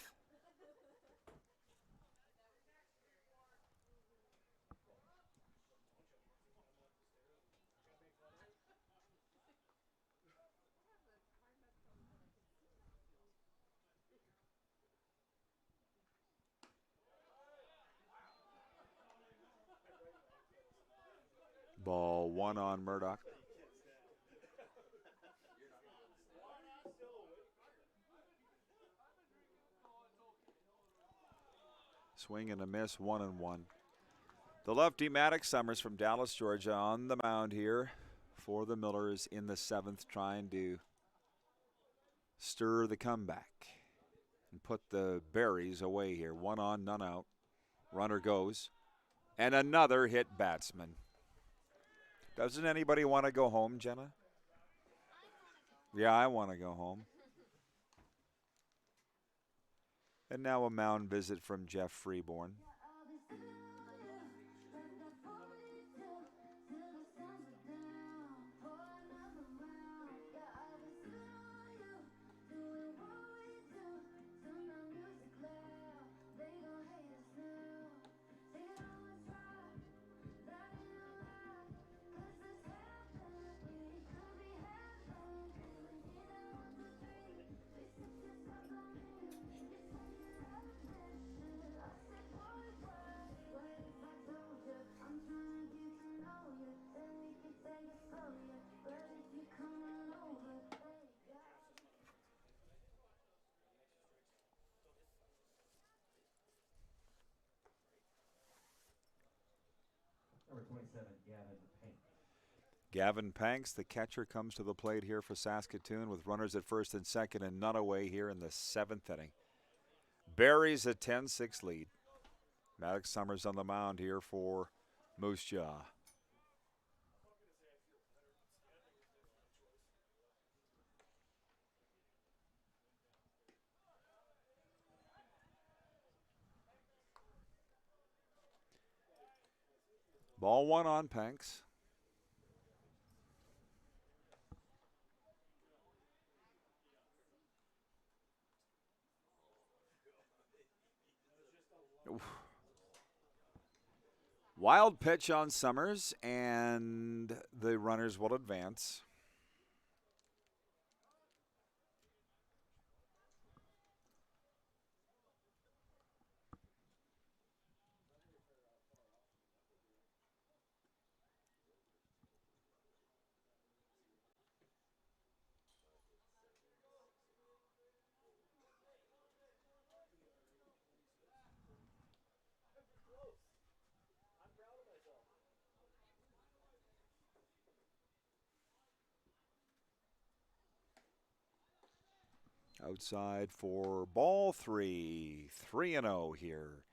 Ball 1 on Murdoch. Swing and a miss, 1-1. The lefty Maddox Summers from Dallas, Georgia, on the mound here for the Millers in the 7th, trying to stir the comeback and put the Berries away here. 1 on, none out. Runner goes. And another hit batsman. Doesn't anybody want to go home, Jenna? Yeah, I want to go home. And now a mound visit from Jeff Freeborn. Number 27, Gavin Panks. Gavin Panks, the catcher, comes to the plate here for Saskatoon with runners at first and second and none away here in the 7th inning. Berries a 10-6 lead. Maddox Summers on the mound here for Moose Jaw. Ball 1 on Panks. Oof. Wild pitch on Summers, and the runners will advance. Outside for ball 3. 3-0 here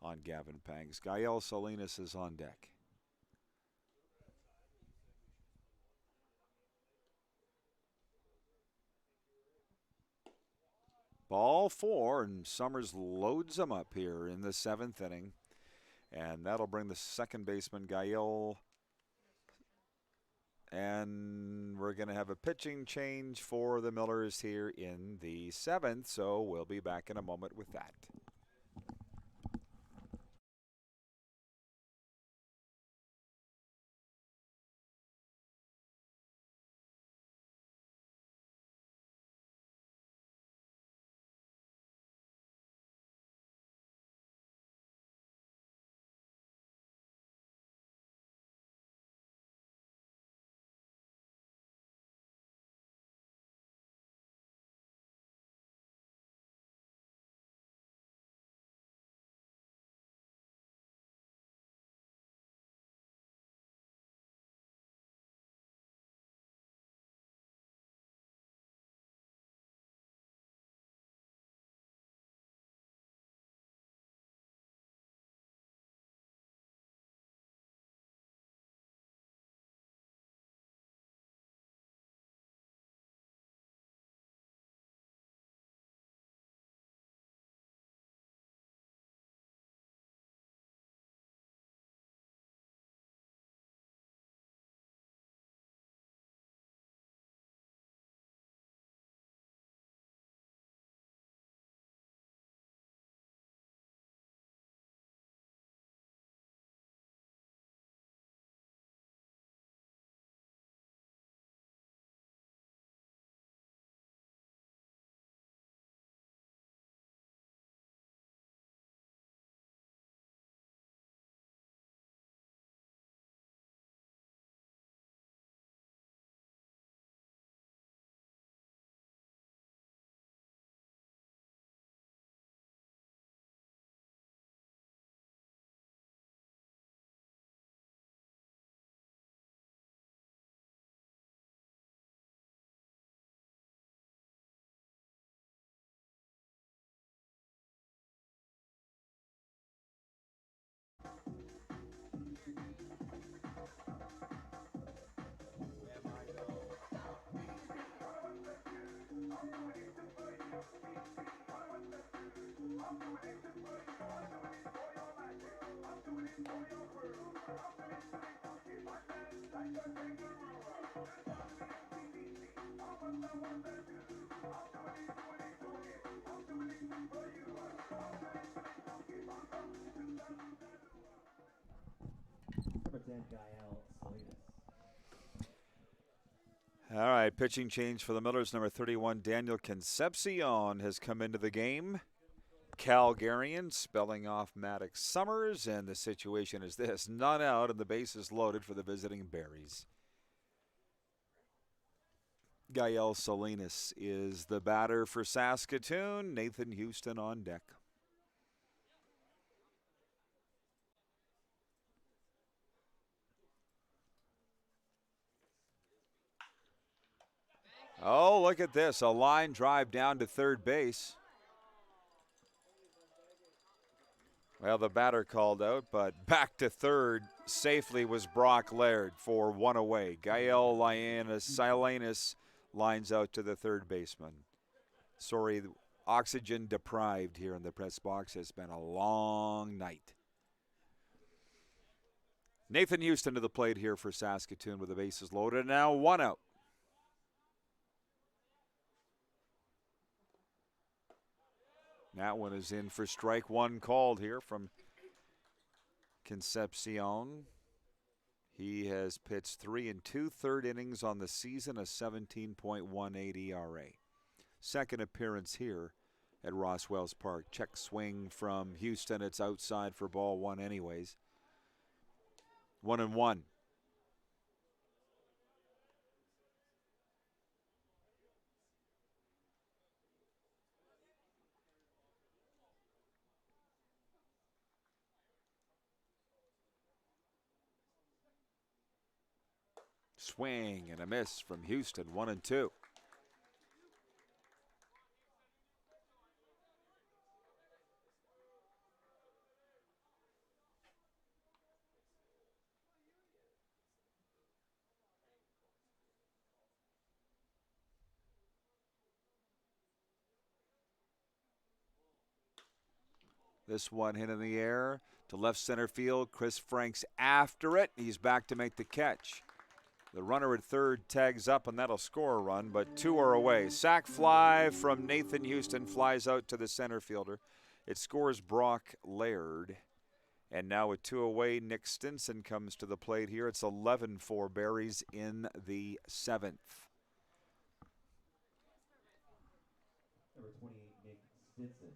on Gavin Panks. Gael Salinas is on deck. Ball 4, and Summers loads them up here in the 7th inning. And that'll bring the second baseman, Gael. And we're going to have a pitching change for the Millers here in the 7th, so we'll be back in a moment with that. Number 10, Gael Salinas. All right, pitching change for the Millers. Number 31, Daniel Concepcion has come into the game. Calgarian spelling off Maddox Summers, and the situation is this: none out, and the bases loaded for the visiting Berries. Gael Salinas is the batter for Saskatoon. Nathan Houston on deck. Oh, look at this. A line drive down to third base. Well, the batter called out, but back to third safely was Brock Laird for one away. Gael Salinas lines out to the third baseman. Sorry, oxygen deprived here in the press box. It's been a long night. Nathan Houston to the plate here for Saskatoon with the bases loaded. Now one out. That one is in for strike one called here from Concepcion. He has pitched 3 2/3 innings on the season, a 17.18 ERA. Second appearance here at Ross Wells Park. Check swing from Houston. It's outside for ball one anyways. 1-1. Swing and a miss from Houston, 1-2. This one hit in the air to left center field. Chris Franks after it. He's back to make the catch. The runner at third tags up, and that'll score a run, but 2 are away. Sac fly from Nathan Houston flies out to the center fielder. It scores Brock Laird. And now with 2 away, Nick Stinson comes to the plate here. It's 11-4 Berries in the 7th. Number 28, Nick Stinson.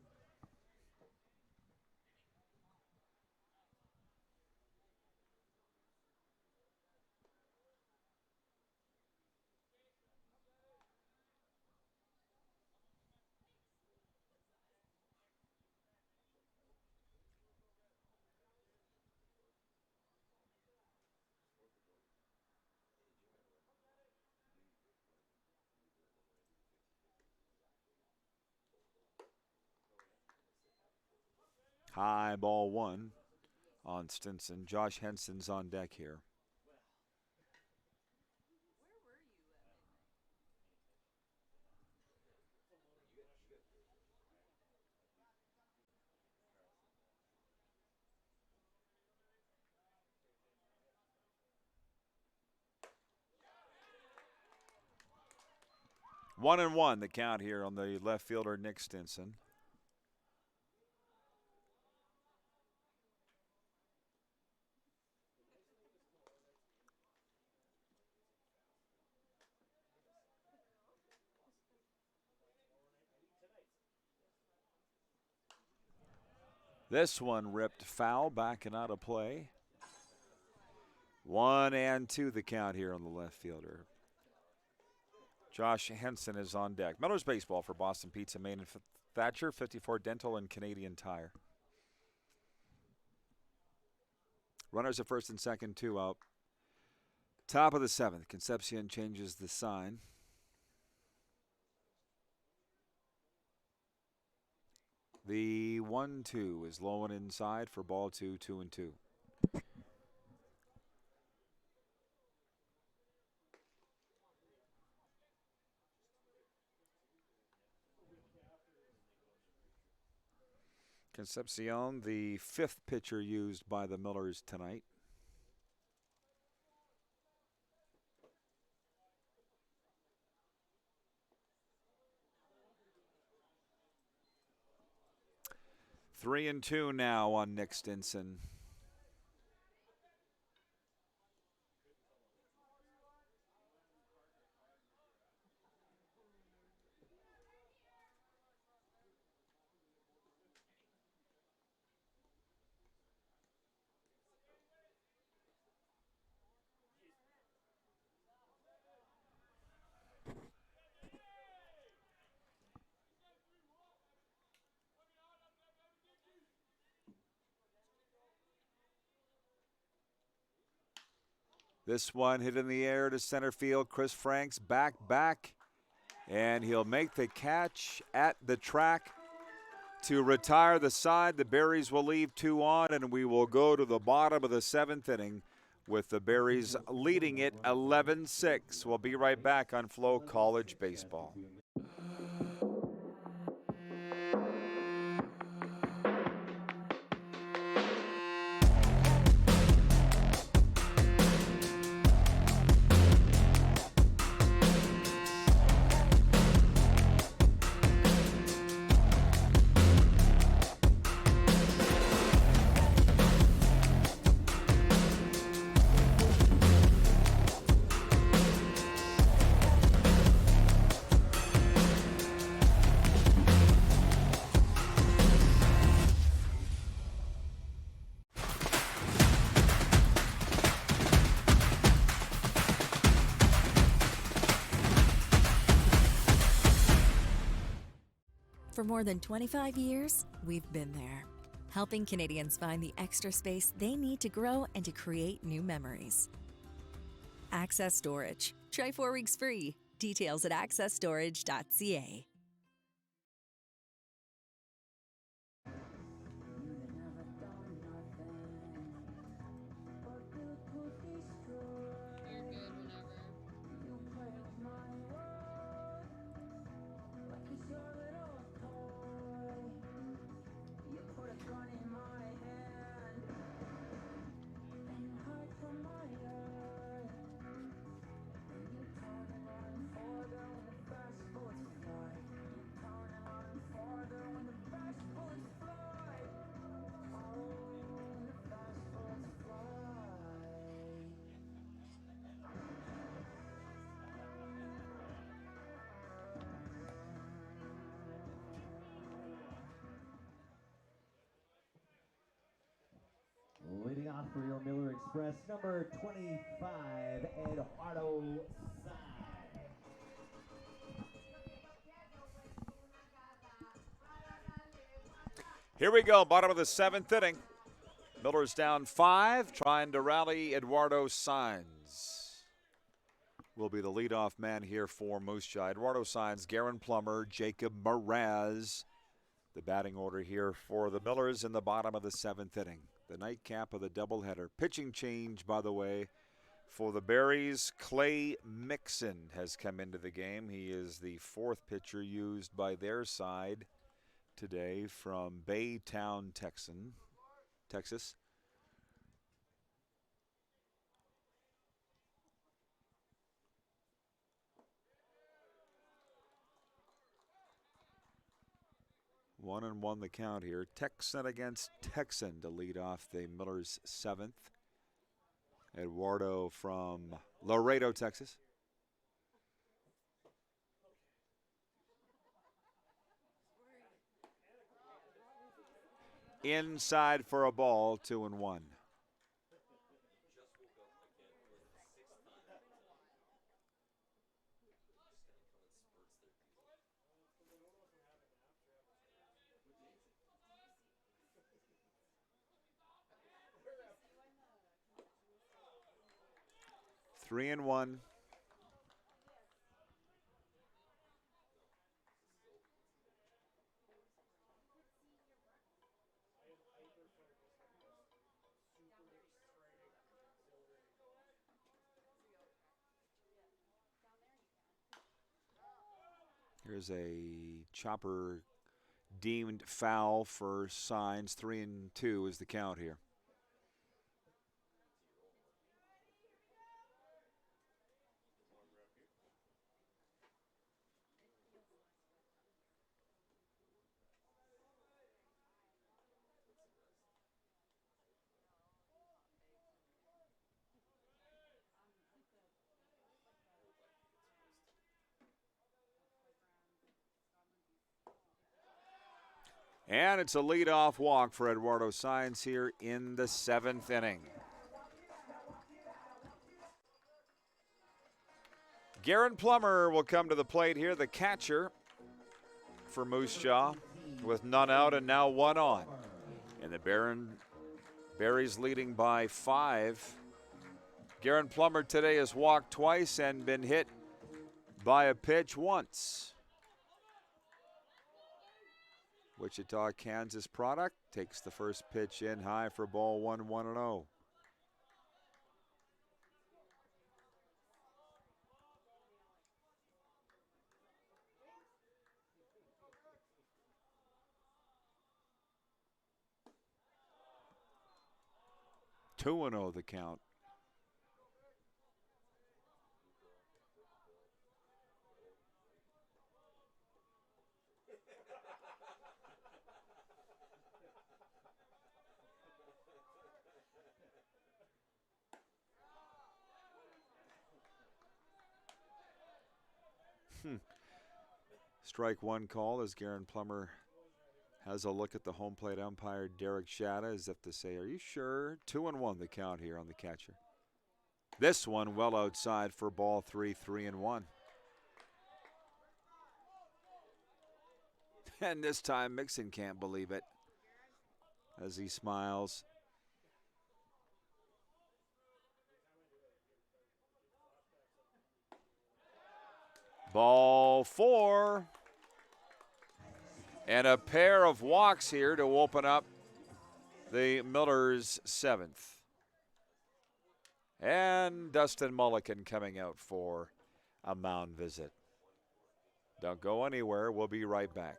High ball one on Stinson. Josh Henson's on deck here. One and one, the count here on the left fielder, Nick Stinson. This one ripped foul, backing out of play. 1-2 the count here on the left fielder. Josh Henson is on deck. Miller's Baseball for Boston Pizza, Main and Thatcher, 54 Dental and Canadian Tire. Runners at first and second, 2 out. Top of the 7th, Concepcion changes the sign. The 1-2 is low and inside for ball 2, 2-2. Concepcion, the 5th pitcher used by the Millers tonight. Three and two now on Nick Stinson. This one hit in the air to center field. Chris Franks back, and he'll make the catch at the track to retire the side. The Berries will leave 2 on, and we will go to the bottom of the 7th inning with the Berries leading it 11-6. We'll be right back on FloCollege Baseball. For more than 25 years, we've been there, helping Canadians find the extra space they need to grow and to create new memories. Access Storage. Try 4 weeks free. Details at accessstorage.ca. Leading off for your Miller Express, number 25, Eduardo Sai. Here we go, bottom of the 7th inning. Miller's down 5, trying to rally. Eduardo Sainz will be the leadoff man here for Moose Jaw. Eduardo Sainz, Garen Plummer, Jacob Mraz. The batting order here for the Millers in the bottom of the 7th inning. The nightcap of the doubleheader. Pitching change, by the way, for the Berries. Clay Mixon has come into the game. He is the 4th pitcher used by their side today from Baytown, Texas. One and one the count here. Texan against Texan to lead off the Millers' 7th. Eduardo from Laredo, Texas. Inside for a ball, 2-1. Three and one. Here's a chopper deemed foul for signs. 3-2 is the count here. And it's a leadoff walk for Eduardo Sainz here in the 7th inning. Garen Plummer will come to the plate here, the catcher for Moose Jaw, with none out and now 1 on. And the Berries leading by 5. Garen Plummer today has walked twice and been hit by a pitch once. Wichita, Kansas product, takes the first pitch in high for ball 1, 1-0. Two 2-0 the count. Strike one call as Garen Plummer has a look at the home plate umpire, Derek Shatta, as if to say, are you sure? 2-1 the count here on the catcher. This one well outside for ball 3, 3-1. And this time Mixon can't believe it as he smiles. Ball 4. And a pair of walks here to open up the Millers' 7th. And Dustin Mulliken coming out for a mound visit. Don't go anywhere. We'll be right back.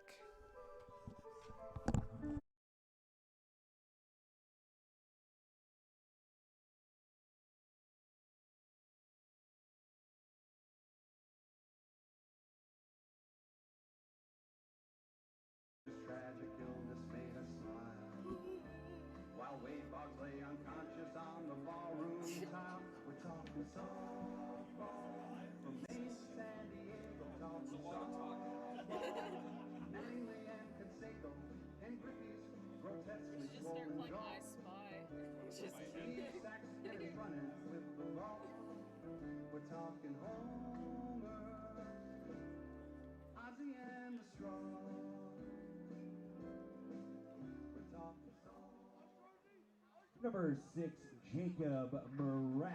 Number 6, Jacob Mraz.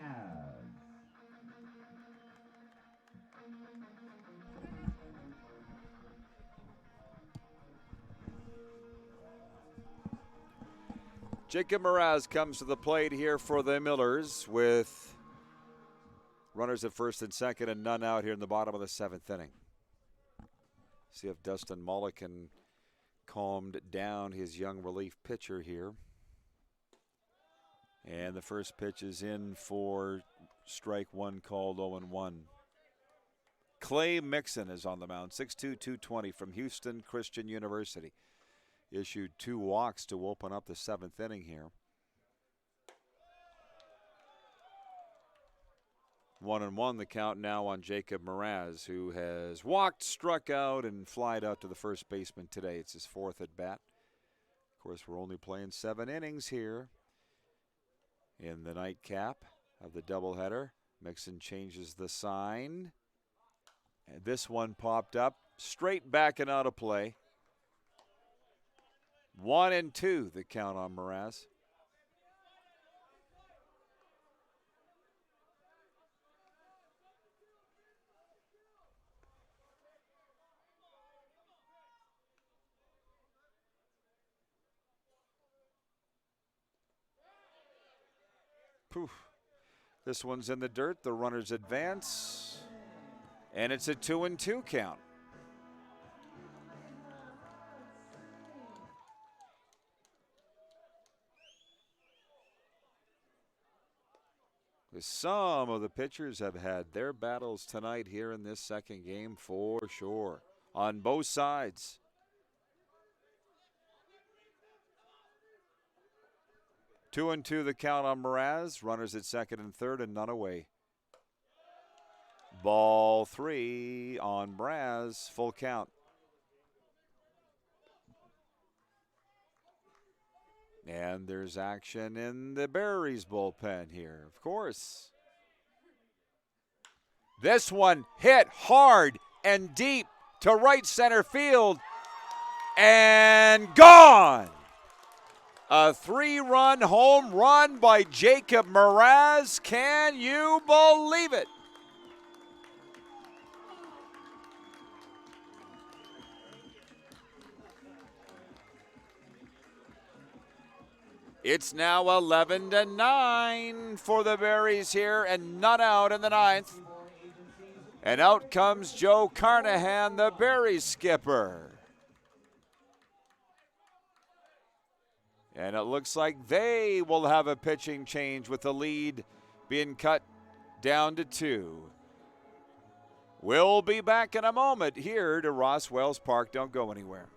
Jacob Mraz comes to the plate here for the Millers with runners at first and second and none out here in the bottom of the 7th inning. See if Dustin Mulliken calmed down his young relief pitcher here. And the first pitch is in for strike one, called 0-1. Clay Mixon is on the mound, 6'2", 220 from Houston Christian University. Issued 2 walks to open up the 7th inning here. 1-1 the count now on Jacob Mraz, who has walked, struck out, and flied out to the first baseman today. It's his 4th at bat. Of course, we're only playing 7 innings here in the nightcap of the doubleheader. Mixon changes the sign. And this one popped up, straight back and out of play. 1-2 the count on Mraz. Poof. This one's in the dirt. The runners advance. And it's a 2-2 count. Some of the pitchers have had their battles tonight here in this second game for sure on both sides. Two and two the count on Mraz. Runners at second and third and none away. Ball three on Mraz. Full count. And there's action in the Berries bullpen here, of course. This one hit hard and deep to right center field and gone. A 3-run home run by Jacob Mraz. Can you believe it? It's now 11-9 for the Berries here and none out in the ninth. And out comes Joe Carnahan, the Berries skipper. And it looks like they will have a pitching change with the lead being cut down to 2. We'll be back in a moment here to Ross Wells Park. Don't go anywhere.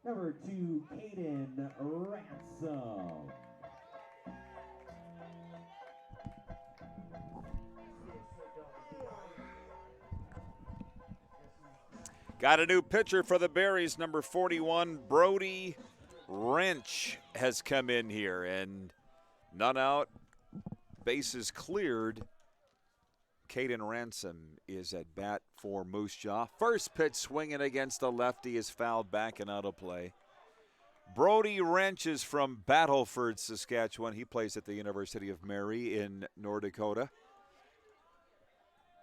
Number 2, Caden Ransom. Got a new pitcher for the Berries, number 41, Brody Wrench has come in here, and none out, bases cleared. Caden Ransom is at bat for Moose Jaw. First pitch swinging against the lefty is fouled back and out of play. Brody Wrench is from Battleford, Saskatchewan. He plays at the University of Mary in North Dakota.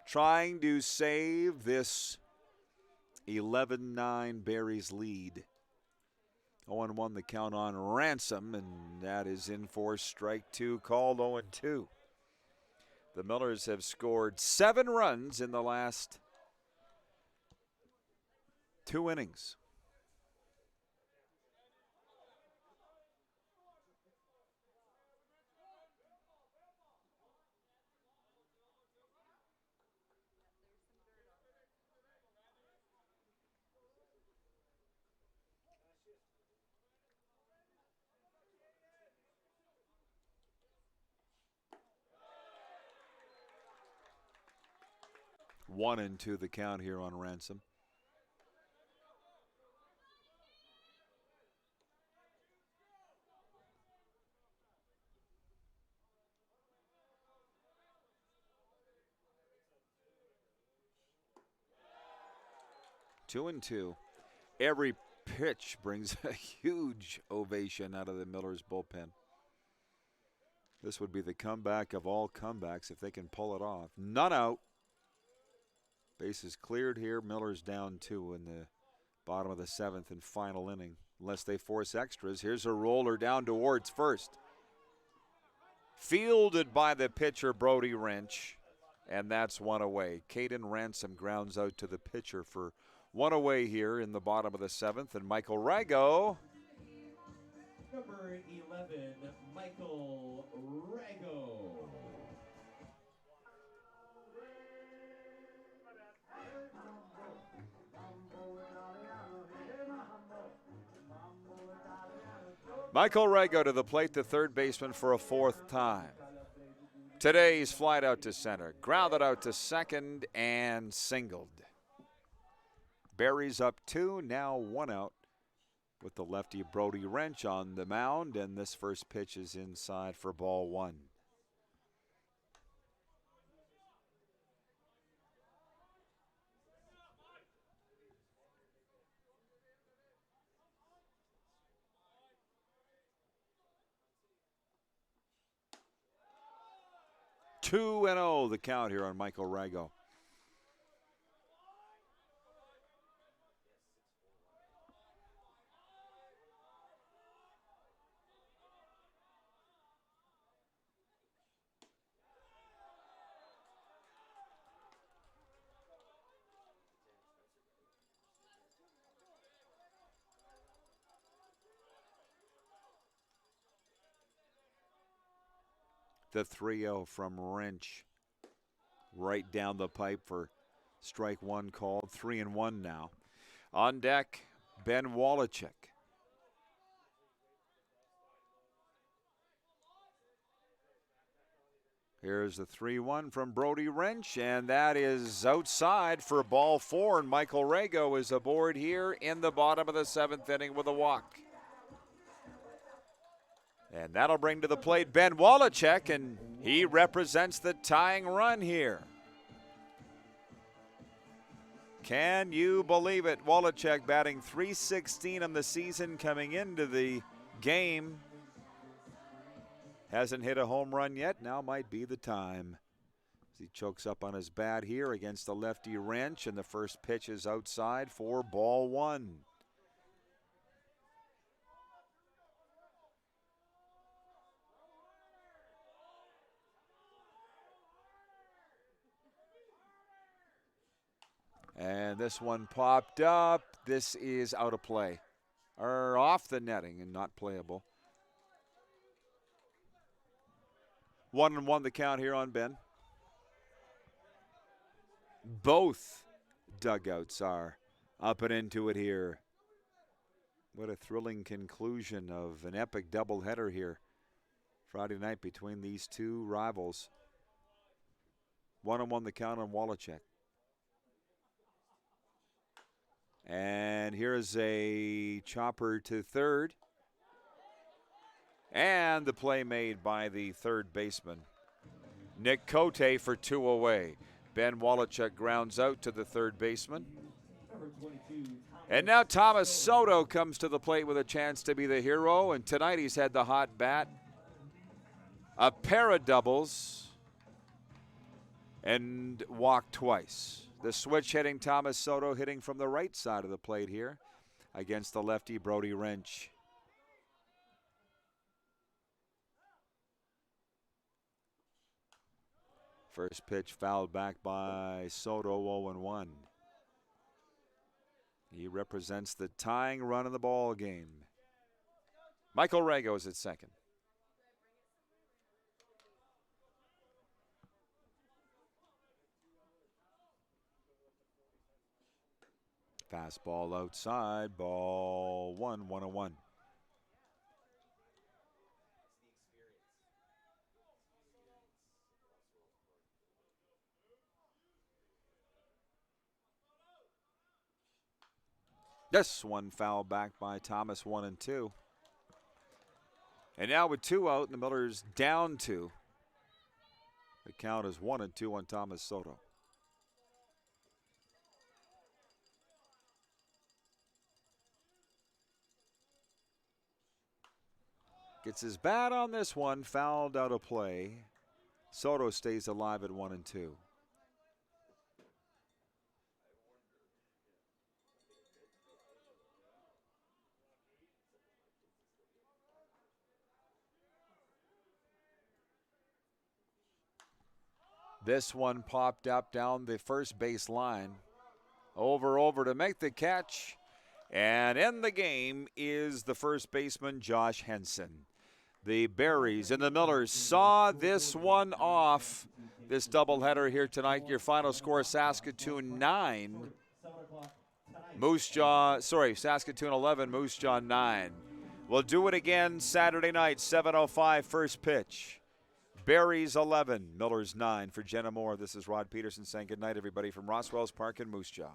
Trying to save this 11-9 Berries lead. 0-1 the count on Ransom, and that is in for strike 2, called 0-2. The Millers have scored 7 runs in the last 2 innings. One and two the count here on Ransom. 2-2. Every pitch brings a huge ovation out of the Millers bullpen. This would be the comeback of all comebacks if they can pull it off. None out. Bases cleared here. Miller's down 2 in the bottom of the 7th and final inning. Unless they force extras. Here's a roller down towards first. Fielded by the pitcher, Brody Wrench. And that's one away. Caden Ransom grounds out to the pitcher for one away here in the bottom of the 7th. And Michael Rago. Number 11, Michael Rago. Michael Rago to the plate, the third baseman for a 4th time. Today's flight out to center, grounded out to second, and singled. Barry's up 2, now 1 out with the lefty Brody Wrench on the mound, and this first pitch is inside for ball 1. Two and 0 the count here on Michael Rago. The 3-0 from Wrench. Right down the pipe for strike 1 called. 3-1 now. On deck, Ben Wallachek. Here's the 3-1 from Brody Wrench, and that is outside for ball 4. And Michael Rago is aboard here in the bottom of the 7th inning with a walk. And that'll bring to the plate Ben Wallachek, and he represents the tying run here. Can you believe it? Wallachek batting .316 on the season coming into the game. Hasn't hit a home run yet. Now might be the time. As he chokes up on his bat here against the lefty Wrench, and the first pitch is outside for ball 1. And this one popped up. This is out of play. Or off the netting and not playable. 1-1 the count here on Ben. Both dugouts are up and into it here. What a thrilling conclusion of an epic doubleheader here. Friday night between these two rivals. 1-1 the count on Wallachek. And here's a chopper to third. And the play made by the third baseman, Nick Cote, for 2 away. Ben Wallachek grounds out to the third baseman. And now Thomas Soto comes to the plate with a chance to be the hero. And tonight he's had the hot bat. A pair of doubles. And walked twice. The switch hitting Thomas Soto, hitting from the right side of the plate here against the lefty Brody Wrench. First pitch fouled back by Soto, 0-1. He represents the tying run in the ball game. Michael Rago is at second. Fastball outside, ball 1, 1-1. This one fouled back by Thomas, 1-2. And now with 2 out, the Millers down 2. The count is 1-2 on Thomas Soto. Gets his bat on this one, fouled out of play. Soto stays alive at 1-2. This one popped up down the first base line. Over to make the catch. And in the game is the first baseman, Josh Henson. The Berries and the Millers saw this one off, this doubleheader here tonight. Your final score, Saskatoon 9. Saskatoon 11, Moose Jaw 9. We'll do it again Saturday night, 7:05 first pitch. Berries 11, Millers 9. For Jenna Moore, this is Rod Peterson saying good night, everybody, from Roswell's Park in Moose Jaw.